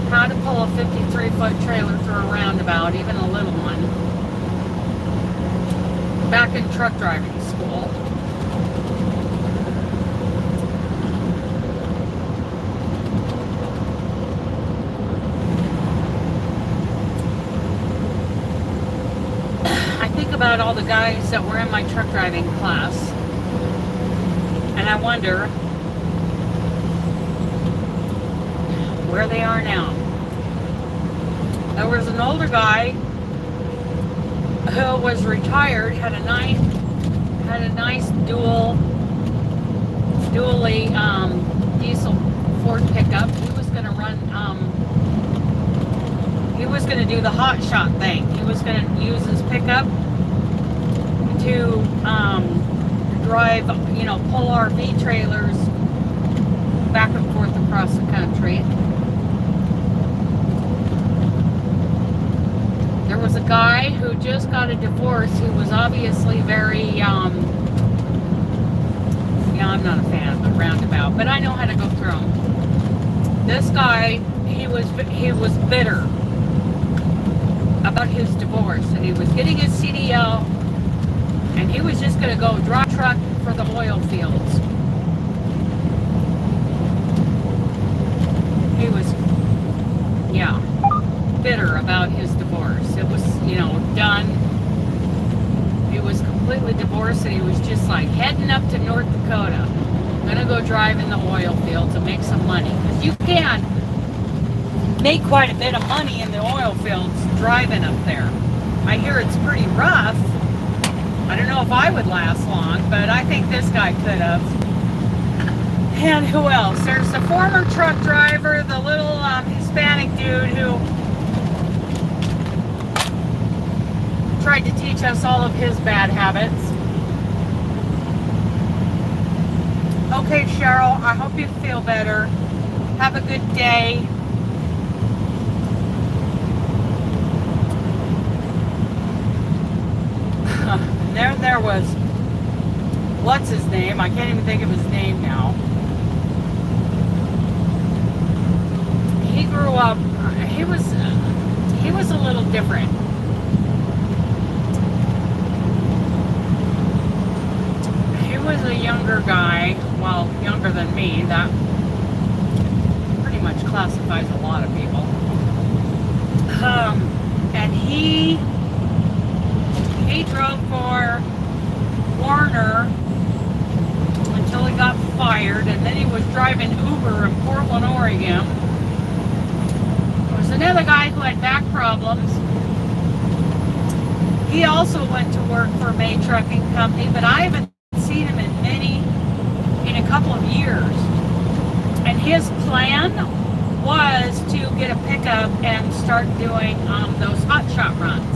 [SPEAKER 1] how to pull a 53-foot trailer through a roundabout, even a little one, back in truck driving school. I think about all the guys that were in my truck driving class, and I wonder where they are now. There was an older guy who was retired, had a nice dually diesel Ford pickup. He was going to run. He was going to do the hot shot thing. He was going to use his pickup to drive, pull RV trailers back and forth across the country. There was a guy who just got a divorce who was obviously very, I'm not a fan of the roundabout, but I know how to go through them. This guy, he was bitter about his divorce, and he was getting his CDL, and he was just going to go drive truck for the oil fields. He was, bitter about his divorce. divorce. It was, done. He was completely divorced, and he was just like heading up to North Dakota. Gonna go drive in the oil fields and make some money. Because you can make quite a bit of money in the oil fields driving up there. I hear it's pretty rough. I don't know if I would last long, but I think this guy could have. And who else? There's the former truck driver, the little Hispanic dude who tried to teach us all of his bad habits. Okay, Cheryl, I hope you feel better. Have a good day. There was, what's his name? I can't even think of his name now. He grew up, he was a little different. He was a younger guy, well, younger than me. That pretty much classifies a lot of people. And he drove for Warner until he got fired, and then he was driving Uber in Portland, Oregon. There was another guy who had back problems. He also went to work for May Trucking Company, but I haven't seen him in a couple of years. And his plan was to get a pickup and start doing those hot shot runs.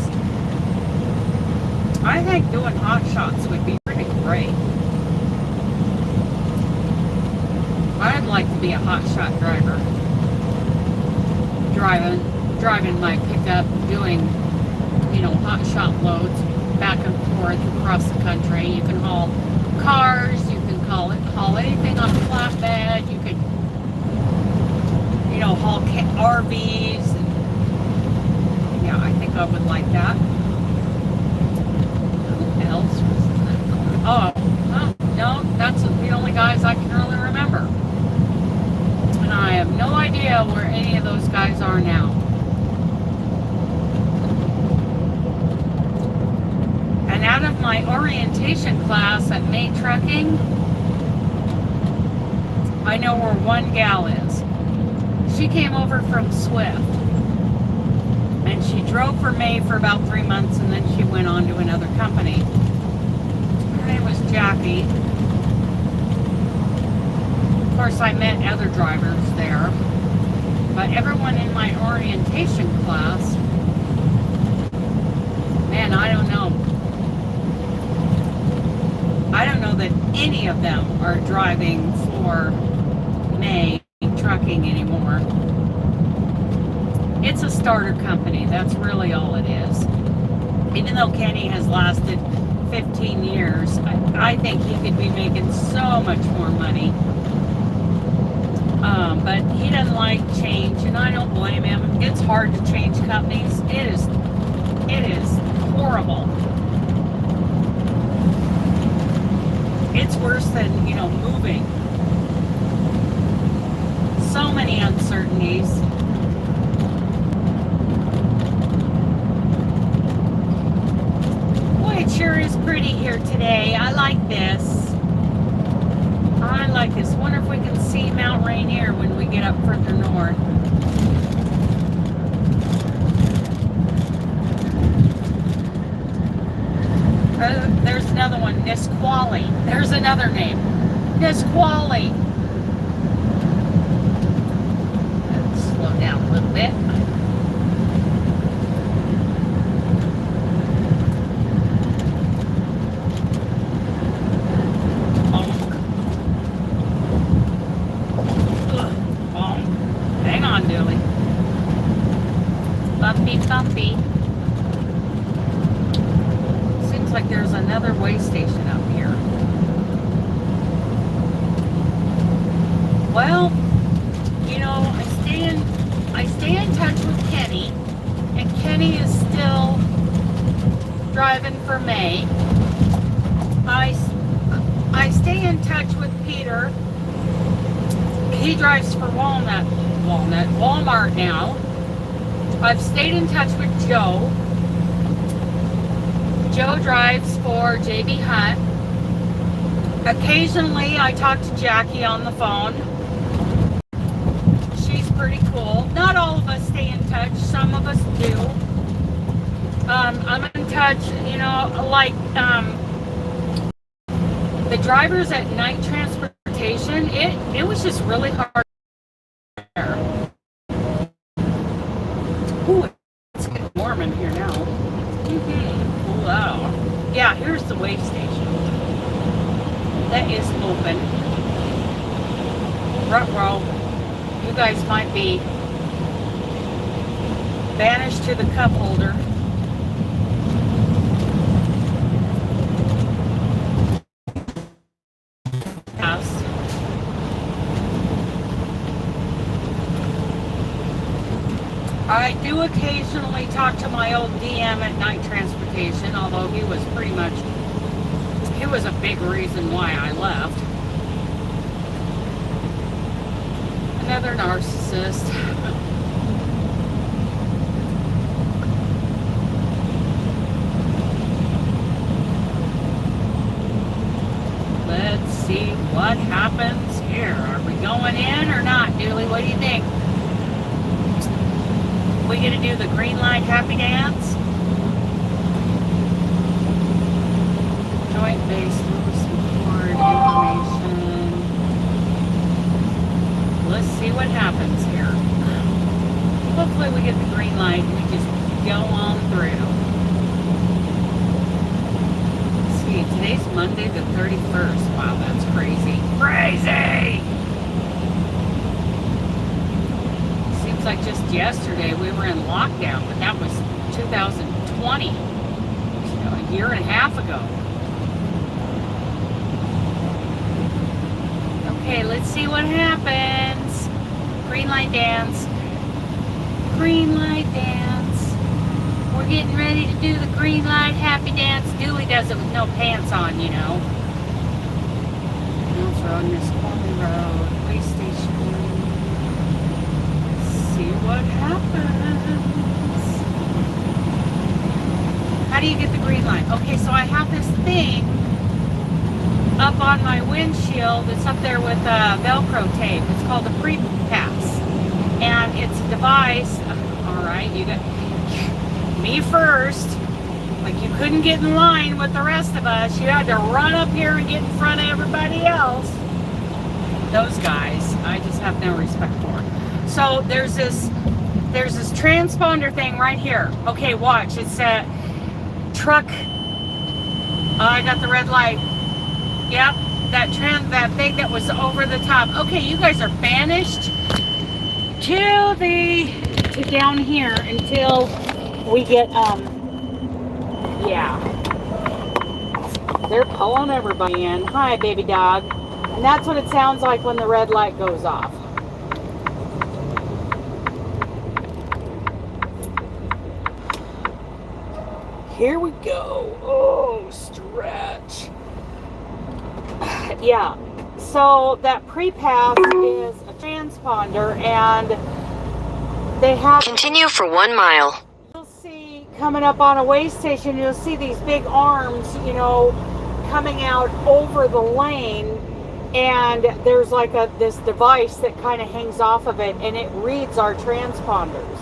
[SPEAKER 1] I think doing hot shots would be pretty great. I'd like to be a hot shot driver. Driving my pickup, doing, hot shot loads back and forth across the country. You can haul cars, you can haul anything on a flatbed, you could, haul RVs. And, yeah, I think I would like that. Else was in that car? Oh, no, that's the only guys I can really remember. And I have no idea where any of those guys are now. And out of my orientation class at May Trucking, I know where one gal is. She came over from Swift. And she drove for May for about 3 months, and then she went on to another company. Her name was Jackie. Of course, I met other drivers there. But everyone in my orientation class, man, I don't know. I don't know that any of them are driving for May Trucking anymore. It's a starter company. That's really all it is. Even though Kenny has lasted 15 years, I think he could be making so much more money. But he doesn't like change, and I don't blame him. It's hard to change companies. It is horrible. It's worse than, moving. So many uncertainties. It sure is pretty here today. I like this. Wonder if we can see Mount Rainier when we get up further north. There's another one, Nisqually. There's another name, Nisqually. Let's slow down a little bit. Bumpy. Seems like there's another way station up here. Well, I stay in touch with Kenny, and Kenny is still driving for May. I stay in touch with Peter. He drives for Walmart now. I've stayed in touch with Joe. Joe drives for JB Hunt. Occasionally, I talk to Jackie on the phone. She's pretty cool. Not all of us stay in touch. Some of us do. I'm in touch, you know, like the drivers at night transportation. It was just really hard. Ooh, it's getting warm in here now. Wow. Yeah, here's the wave station. That is open. Ruh-roh. You guys might be banished to the cup holder. House. I do occasionally talk to my old DM at night transportation, although he was a big reason why I left. Another narcissist. Let's see what happens here. Are we going in or not, Dooley? What do you think? We gonna do the green light happy dance? Joint base support information. Let's see what happens here. Hopefully we get the green light and we just go on through. Let's see, today's Monday the 31st. Wow, that's crazy. Crazy! Seems like just yesterday we were in lockdown, but that was 2020. So a year and a half ago. Okay, let's see what happens. Green light dance. Green light dance. We're getting ready to do the green light happy dance. Dooley does it with no pants on, you know. Mills Road, Miss Coleman Road, police station. Let's see what happens. How do you get the green light? Okay, so I have this thing up on my windshield. It's up there with Velcro tape. It's called a pre-pass. And it's a device. Alright, you got me first. Like you couldn't get in line with the rest of us. You had to run up here and get in front of everybody else. Those guys, I just have no respect for. So there's this transponder thing right here. Okay, watch. It's a truck. I got the red light. Yep, that thing that was over the top. Okay, you guys are banished to down here until we get yeah. They're pulling everybody in. Hi, baby dog. And that's what it sounds like when the red light goes off. Here we go. Oh, stretch. Yeah, so that pre-pass is a transponder, and they have...
[SPEAKER 2] Continue for 1 mile.
[SPEAKER 1] You'll see, coming up on a way station, you'll see these big arms, you know, coming out over the lane, and there's like this device that kind of hangs off of it, and it reads our transponders.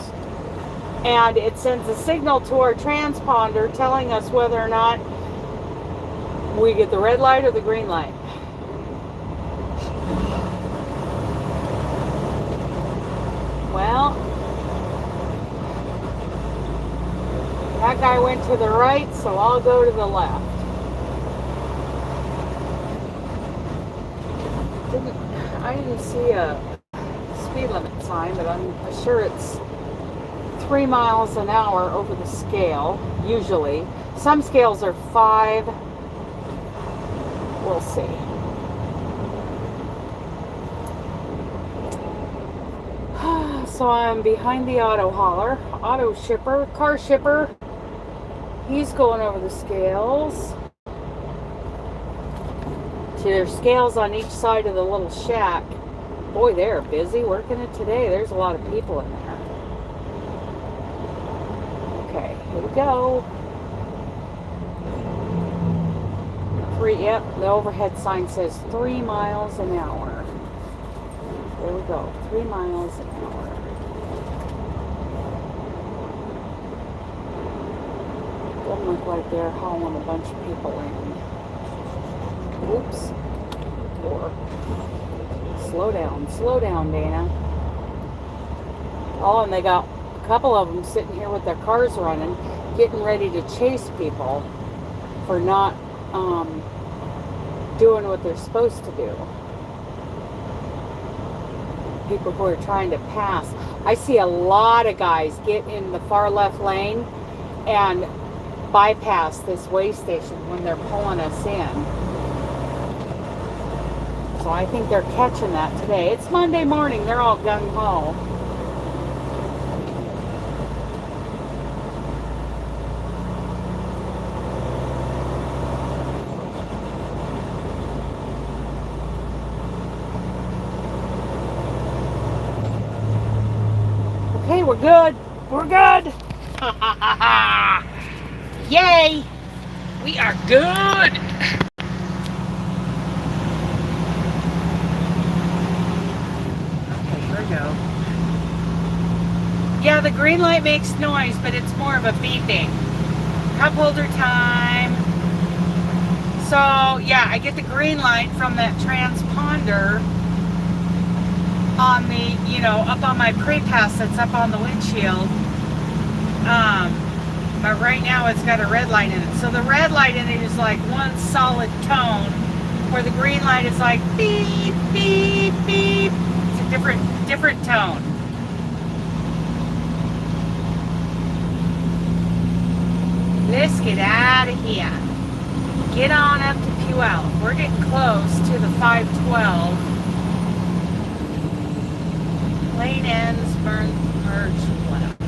[SPEAKER 1] And it sends a signal to our transponder telling us whether or not we get the red light or the green light. Well, that guy went to the right, so I'll go to the left. I didn't see a speed limit sign, but I'm sure it's 3 miles an hour over the scale, usually. Some scales are 5. We'll see. So I'm behind the auto hauler, car shipper. He's going over the scales. See, there's scales on each side of the little shack. Boy, they're busy working it today. There's a lot of people in there. Here we go. Yep, the overhead sign says 3 miles an hour. There we go, 3 miles an hour. Doesn't look like they're hauling a bunch of people in. Oops. Or slow down, Dana. Oh, and they got a couple of them sitting here with their cars running, getting ready to chase people for not doing what they're supposed to do. People who are trying to pass. I see a lot of guys get in the far left lane and bypass this way station when they're pulling us in. So I think they're catching that today. It's Monday morning. They're all gung-ho. Okay, we're good. We're good. Yay! We are good. Okay, here we go. Yeah, the green light makes noise, but it's more of a beeping. Cup holder time. So, yeah, I get the green light from that transponder on the, up on my pre-pass that's up on the windshield. But right now it's got a red light in it. So the red light in it is like one solid tone, where the green light is like beep, beep, beep. It's a different tone. Let's get out of here. Get on up to Puyallup. We're getting close to the 512. Lane ends, merge left.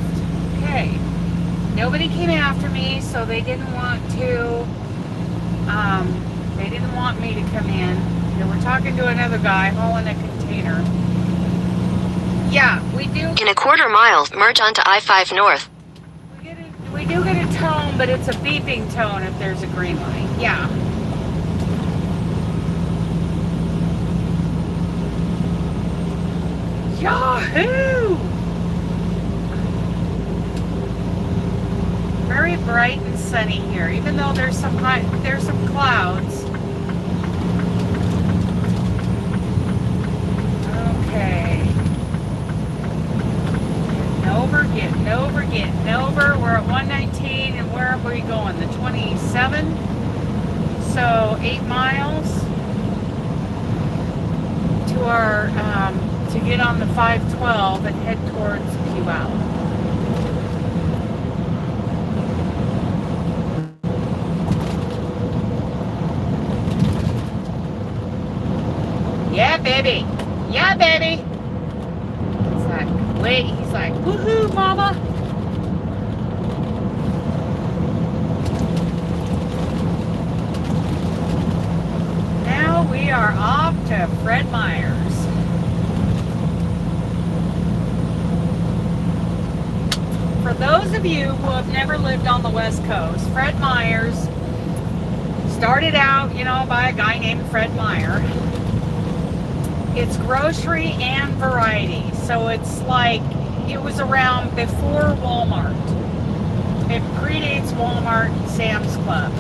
[SPEAKER 1] Okay. Nobody came after me, so they didn't want to. They didn't want me to come in. They were talking to another guy hauling a container. Yeah, we do.
[SPEAKER 2] In a quarter mile, merge onto I-5 North.
[SPEAKER 1] We do get a tone, but it's a beeping tone if there's a green light. Yeah. Yahoo! Very bright and sunny here, even though there's some clouds. Okay. Getting over. We're at 119, and where are we going? The 27. So 8 miles to our to get on the 512 and head towards Puyallup. Yeah, baby. Yeah, baby. He's like, woohoo, mama. Now we are off to Fred Meyer's. For those of you who have never lived on the West Coast, Fred Meyer's started out, by a guy named Fred Meyer. It's grocery and variety. So it's like, it was around before Walmart. It predates Walmart and Sam's Club.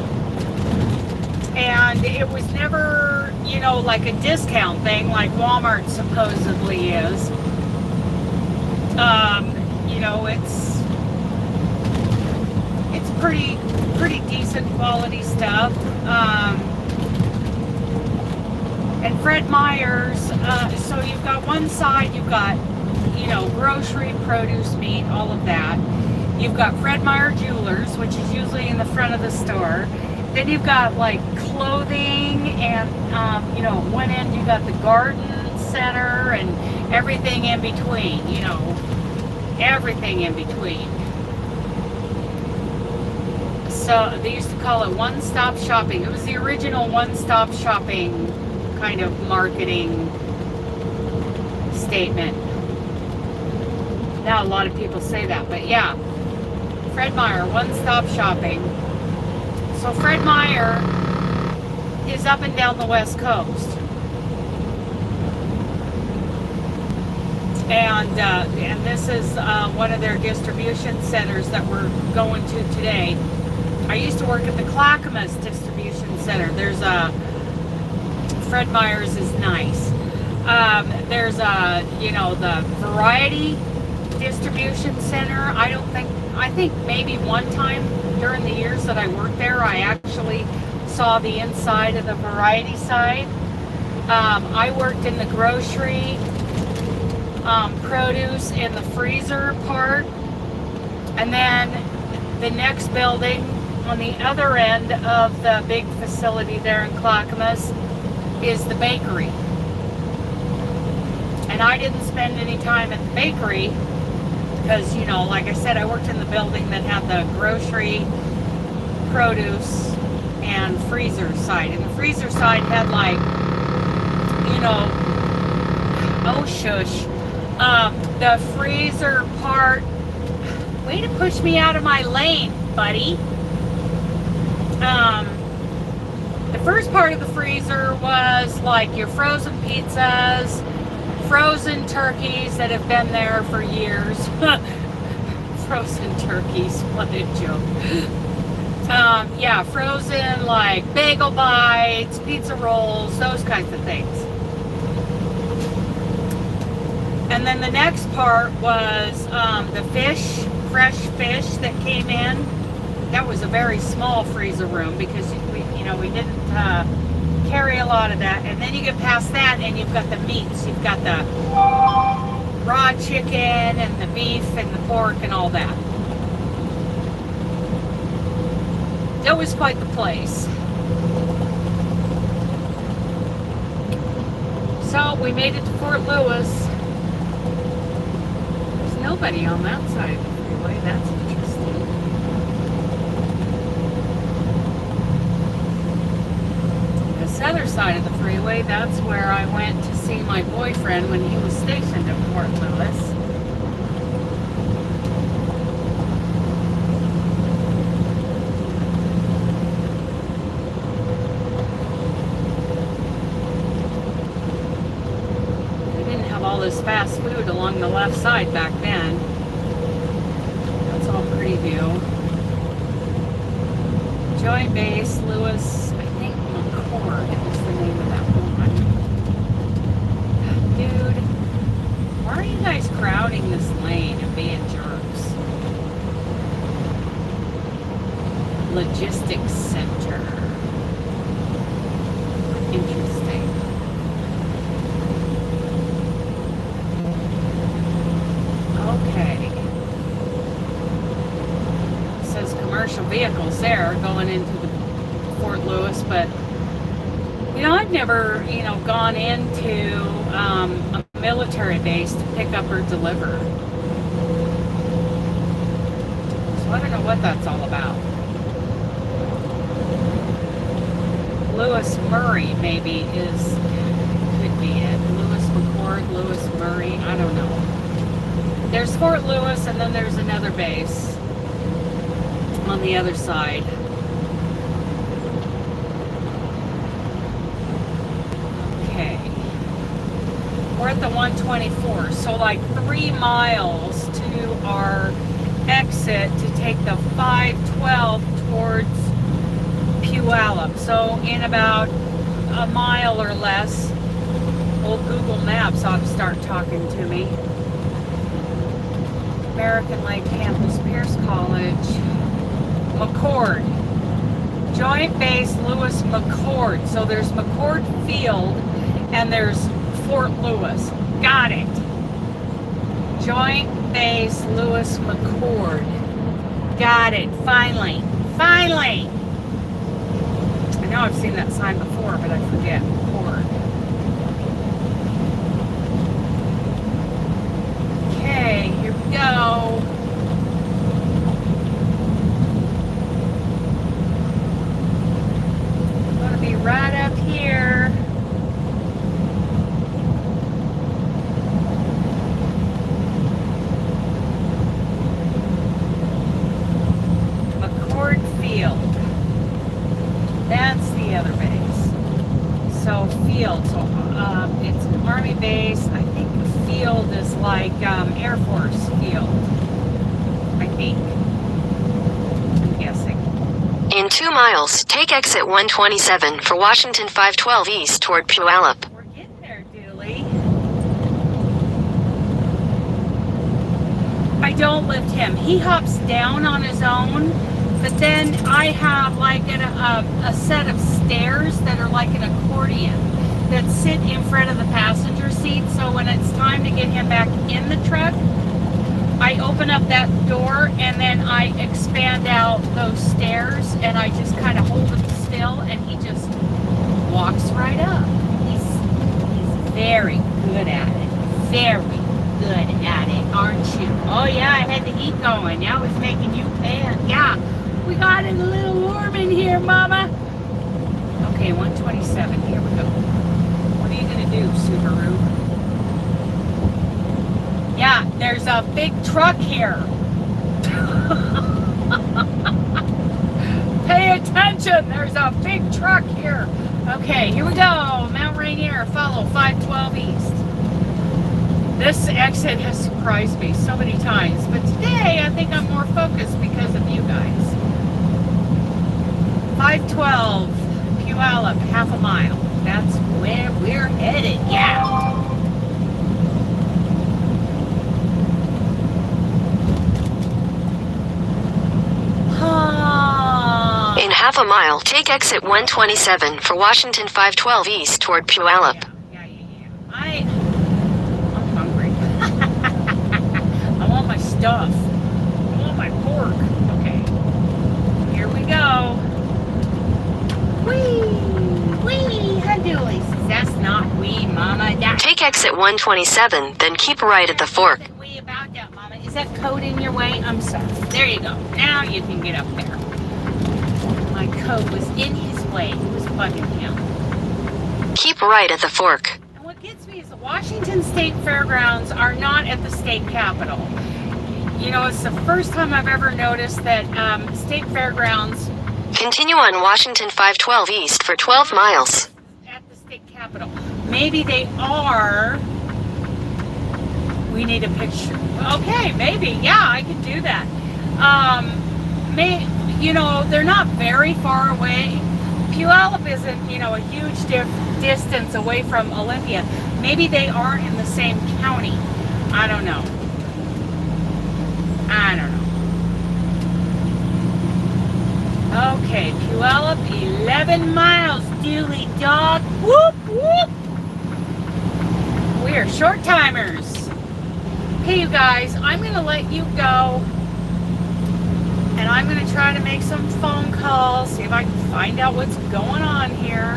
[SPEAKER 1] And it was never, like a discount thing like Walmart supposedly is. It's pretty decent quality stuff. And Fred Meyer's, so you've got one side, you've got, grocery, produce, meat, all of that. You've got Fred Meyer Jewelers, which is usually in the front of the store. Then you've got like clothing and, one end you've got the garden center and everything in between, everything in between. So they used to call it one-stop shopping. It was the original one-stop shopping kind of marketing statement. Now a lot of people say that, but yeah, Fred Meyer, One Stop Shopping. So Fred Meyer is up and down the West Coast. And this is one of their distribution centers that we're going to today. I used to work at the Clackamas Distribution Center. There's a Fred Meyer's is nice. There's the Variety Distribution Center. I think maybe one time during the years that I worked there, I actually saw the inside of the Variety side. I worked in the grocery, produce, and the freezer part. And then the next building on the other end of the big facility there in Clackamas is the bakery. And I didn't spend any time at the bakery because, like I said, I worked in the building that had the grocery, produce, and freezer side. And the freezer side had oh shush, the freezer part. Way to push me out of my lane, buddy. The first part of the freezer was like your frozen pizzas, frozen turkeys that have been there for years. Frozen turkeys, what a joke. Yeah, frozen like bagel bites, pizza rolls, those kinds of things. And then the next part was the fish, fresh fish that came in. That was a very small freezer room because we didn't carry a lot of that. And then you get past that and you've got the meats. You've got the raw chicken and the beef and the pork and all that. It was quite the place. So we made it to Fort Lewis. There's nobody on that side of the freeway. That's interesting. This other side of the freeway, that's where I went to see my boyfriend when he was stationed at Fort Lewis. This fast food along the left side back then. That's all preview. Joint Base, Lewis, I think McCord is the name of that one. Dude, why are you guys crowding this lane and being jerks? Logistics Center. Interesting. Okay. It says commercial vehicles there going into the Fort Lewis, but I've never, gone into a military base to pick up or deliver. So I don't know what that's all about. Lewis Murray maybe could be it. Lewis McCord, Lewis Murray, I don't know. There's Fort Lewis, and then there's another base on the other side. Okay. We're at the 124, so like 3 miles to our exit to take the 512 towards Puyallup. So in about a mile or less, old Google Maps ought to start talking to me. American Lake Campus, Pierce College, McCord, Joint Base Lewis McCord. So there's McCord Field and there's Fort Lewis. Got it. Joint Base Lewis McCord. Got it. Finally. Finally. I know I've seen that sign before, but I forget. McCord. Okay, here we go. I'm going to be right up here.
[SPEAKER 2] 2 miles, take exit 127 for Washington 512 east toward Puyallup.
[SPEAKER 1] We're getting there, Dooley. I don't lift him. He hops down on his own, but then I have like a set of stairs that are like an accordion that sit in front of the passenger seat. So when it's time to get him back in the truck, I open up that door and then I expand out those stairs and I just kind of hold him still and he just walks right up. He's very good at it. Very good at it, aren't you? Oh yeah, I had the heat going. Now it's making you pan. Yeah, we got it a little warm in here, Mama. Okay, 127. Here we go. What are you gonna do, Subaru? Yeah, there's a big truck here. Pay attention, there's a big truck here. Okay, here we go. Mount Rainier, follow 512 east. This exit has surprised me so many times, but today I think I'm more focused because of you guys. 512, Puyallup, half a mile. That's where we're headed, yeah.
[SPEAKER 2] In half a mile, take exit 127 for Washington 512 east toward Puyallup.
[SPEAKER 1] Yeah. I'm hungry. I want my stuff. I want my pork. Okay. Here we go. Wee, Dooley says that's not wee, Mama. That's
[SPEAKER 2] Take exit 127, then keep right at the fork.
[SPEAKER 1] wee about that, Mama. Is that coat in your way? I'm sorry. There you go. Now you can get up there. My coat was in his way. It was bugging him.
[SPEAKER 2] Keep right at the fork.
[SPEAKER 1] And what gets me is the Washington State Fairgrounds are not at the state capitol. You know, it's the first time I've ever noticed that state fairgrounds
[SPEAKER 2] Continue on Washington 512 east for 12 miles.
[SPEAKER 1] at the state capitol. Maybe they are. We need a picture. Okay, maybe. Yeah, I can do that. They're not very far away. Puyallup isn't, a huge distance away from Olympia. Maybe they are in the same county. I don't know. Okay, Puyallup, 11 miles, Dooley dog. Whoop, whoop. We are short timers. Hey, you guys, I'm going to let you go. And I'm going to try to make some phone calls, see if I can find out what's going on here.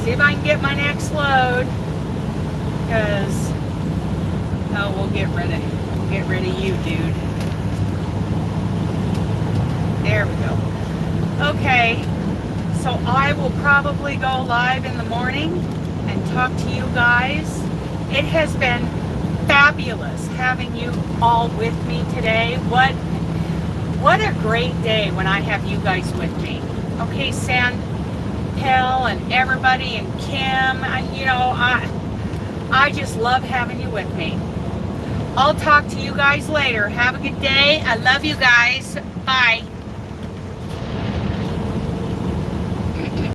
[SPEAKER 1] See if I can get my next load. Because, we'll get rid of you, dude. There we go. Okay, so I will probably go live in the morning and talk to you guys. It has been fabulous having you all with me today. What a great day when I have you guys with me. Okay, Sandpel and everybody and Kim, I just love having you with me. I'll talk to you guys later. Have a good day. I love you guys. Bye.